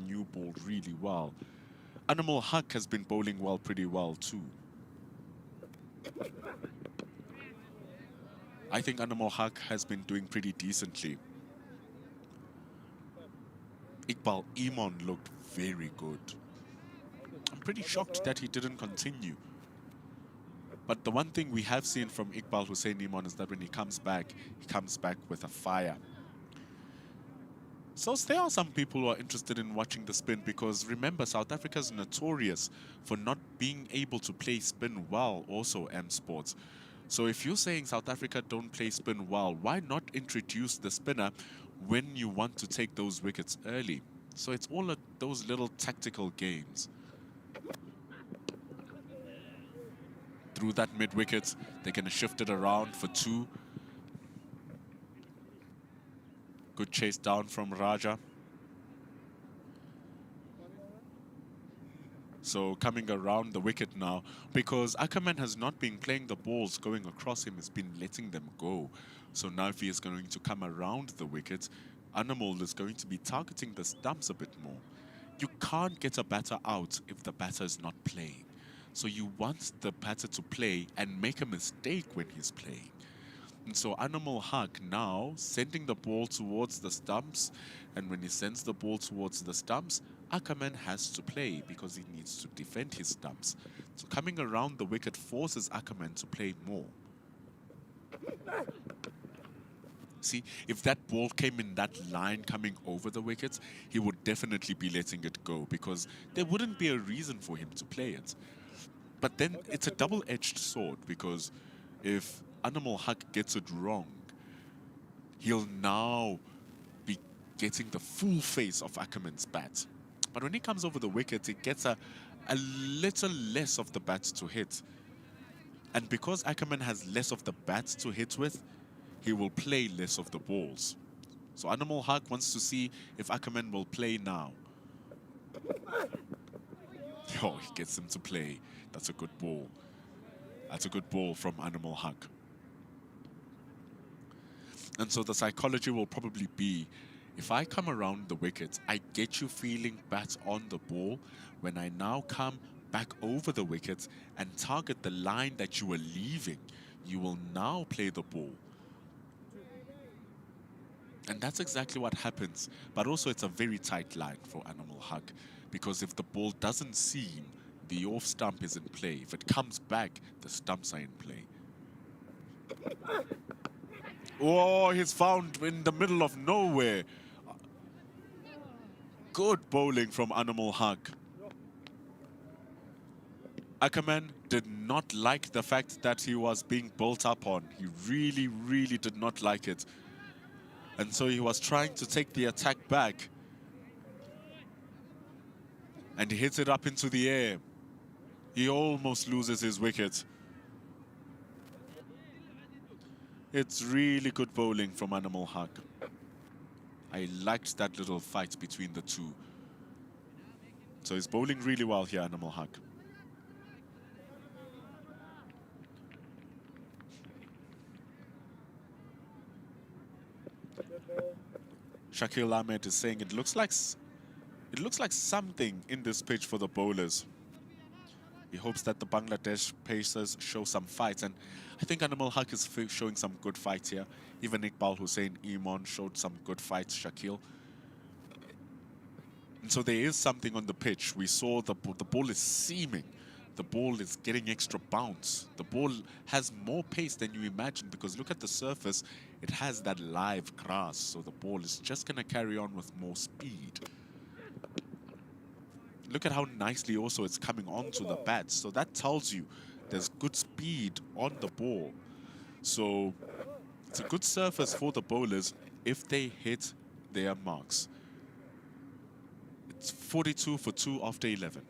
new ball really well. Animal Huck has been bowling well, pretty well too. I think Animal Huck has been doing pretty decently. Iqbal Iman looked very good. I'm pretty shocked that he didn't continue. But the one thing we have seen from Iqbal Hussein Iman is that when he comes back with a fire. So there are some people who are interested in watching the spin because remember, South Africa is notorious for not being able to play spin well, also M Sports. So if you're saying South Africa don't play spin well, why not introduce the spinner when you want to take those wickets early? So it's all of those little tactical games. Through that mid-wicket, they're going to shift it around for 2. Good chase down from Raja. So coming around the wicket now, because Ackerman has not been playing the balls going across him, he's been letting them go. So now if he is going to come around the wicket, Animal is going to be targeting the stumps a bit more. You can't get a batter out if the batter is not playing. So you want the batter to play and make a mistake when he's playing. And so Animal Huck now sending the ball towards the stumps, and when he sends the ball towards the stumps, Ackerman has to play because he needs to defend his stumps. So coming around the wicket forces Ackerman to play more. See, if that ball came in that line coming over the wickets, he would definitely be letting it go because there wouldn't be a reason for him to play it. But then it's a double-edged sword because if Animal Huck gets it wrong, he'll now be getting the full face of Ackerman's bat. But when he comes over the wicket, it gets a little less of the bat to hit. And because Ackerman has less of the bat to hit with, he will play less of the balls. So Animal Huck wants to see if Ackerman will play now. Oh, he gets him to play. That's a good ball. That's a good ball from Animal Huck. And so the psychology will probably be, if I come around the wicket, I get you feeling bat on the ball. When I now come back over the wicket and target the line that you were leaving, you will now play the ball. And that's exactly what happens. But also it's a very tight line for Animal Huck, because if the ball doesn't seam, the off stump is in play. If it comes back, the stumps are in play. Oh, he's found in the middle of nowhere. Good bowling from Animal Huck. Ackerman did not like the fact that he was being built up on. He really, really did not like it. And so he was trying to take the attack back. And he hits it up into the air. He almost loses his wicket. It's really good bowling from Animal Huck. I liked that little fight between the two. So he's bowling really well here, Animal Huck. Shakil Ahmed is saying it looks like something in this pitch for the bowlers. He hopes that the Bangladesh pacers show some fight, and I think Animal Huck is showing some good fights here. Even Iqbal Hussein Iman showed some good fights, Shakil. And so there is something on the pitch. We saw the ball is seaming. The ball is getting extra bounce. The ball has more pace than you imagine because look at the surface. it has that live grass, so the ball is just going to carry on with more speed. Look at how nicely also it's coming onto the bat. So that tells you there's good speed on the ball. So it's a good surface for the bowlers if they hit their marks. It's 42 for 2 after 11.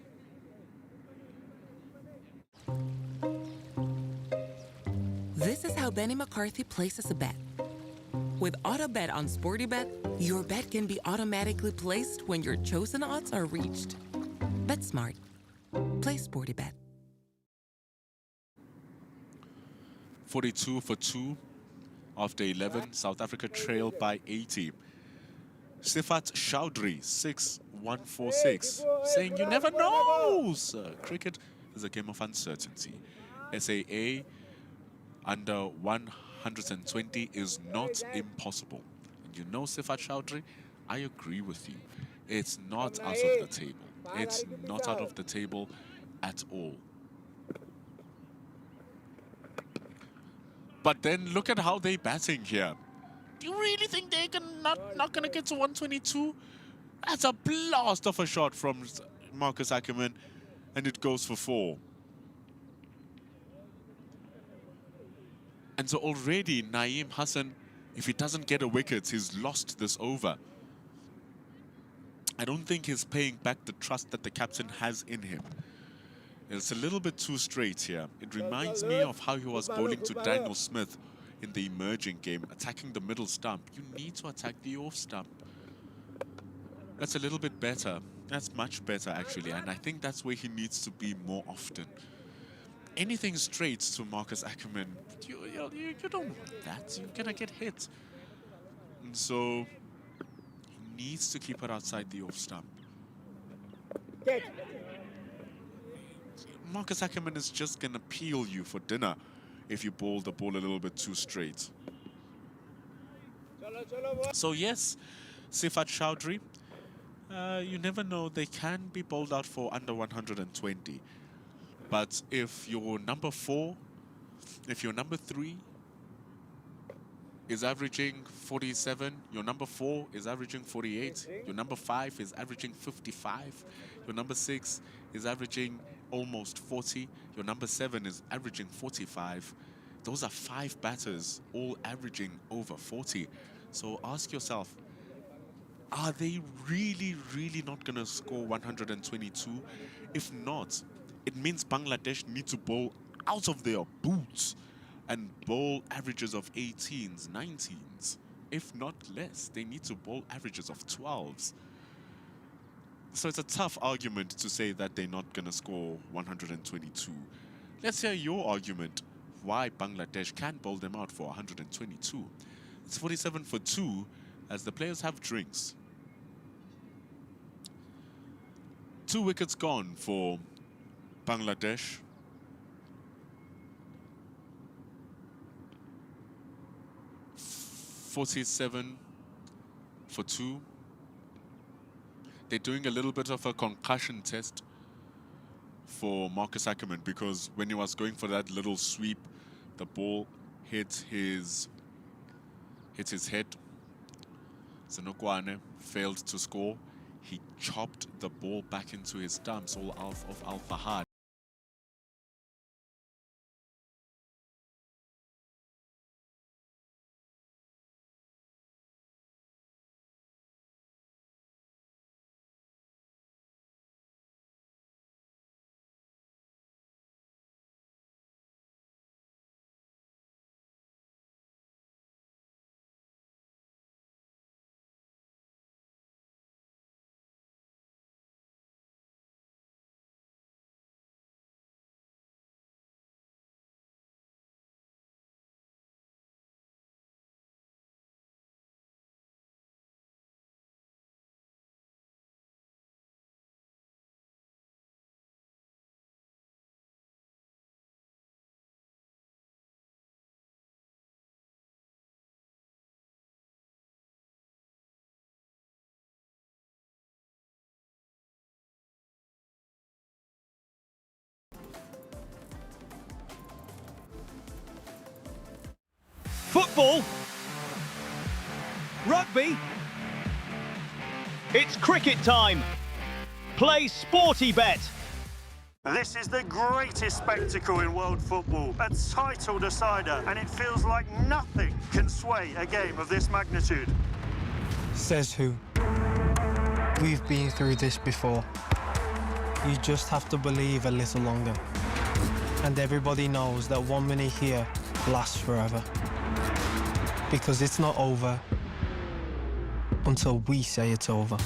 This is how Benny McCarthy places a bet. With AutoBet on SportyBet, your bet can be automatically placed when your chosen odds are reached. Bet smart. Play SportyBet. 42 for 2 after 11. South Africa trail by 80. Sifat Chowdhury, 6146, saying you never know. Cricket is a game of uncertainty. SAA under 120 is not impossible. And you know, Sifat Chowdhury, I agree with you. It's not out of the table. It's not out of the table at all. But then look at how they're batting here. Do you really think they're not going to get to 122? That's a blast of a shot from Marcus Ackerman, and it goes for 4. And so already Naeem Hassan, if he doesn't get a wicket, he's lost this over. I don't think he's paying back the trust that the captain has in him. It's a little bit too straight here. It reminds me of how he was bowling to Daniel Smith in the emerging game, attacking the middle stump. You need to attack the off stump. That's a little bit better. That's much better, actually. And I think that's where he needs to be more often. Anything straight to Marcus Ackerman, you don't want that. You're going to get hit. And so he needs to keep it outside the off stump. Marcus Ackerman is just going to peel you for dinner if you bowl the ball a little bit too straight. So yes, Sifat Chowdhury, you never know, they can be bowled out for under 120. But if your number 4, if your number 3 is averaging 47, your number 4 is averaging 48, your number 5 is averaging 55, your number 6 is averaging almost 40, your number 7 is averaging 45. Those are 5 batters all averaging over 40. So ask yourself, are they really not going to score 122? If not, it means Bangladesh need to bowl out of their boots and bowl averages of 18s, 19s. If not less, they need to bowl averages of 12s. So it's a tough argument to say that they're not going to score 122. Let's hear your argument why Bangladesh can bowl them out for 122. It's 47 for 2 as the players have drinks. 2 wickets gone for Bangladesh. $47 for 2. They're doing a little bit of a concussion test for Marcus Ackerman because when he was going for that little sweep, the ball hit his head. Senokwane failed to score. He chopped the ball back into his stumps, all of Al Fahad. Football Rugby? It's cricket time. Play Sporty Bet. This is the greatest spectacle in world football, a title decider, and it feels like nothing can sway a game of this magnitude. Says who? We've been through this before. You just have to believe a little longer. And everybody knows that 1 minute here lasts forever. Because it's not over until we say it's over.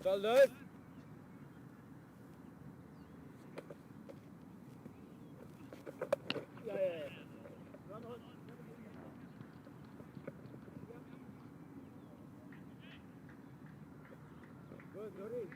Shoulders. Yeah. Run on. Good, Nuri.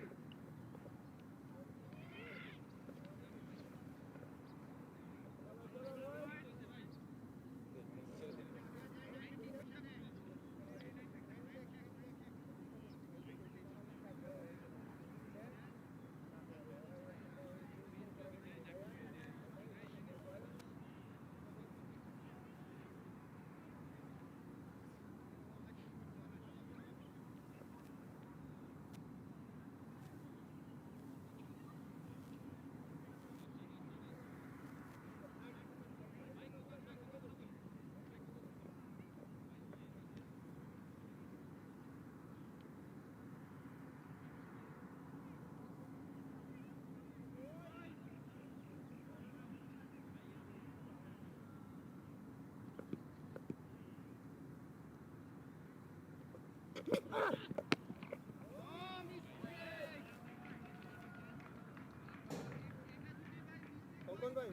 Kongkong bhai.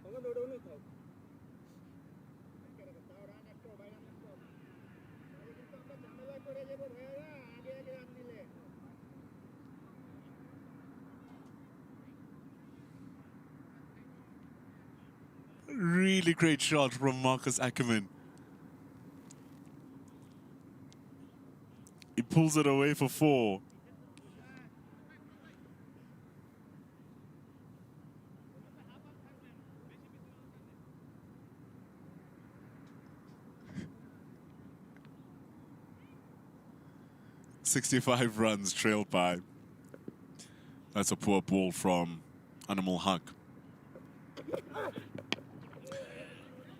Kongkong dua-dua ni tau. Really great shot from Marcus Ackerman. He pulls it away for 4. 65 runs trailed by. That's a poor ball from Animal Haq.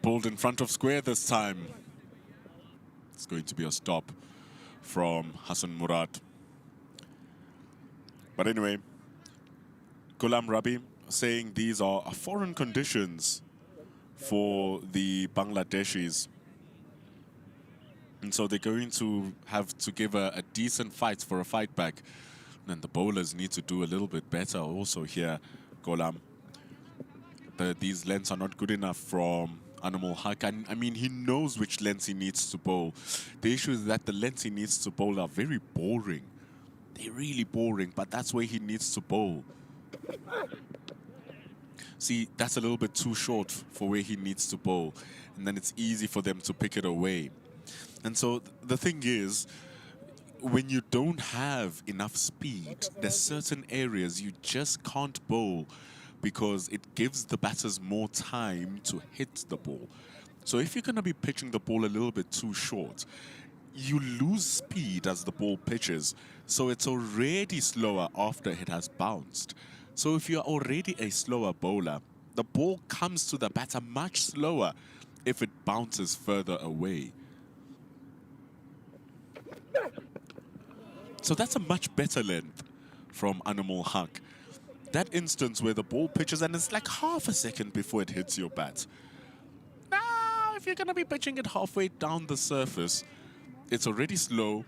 Balled in front of square this time. It's going to be a stop from Hassan Murad. But anyway, Ghulam Rabi saying these are foreign conditions for the Bangladeshis. And so they're going to have to give a decent fight for a fight back. And the bowlers need to do a little bit better also here, Ghulam. These lengths are not good enough from Animal Haq. I mean, he knows which lengths he needs to bowl. The issue is that the lengths he needs to bowl are very boring. They're really boring, but that's where he needs to bowl. See, that's a little bit too short for where he needs to bowl. And then it's easy for them to pick it away. And so the thing is, when you don't have enough speed, there's certain areas you just can't bowl because it gives the batters more time to hit the ball. So if you're going to be pitching the ball a little bit too short, you lose speed as the ball pitches. So it's already slower after it has bounced. So if you're already a slower bowler, the ball comes to the batter much slower if it bounces further away. So that's a much better length from Animal Haq. That instance where the ball pitches and it's like half a second before it hits your bat. Now, if you're going to be pitching it halfway down the surface, it's already slow.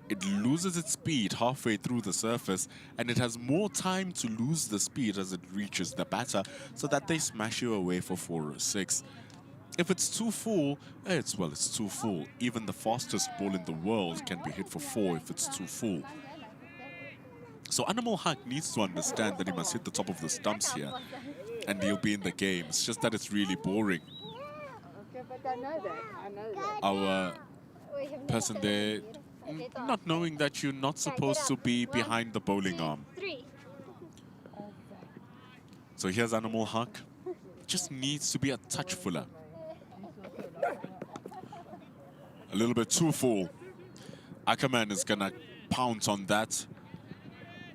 It loses its speed halfway through the surface, and it has more time to lose the speed as it reaches the batter so that they smash you away for 4 or 6. If it's too full, it's too full. Even the fastest ball in the world can be hit for 4 if it's too full. So Animal Haq needs to understand that he must hit the top of the stumps here, and he'll be in the game. It's just that it's really boring. Our person there, not knowing that you're not supposed to be behind the bowling arm. So here's Animal Haq. Just needs to be a touch fuller. A little bit too full. Ackerman is gonna pounce on that.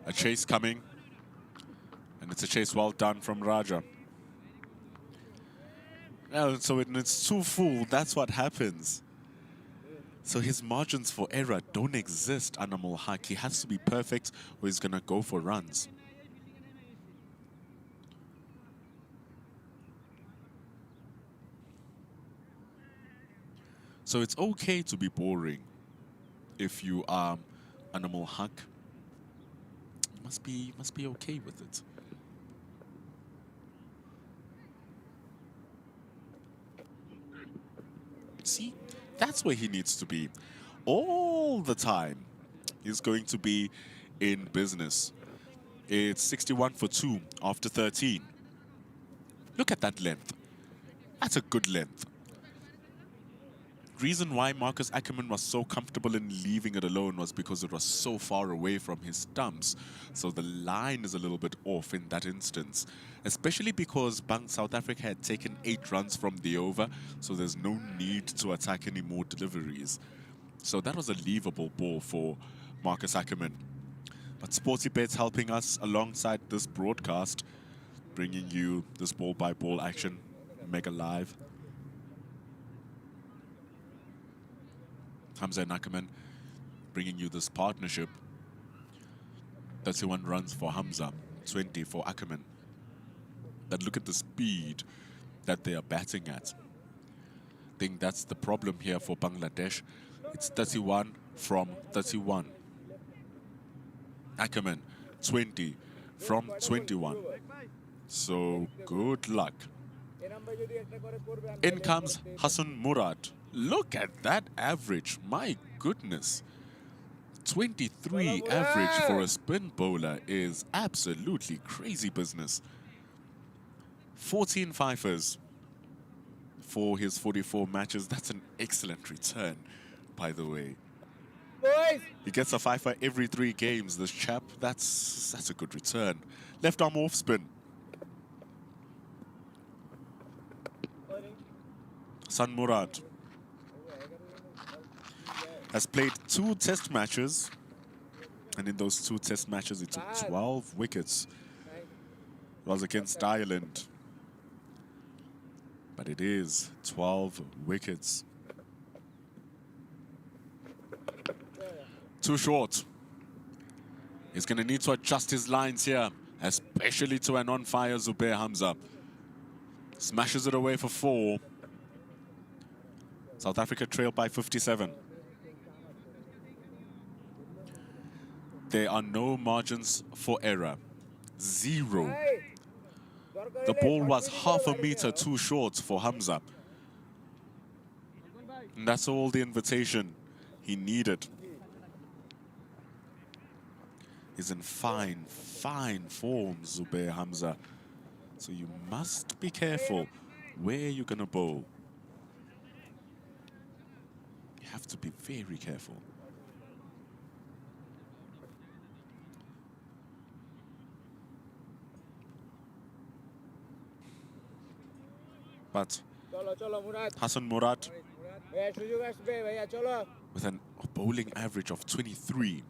A chase coming. And it's a chase well done from Raja. Now, so when it's too full, that's what happens. So his margins for error don't exist, Animal Haq. He has to be perfect or he's gonna go for runs. So it's okay to be boring if you are Animal Haq. Must be okay with it. See, that's where he needs to be. All the time, he's going to be in business. It's 61 for 2 after 13. Look at that length. That's a good length. Reason why Marcus Ackerman was so comfortable in leaving it alone was because it was so far away from his stumps. So the line is a little bit off in that instance, especially because South Africa had taken 8 runs from the over, so there's no need to attack any more deliveries. So that was a leavable ball for Marcus Ackerman. But SportyBet's helping us alongside this broadcast, bringing you this ball-by-ball action, mega live. Hamza and Ackerman bringing you this partnership. 31 runs for Hamza, 20 for Ackerman. But look at the speed that they are batting at. I think that's the problem here for Bangladesh. It's 31 from 31. Ackerman, 20 from 21. So good luck. In comes Hassan Murad. Look at that average. My goodness. 23 average for a spin bowler is absolutely crazy business. 14 fifers for his 44 matches. That's an excellent return, by the way. He gets a fifer every 3 games, this chap. That's a good return. Left arm off spin. Hassan Murad. has played 2 test matches. And in those 2 test matches, he took 12 wickets. It was against Ireland. But it is 12 wickets. Too short. He's going to need to adjust his lines here, especially to an on-fire Zubair Hamza. Smashes it away for 4. South Africa trail by 57. There are no margins for error. 0. The ball was half a meter too short for Hamza. And that's all the invitation he needed. He's in fine form, Zubair Hamza. So you must be careful where you're going to bowl. You have to be very careful. But Hassan Murad with a bowling average of 23.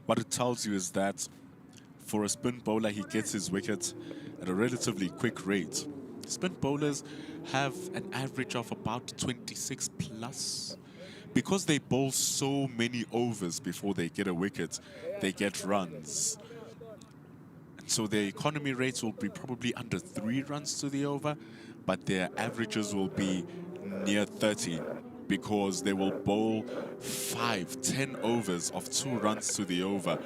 What it tells you is that for a spin bowler, he gets his wickets at a relatively quick rate. Spin bowlers have an average of about 26 plus. Because they bowl so many overs before they get a wicket, they get runs. So their economy rates will be probably under 3 runs to the over, but their averages will be near 30 because they will bowl 5, 10 overs of 2 runs to the over,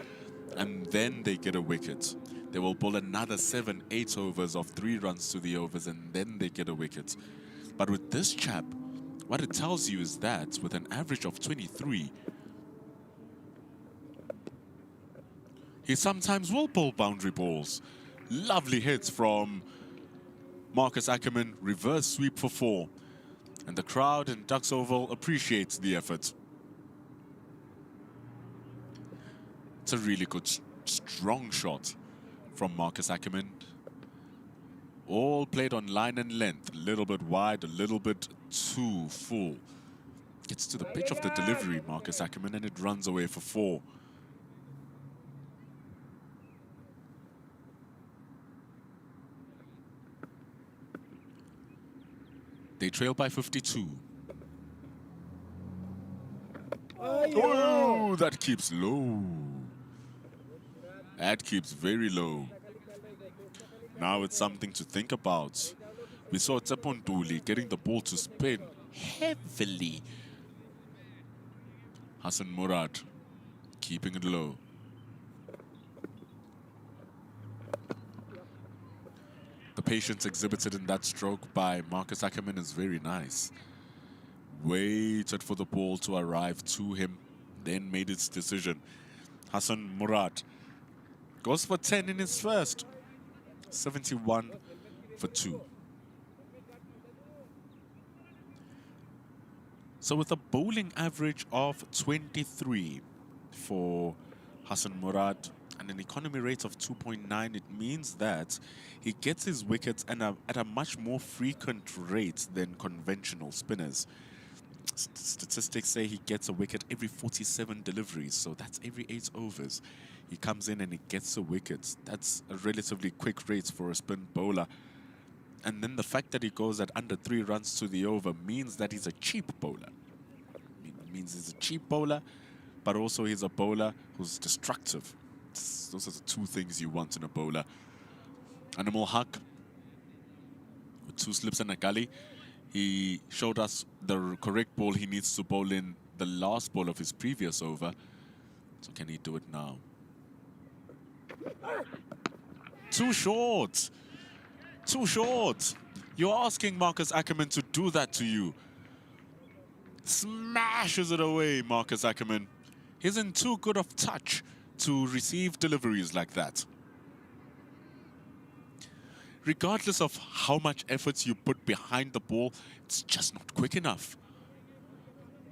and then they get a wicket. They will bowl another 7, 8 overs of 3 runs to the overs, and then they get a wicket. But with this chap, what it tells you is that with an average of 23, he sometimes will bowl boundary balls. Lovely hits from Marcus Ackerman, reverse sweep for 4. And the crowd in Tuks Oval appreciates the effort. It's a really good, strong shot from Marcus Ackerman. All played on line and length, a little bit wide, a little bit too full. Gets to the pitch of the delivery, Marcus Ackerman, and it runs away for 4. They trail by 52. Oh, that keeps low. That keeps very low. Now it's something to think about. We saw Tseponduli getting the ball to spin heavily. Hassan Murad keeping it low. The patience exhibited in that stroke by Marcus Ackerman is very nice. Waited for the ball to arrive to him, then made its decision. Hassan Murad goes for 10 in his first. 71 for 2. So with a bowling average of 23 for Hassan Murad and an economy rate of 2.9, it means that he gets his wickets at a much more frequent rate than conventional spinners. Statistics say he gets a wicket every 47 deliveries, so that's every 8 overs. He comes in and he gets a wicket. That's a relatively quick rate for a spin bowler. And then the fact that he goes at under 3 runs to the over means that he's a cheap bowler. It means he's a cheap bowler, but also he's a bowler who's destructive. Those are the 2 things you want in a bowler. Animal Haq, with 2 slips and a gully, he showed us the correct ball he needs to bowl in the last ball of his previous over. So can he do it now? Too short. Too short. You're asking Marcus Ackerman to do that to you. Smashes it away, Marcus Ackerman. He's in too good of touch to receive deliveries like that. Regardless of how much effort you put behind the ball, it's just not quick enough.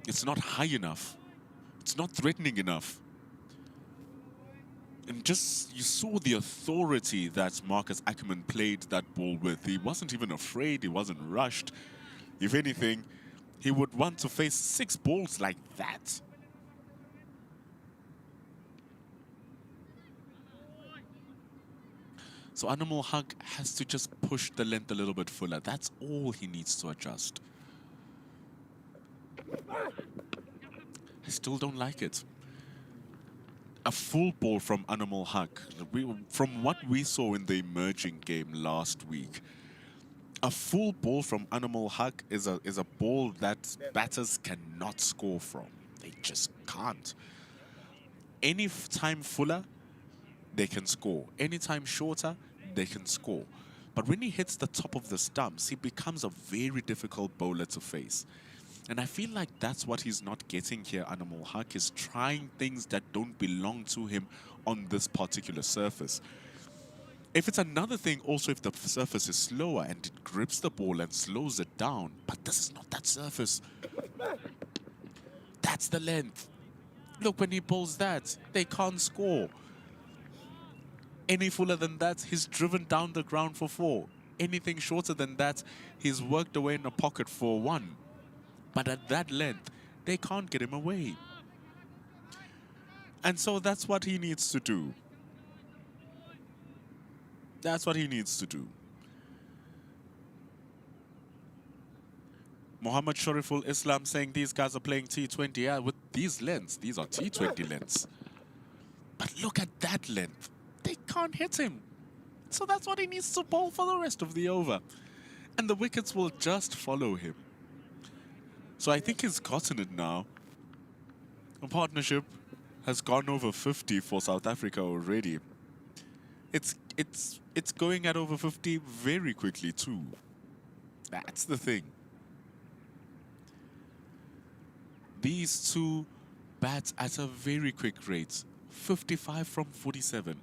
It's not high enough. It's not threatening enough. And just, you saw the authority that Marcus Ackerman played that ball with. He wasn't even afraid. He wasn't rushed. If anything, he would want to face 6 balls like that. So Animal Hug has to just push the length a little bit fuller. That's all he needs to adjust. I still don't like it. A full ball from Animal Hug. From what we saw in the emerging game last week, a full ball from Animal Hug is a ball that batters cannot score from. They just can't. Any time fuller, they can score. Any time shorter, they can score. But when he hits the top of the stumps, he becomes a very difficult bowler to face. And I feel like that's what he's not getting here. Animal Hug is trying things that don't belong to him on this particular surface. If it's another thing, also if the surface is slower and it grips the ball and slows it down, but this is not that surface. That's the length. Look, when he bowls that, they can't score. Any fuller than that, he's driven down the ground for 4. Anything shorter than that, he's worked away in a pocket for 1. But at that length, they can't get him away. And so that's what he needs to do. That's what he needs to do. Muhammad Shariful Islam saying these guys are playing T20. Yeah, with these lengths, these are T20 lengths. But look at that length. They can't hit him. So that's what he needs to bowl for the rest of the over. And the wickets will just follow him. So I think he's gotten it now. The partnership has gone over 50 for South Africa already. It's going at over 50 very quickly too. That's the thing. These two bat at a very quick rate. 55 from 47.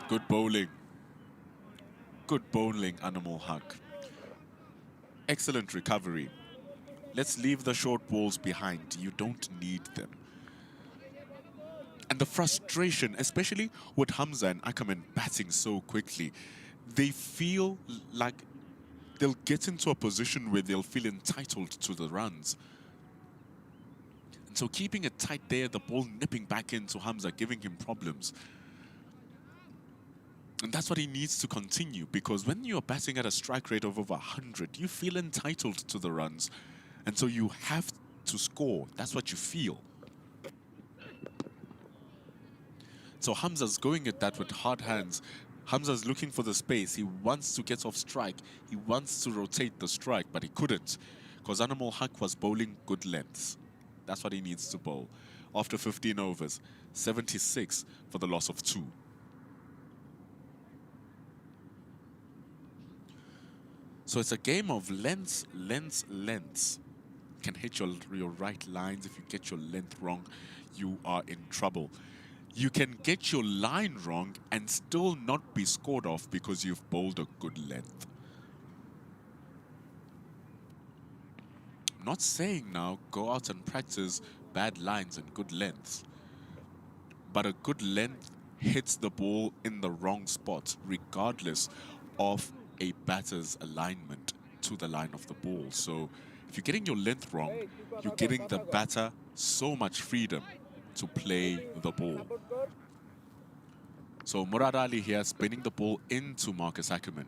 Good bowling. Good bowling, Animal Hug. Excellent recovery. Let's leave the short balls behind. You don't need them. And the frustration, especially with Hamza and Ackerman batting so quickly, they feel like they'll get into a position where they'll feel entitled to the runs. And so keeping it tight there, the ball nipping back into Hamza, giving him problems. And that's what he needs to continue, because when you're batting at a strike rate of over 100, you feel entitled to the runs. And so you have to score. That's what you feel. So Hamza's going at that with hard hands. Hamza's looking for the space. He wants to get off strike. He wants to rotate the strike, but he couldn't, because Animal Hug was bowling good lengths. That's what he needs to bowl. After 15 overs, 76 for the loss of 2. So it's a game of lengths, lengths, lengths. Can hit your right lines. If you get your length wrong, you are in trouble. You can get your line wrong and still not be scored off because you've bowled a good length. I'm not saying now go out and practice bad lines and good lengths, but a good length hits the ball in the wrong spot regardless of a batter's alignment to the line of the ball. So if you're getting your length wrong, you're giving the batter so much freedom to play the ball. So Murad Ali here spinning the ball into Marcus Ackerman.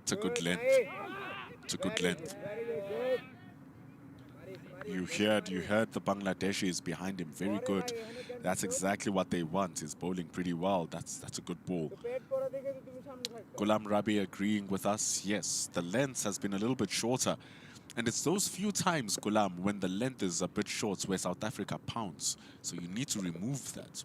It's a good length. It's a good length. You heard the Bangladeshis behind him. Very good. That's exactly what they want. He's bowling pretty well. That's a good ball. Ghulam Rabi agreeing with us. Yes, the length has been a little bit shorter. And it's those few times, Ghulam, when the length is a bit short where South Africa pounds. So you need to remove that.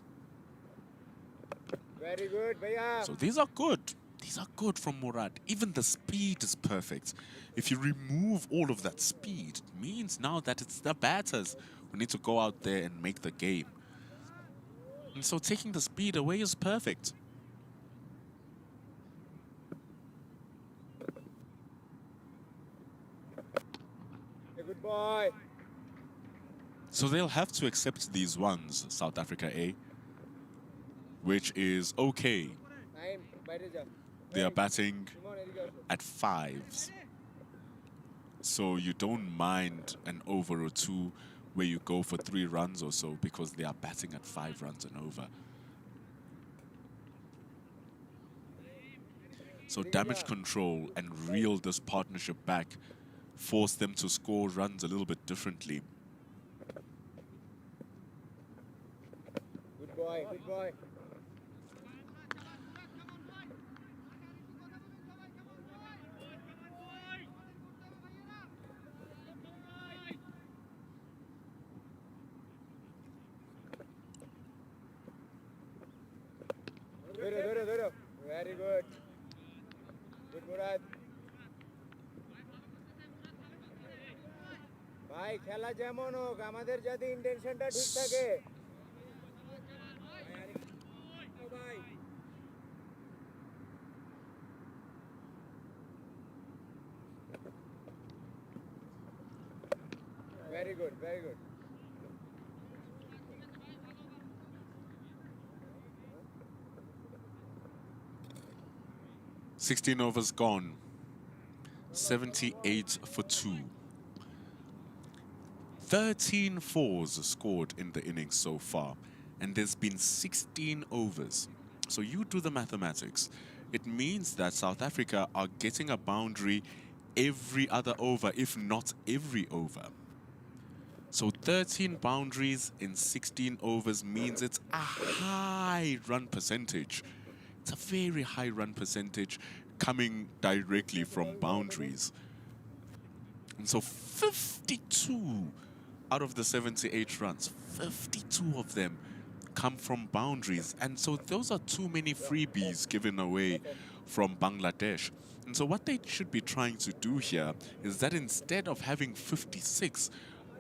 Very good, Bhaiya. So these are good. These are good from Murad. Even the speed is perfect. If you remove all of that speed, it means now that it's the batters who need to go out there and make the game. And so taking the speed away is perfect. Good boy. So they'll have to accept these ones, South Africa A. which is okay. They are batting at fives. So you don't mind an over or two where you go for 3 runs or so because they are batting at 5 runs and over. So damage control and reel this partnership back, force them to score runs a little bit differently. Good boy, good boy. Duro. Very good. Good, Murad. ভাই খেলা যেমন হোক আমাদের যাতে ইন্টেনশনটা ঠিক থাকে ভাই very good 16 overs gone. 78 for 2. 13 fours scored in the innings so far, and there's been 16 overs. So you do the mathematics. It means that South Africa are getting a boundary every other over, if not every over. So 13 boundaries in 16 overs means it's a high run percentage. It's a very high run percentage coming directly from boundaries. And so 52 out of the 78 runs, 52 of them come from boundaries. And so those are too many freebies given away from Bangladesh. And so what they should be trying to do here is that instead of having 56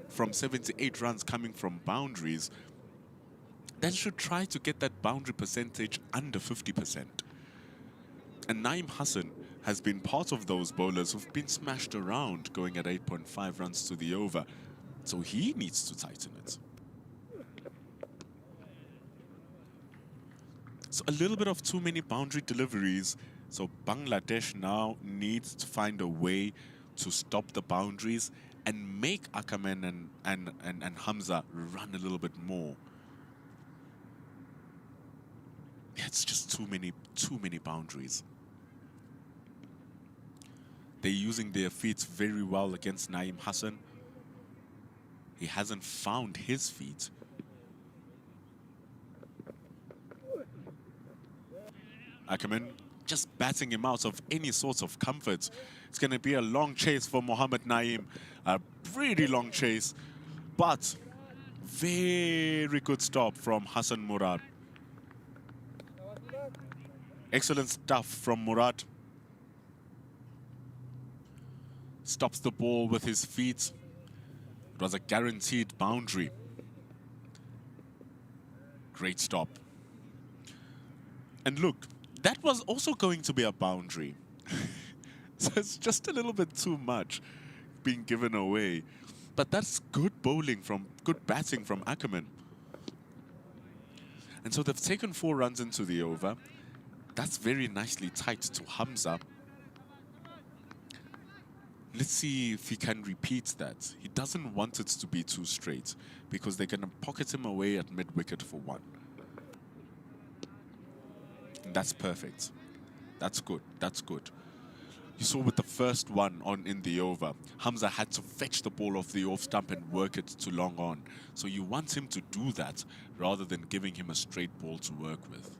from 78 runs coming from boundaries, they should try to get that boundary percentage under 50%. And Naeem Hassan has been part of those bowlers who've been smashed around going at 8.5 runs to the over. So he needs to tighten it. So a little bit of too many boundary deliveries. So Bangladesh now needs to find a way to stop the boundaries and make Ackerman and Hamza run a little bit more. It's just too many boundaries. They're using their feet very well against Naeem Hassan. He hasn't found his feet. Ackerman just batting him out of any sort of comfort. It's going to be a long chase for Mohammad Naeem. A really long chase. But very good stop from Hassan Murad. Excellent stuff from Murad. Stops the ball with his feet. It was a guaranteed boundary. Great stop. And look, that was also going to be a boundary. So it's just a little bit too much being given away. But that's good bowling good batting from Ackerman. And so they've taken 4 runs into the over. That's very nicely tight to Hamza. Let's see if he can repeat that. He doesn't want it to be too straight because they're going to pocket him away at mid-wicket for 1. And that's perfect. That's good. That's good. You saw with the first one in the over, Hamza had to fetch the ball off the off stump and work it to long on. So you want him to do that rather than giving him a straight ball to work with.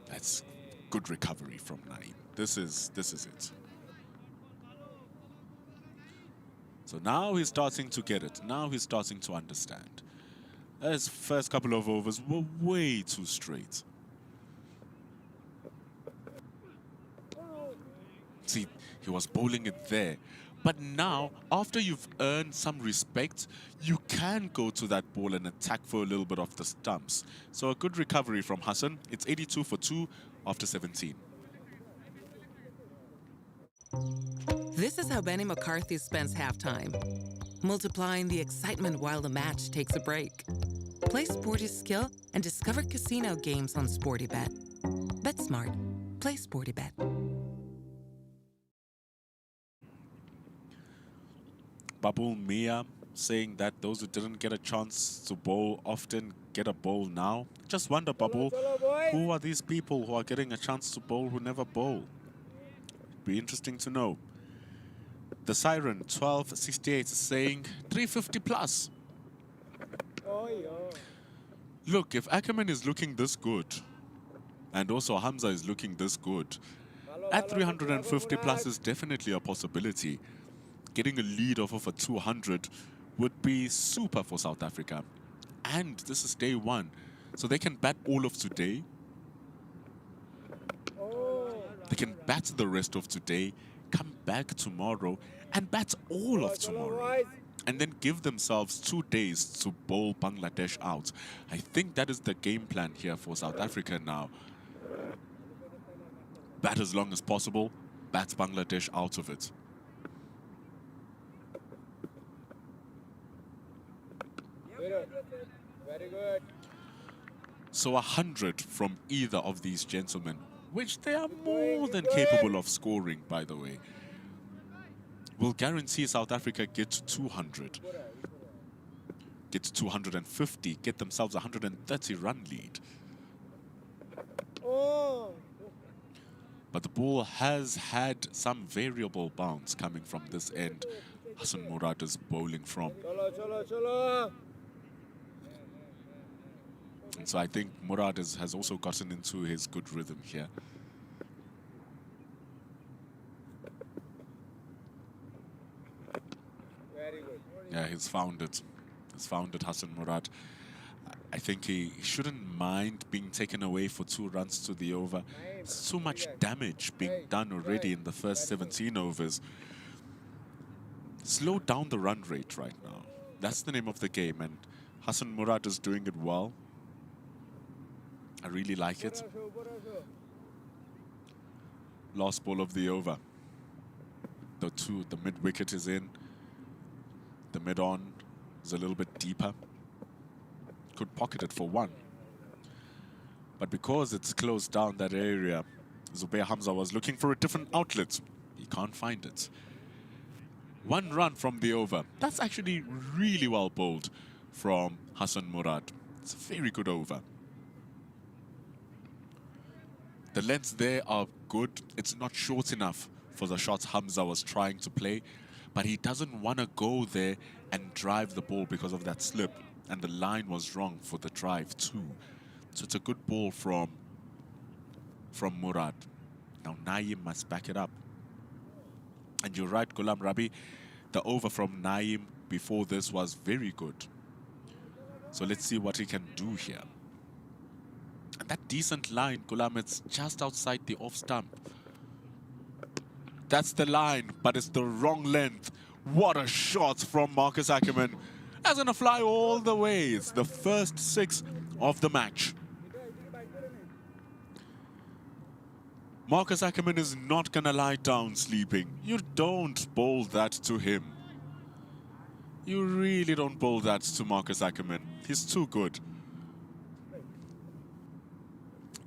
That's good recovery from Naeem. This is it. So now he's starting to get it. Now he's starting to understand. His first couple of overs were way too straight. See, he was bowling it there. But now, after you've earned some respect, you can go to that ball and attack for a little bit off the stumps. So a good recovery from Hassan. It's 82 for 2 after 17. This is how Benny McCarthy spends halftime, multiplying the excitement while the match takes a break. Play Sporty Skill and discover casino games on SportyBet. Bet smart. Play SportyBet. Babul Mia saying that those who didn't get a chance to bowl often get a bowl now. Just wonder, Babul, who are these people who are getting a chance to bowl who never bowl? Be interesting to know. The Siren 1268 is saying 350 plus. Oh, yeah. Look, if Ackerman is looking this good, and also Hamza is looking this good, at 350 plus is definitely a possibility. Getting a lead off of a 200 would be super for South Africa. And this is day one. So they can bat all of today. They can bat the rest of today, come back tomorrow, and bat all of tomorrow. And then give themselves 2 days to bowl Bangladesh out. I think that is the game plan here for South Africa now. Bat as long as possible, bat Bangladesh out of it. Very good. So 100 from either of these gentlemen, which they are more than capable of scoring, by the way, will guarantee South Africa get to 200. Get to 250, get themselves a 130 run lead. Oh. But the ball has had some variable bounce coming from this end. Hassan Murad is bowling from. Cholo. And so I think Murad has also gotten into his good rhythm here. Very good. Yeah, he's found it. He's found it, Hassan Murad. I think he shouldn't mind being taken away for 2 runs to the over. There's too much damage being done already in the first 17 overs. Slow down the run rate right now. That's the name of the game, and Hassan Murad is doing it well. I really like it. Last ball of the over. The mid wicket is in. The mid on is a little bit deeper. Could pocket it for 1. But because it's closed down that area, Zubair Hamza was looking for a different outlet. He can't find it. 1 run from the over. That's actually really well bowled from Hassan Murad. It's a very good over. The lengths there are good. It's not short enough for the shots Hamza was trying to play, but he doesn't want to go there and drive the ball because of that slip. And the line was wrong for the drive too. So it's a good ball from Murad. Now Naeem must back it up. And you're right, Ghulam Rabi, the over from Naeem before this was very good. So let's see what he can do here. And that decent line, Ghulam, it's just outside the off stump. That's the line, but it's the wrong length. What a shot from Marcus Ackerman. That's going to fly all the way. It's the first 6 of the match. Marcus Ackerman is not going to lie down sleeping. You don't bowl that to him. You really don't bowl that to Marcus Ackerman. He's too good.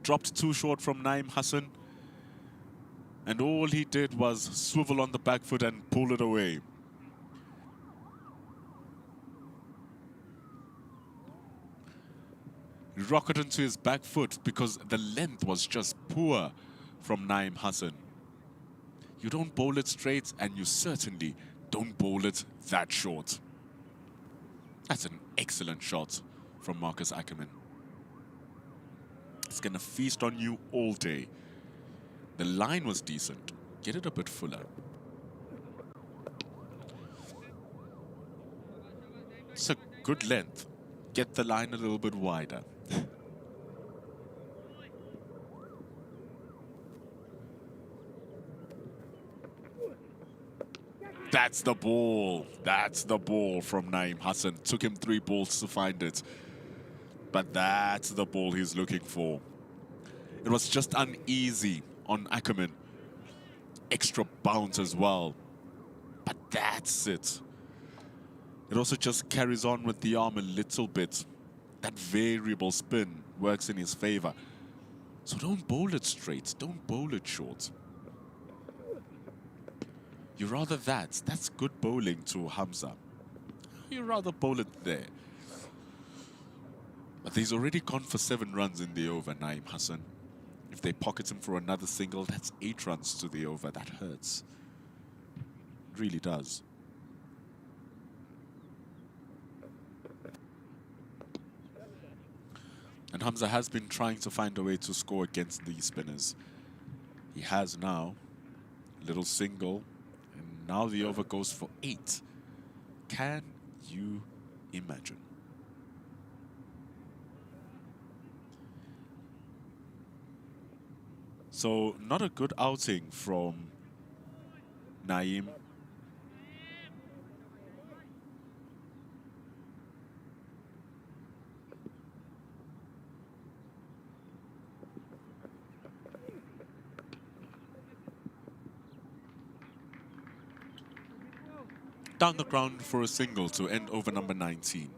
Dropped too short from Naeem Hassan. And all he did was swivel on the back foot and pull it away. He rocketed into his back foot because the length was just poor from Naeem Hassan. You don't bowl it straight, and you certainly don't bowl it that short. That's an excellent shot from Marcus Ackerman. It's going to feast on you all day. The line was decent. Get it a bit fuller. It's a good length. Get the line a little bit wider. That's the ball. That's the ball from Naeem Hassan. Took him 3 balls to find it. But that's the ball he's looking for. It was just uneasy on Ackerman. Extra bounce as well. But that's it. It also just carries on with the arm a little bit. that variable spin works in his favor. So don't bowl it straight, don't bowl it short. You rather that's good bowling to Hamza. You rather bowl it there. But he's already gone for 7 runs in the over, Naeem Hassan. If they pocket him for another single, that's 8 runs to the over. That hurts. It really does. And Hamza has been trying to find a way to score against these spinners. He has now. Little single. And now the over goes for 8. Can you imagine? So, not a good outing from Naeem. Down the ground for a single to end over number 19.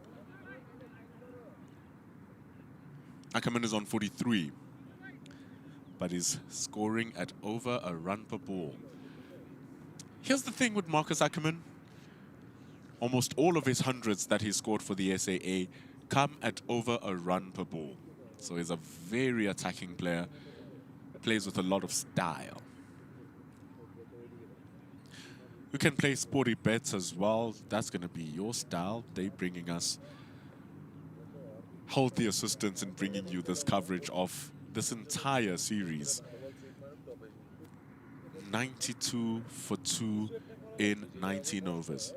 Ackerman is on 43, but is scoring at over a run per ball. Here's the thing with Marcus Ackerman. Almost all of his hundreds that he scored for the SAA come at over a run per ball. So he's a very attacking player, plays with a lot of style. You can play sporty bets as well. That's going to be your style. They're bringing us healthy assistance in bringing you this coverage of this entire series. 92 for 2 in 19 overs.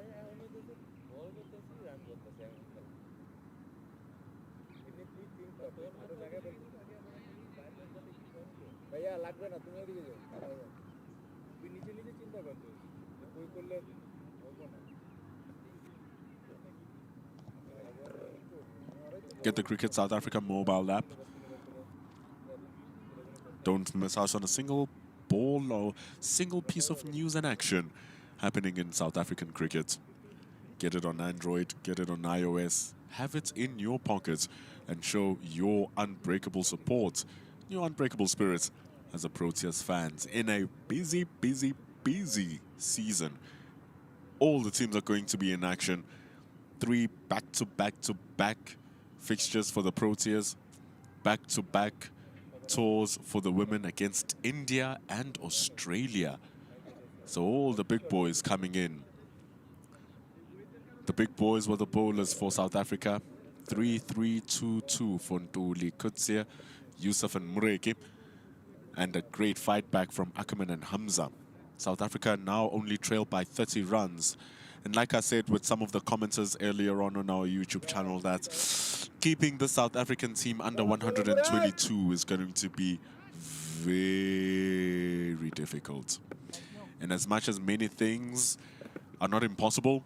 Get the Cricket South Africa mobile app. Don't miss out on a single ball or single piece of news and action happening in South African cricket. Get it on Android, get it on iOS, have it in your pocket and show your unbreakable support, your unbreakable spirit as a Proteas fans in a busy, busy, busy season. All the teams are going to be in action. 3 back-to-back-to-back fixtures for the Proteas. Back-to-back tours for the women against India and Australia. So all the big boys coming in. The big boys were the bowlers for South Africa. 3-3-2-2 for Ntuli Kutsia, Yusuf and Mureki. And a great fight back from Ackerman and Hamza. South Africa now only trailed by 30 runs. And like I said with some of the commenters earlier on our YouTube channel, that keeping the South African team under 122 is going to be very difficult. And as much as many things are not impossible,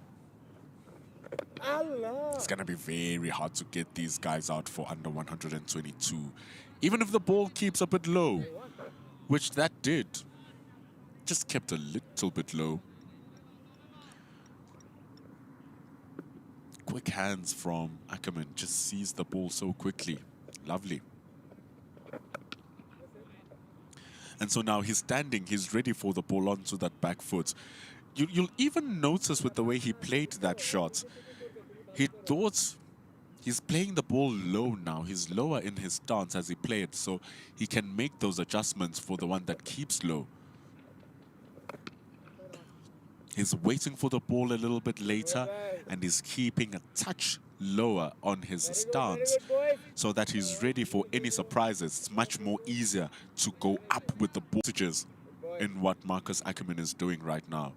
it's going to be very hard to get these guys out for under 122. Even if the ball keeps a bit low, which that did. Just kept a little bit low. Quick hands from Ackerman, just sees the ball so quickly. Lovely. And so now he's standing, he's ready for the ball onto that back foot. You'll even notice with the way he played that shot, he thought he's playing the ball low now. He's lower in his stance as he played, so he can make those adjustments for the one that keeps low. He's waiting for the ball a little bit later and he's keeping a touch lower on his stance so that he's ready for any surprises. It's much more easier to go up with the ball in what Marcus Ackerman is doing right now.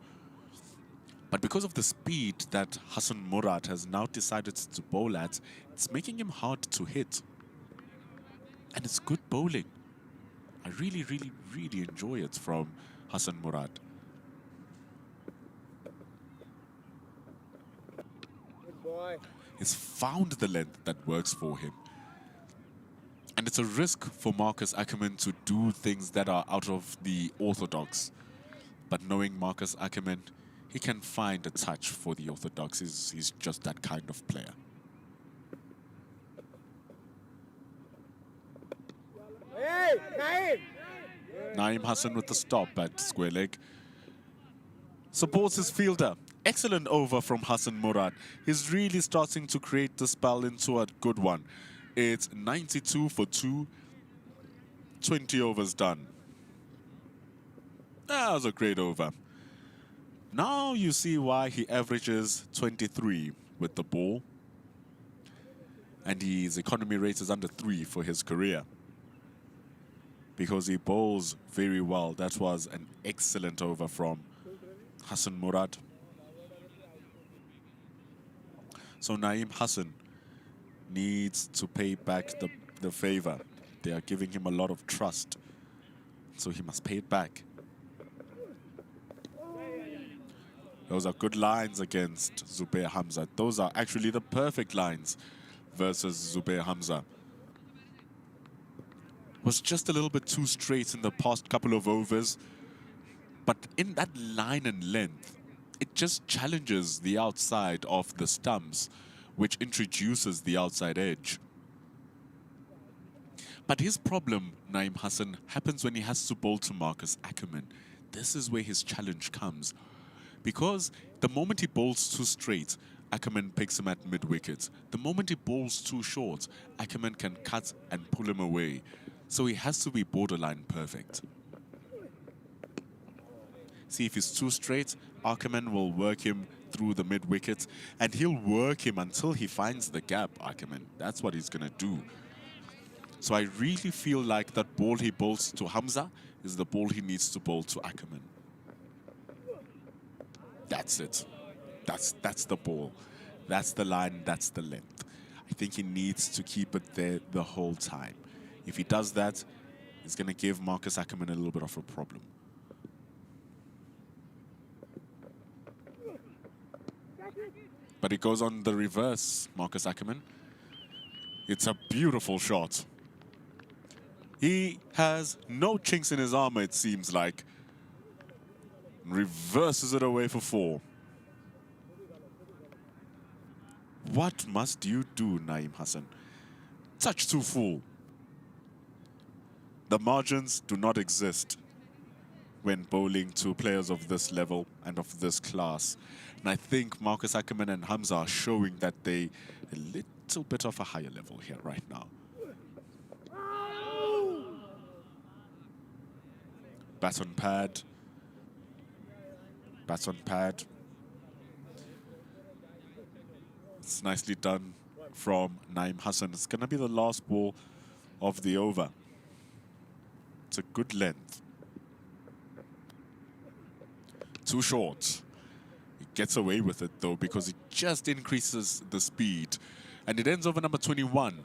But because of the speed that Hassan Murad has now decided to bowl at, it's making him hard to hit. And it's good bowling. I really, really, really enjoy it from Hassan Murad. He's found the length that works for him. And it's a risk for Marcus Ackerman to do things that are out of the orthodox. But knowing Marcus Ackerman, he can find a touch for the orthodox. He's just that kind of player. Naeem Hassan with the stop at square leg. Supports his fielder. Excellent over from Hassan Murad. He's really starting to create the spell into a good one. It's 92 for 2. 20 overs done. That was a great over. Now you see why he averages 23 with the ball. And his economy rate is under 3 for his career. Because he bowls very well. That was an excellent over from Hassan Murad. So Naeem Hassan needs to pay back the favor. They are giving him a lot of trust. So he must pay it back. Those are good lines against Zubair Hamza. Those are actually the perfect lines versus Zubair Hamza. Was just a little bit too straight in the past couple of overs. But in that line and length, it just challenges the outside of the stumps, which introduces the outside edge. But his problem, Naeem Hassan, happens when he has to bowl to Marcus Ackerman. This is where his challenge comes. Because the moment he bowls too straight, Ackerman picks him at mid-wicket. The moment he bowls too short, Ackerman can cut and pull him away. So he has to be borderline perfect. See, if he's too straight, Ackerman will work him through the mid-wicket, and he'll work him until he finds the gap, Ackerman. That's what he's going to do. So I really feel like that ball he bowls to Hamza is the ball he needs to bowl to Ackerman. That's it. That's the ball. That's the line, that's the length. I think he needs to keep it there the whole time. If he does that, it's going to give Marcus Ackerman a little bit of a problem. But it goes on the reverse, Marcus Ackerman. It's a beautiful shot. He has no chinks in his armor, it seems like. Reverses it away for 4. What must you do, Naeem Hassan? Touch too full. The margins do not exist when bowling to players of this level and of this class. And I think Marcus Ackerman and Hamza are showing that they a little bit of a higher level here right now. Bat on pad. Bat on pad. It's nicely done from Naeem Hassan. It's going to be the last ball of the over. It's a good length. Too short. He gets away with it though because it just increases the speed. And it ends over number 21.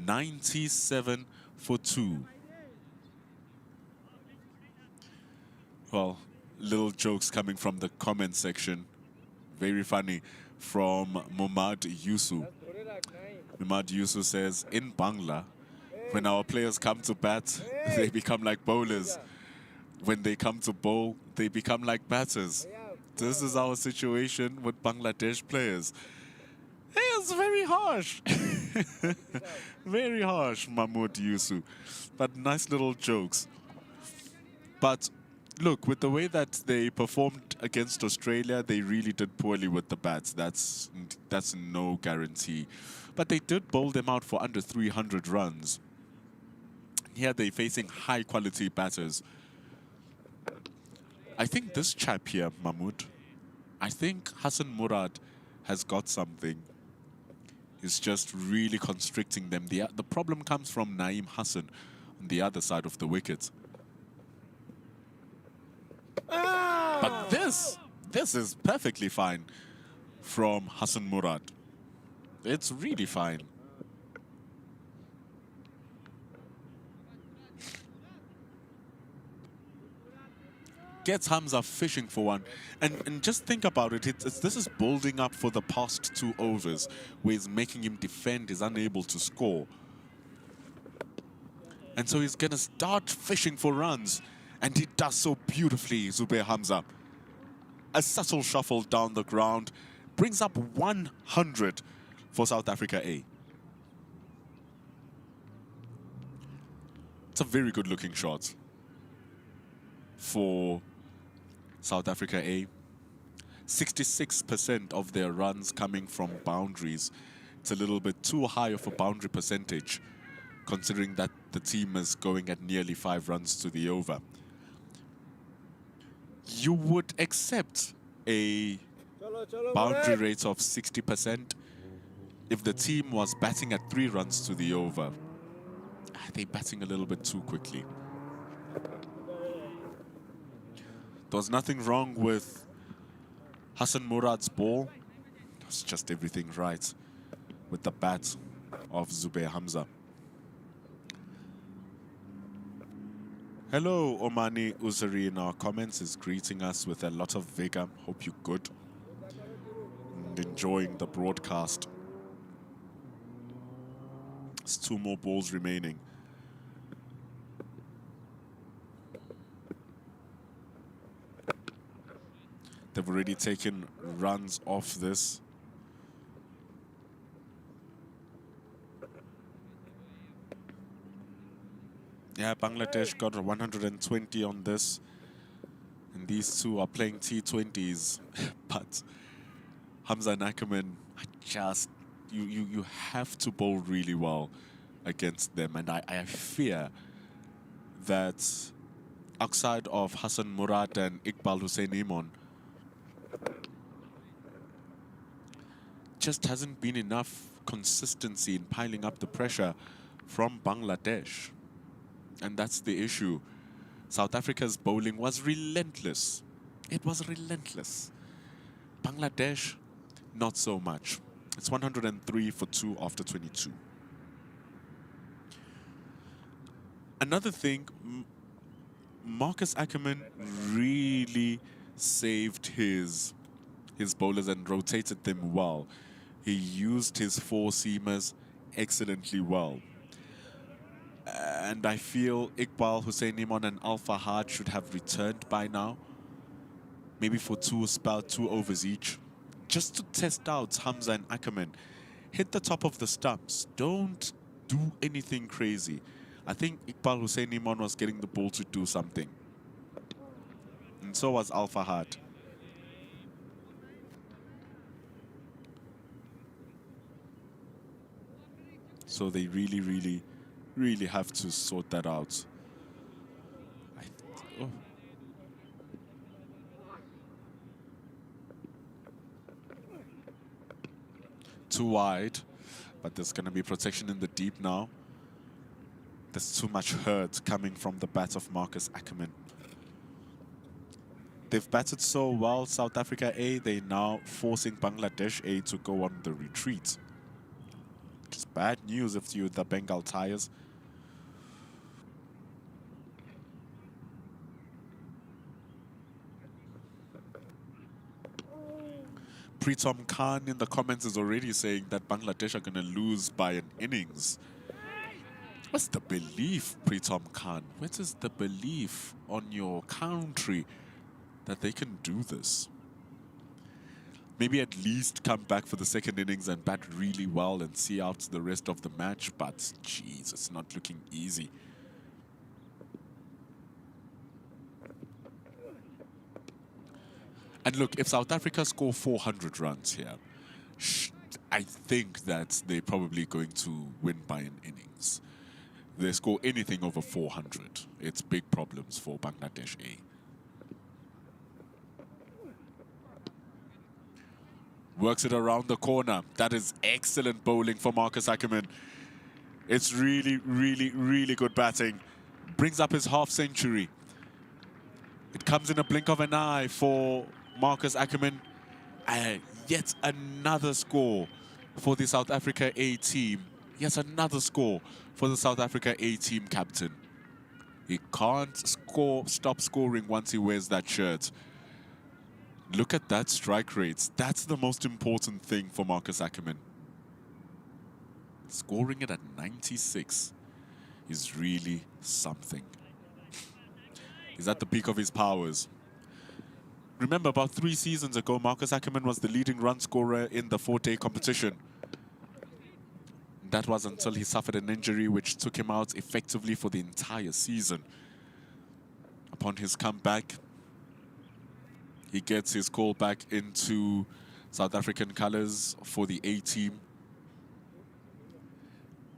97 for 2. Well, little jokes coming from the comment section. Very funny from Mumad Yusu. Mumad Yusu says, in Bangla, when our players come to bat, they become like bowlers. When they come to bowl, they become like batters. This is our situation with Bangladesh players. It's very harsh. Very harsh, Mahmoud Yusu. But nice little jokes. But look, with the way that they performed against Australia, they really did poorly with the bats. That's no guarantee. But they did bowl them out for under 300 runs. Here they're facing high-quality batters. I think this chap here, Mahmoud, I think Hassan Murad has got something. He's just really constricting them. The problem comes from Naeem Hassan on the other side of the wicket. But this is perfectly fine from Hassan Murad. It's really fine. Gets Hamza fishing for one. And just think about it. This is building up for the past 2 overs where he's making him defend, he's unable to score. And so he's going to start fishing for runs. And he does so beautifully, Zubair Hamza. A subtle shuffle down the ground brings up 100 for South Africa A. It's a very good looking shot for South Africa A. 66% of their runs coming from boundaries. It's a little bit too high of a boundary percentage, considering that the team is going at nearly 5 runs to the over. You would accept a boundary rate of 60% if the team was batting at 3 runs to the over. They're batting a little bit too quickly. There was nothing wrong with Hassan Murad's ball. It was just everything right with the bat of Zubair Hamza. Hello, Omani Uzari in our comments is greeting us with a lot of vigor. Hope you're good and enjoying the broadcast. There's 2 more balls remaining. They've already taken runs off this. Yeah, Bangladesh got 120 on this. And these two are playing T20s. But Hamza and Ackerman, you have to bowl really well against them. And I fear that outside of Hassan Murad and Iqbal Hussein Imon, just hasn't been enough consistency in piling up the pressure from Bangladesh. And that's the issue. South Africa's bowling was relentless. It was relentless. Bangladesh, not so much. It's 103 for 2 after 22. Another thing, Marcus Ackerman really saved his bowlers and rotated them well. He used his 4 seamers excellently well. And I feel Iqbal Hussein Imon and Al Fahad should have returned by now. Maybe for 2 overs each. Just to test out Hamza and Ackerman. Hit the top of the stumps. Don't do anything crazy. I think Iqbal Hussein Imon was getting the ball to do something. And so was Al Fahad. So they really have to sort that out. Too wide, but there's going to be protection in the deep now. There's too much hurt coming from the bat of Marcus Ackerman. They've batted so well, South Africa A, they're now forcing Bangladesh A to go on the retreat. It's bad news if you're the Bengal Tigers. Pritam Khan in the comments is already saying that Bangladesh are going to lose by an innings. What's the belief, Pritam Khan? What is the belief on your country that they can do this? Maybe at least come back for the second innings and bat really well and see out the rest of the match. But, geez, it's not looking easy. And look, if South Africa score 400 runs here, I think that they're probably going to win by an innings. If they score anything over 400, it's big problems for Bangladesh A. Works it around the corner. That is excellent bowling for Marcus Ackerman. It's really good batting. Brings up his half century. It comes in a blink of an eye for Marcus Ackerman. Yet another score for the South Africa A team. Yet another score for the South Africa A team captain. He can't stop scoring once he wears that shirt. Look at that strike rate. That's the most important thing for Marcus Ackerman. Scoring it at 96 is really something. He's at the peak of his powers. Remember, about 3 seasons ago, Marcus Ackerman was the leading run scorer in the 4-day competition. That was until he suffered an injury which took him out effectively for the entire season. Upon his comeback, he gets his call back into South African colours for the A team.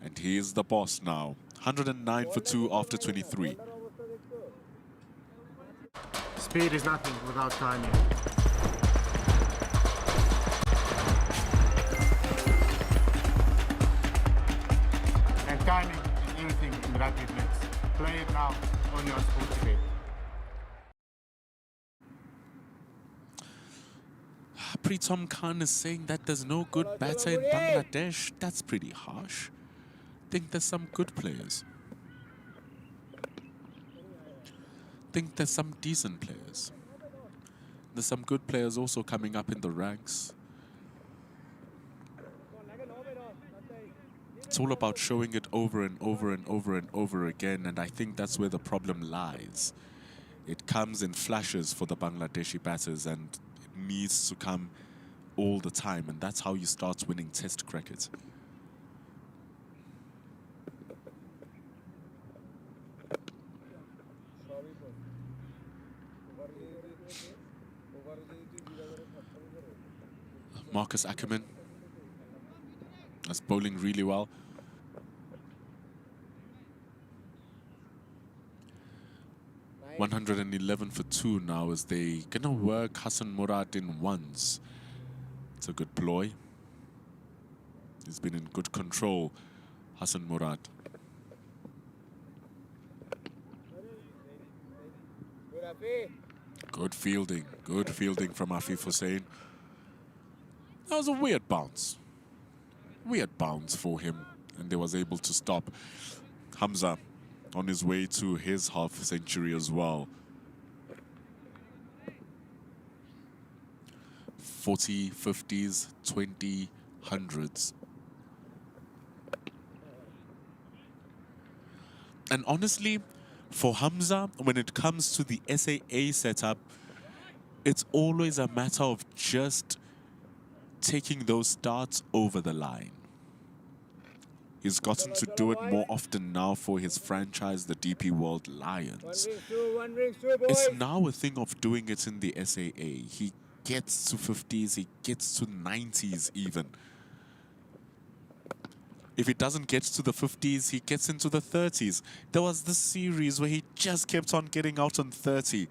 And he is the boss now. 109 for 2 after 23. Speed is nothing without timing. And timing is everything in rugby blitz. Play it now, only on Sportsbet. Pritam Khan is saying that there's no good batter in Bangladesh. That's pretty harsh. I think there's some good players. I think there's some decent players. There's some good players also coming up in the ranks. It's all about showing it over and over and over and over again, and I think that's where the problem lies. It comes in flashes for the Bangladeshi batters, and it needs to come all the time, and that's how you start winning Test cricket. Marcus Ackerman is bowling really well. $111 for 2 now as they gonna work Hassan Murad in ones. It's a good ploy. He's been in good control, Hassan Murad. Good fielding from Afif Hussain. That was a weird bounce. Weird bounce for him, and they was able to stop Hamza on his way to his half century as well. 40, 50s, 20, 100s. And honestly, for Hamza, when it comes to the SAA setup, it's always a matter of just taking those starts over the line. He's gotten to do it more often now for his franchise, the DP World Lions. It's now a thing of doing it in the SAA. He gets to 50s, he gets to 90s even. If he doesn't get to the 50s, he gets into the 30s. There was this series where he just kept on getting out on 30.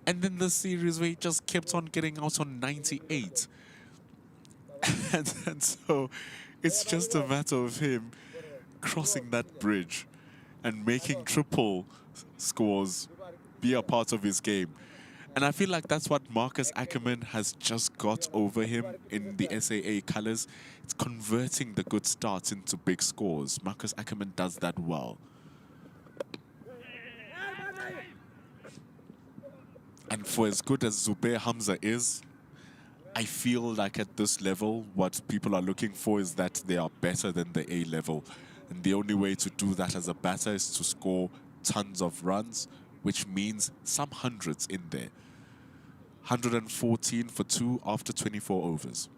And then the series where he just kept on getting out on 98. And so it's just a matter of him crossing that bridge and making triple scores be a part of his game. And I feel like that's what Marcus Ackerman has just got over him in the SAA colours. It's converting the good starts into big scores. Marcus Ackerman does that well. And for as good as Zubair Hamza is, I feel like at this level, what people are looking for is that they are better than the A level. And the only way to do that as a batter is to score tons of runs, which means some hundreds in there. 114 for 2 after 24 overs.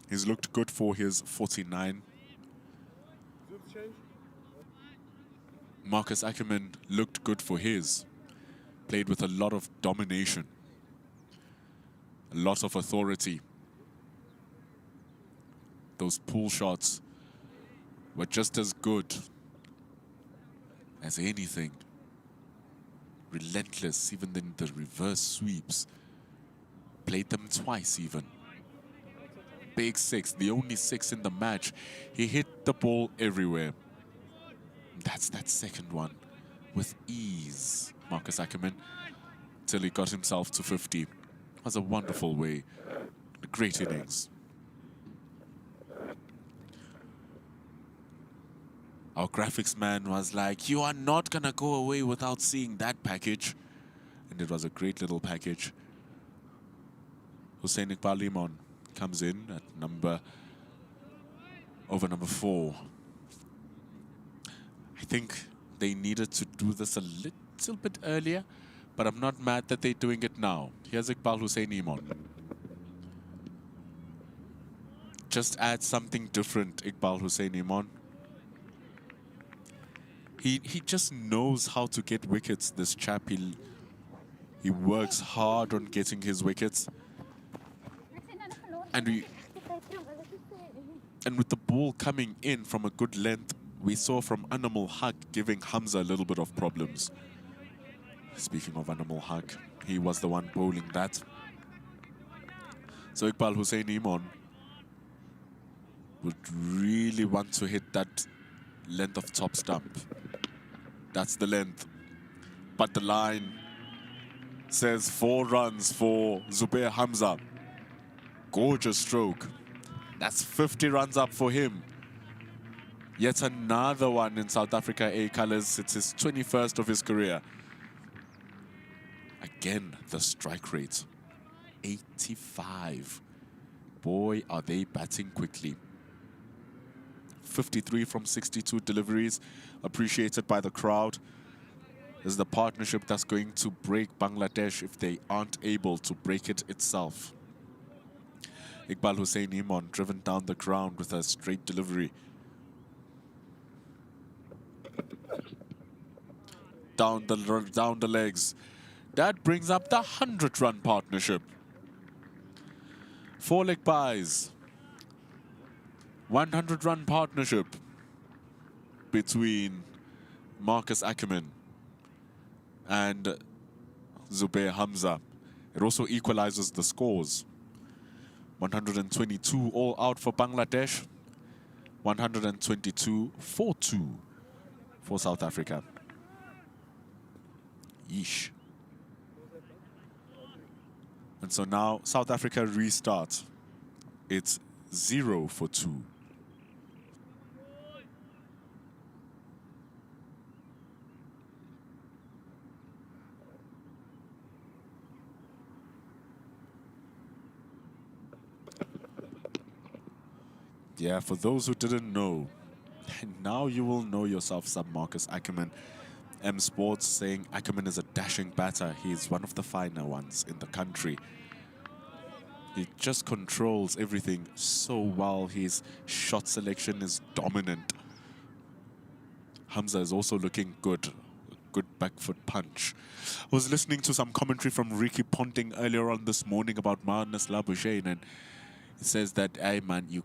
He's looked good for his 49. Marcus Ackerman looked good for his. Played with a lot of domination, a lot of authority. Those pull shots were just as good as anything. Relentless, even in the reverse sweeps. Played them twice even. Big six, the only six in the match. He hit the ball everywhere. That's that second one with ease. Marcus Ackerman, till he got himself to 50. It was a wonderful way. A great innings. Our graphics man was like, you are not gonna go away without seeing that package. And it was a great little package. Hussein Iqbal Limon comes in at over number 4. I think they needed to do this a little bit earlier, but I'm not mad that they're doing it now. Here's Iqbal Hussein Iman. just adds something different, Iqbal Hussein Iman. He just knows how to get wickets, this chap. He works hard on getting his wickets. And with the ball coming in from a good length, we saw from Animal Haq giving Hamza a little bit of problems. Speaking of Animal Haq, he was the one bowling that. So Iqbal Hussein Iman would really want to hit that length of top stump. That's the length. But the line says 4 runs for Zubair Hamza. Gorgeous stroke. That's 50 runs up for him. Yet another one in South Africa A colours. It's his 21st of his career. Again, the strike rate. 85. Boy, are they batting quickly. 53 from 62 deliveries. Appreciated by the crowd. This is the partnership that's going to break Bangladesh if they aren't able to break it itself. Iqbal Hussein Iman driven down the ground with a straight delivery. Down the legs. That brings up the 100-run partnership. 4 leg buys. 100-run partnership between Marcus Ackerman and Zubair Hamza. It also equalizes the scores. 122 all out for Bangladesh. 122 4-2 for South Africa. Yeesh. And so now South Africa restart. It's 0 for 2. Yeah, for those who didn't know, now you will know yourself some Marcus Ackerman. M Sports saying Ackerman is a dashing batter. He's one of the finer ones in the country. He just controls everything so well. His shot selection is dominant. Hamza is also looking good. Good back foot punch. I was listening to some commentary from Ricky Ponting earlier on this morning about Marnus Labuschagne, and he says that, hey man, you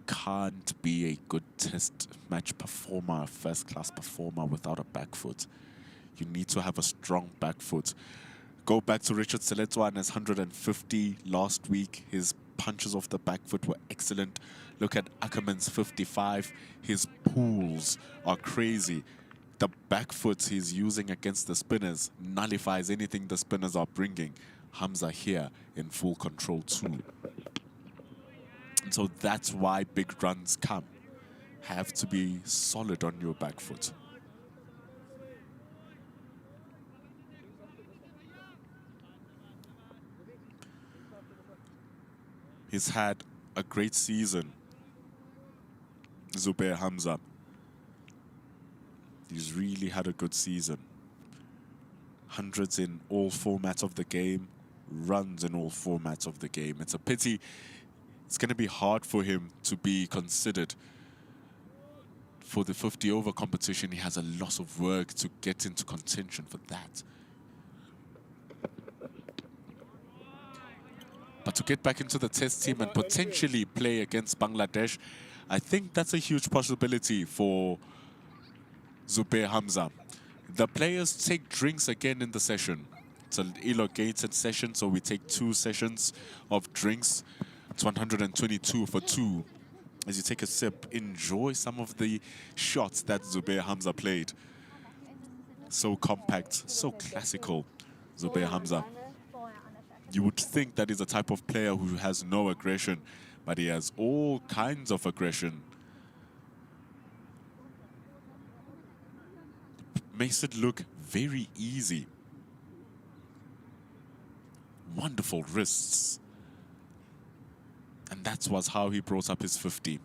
can't be a good test match performer, a first-class performer without a back foot. You need to have a strong back foot. Go back to Richard Seletwa's 150 last week. His punches off the back foot were excellent. Look at Ackerman's 55. His pulls are crazy. The back foot he's using against the spinners nullifies anything the spinners are bringing. Hamza here in full control too. And so that's why big runs come. Have to be solid on your back foot. He's had a great season, Zubair Hamza. He's really had a good season. Hundreds in all formats of the game, runs in all formats of the game. It's a pity. It's going to be hard for him to be considered for the 50-over competition. He has a lot of work to get into contention for that. But to get back into the test team and potentially play against Bangladesh, I think that's a huge possibility for Zubair Hamza. The players take drinks again in the session. It's an elongated session, so we take 2 sessions of drinks. It's 122 for 2. As you take a sip, enjoy some of the shots that Zubair Hamza played. So compact, so classical, Zubair Hamza. You would think that he's a type of player who has no aggression, but he has all kinds of aggression. Makes it look very easy. Wonderful wrists. And that was how he brought up his 50.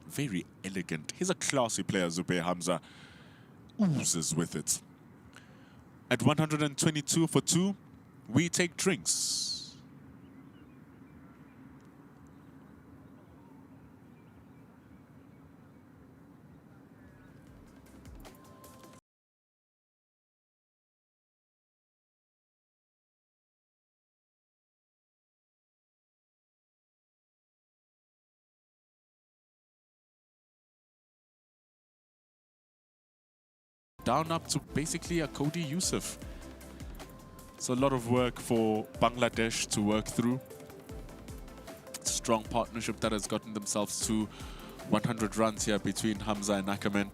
Very elegant. He's a classy player, Zubair Hamza. Oozes with it. At 122 for 2, we take drinks. down up to basically a Cody Yusuf. It's a lot of work for Bangladesh to work through. It's a strong partnership that has gotten themselves to 100 runs here between Hamza and Ackerman.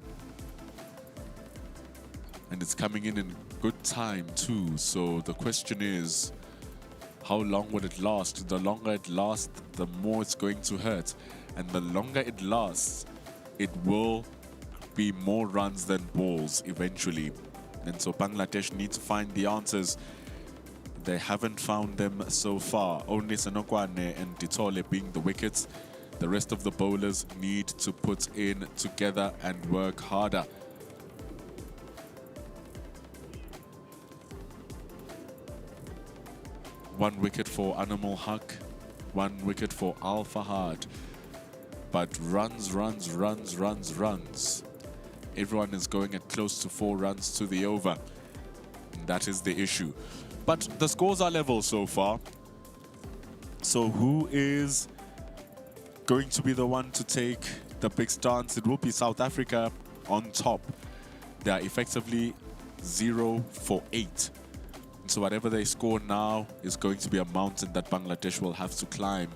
And it's coming in good time too. So the question is, how long will it last? The longer it lasts, the more it's going to hurt. And the longer it lasts, it will be more runs than balls eventually. And so Bangladesh need to find the answers. They haven't found them so far. Only Senokwane and Ditole being the wickets. The rest of the bowlers need to put in together and work harder. One wicket for Animal Haq, one wicket for Al Fahad. But runs. Everyone is going at close to 4 runs to the over. And that is the issue. But the scores are level so far. So who is going to be the one to take the big stance? It will be South Africa on top. They are effectively 0 for 8. So whatever they score now is going to be a mountain that Bangladesh will have to climb.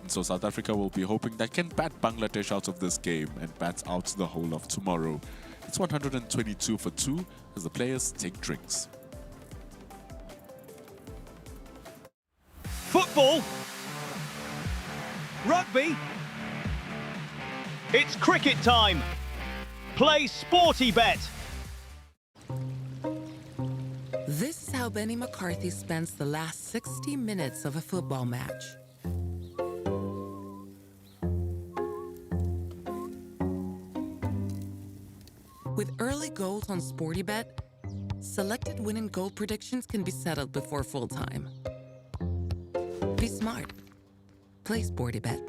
And so South Africa will be hoping they can bat Bangladesh out of this game and bat out the whole of tomorrow. It's 122 for 2 as the players take drinks. Football. Rugby. It's cricket time. Play Sporty Bet. This is how Benny McCarthy spends the last 60 minutes of a football match. With early goals on SportyBet, selected win and goal predictions can be settled before full time. Be smart. Play SportyBet.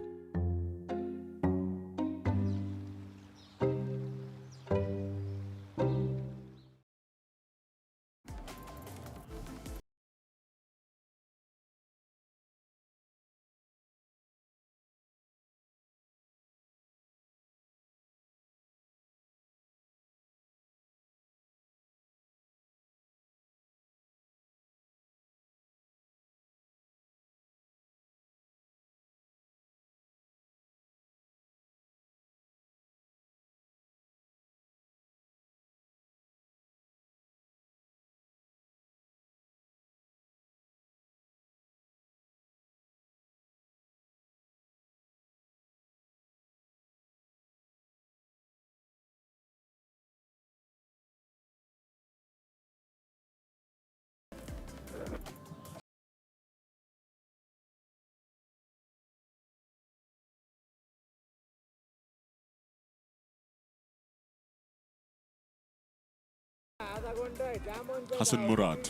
Hassan Murad.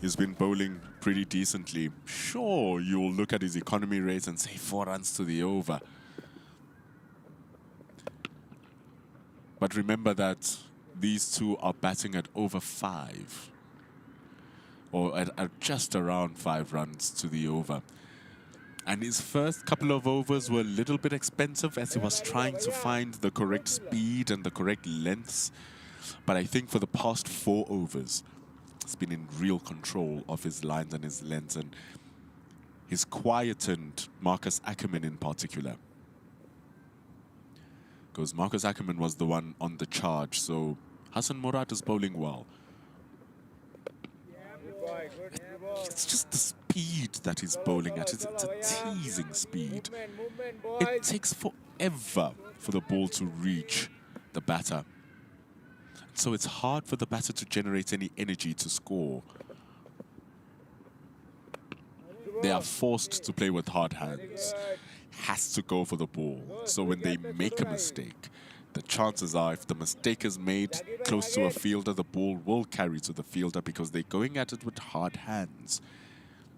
He's been bowling pretty decently. Sure, you'll look at his economy rate and say 4 runs to the over. But remember that these two are batting at over 5. Or at just around 5 runs to the over. And his first couple of overs were a little bit expensive as he was trying to find the correct speed and the correct lengths. But I think for the past 4 overs, he's been in real control of his lines and his lengths. And he's quietened Marcus Ackerman in particular. Because Marcus Ackerman was the one on the charge. So Hassan Murad is bowling well. It's just the speed that he's bowling at. It's a teasing speed. It takes forever for the ball to reach the batter. So it's hard for the batter to generate any energy to score. They are forced to play with hard hands. Has to go for the ball. So when they make a mistake, the chances are if the mistake is made close to a fielder, the ball will carry to the fielder because they're going at it with hard hands.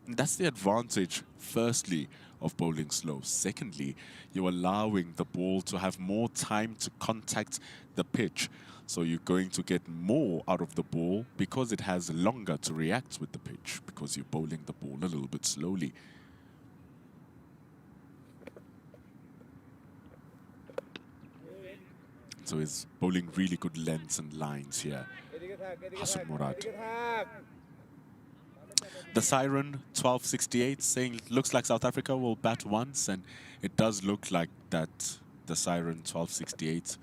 And that's the advantage, firstly, of bowling slow. Secondly, you're allowing the ball to have more time to contact the pitch. So you're going to get more out of the ball because it has longer to react with the pitch because you're bowling the ball a little bit slowly. So he's bowling really good lengths and lines here. Hassan Murad. The siren 1268 saying looks like South Africa will bat once, and it does look like that. The siren 1268.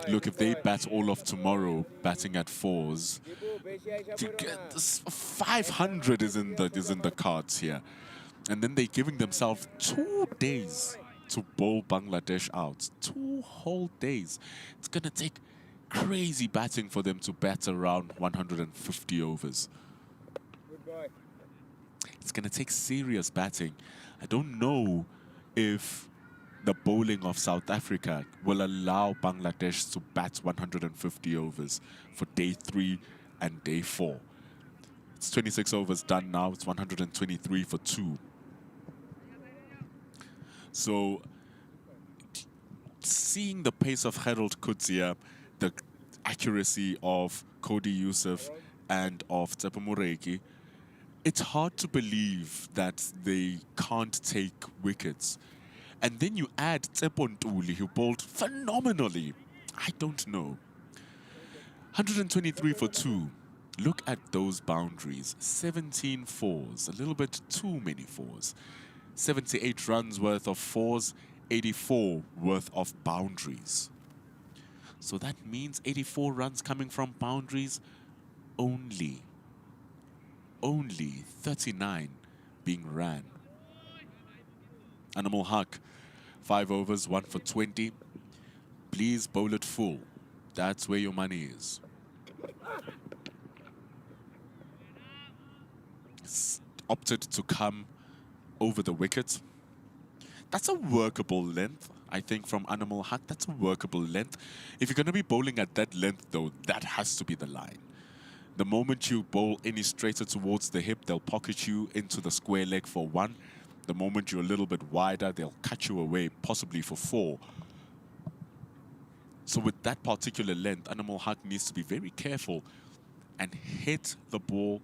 Look, if they bat all of tomorrow, batting at 4s, to get this 500 is in the cards here, and then they're giving themselves 2 days to bowl Bangladesh out. 2 whole days. It's gonna take crazy batting for them to bat around 150 overs. It's gonna take serious batting. I don't know if the bowling of South Africa will allow Bangladesh to bat 150 overs for day 3 and day 4. It's 26 overs done now. It's 123 for 2. So, seeing the pace of Harold Kutsia, the accuracy of Cody Yusuf and of Tsepo Moreki, it's hard to believe that they can't take wickets. And then you add Tsepo Ntuli, who bowled phenomenally. I don't know. 123 for 2. Look at those boundaries. 17 fours, a little bit too many fours. 78 runs worth of fours, 84 worth of boundaries. So that means 84 runs coming from boundaries, only 39 being ran. Animal Haq, 5 overs, 1 for 20. Please bowl it full. That's where your money is. It's opted to come over the wicket. That's a workable length, I think, from Animal Haq. That's a workable length. If you're going to be bowling at that length, though, that has to be the line. The moment you bowl any straighter towards the hip, they'll pocket you into the square leg for 1. The moment you're a little bit wider, they'll cut you away, possibly for 4. So with that particular length, Animal Haq needs to be very careful and hit the ball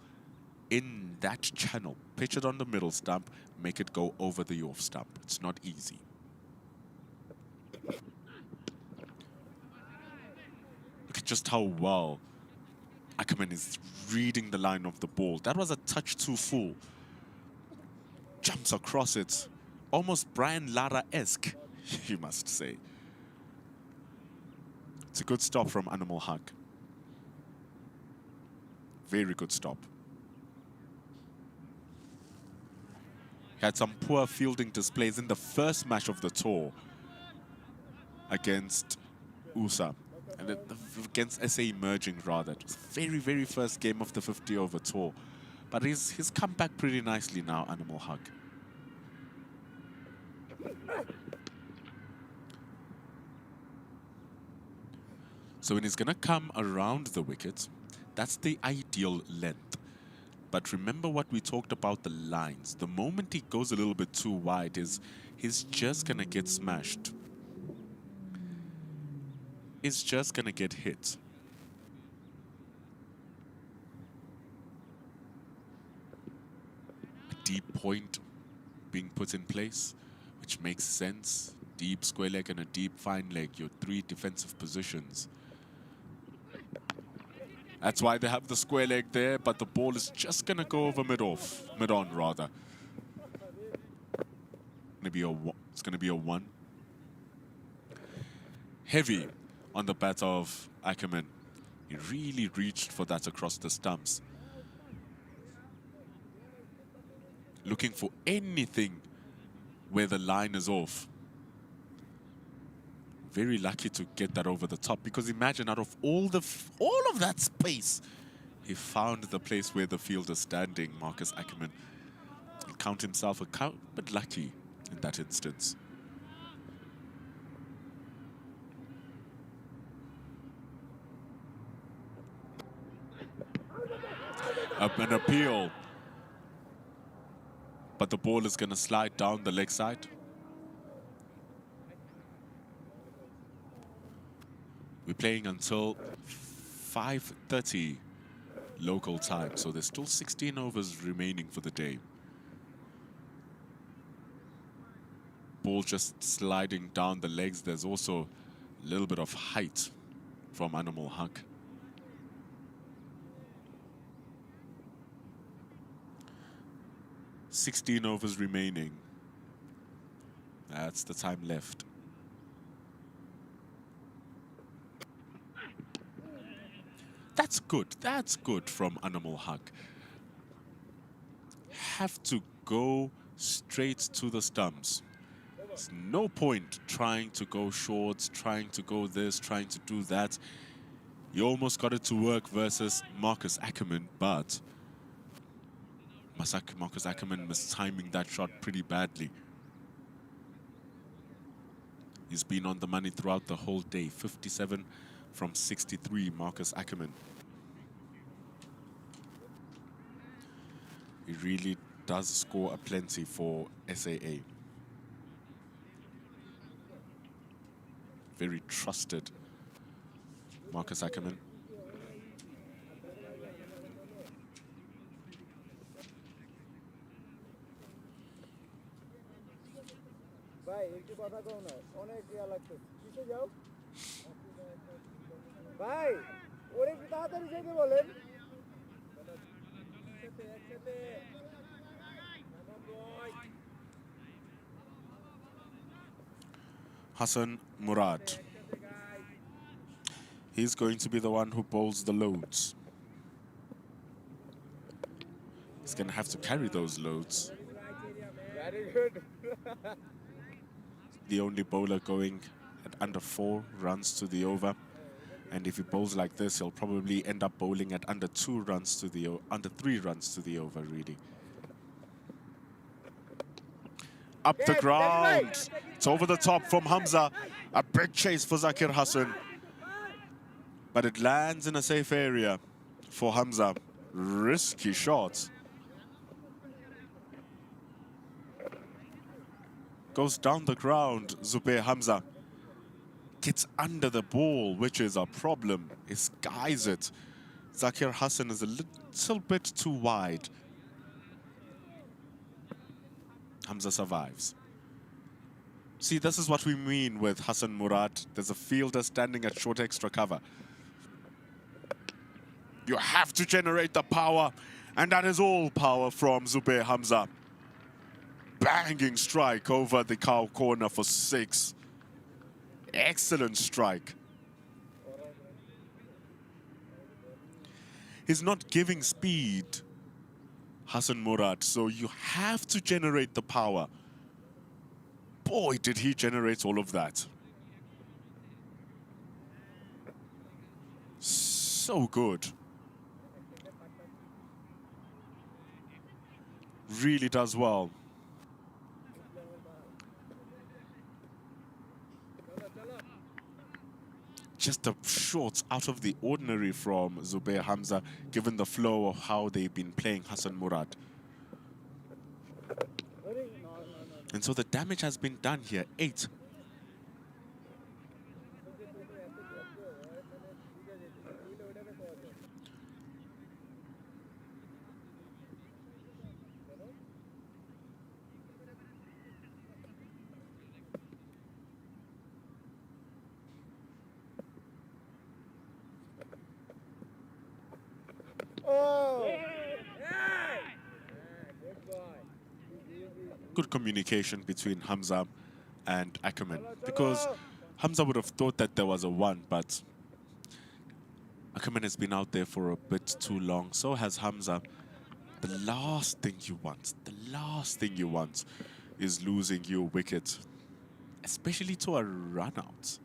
in that channel. Pitch it on the middle stump, make it go over the off stump. It's not easy. Look at just how well Ackerman is reading the line of the ball. That was a touch too full. Jumps across it. Almost Brian Lara-esque, you must say. It's a good stop from Animal Haq. Very good stop. He had some poor fielding displays in the first match of the tour against USA. And against SA Emerging, rather. It was the very, very first game of the 50-over tour. But he's come back pretty nicely now, Animal Haq. So when he's going to come around the wicket, that's the ideal length. But remember what we talked about, the lines. The moment he goes a little bit too wide, he's just going to get smashed. He's just going to get hit. A deep point being put in place, which makes sense. Deep square leg and a deep fine leg, your 3 defensive positions. That's why they have the square leg there, but the ball is just going to go over mid-on rather. It's going to be a 1. Heavy on the bat of Ackerman. He really reached for that across the stumps. Looking for anything where the line is off. Very lucky to get that over the top, because imagine out of all of that space, he found the place where the field is standing, Marcus Ackerman. He'll count himself a bit lucky in that instance. An appeal, but the ball is going to slide down the leg side. We're playing until 5:30 local time, so there's still 16 overs remaining for the day. Ball ball just sliding down the legs. There's also a little bit of height from Animal Haq. "16 overs remaining." That's the time left. That's good. That's good from Animal Haq. Have to go straight to the stumps. There's no point trying to go shorts, trying to go this, trying to do that. You almost got it to work versus Marcus Ackerman, but Marcus Ackerman mistiming that shot pretty badly. He's been on the money throughout the whole day. 57 from 63, Marcus Ackerman. He really does score a plenty for SAA. Very trusted Marcus Ackerman. ভাই একটু কথা কও না অনেক ইয়া লাগতেছে কিসে যাও ভাই ওরে একটু তাড়াতাড়ি যেতে বলেন একসাথে Hassan Murad. He's going to be the one who bowls the loads. He's going to have to carry those loads. very good The only bowler going at under 4 runs to the over. And if he bowls like this, he'll probably end up bowling at under 2 runs to the under 3 runs to the over, really. Up the ground. It's over the top from Hamza. A big chase for Zakir Hassan. But it lands in a safe area for Hamza. Risky shot. Goes down the ground, Zubair Hamza. Gets under the ball, which is a problem. He skies it. Zakir Hassan is a little bit too wide. Hamza survives. See, this is what we mean with Hassan Murad. There's a fielder standing at short extra cover. You have to generate the power, and that is all power from Zubair Hamza. Banging strike over the cow corner for 6. Excellent strike. He's not giving speed, Hassan Murad, so you have to generate the power. Boy, did he generate all of that. So good. Really does well. Just the shots out of the ordinary from Zubair Hamza, given the flow of how they've been playing Hassan Murad. And so the damage has been done here, 8. Good communication between Hamza and Ackerman, because Hamza would have thought that there was a 1, but Ackerman has been out there for a bit too long. So has Hamza. The last thing you want is losing your wicket, especially to a run out.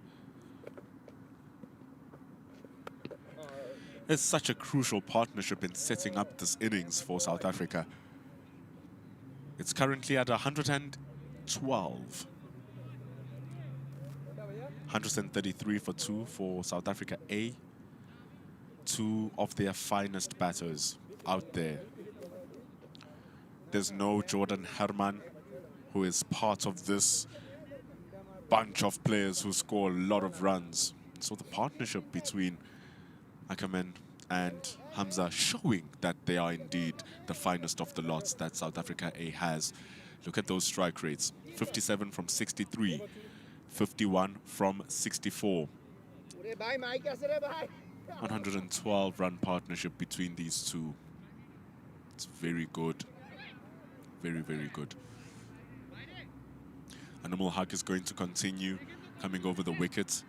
It's such a crucial partnership in setting up this innings for South Africa. It's currently at 112. 133 for 2 for South Africa A. 2 of their finest batters out there. There's no Jordan Herman, who is part of this bunch of players who score a lot of runs. So the partnership between Ackerman and Hamza showing that they are indeed the finest of the lots that South Africa A has. Look at those strike rates. 57 from 63, 51 from 64. 112 run partnership between these two. It's very good. Very, very good. Animal Haq is going to continue coming over the wicket.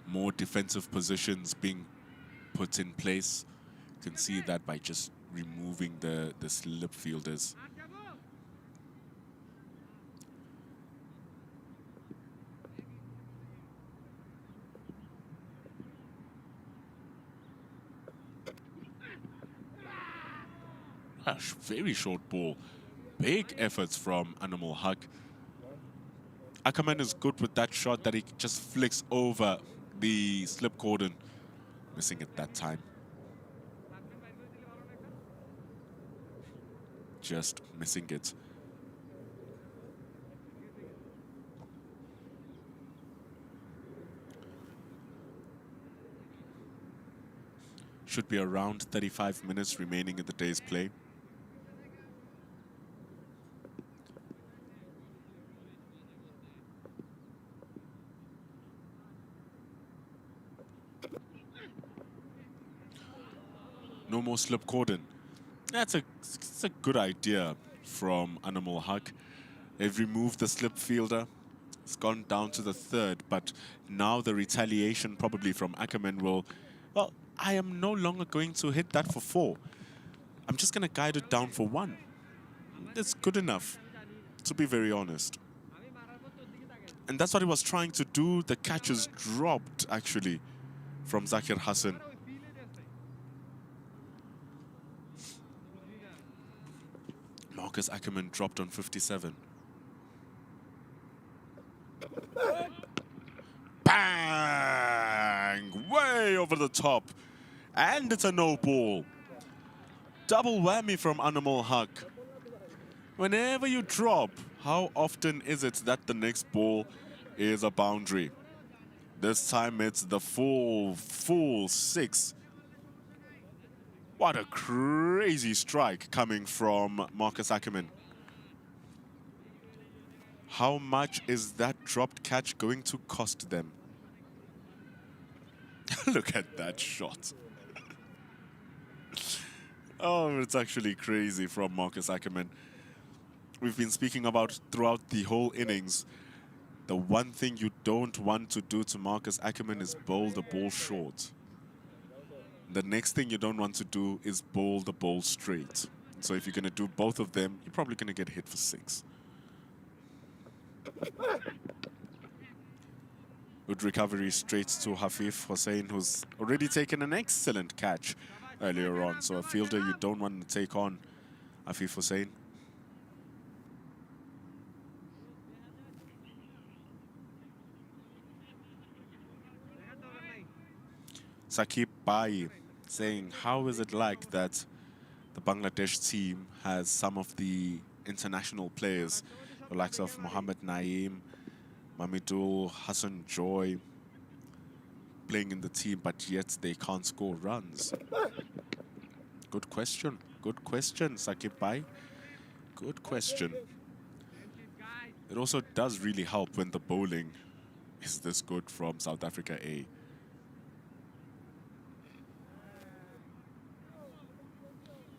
More defensive positions being put in place. You can see that by just removing the slip fielders. Very short ball. Big efforts from Animal Haq. Ackerman is good with that shot that he just flicks over the slip cordon. Missing it that time. Just missing it. Should be around 35 minutes remaining in the day's play. No more slip cordon. It's a good idea from Animal Haq. They've removed the slip fielder. It's gone down to the third, but now the retaliation probably from Ackerman will, well, I am no longer going to hit that for 4. I'm just going to guide it down for 1. It's good enough, to be very honest. And that's what he was trying to do. The catches dropped, actually, from Zakir Hassan. Marcus Ackerman dropped on 57. Bang! Way over the top. And it's a no ball. Double whammy from Animal Haq. Whenever you drop, how often is it that the next ball is a boundary? This time it's the full 6. What a crazy strike coming from Marcus Ackerman. How much is that dropped catch going to cost them? Look at that shot. Oh, it's actually crazy from Marcus Ackerman. We've been speaking about throughout the whole innings. The one thing you don't want to do to Marcus Ackerman is bowl the ball short. The next thing you don't want to do is bowl the ball straight. So if you're going to do both of them, you're probably going to get hit for 6. Good recovery straight to Hafif Hussain, who's already taken an excellent catch earlier on. So a fielder you don't want to take on, Hafif Hussain. Sakib Bai saying, how is it like that the Bangladesh team has some of the international players, the likes of Mohammed Naeem, Mamidul, Hassan Joy, playing in the team, but yet they can't score runs? Good question. Good question, Sakib Bai. Good question. It also does really help when the bowling is this good from South Africa A.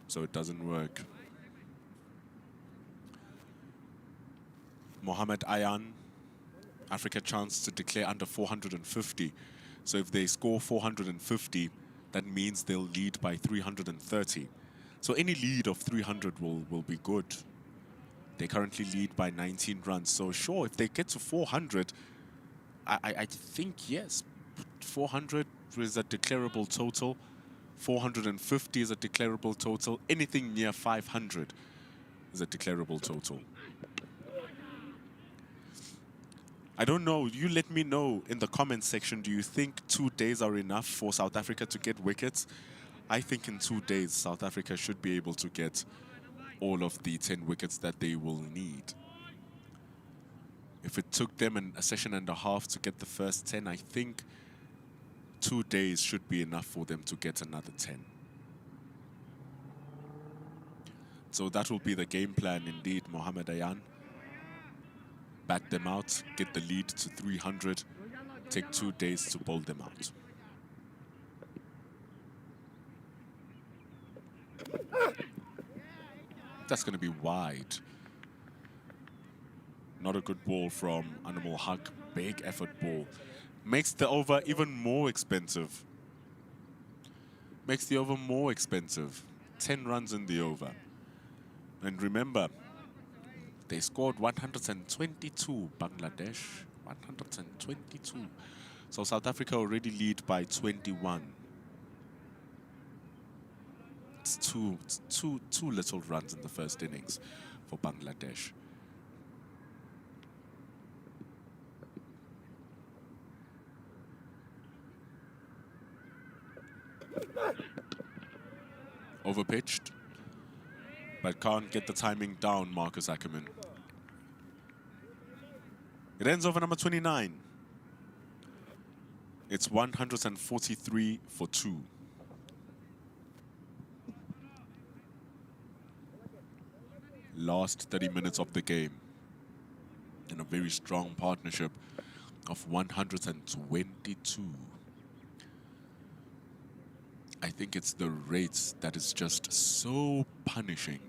So it doesn't work. Mohammed Ayan, Africa chance to declare under 450. So if they score 450, that means they'll lead by 330. So any lead of 300 will be good. They currently lead by 19 runs. So sure, if they get to 400, I think, yes, 400 is a declarable total. 450 is a declarable total. Anything near 500 is a declarable total. I don't know. You let me know in the comment section. Do you think 2 days are enough for South Africa to get wickets? I think in 2 days, South Africa should be able to get all of the 10 wickets that they will need. If it took them a session and a half to get the first 10, I think 2 days should be enough for them to get another 10. So that will be the game plan indeed, Mohammed Ayan. bat them out, get the lead to 300, take 2 days to bowl them out. That's going to be wide. Not a good ball from Animal Haq. Big effort ball. Makes the over even more expensive. Makes the over more expensive. 10 runs in the over. And remember, they scored 122, Bangladesh. 122. So South Africa already lead by 21. It's two little runs in the first innings for Bangladesh. Overpitched, but can't get the timing down, Marcus Ackerman. It ends over number 29. It's 143 for 2. Last 30 minutes of the game in a very strong partnership of 122. I think it's the rates that is just so punishing.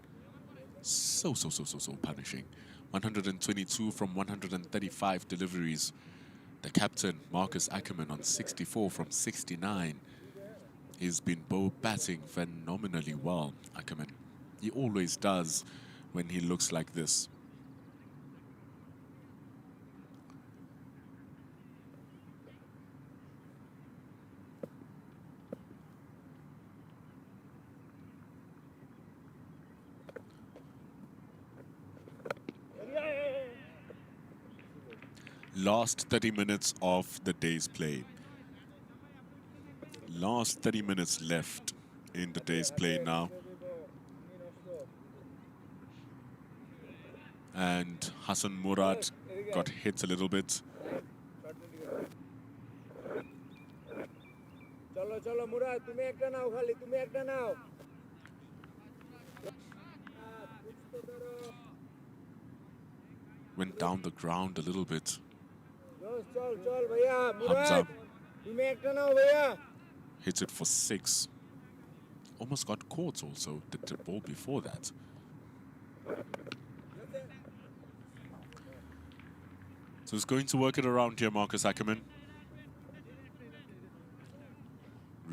So punishing. 122 from 135 deliveries. The captain, Marcus Ackerman, on 64 from 69. He's been batting phenomenally well, Ackerman. He always does when he looks like this. Last 30 minutes of the day's play. Last 30 minutes left in the day's play now. And Hassan Murad got hit a little bit. Chalo Murad, তুমি একটা নাও খালি, তুমি একটা নাও। Went down the ground a little bit. চল ভাইয়া, Murad, Hamza তুমি একটা নাও ভাইয়া। hits it for 6. Almost got caught also, did the ball before that. So he's going to work it around here, Marcus Ackerman.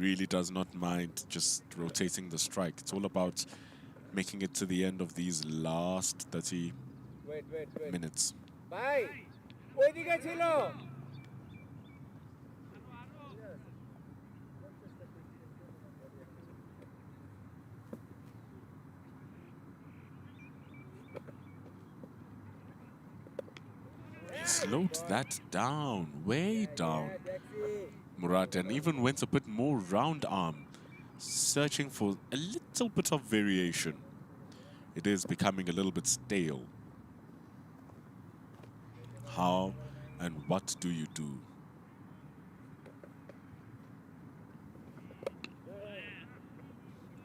Really does not mind just rotating the strike. It's all about making it to the end of these last 30 minutes. ভাই, ওইদিকে ছিল। He slowed that down, way down. Murad, and even went a bit more round arm, searching for a little bit of variation. It is becoming a little bit stale. How and what do you do?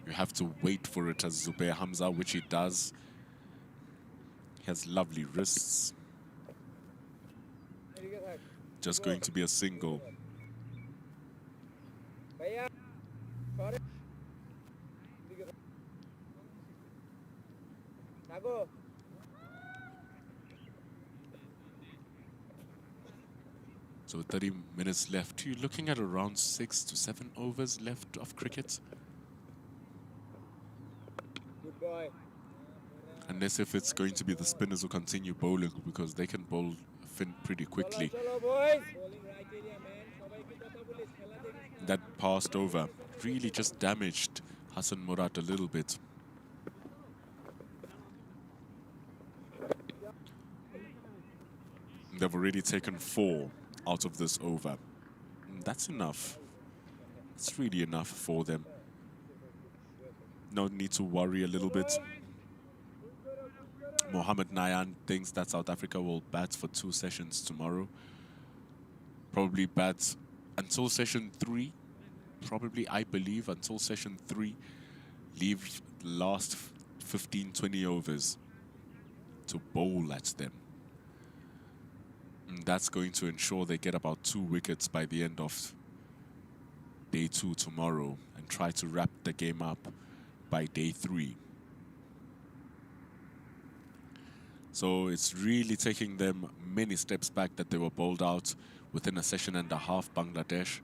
You have to wait for it as Zubair Hamza, which he does. He has lovely wrists. Just going to be a single. ভাইয়া, সরে। থাকো। So 30 minutes left. You're looking at around 6 to 7 overs left of cricket. Good boy. Unless if it's going to be the spinners who continue bowling, because they can bowl pretty quickly. চলো boys. Bowling right area, man. সবাইকে কথা বলিস, খেলা দেখিস। That passed over really just damaged Hassan Murad a little bit. They've already taken 4 out of this over. That's enough. It's really enough for them. No need to worry a little bit. Mohammed Nayan thinks that South Africa will bat for 2 sessions tomorrow. Probably bat until session 3. Probably, I believe, until session 3. Leave last 15, 20 overs to bowl at them. And that's going to ensure they get about 2 wickets by the end of day 2 tomorrow and try to wrap the game up by day 3. So it's really taking them many steps back that they were bowled out within a session and a half, Bangladesh.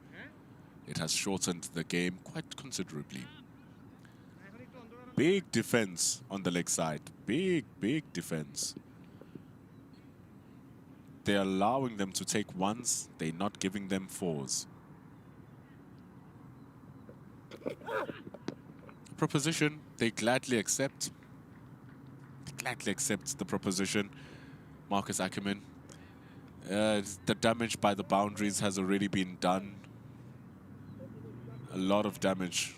It has shortened the game quite considerably. Big defense on the leg side. Big defense. They're allowing them to take ones. They're not giving them fours. Proposition, they gladly accept. Gladly accepts the proposition. Marcus Ackerman. The damage by the boundaries has already been done. A lot of damage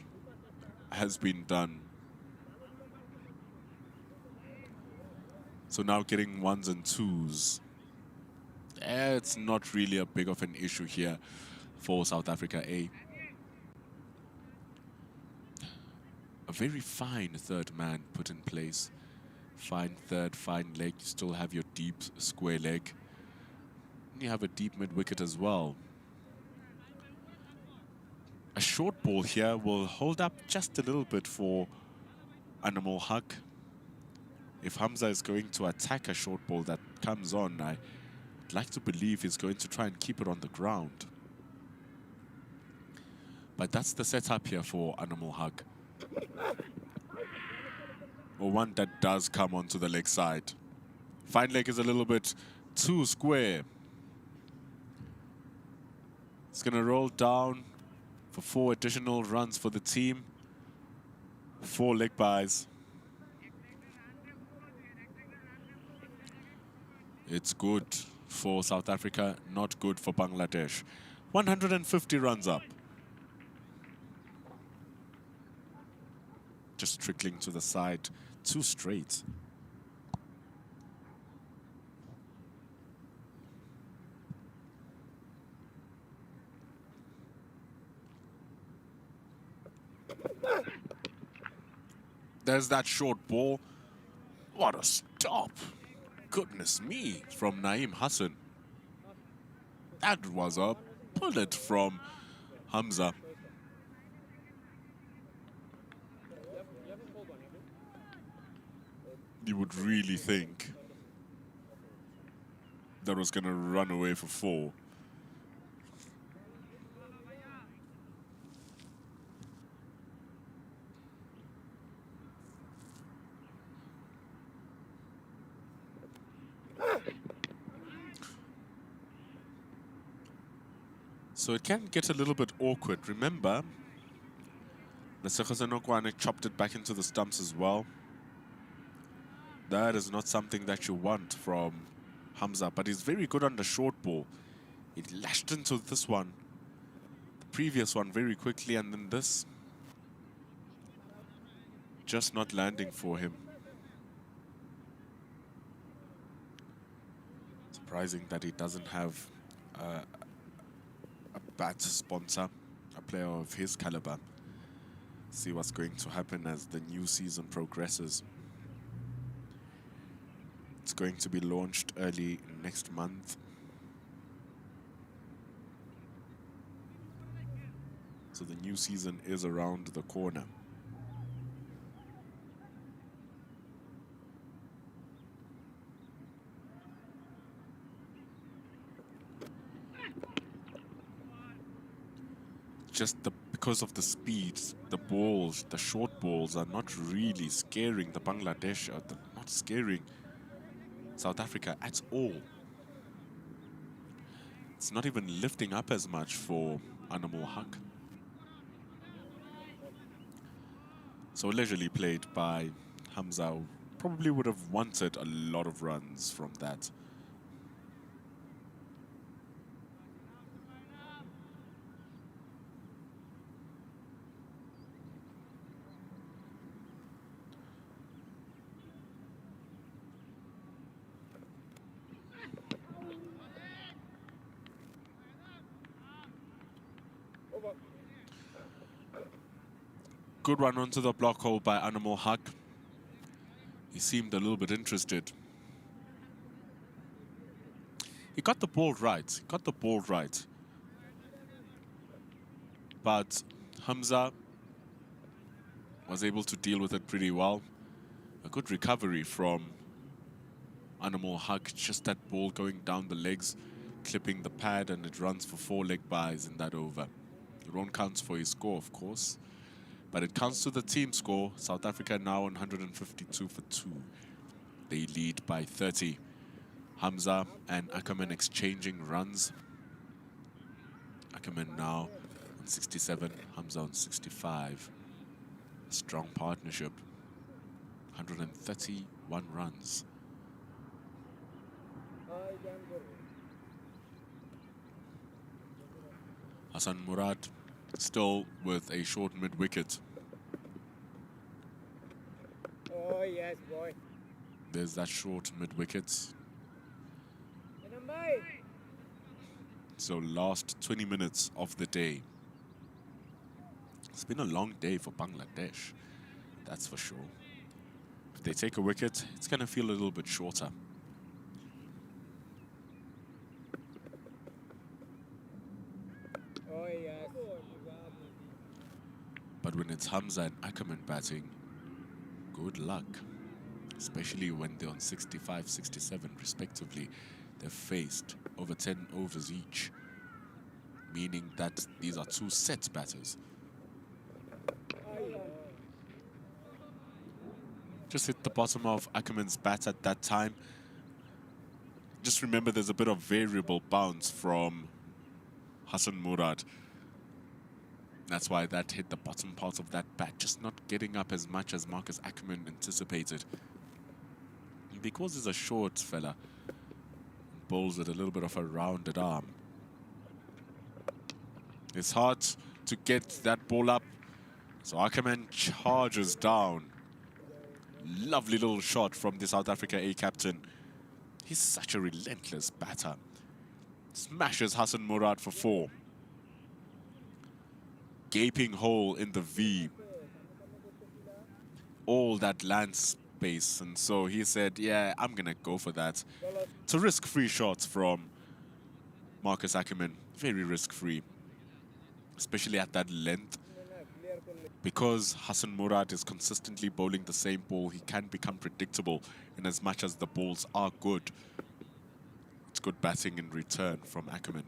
has been done. So now getting ones and twos. It's not really a big of an issue here for South Africa A. A very fine third man put in place. Fine third, fine leg. You still have your deep square leg. And you have a deep mid wicket as well. A short ball here will hold up just a little bit for Animal Haq. If Hamza is going to attack a short ball that comes on, I'd like to believe he's going to try and keep it on the ground. But that's the setup here for Animal Haq. Or one that does come onto the leg side. Fine leg is a little bit too square. It's going to roll down for 4 additional runs for the team. 4 leg byes. It's good for South Africa, not good for Bangladesh. 150 runs up. Just trickling to the side, 2 straight. There's that short ball. What a stop. Goodness me, from Naeem Hassan. That was a bullet from Hamza. You would really think that was going to run away for 4. So it can get a little bit awkward. Remember, Lesego chopped it back into the stumps as well. That is not something that you want from Hamza, but he's very good on the short ball. He lashed into this one, the previous one very quickly, and then this just not landing for him. Surprising that he doesn't have a bat sponsor, a player of his caliber. See what's going to happen as the new season progresses. It's going to be launched early next month. So the new season is around the corner. Just because of the speed, the balls, the short balls are not really scaring the Bangladesh, they're not scaring South Africa at all. It's not even lifting up as much for Animal Haq. So leisurely played by Hamza. Probably would have wanted a lot of runs from that. Good run onto the block hole by Animal Haq. He seemed a little bit interested. He got the ball right. He got the ball right. But Hamza was able to deal with it pretty well. A good recovery from Animal Hug. Just that ball going down the legs, clipping the pad, and it runs for 4 leg byes in that over. It won't count for his score, of course, but it counts to the team score. South Africa now on 152 for 2. They lead by 30. Hamza and Ackerman exchanging runs. Ackerman now on 67, Hamza on 65. Strong partnership. 131 runs. Hassan Murad still with a short mid-wicket. Oh, yes, boy. There's that short mid-wicket. So last 20 minutes of the day. It's been a long day for Bangladesh, that's for sure. If they take a wicket, it's going to feel a little bit shorter. Oh, yes. But when it's Hamza and Ackerman batting, good luck. Especially when they're on 65, 67 respectively. They've faced over 10 overs each, meaning that these are 2 set batters. Just hit the bottom of Ackerman's bat at that time. Just remember there's a bit of variable bounce from Hassan Murad. That's why that hit the bottom part of that bat, just not getting up as much as Marcus Ackerman anticipated. And because he's a short fella, bowls with a little bit of a rounded arm, it's hard to get that ball up. So Ackerman charges down. Lovely little shot from the South Africa A captain. He's such a relentless batter. Smashes Hassan Murad for 4. Gaping hole in the V. All that land space. And so he said, yeah, I'm going to go for that. It's a risk-free shot from Marcus Ackerman. Very risk-free. Especially at that length. Because Hassan Murad is consistently bowling the same ball, he can become predictable in as much as the balls are good. It's good batting in return from Ackerman.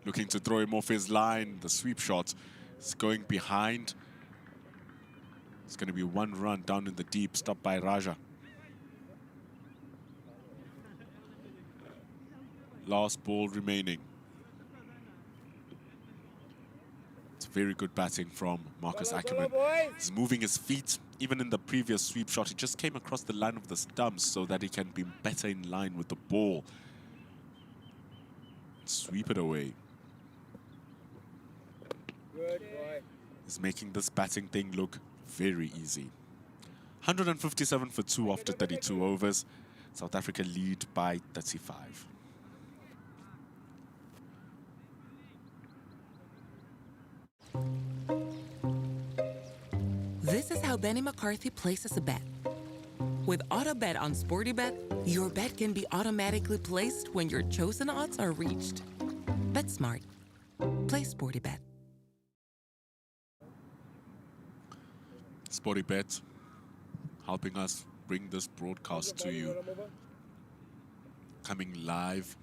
Looking to throw him off his line. The sweep shot is going behind. It's going to be 1 run down in the deep, stopped by Raja. Last ball remaining. Very good batting from Marcus Ackerman. He's moving his feet. Even in the previous sweep shot, he just came across the line of the stumps so that he can be better in line with the ball. Sweep it away. Good boy. He's making this batting thing look very easy. 157 for 2 after 32 overs. South Africa lead by 35. This is how Benny McCarthy places a bet. With AutoBet on SportyBet, your bet can be automatically placed when your chosen odds are reached. Bet smart. Play SportyBet. SportyBet helping us bring this broadcast to you. Coming live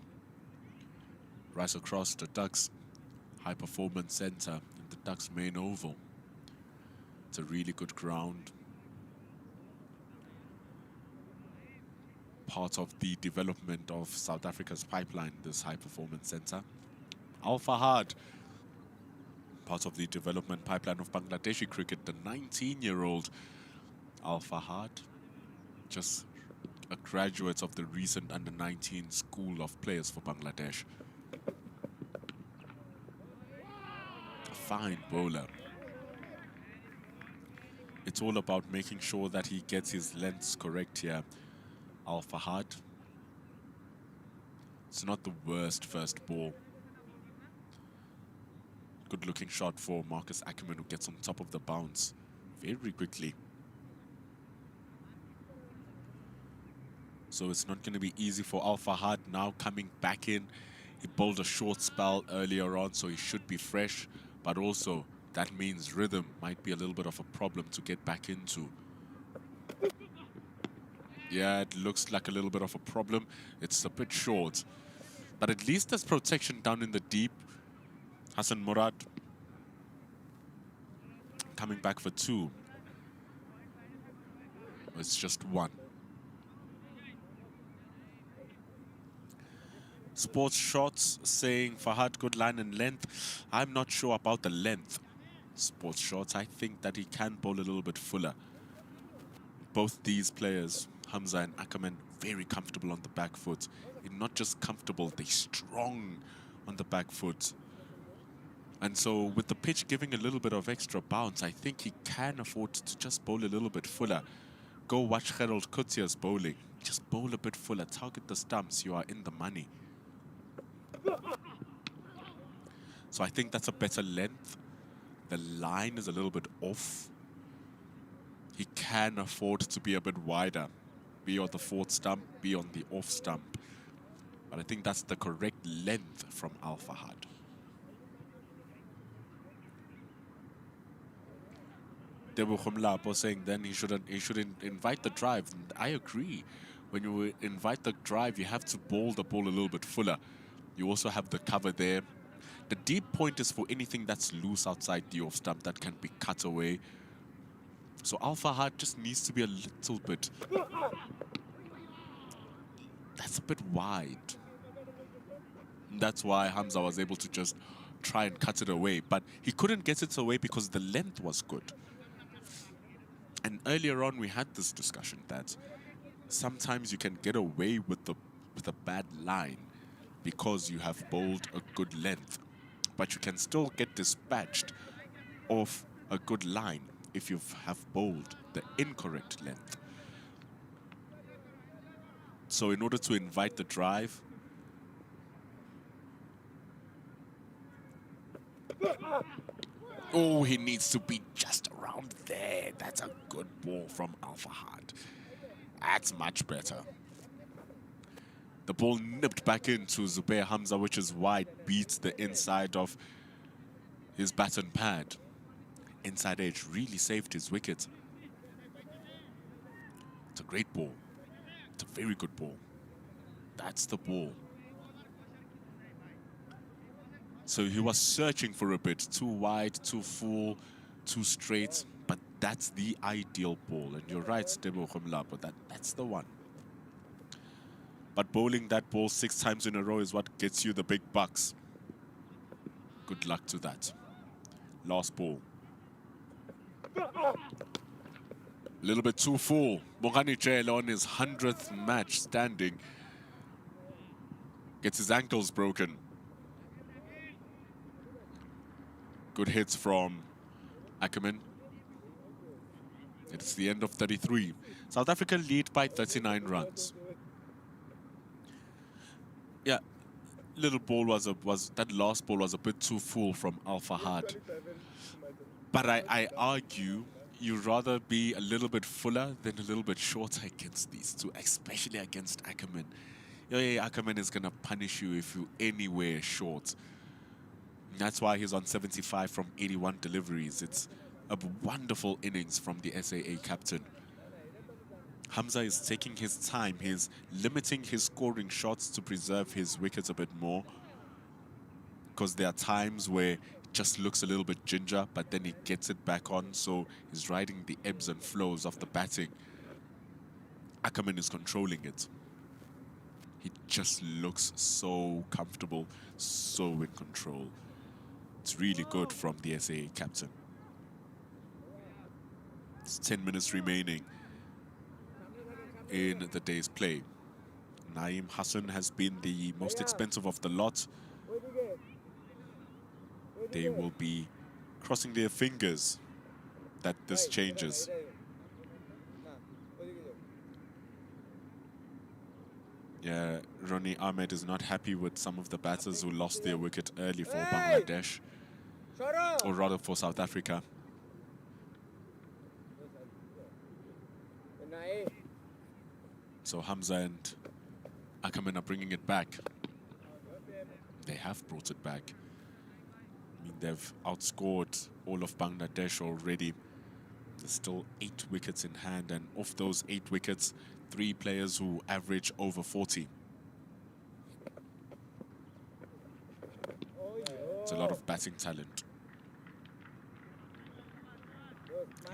right across the Tuks High Performance Center in the Tuks main oval. It's a really good ground. Part of the development of South Africa's pipeline, this High Performance Center. Al Fahad, part of the development pipeline of Bangladeshi cricket, the 19-year-old Al Fahad, just a graduate of the recent under-19 school of players for Bangladesh. A fine bowler. It's all about making sure that he gets his lengths correct here. Al Fahad. It's not the worst first ball. Good looking shot for Marcus Ackerman, who gets on top of the bounce very quickly. So it's not going to be easy for Al Fahad now coming back in. He bowled a short spell earlier on, so he should be fresh. But also, that means rhythm might be a little bit of a problem to get back into. Yeah, it looks like a little bit of a problem. It's a bit short. But at least there's protection down in the deep. Hassan Murad coming back for 2. It's just 1. Sports Shots saying Fahad good line and length. I'm not sure about the length. Sports Shots, I think that he can bowl a little bit fuller. Both these players, Hamza and Ackerman, very comfortable on the back foot. And not just comfortable, they're strong on the back foot. And so with the pitch giving a little bit of extra bounce, I think he can afford to just bowl a little bit fuller. Go watch Gerald Kutzia's bowling. Just bowl a bit fuller, target the stumps, you are in the money. So I think that's a better length. The line is a little bit off. He can afford to be a bit wider. Be on the 4th stump, be on the off stump. But I think that's the correct length from Al Fahad. Debo Khumlapo saying then he shouldn't invite the drive. And I agree. When you invite the drive, you have to bowl the ball a little bit fuller. You also have the cover there. The deep point is for anything that's loose outside the off stump that can be cut away. So Al Fahad just needs to be a little bit... That's a bit wide. That's why Hamza was able to just try and cut it away. But he couldn't get it away because the length was good. And earlier on, we had this discussion that sometimes you can get away with a bad line because you have bowled a good length. But you can still get dispatched off a good line if you have bowled the incorrect length. So in order to invite the drive, oh, he needs to be just around there. That's a good ball from Al Fahad. That's much better. The ball nipped back into Zubair Hamza, which is wide, beats the inside of his baton pad. Inside edge really saved his wicket. It's a great ball. It's a very good ball. That's the ball. So he was searching for a bit. Too wide, too full, too straight. But that's the ideal ball. And you're right, Debo Khumla, but that's the one. But bowling that ball 6 times in a row is what gets you the big bucks. Good luck to that. Last ball. A little bit too full. Mogani Jail on his 100th match standing. Gets his ankles broken. Good hits from Ackerman. It's the end of 33. South Africa lead by 39 runs. Yeah, little ball that last ball was a bit too full from Al Fahad. But I argue you'd rather be a little bit fuller than a little bit shorter against these two, especially against Ackerman. Yeah, Ackerman is going to punish you if you're anywhere short. That's why he's on 75 from 81 deliveries. It's a wonderful innings from the SAA captain. Hamza is taking his time. He's limiting his scoring shots to preserve his wickets a bit more. Because there are times where it just looks a little bit ginger, but then he gets it back on, so he's riding the ebbs and flows of the batting. Ackerman is controlling it. He just looks so comfortable, so in control. It's really good from the SAA captain. It's 10 minutes remaining in the day's play. Naeem Hassan has been the most expensive of the lot. They will be crossing their fingers that this changes. Yeah, Ronnie Ahmed is not happy with some of the batters who lost their wicket early for Bangladesh, or rather for South Africa. So Hamza and Ackerman are bringing it back. They have brought it back. I mean, they've outscored all of Bangladesh already. There's still 8 wickets in hand, and of those 8 wickets, 3 players who average over 40. It's a lot of batting talent.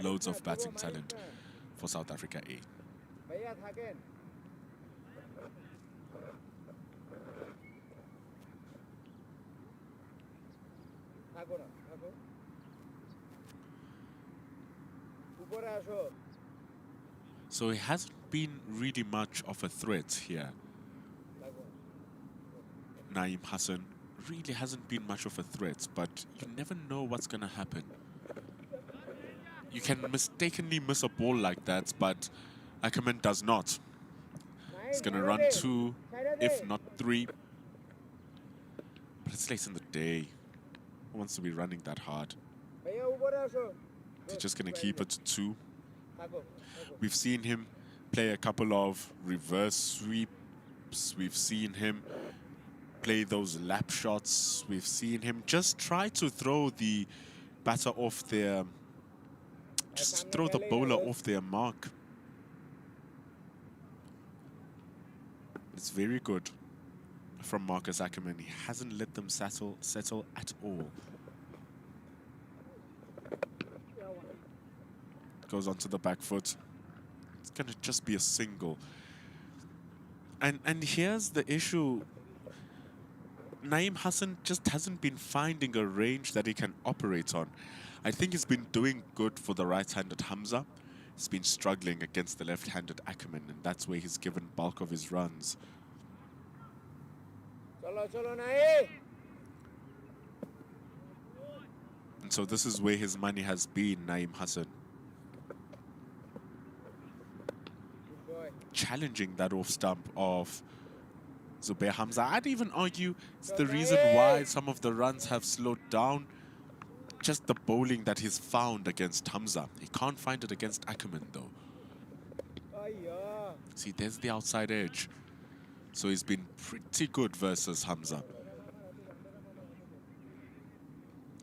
Loads of batting talent for South Africa A. So he hasn't been really much of a threat here. Naeem Hassan really hasn't been much of a threat, but you never know what's going to happen. You can mistakenly miss a ball like that, but Ackerman does not. He's going to run 2, if not 3. But it's late in the day. Who wants to be running that hard? They're just going to keep it to 2. We've seen him play a couple of reverse sweeps. We've seen him play those lap shots. We've seen him just try to throw the batter off their... just throw the bowler off their mark. It's very good from Marcus Ackerman. He hasn't let them settle at all. Goes onto the back foot. It's going to just be a single. And here's the issue. Naeem Hassan just hasn't been finding a range that he can operate on. I think he's been doing good for the right-handed Hamza. He's been struggling against the left-handed Ackerman, and that's where he's given bulk of his runs. And so this is where his money has been, Naeem Hassan. Challenging that off stump of Zubair Hamza. I'd even argue it's the reason why some of the runs have slowed down. Just the bowling that he's found against Hamza. He can't find it against Ackerman, though. See, there's the outside edge. So he's been pretty good versus Hamza.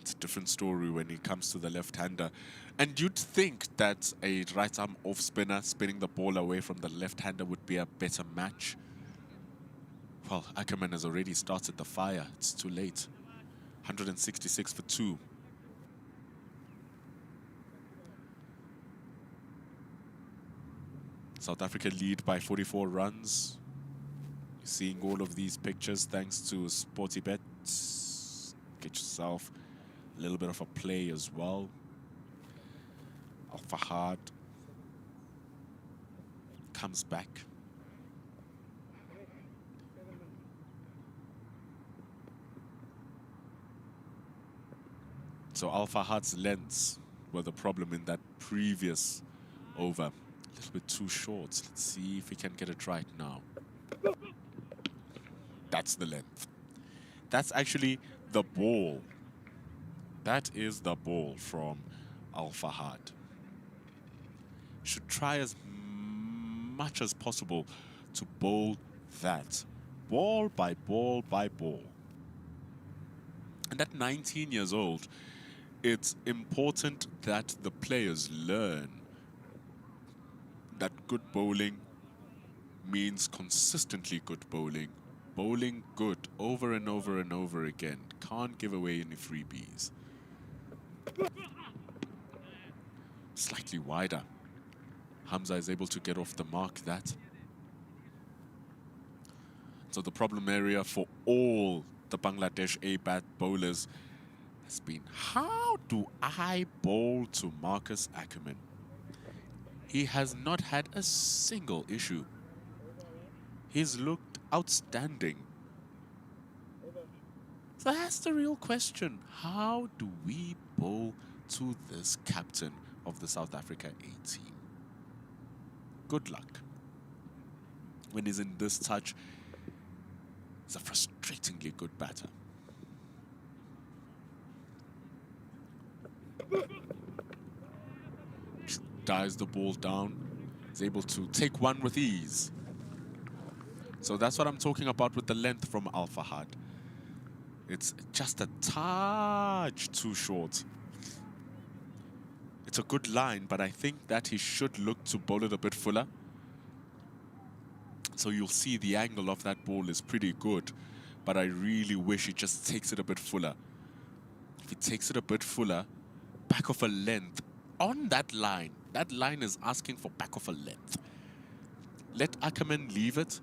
It's a different story when he comes to the left-hander. And you'd think that a right-arm off-spinner spinning the ball away from the left-hander would be a better match. Well, Ackerman has already started the fire. It's too late. 166 for 2. South Africa lead by 44 runs. You're seeing all of these pictures thanks to SportyBet. Get yourself a little bit of a play as well. Al Fahad comes back. So Al Fahad's lengths were the problem in that previous over. A little bit too short. Let's see if he can get it right now. That's the length. That's actually the ball. That is the ball from Al Fahad. Should try as much as possible to bowl that. Ball by ball by ball. And at 19 years old, it's important that the players learn that good bowling means consistently good bowling. Bowling good over and over and over again. Can't give away any freebies. Slightly wider. Hamza is able to get off the mark that. So the problem area for all the Bangladesh A-bat bowlers has been, how do I bowl to Marcus Ackerman? He has not had a single issue. He's looked outstanding. So that's the real question. How do we bowl to this captain of the South Africa A team? Good luck. When he's in this touch, he's a frustratingly good batter. Just dives the ball down. He's able to take one with ease. So that's what I'm talking about with the length from Al Fahad. It's just a touch too short. It's a good line, but I think that he should look to bowl it a bit fuller. So you'll see the angle of that ball is pretty good, but I really wish he just takes it a bit fuller. If he takes it a bit fuller, back of a length on that line is asking for back of a length. Let Ackerman leave it,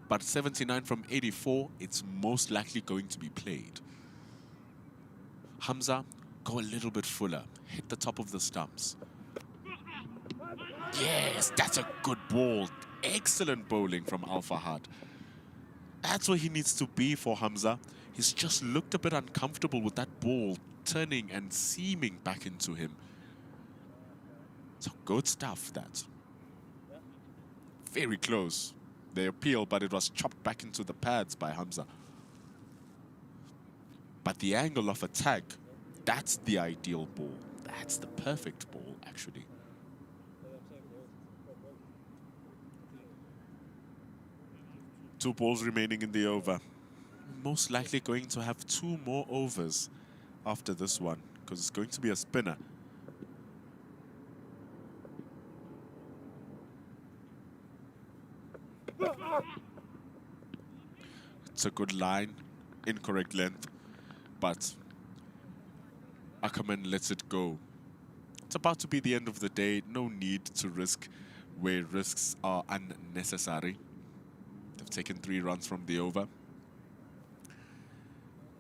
but 79 from 84, it's most likely going to be played. Hamza, go a little bit fuller. Hit the top of the stumps. Yes, that's a good ball. Excellent bowling from Al Fahad. That's where he needs to be for Hamza. He's just looked a bit uncomfortable with that ball turning and seaming back into him. So good stuff, that. Very close. They appeal, but it was chopped back into the pads by Hamza. But the angle of attack, that's the ideal ball. That's the perfect ball, actually. Two balls remaining in the over. Most likely going to have 2 more overs after this one, because it's going to be a spinner. It's a good line, incorrect length, but Ackerman lets it go. It's about to be the end of the day. No need to risk where risks are unnecessary. They've taken 3 runs from the over.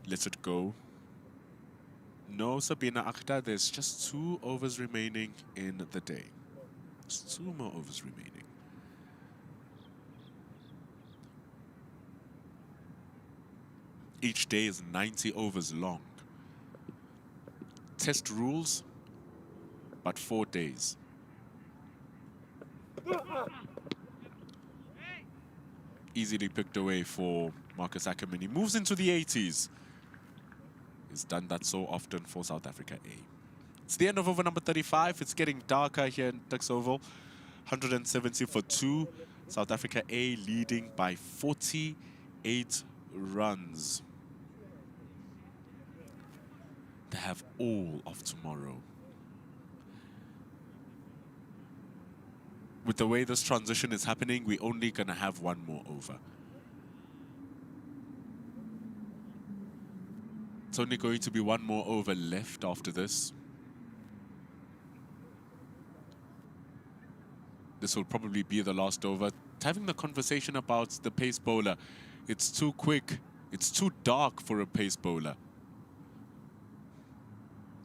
Let it go. No, Sabina Akhtar, there's just 2 overs remaining in the day. Just 2 more overs remaining. Each day is 90 overs long. Test rules, but 4 days. Easily picked away for Marcus Ackerman. He moves into the 80s. He's done that so often for South Africa A. It's the end of over number 35. It's getting darker here in Tuks Oval. 170 for 2. South Africa A leading by 48 runs. They have all of tomorrow. With the way this transition is happening, we're only going to have 1 more over. It's only going to be 1 more over left after this. This will probably be the last over. Having the conversation about the pace bowler, it's too quick. It's too dark for a pace bowler.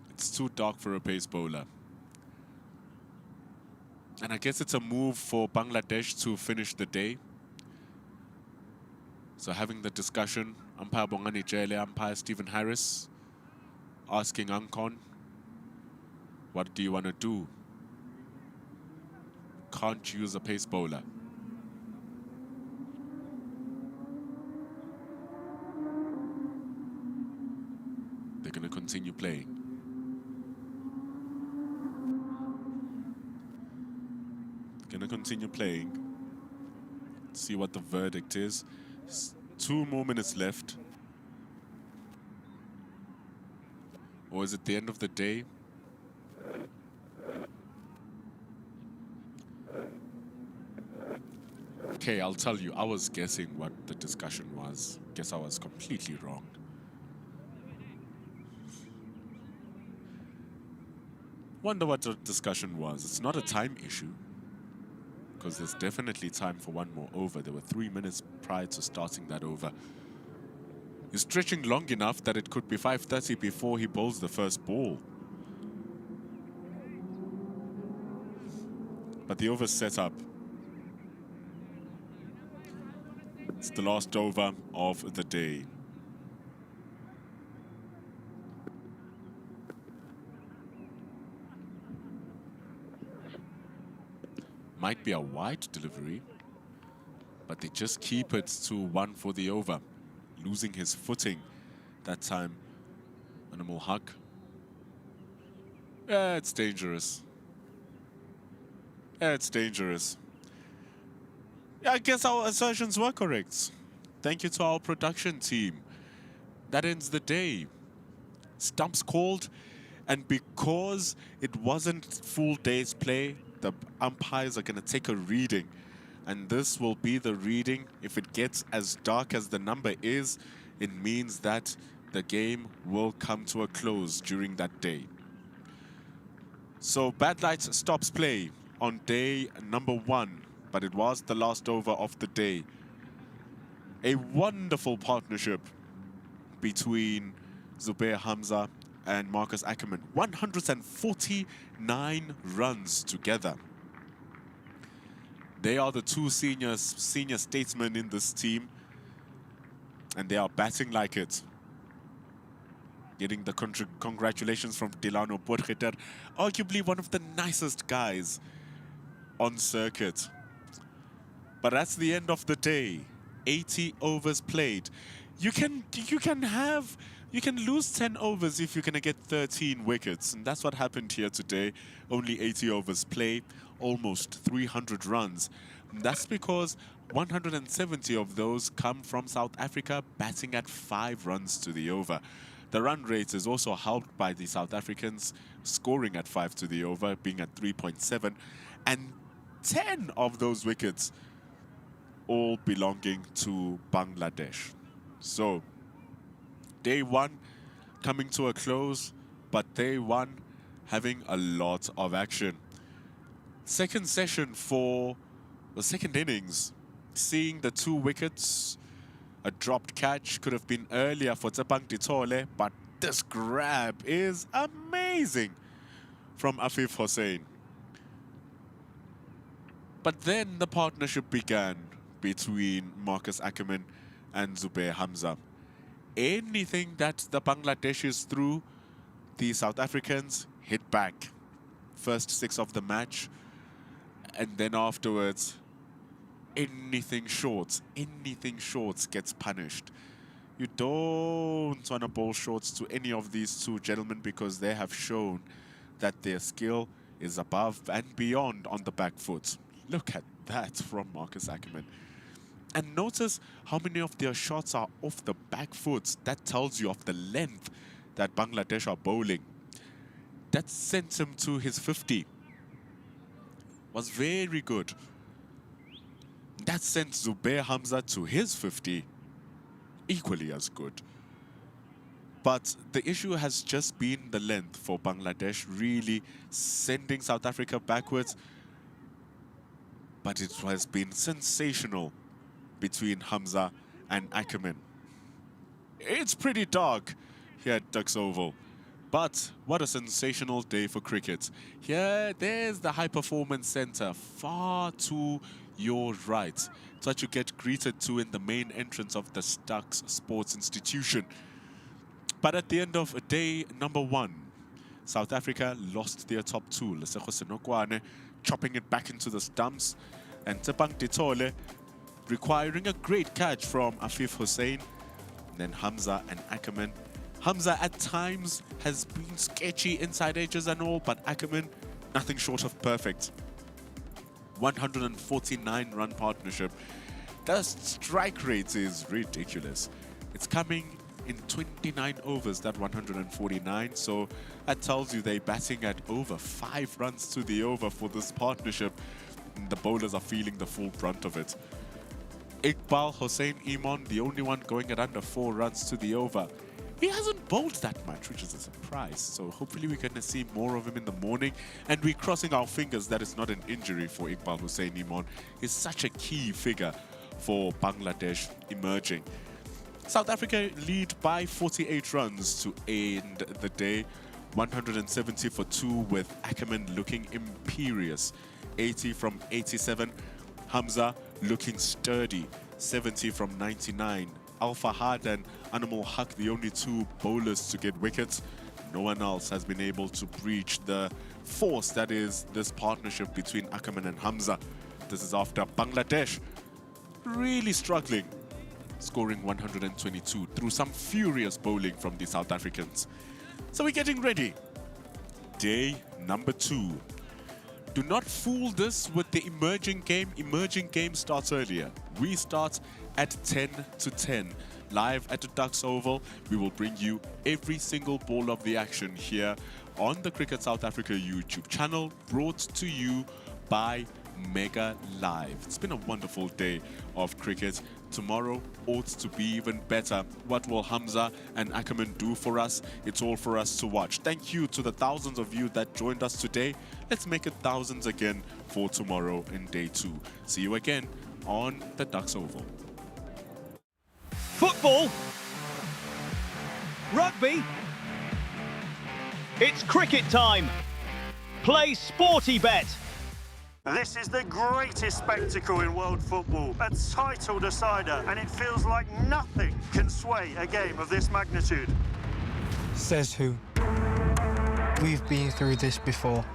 It's too dark for a pace bowler. And I guess it's a move for Bangladesh to finish the day. So having the discussion, umpire Bongani Jele, umpire Stephen Harris, asking Ankon, what do you want to do? Can't use a pace bowler. They're going to continue playing. Going to continue playing. See what the verdict is. 2 more minutes left. Or is it the end of the day? Okay, I'll tell you. I was guessing what the discussion was. Guess I was completely wrong. Wonder what the discussion was. It's not a time issue, because there's definitely time for 1 more over. There were 3 minutes prior to starting that over. He's stretching long enough that it could be 5:30 before he bowls the first ball. But the over's set up. It's the last over of the day. Might be a wide delivery, but they just keep it to 1 for the over. Losing his footing that time. Animal hug. Yeah, it's dangerous. Yeah, it's dangerous. Yeah, I guess our assertions were correct. Thank you to our production team. That ends the day. Stumps called, and because it wasn't full day's play, the umpires are going to take a reading. And this will be the reading. If it gets as dark as the number is, it means that the game will come to a close during that day. So Bad Lights stops play on day number 1, but it was the last over of the day. A wonderful partnership between Zubair Hamza and Marcus Ackerman. 149 runs together. They are the two senior statesmen in this team, and they are batting like it. Getting the congratulations from Delano Potgieter, arguably one of the nicest guys on circuit. But that's the end of the day. 80 overs played. You can lose 10 overs if you're gonna get 13 wickets, and that's what happened here today. Only 80 overs play, almost 300 runs. And that's because 170 of those come from South Africa batting at 5 runs to the over. The run rate is also helped by the South Africans scoring at 5 to the over, being at 3.7, and 10 of those wickets all belonging to Bangladesh. So, day 1 coming to a close, but day 1 having a lot of action. Second session for the second innings, seeing the 2 wickets. A dropped catch could have been earlier for Tsepang Ditole, but this grab is amazing from Afif Hussain. But then the partnership began between Marcus Ackerman and Zubair Hamza. Anything that the Bangladeshis threw, the South Africans hit back. First 6 of the match, and then afterwards, anything short gets punished. You don't want to bowl shorts to any of these 2 gentlemen because they have shown that their skill is above and beyond on the back foot. Look at that from Marcus Ackerman. And notice how many of their shots are off the back foot. That tells you of the length that Bangladesh are bowling. That sent him to his 50. Was very good. That sent Zubair Hamza to his 50. Equally as good. But the issue has just been the length for Bangladesh, really sending South Africa backwards. But it has been sensational between Hamza and Ackerman. It's pretty dark here at Tuks Oval, but what a sensational day for cricket. Here, there's the High Performance Centre, far to your right. It's what you get greeted to in the main entrance of the Tuks Sports Institution. But at the end of day number 1, South Africa lost their top 2. Lesego Senokwane chopping it back into the stumps, and Tsepang Ditole requiring a great catch from Afif Hussain. Then Hamza and Ackerman. Hamza at times has been sketchy inside edges and all, but Ackerman, nothing short of perfect. 149 run partnership. The strike rate is ridiculous. It's coming in 29 overs, that 149. So that tells you they're batting at over 5 runs to the over for this partnership. And the bowlers are feeling the full brunt of it. Iqbal Hossain Iman, the only one going at under 4 runs to the over. He hasn't bowled that much, which is a surprise. So hopefully we're going to see more of him in the morning. And we're crossing our fingers that it's not an injury for Iqbal Hossain Iman. He's such a key figure for Bangladesh emerging. South Africa lead by 48 runs to end the day. 170 for 2 with Ackerman looking imperious. 80 from 87. Hamza looking sturdy. 70 from 99. Al Fahad and Animal Haq, the only 2 bowlers to get wickets. No one else has been able to breach the force that is this partnership between Ackerman and Hamza. This is after Bangladesh really struggling, scoring 122 through some furious bowling from the South Africans. So we're getting ready. Day number 2. Do not fool this with the emerging game. Emerging game starts earlier. We start at 10 to 10. Live at the Tuks Oval, we will bring you every single ball of the action here on the Cricket South Africa YouTube channel, brought to you by Mega Live. It's been a wonderful day of cricket. Tomorrow ought to be even better. What will Hamza and Ackerman do for us? It's all for us to watch. Thank you to the thousands of you that joined us today. Let's make it thousands again for tomorrow in day 2. See you again on the Tuks Oval. Football. Rugby. It's cricket time. Play Sporty Bet. This is the greatest spectacle in world football, a title decider, and it feels like nothing can sway a game of this magnitude. Says who? We've been through this before.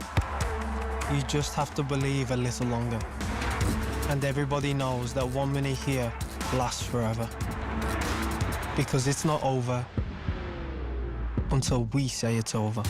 You just have to believe a little longer. And everybody knows that 1 minute here lasts forever. Because it's not over until we say it's over.